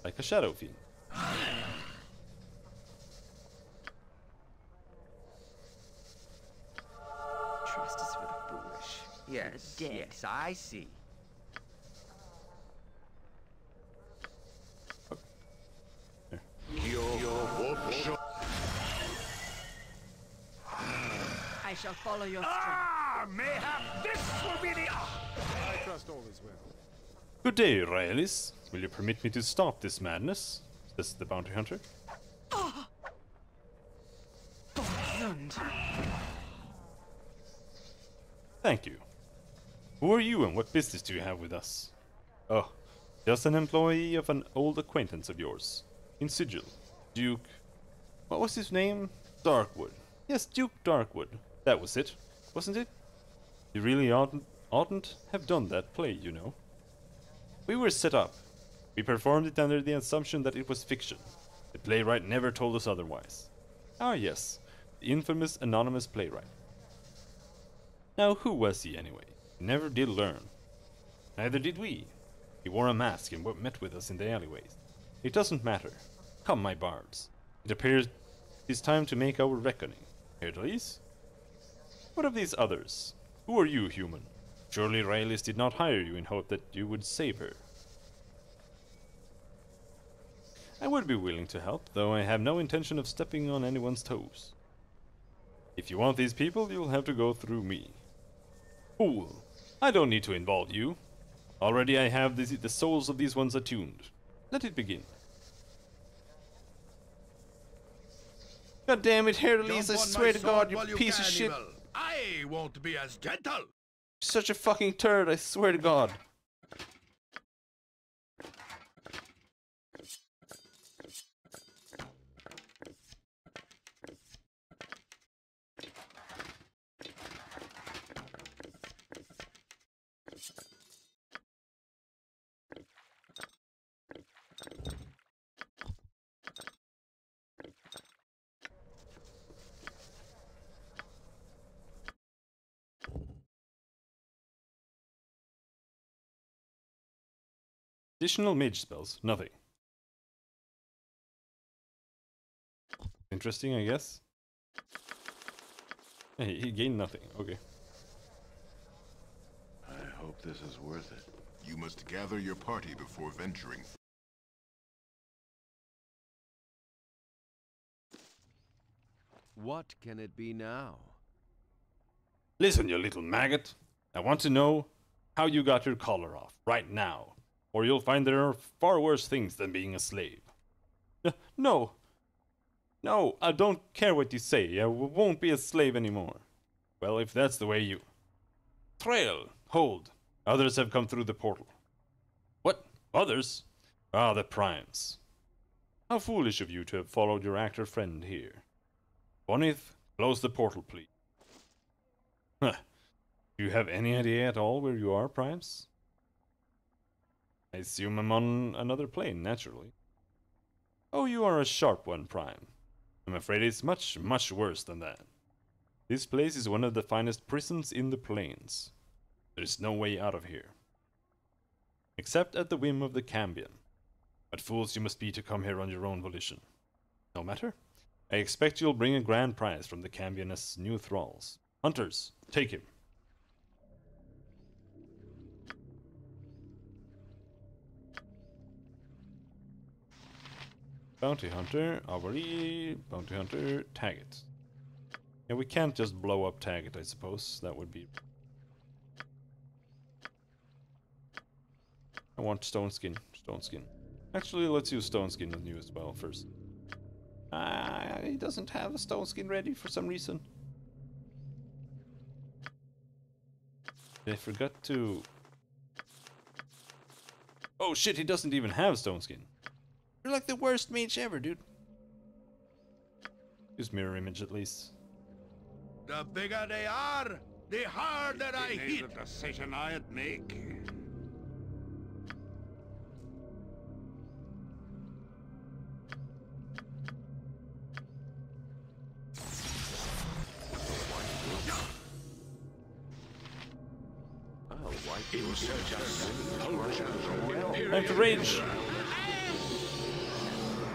Like a shadow fiend. Trust is for the foolish. Yes, Dead. yes, I see. I shall follow your strength. Mayhap this will be the... I trust all is well. Good day, Raelis. Will you permit me to stop this madness? Says the bounty hunter. Thank you. Who are you and what business do you have with us? Oh, just an employee of an old acquaintance of yours. In Sigil. Duke... What was his name? Darkwood. Yes, Duke Darkwood. That was it, wasn't it? You really oughtn't have done that play, you know. We were set up. We performed it under the assumption that it was fiction. The playwright never told us otherwise. Ah yes, the infamous anonymous playwright. Now who was he anyway? We never did learn. Neither did we. He wore a mask and met with us in the alleyways. It doesn't matter. Come, my bards. It appears it's time to make our reckoning. Hercules? What of these others? Who are you, human? Surely Raelis did not hire you in hope that you would save her. I would be willing to help, though I have no intention of stepping on anyone's toes. If you want these people, you'll have to go through me. Fool! I don't need to involve you. Already I have the souls of these ones attuned. Let it begin. God damn it, Hercules, I swear to God, you piece of shit. I won't be as gentle. Such a fucking turd, I swear to God. Additional mage spells, nothing. Interesting, I guess. Hey, he gained nothing, okay. I hope this is worth it. You must gather your party before venturing. What can it be now? Listen, you little maggot. I want to know how you got your collar off, right now. Or you'll find there are far worse things than being a slave. No. No, I don't care what you say. I won't be a slave anymore. Well, if that's the way you... Trail, hold. Others have come through the portal. What? Others? Ah, the primes. How foolish of you to have followed your actor friend here. Bonith, close the portal, please. Huh. Do you have any idea at all where you are, primes? I assume I'm on another plane, naturally. Oh, you are a sharp one, Prime. I'm afraid it's much, much worse than that. This place is one of the finest prisons in the plains. There is no way out of here. Except at the whim of the Cambion. But fools you must be to come here on your own volition. No matter. I expect you'll bring a grand prize from the Cambion as new thralls. Hunters, take him. Bounty Hunter, Avari, Bounty Hunter, Taggart. Yeah, we can't just blow up Taggart, I suppose. That would be... I want Stone Skin. Stone Skin. Actually, let's use Stone Skin on you as well first. He doesn't have a Stone Skin ready for some reason. I forgot to... Oh shit, he doesn't even have Stone Skin. You're like the worst mage ever, dude. Use mirror image at least. The bigger they are, the harder I hit. The decision I'd make. Time to rage.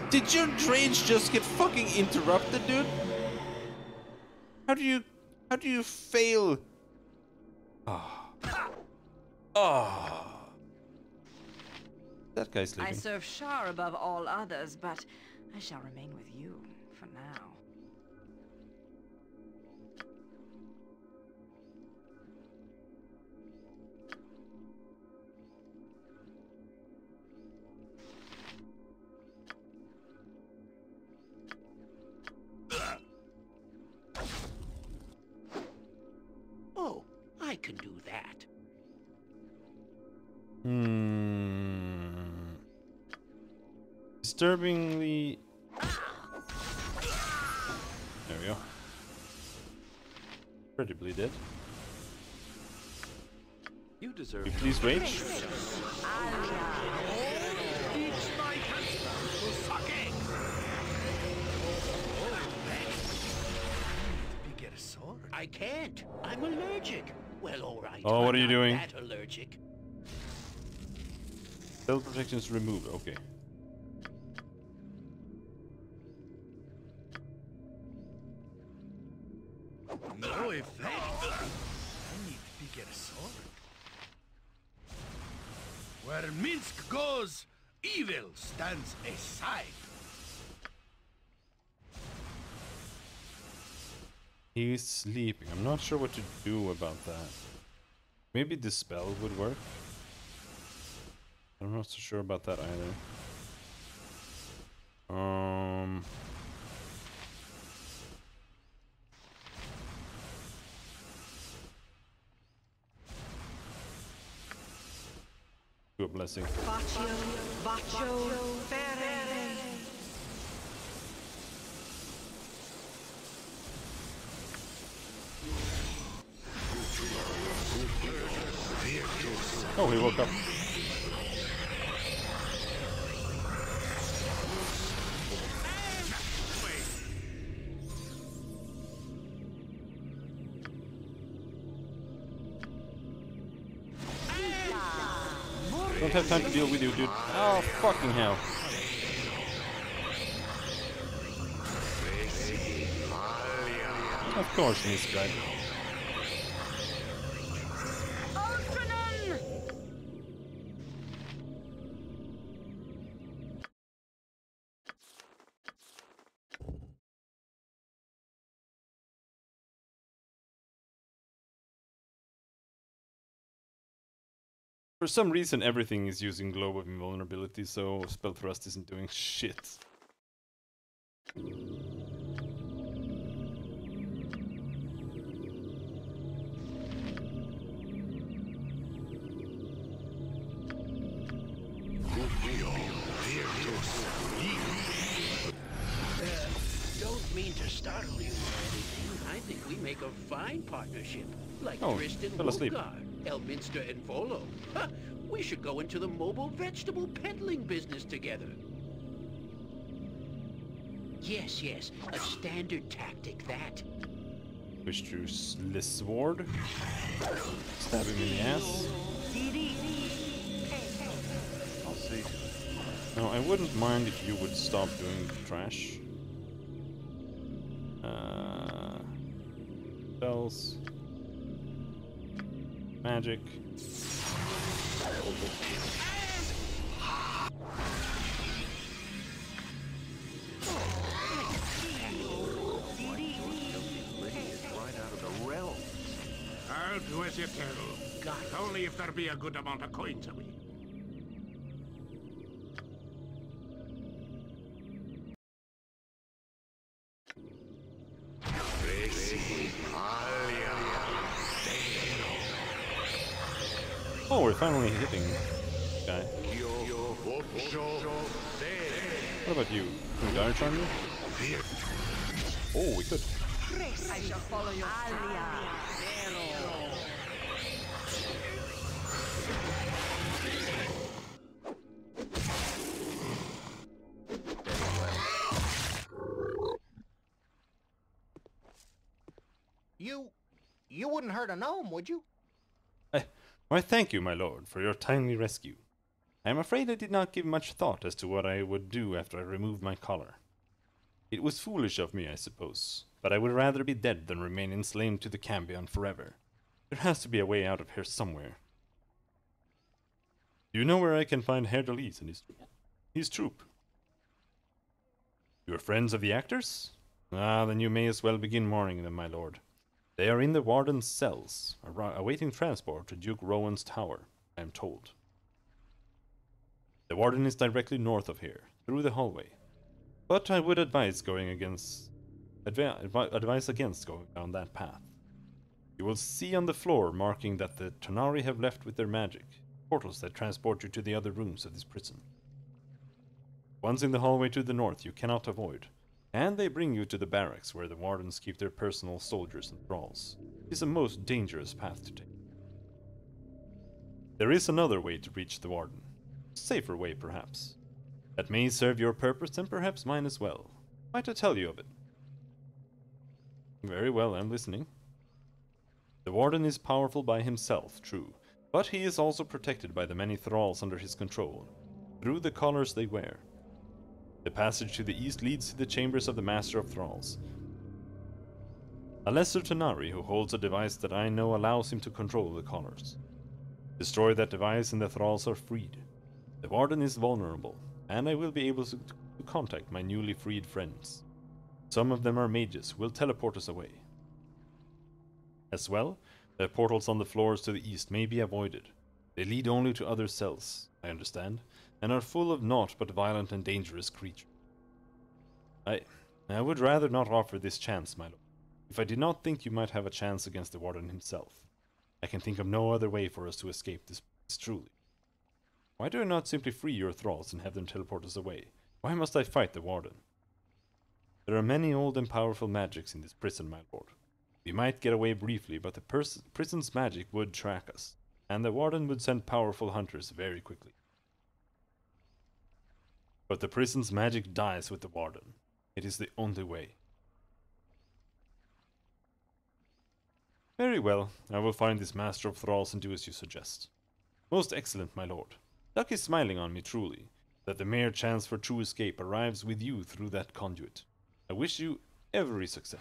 Did your rage just get fucking interrupted, dude? How do you fail? That guy's sleeping. I serve Shar above all others, but I shall remain with you for now. Oh, I can do that. Disturbingly... There we go. Incredibly dead. You deserve... You please rage? I can't. I'm allergic. Well, all right. Oh, what I'm are you not doing? that allergic. Spell protection is removed. Okay. No effect. I need to get a sword. Where Minsk goes, evil stands aside. He's sleeping. I'm not sure what to do about that. Maybe the spell would work. I'm not so sure about that either. Do a blessing. Oh, he woke up. Don't have time to deal with you, dude. Oh, fucking hell. Of course, Miss Guy. For some reason, everything is using Globe of Invulnerability, so Spell Thrust isn't doing shit. Don't mean to startle you or anything. I think we make a fine partnership. Like Oh, Tristan fell asleep. Wolfgar, Elminster and Volo. Ha! We should go into the mobile vegetable peddling business together. Yes, yes, a standard tactic, that. Wish to the sword. Stab him in the ass. I'll see to it. Now, I wouldn't mind if you would stop doing the trash. Spells. Magic. I'll do as you tell. God, only if there be a good amount of coins away. Oh, we're finally hitting this guy. What about you? Can we dodge on you? Oh, we could. I shall follow your You wouldn't hurt a gnome, would you? Why, thank you, my lord, for your timely rescue. I am afraid I did not give much thought as to what I would do after I removed my collar. It was foolish of me, I suppose, but I would rather be dead than remain enslaved to the Cambion forever. There has to be a way out of here somewhere. Do you know where I can find Herr Delis and his troop? You are friends of the actors? Ah, then you may as well begin mourning them, my lord. They are in the warden's cells, awaiting transport to Duke Rowan's tower, I am told. The warden is directly north of here, through the hallway. But I would advise against going down that path. You will see on the floor marking that the Tonari have left with their magic, portals that transport you to the other rooms of this prison. Ones in the hallway to the north you cannot avoid, and they bring you to the barracks where the wardens keep their personal soldiers and thralls. It is a most dangerous path to take. There is another way to reach the warden. Safer way, perhaps. That may serve your purpose and perhaps mine as well. Might I tell you of it? Very well, I'm listening. The warden is powerful by himself, true, but he is also protected by the many thralls under his control, through the collars they wear. The passage to the east leads to the chambers of the Master of Thralls. A lesser Tonari who holds a device that I know allows him to control the collars. Destroy that device and the thralls are freed. The warden is vulnerable, and I will be able to contact my newly freed friends. Some of them are mages who will teleport us away. As well, the portals on the floors to the east may be avoided. They lead only to other cells, I understand, and are full of naught but violent and dangerous creatures. I would rather not offer this chance, my lord, if I did not think you might have a chance against the warden himself. I can think of no other way for us to escape this place, truly. Why do I not simply free your thralls and have them teleport us away? Why must I fight the warden? There are many old and powerful magics in this prison, my lord. We might get away briefly, but the prison's magic would track us, and the warden would send powerful hunters very quickly. But the prison's magic dies with the warden. It is the only way. Very well, I will find this Master of Thralls and do as you suggest. Most excellent, my lord. Luck is smiling on me, truly, that the mere chance for true escape arrives with you through that conduit. I wish you every success.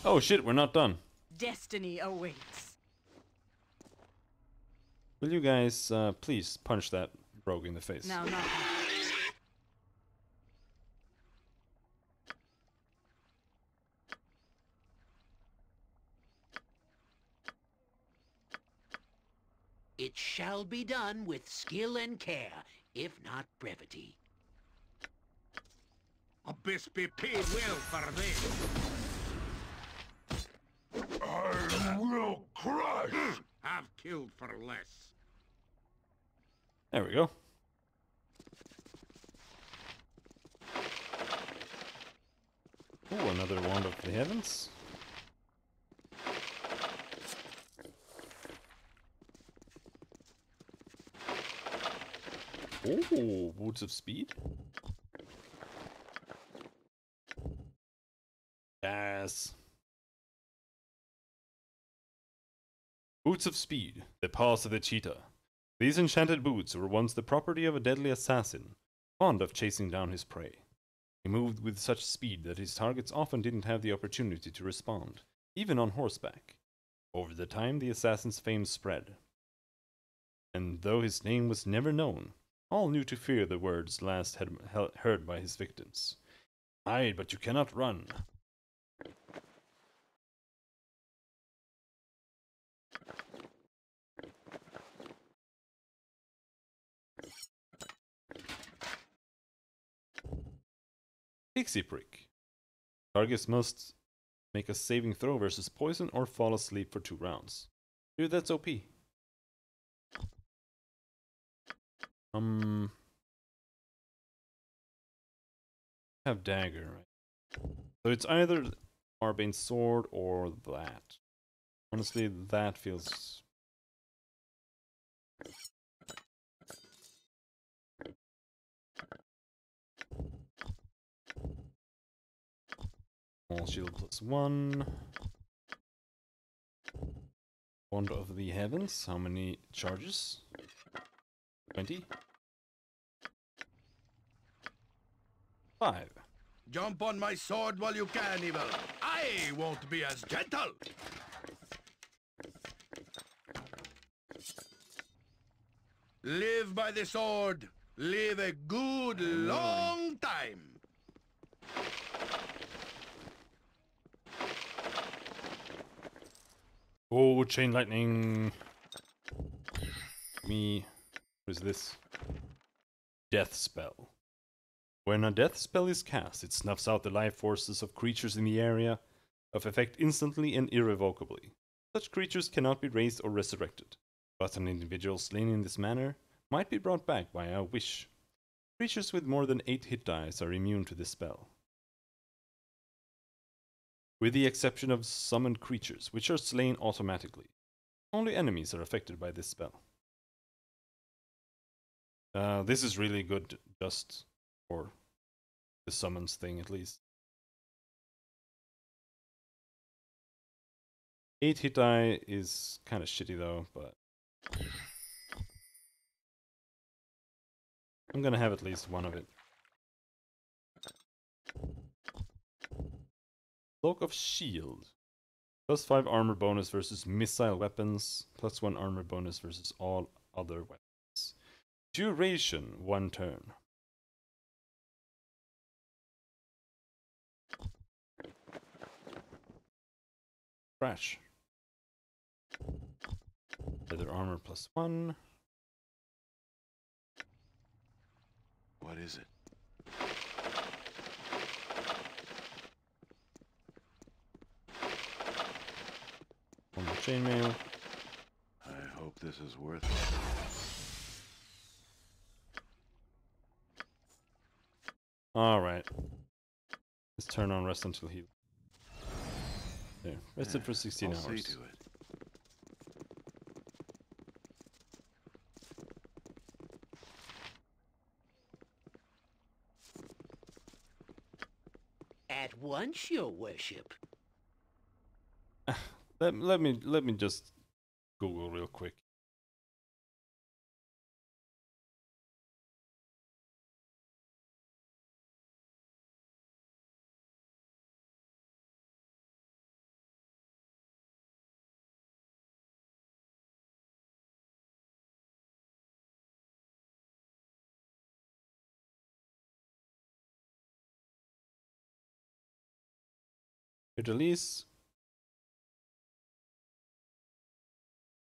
Oh shit, we're not done. Destiny awaits. Will you guys please punch that rogue in the face? Now, not. It shall be done with skill and care, if not brevity. Abyss be paid well for this. I will crush! Have killed for less. There we go. Oh, another wand of the heavens. Oh, boots of speed? Yes. Boots of speed, the paws of the cheetah. These enchanted boots were once the property of a deadly assassin, fond of chasing down his prey. He moved with such speed that his targets often didn't have the opportunity to respond, even on horseback. Over the time, the assassin's fame spread. And though his name was never known, all knew to fear the words last heard by his victims. Hide, but you cannot run. Pixie Prick. Targets must make a saving throw versus poison or fall asleep for 2 rounds. Dude, that's OP. Have dagger, right? So it's either Arbane's sword or that. Honestly, that feels... All shield +1. Wand of the Heavens. How many charges? 20? 5. Jump on my sword while you can, Evil. I won't be as gentle. Live by the sword. Live a good long time. Oh, chain lightning. What is this? Death spell. When a death spell is cast, it snuffs out the life forces of creatures in the area of effect instantly and irrevocably. Such creatures cannot be raised or resurrected, but an individual slain in this manner might be brought back by a wish. Creatures with more than 8 hit dice are immune to this spell, with the exception of summoned creatures, which are slain automatically. Only enemies are affected by this spell. This is really good just for the summons thing, at least. 8 hit die is kind of shitty though, but I'm gonna have at least one of it. Cloak of Shield. +5 armor bonus versus missile weapons. +1 armor bonus versus all other weapons. Duration, 1 turn. Crash. Leather armor +1. What is it? One more chainmail. I hope this is worth it. Alright. Let's turn on rest until heal. There. Rested for 16 hours. I'll see to it. At once, your worship. Let me just Google real quick.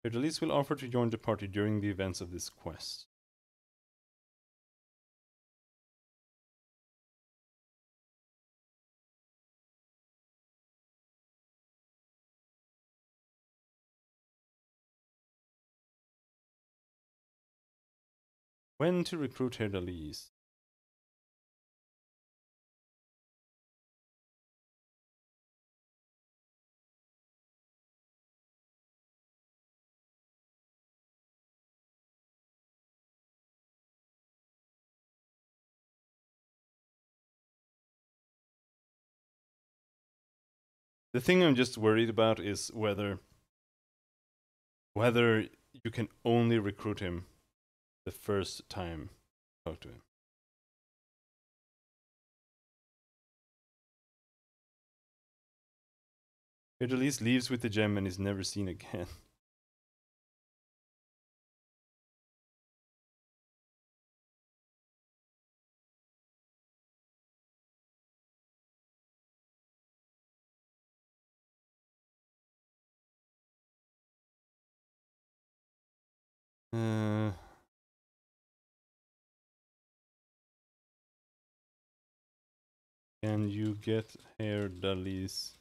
Fidelis will offer to join the party during the events of this quest. When to recruit Fidelis? The thing I'm just worried about is whether you can only recruit him the first time you talk to him. It at least leaves with the gem and is never seen again. Can you get hair dullies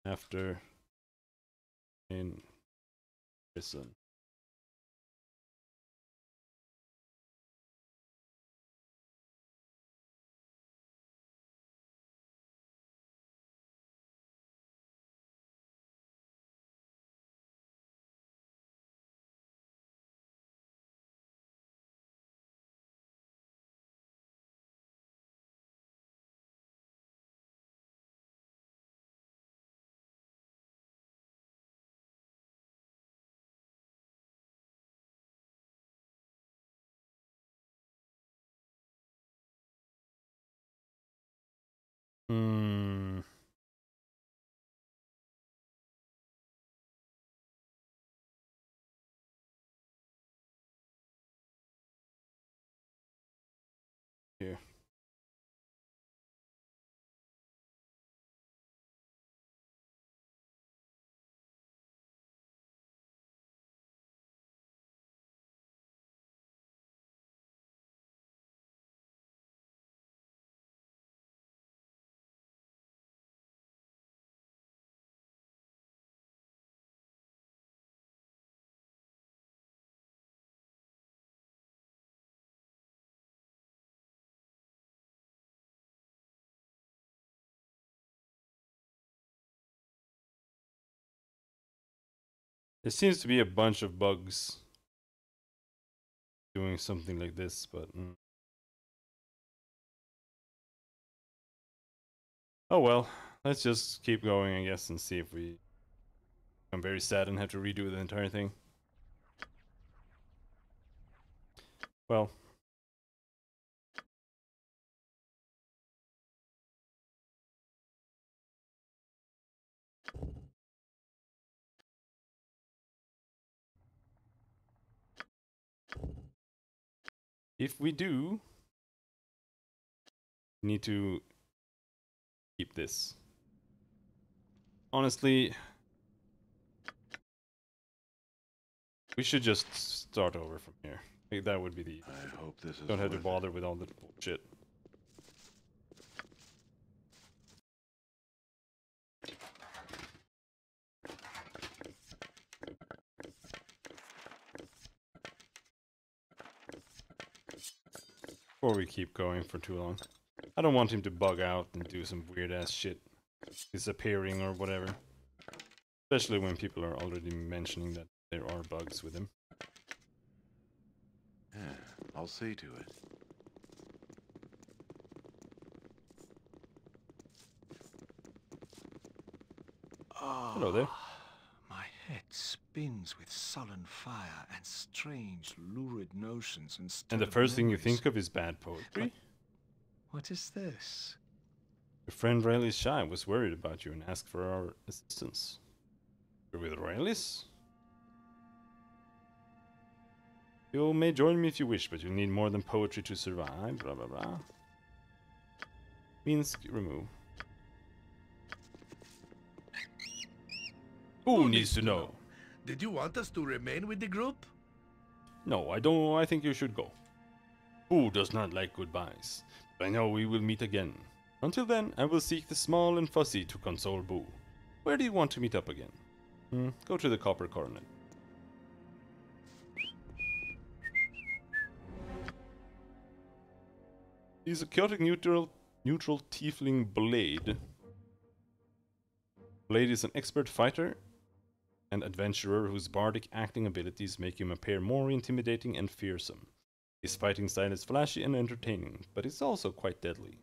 after in prison? Hmm. Here. There seems to be a bunch of bugs doing something like this, but oh well. Let's just keep going, I guess, and see if we... I'm very sad and have to redo the entire thing. Well. If we do, we need to keep this. Honestly, we should just start over from here. Like, that would be the... I hope this is Don't have to worth bother with all the bullshit. Before we keep going for too long. I don't want him to bug out and do some weird ass shit. Disappearing or whatever. Especially when people are already mentioning that there are bugs with him. Yeah, I'll see to it. Oh, hello there. My head spins with sullen fire and strange, lurid notions instead And the of first thing you memories. think of is bad poetry? What is this? Your friend Riley's shy was worried about you and asked for our assistance. You're with Riley's? You may join me if you wish, but you'll need more than poetry to survive. Blah blah blah. Minsk, remove. Who needs to know? Did you want us to remain with the group? No, I don't. I think you should go. Who does not like goodbyes? But I know we will meet again. Until then, I will seek the small and fussy to console Boo. Where do you want to meet up again? Go to the Copper Coronet. He's a chaotic neutral tiefling Blade. Blade is an expert fighter and adventurer whose bardic acting abilities make him appear more intimidating and fearsome. His fighting style is flashy and entertaining, but it's also quite deadly.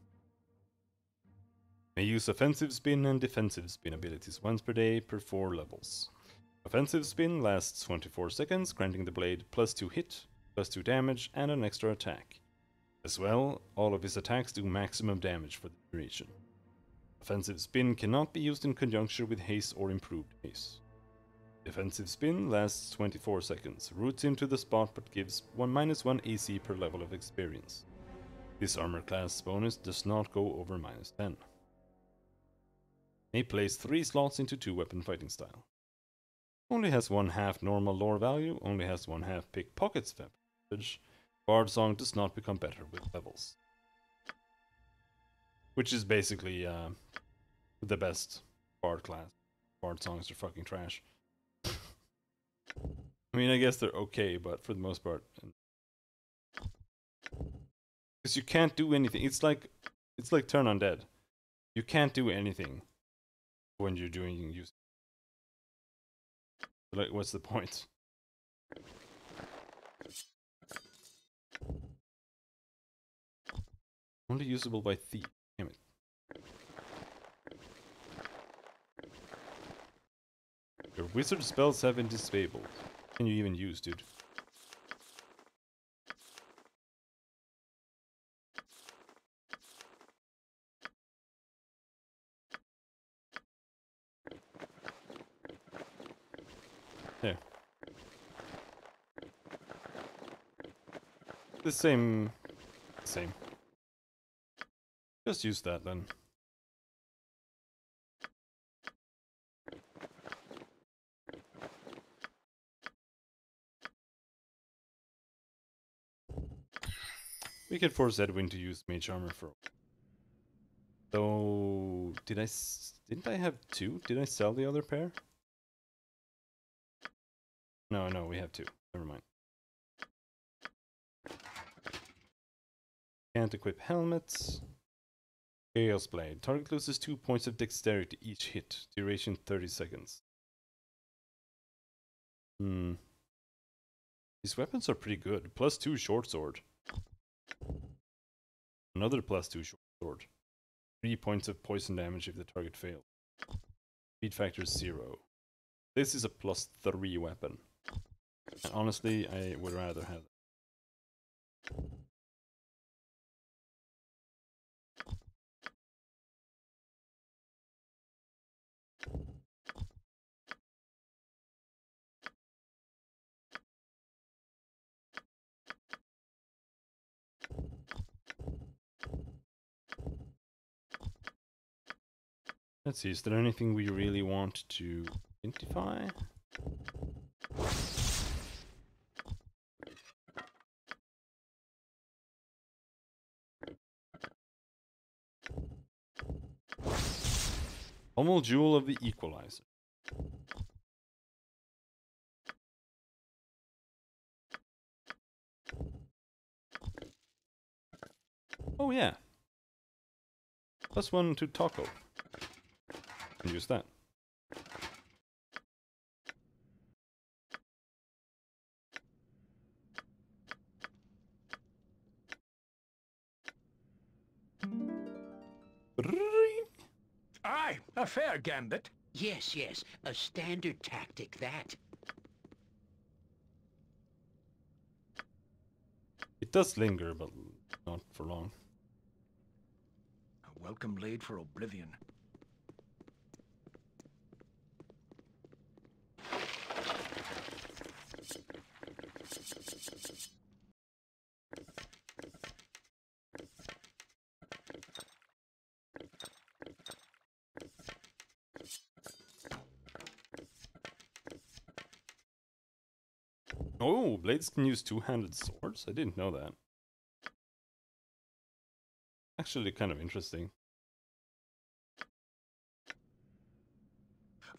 May use offensive spin and defensive spin abilities once per day per 4 levels. Offensive spin lasts 24 seconds, granting the blade +2 hit, +2 damage, and an extra attack. As well, all of his attacks do maximum damage for the duration. Offensive spin cannot be used in conjunction with haste or improved haste. Defensive spin lasts 24 seconds, roots him to the spot but gives -1 AC per level of experience. This armor class bonus does not go over -10. May place 3 slots into 2 weapon fighting style. Only has 1/2 normal lore value, only has 1/2 pickpockets advantage. Bard Song does not become better with levels. Which is basically the best Bard class. Bard Songs are fucking trash. I mean, I guess they're okay, but for the most part, because you can't do anything. It's like Turn Undead. You can't do anything when you're doing use. Like, what's the point? Only usable by thief. Damn it. Your wizard spells have been disabled. What can you even use, dude? There. The same. Just use that then. We can force Edwin to use mage armor for. Though, didn't I have 2? Did I sell the other pair? No, we have 2. Never mind. Can't equip helmets. Chaos Blade. Target loses 2 points of dexterity each hit. Duration 30 seconds. These weapons are pretty good. +2 short sword. Another +2 short sword. 3 points of poison damage if the target fails. Speed factor 0. This is a +3 weapon. And honestly, I would rather have that. Let's see, is there anything we really want to identify? Pommel Jewel of the Equalizer. Oh yeah. +1 to Taco. Use that. Aye, a fair gambit. Yes, a standard tactic, that. It does linger, but not for long. A welcome blade for oblivion. Oh, blades can use two-handed swords? I didn't know that. Actually kind of interesting.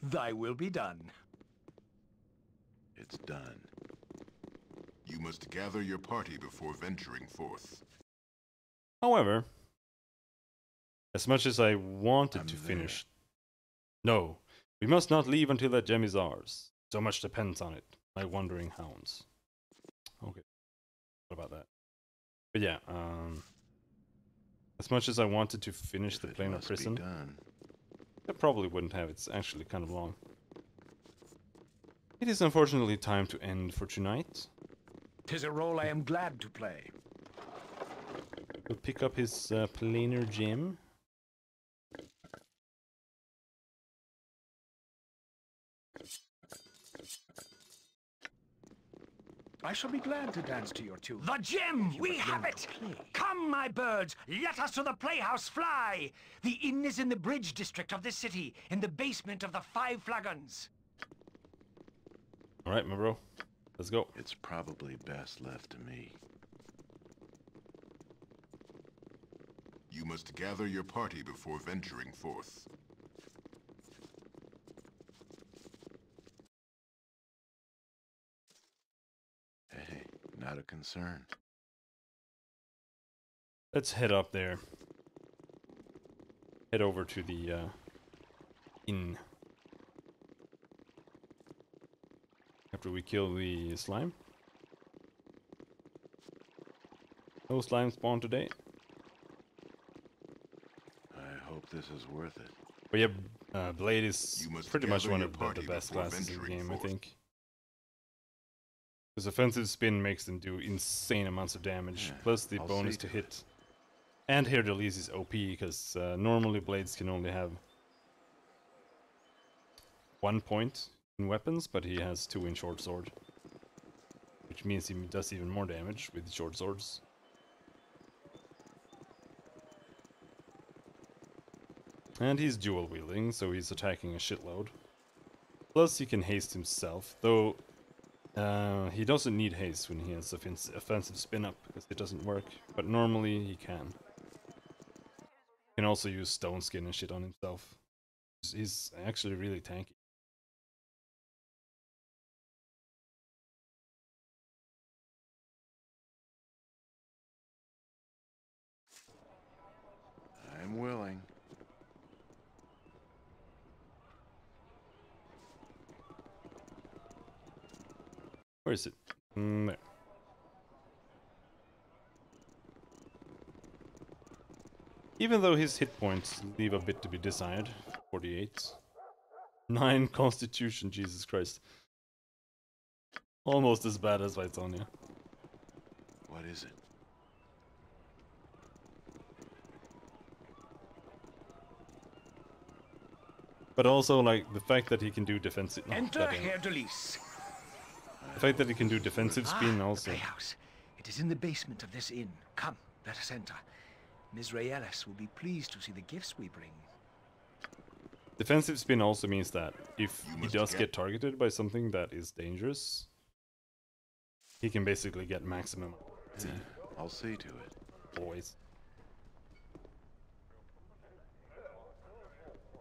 Thy will be done. It's done. You must gather your party before venturing forth. However, as much as I wanted to finish... No, we must not leave until that gem is ours. So much depends on it. My wandering hounds. Okay. What about that? But yeah, As much as I wanted to finish the planar prison, I probably wouldn't have. It's actually kind of long. It is unfortunately time to end for tonight. 'Tis a role I am glad to play. We'll pick up his planar gem. I shall be glad to dance to your tune. The gem! We have it! Come, my birds, let us to the playhouse fly! The inn is in the bridge district of this city, in the basement of the 5 Flagons. Alright, my bro. Let's go. It's probably best left to me. You must gather your party before venturing forth. Hey, not a concern. Let's head up there. Head over to the inn. After we kill the slime. No slime spawn today. I hope this is worth it. But yeah, Blade is pretty much one of the best classes in the game, I think. Because offensive spin makes them do insane amounts of damage, plus the bonus to hit. And hair release is OP, because normally blades can only have 1 point in weapons, but he has 2 in short sword. Which means he does even more damage with short swords. And he's dual wielding, so he's attacking a shitload. Plus he can haste himself, though he doesn't need haste when he has offensive spin up, because it doesn't work, but normally he can. He can also use stone skin and shit on himself. He's actually really tanky. I'm willing. Where is it? There. Even though his hit points leave a bit to be desired. 48. 9 constitution, Jesus Christ. Almost as bad as Vaitonia. What is it? But also, like, the fact that he can do defensive... Enter Herr Delis. The fact that he can do defensive spin also. Playhouse. It is in the basement of this inn. Come, let us enter. Ms. Raelis will be pleased to see the gifts we bring. Defensive spin also means that if he does get targeted by something that is dangerous, he can basically get maximum. I'll see to it. Always.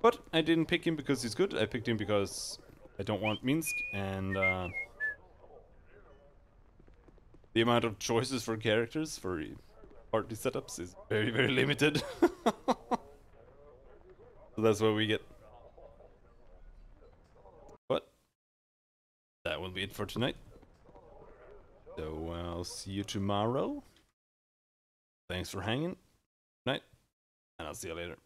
But I didn't pick him because he's good. I picked him because I don't want Minsk, and the amount of choices for characters for party setups is very, very limited. So that's what we get. But that will be it for tonight. So I'll see you tomorrow. Thanks for hanging. Night, and I'll see you later.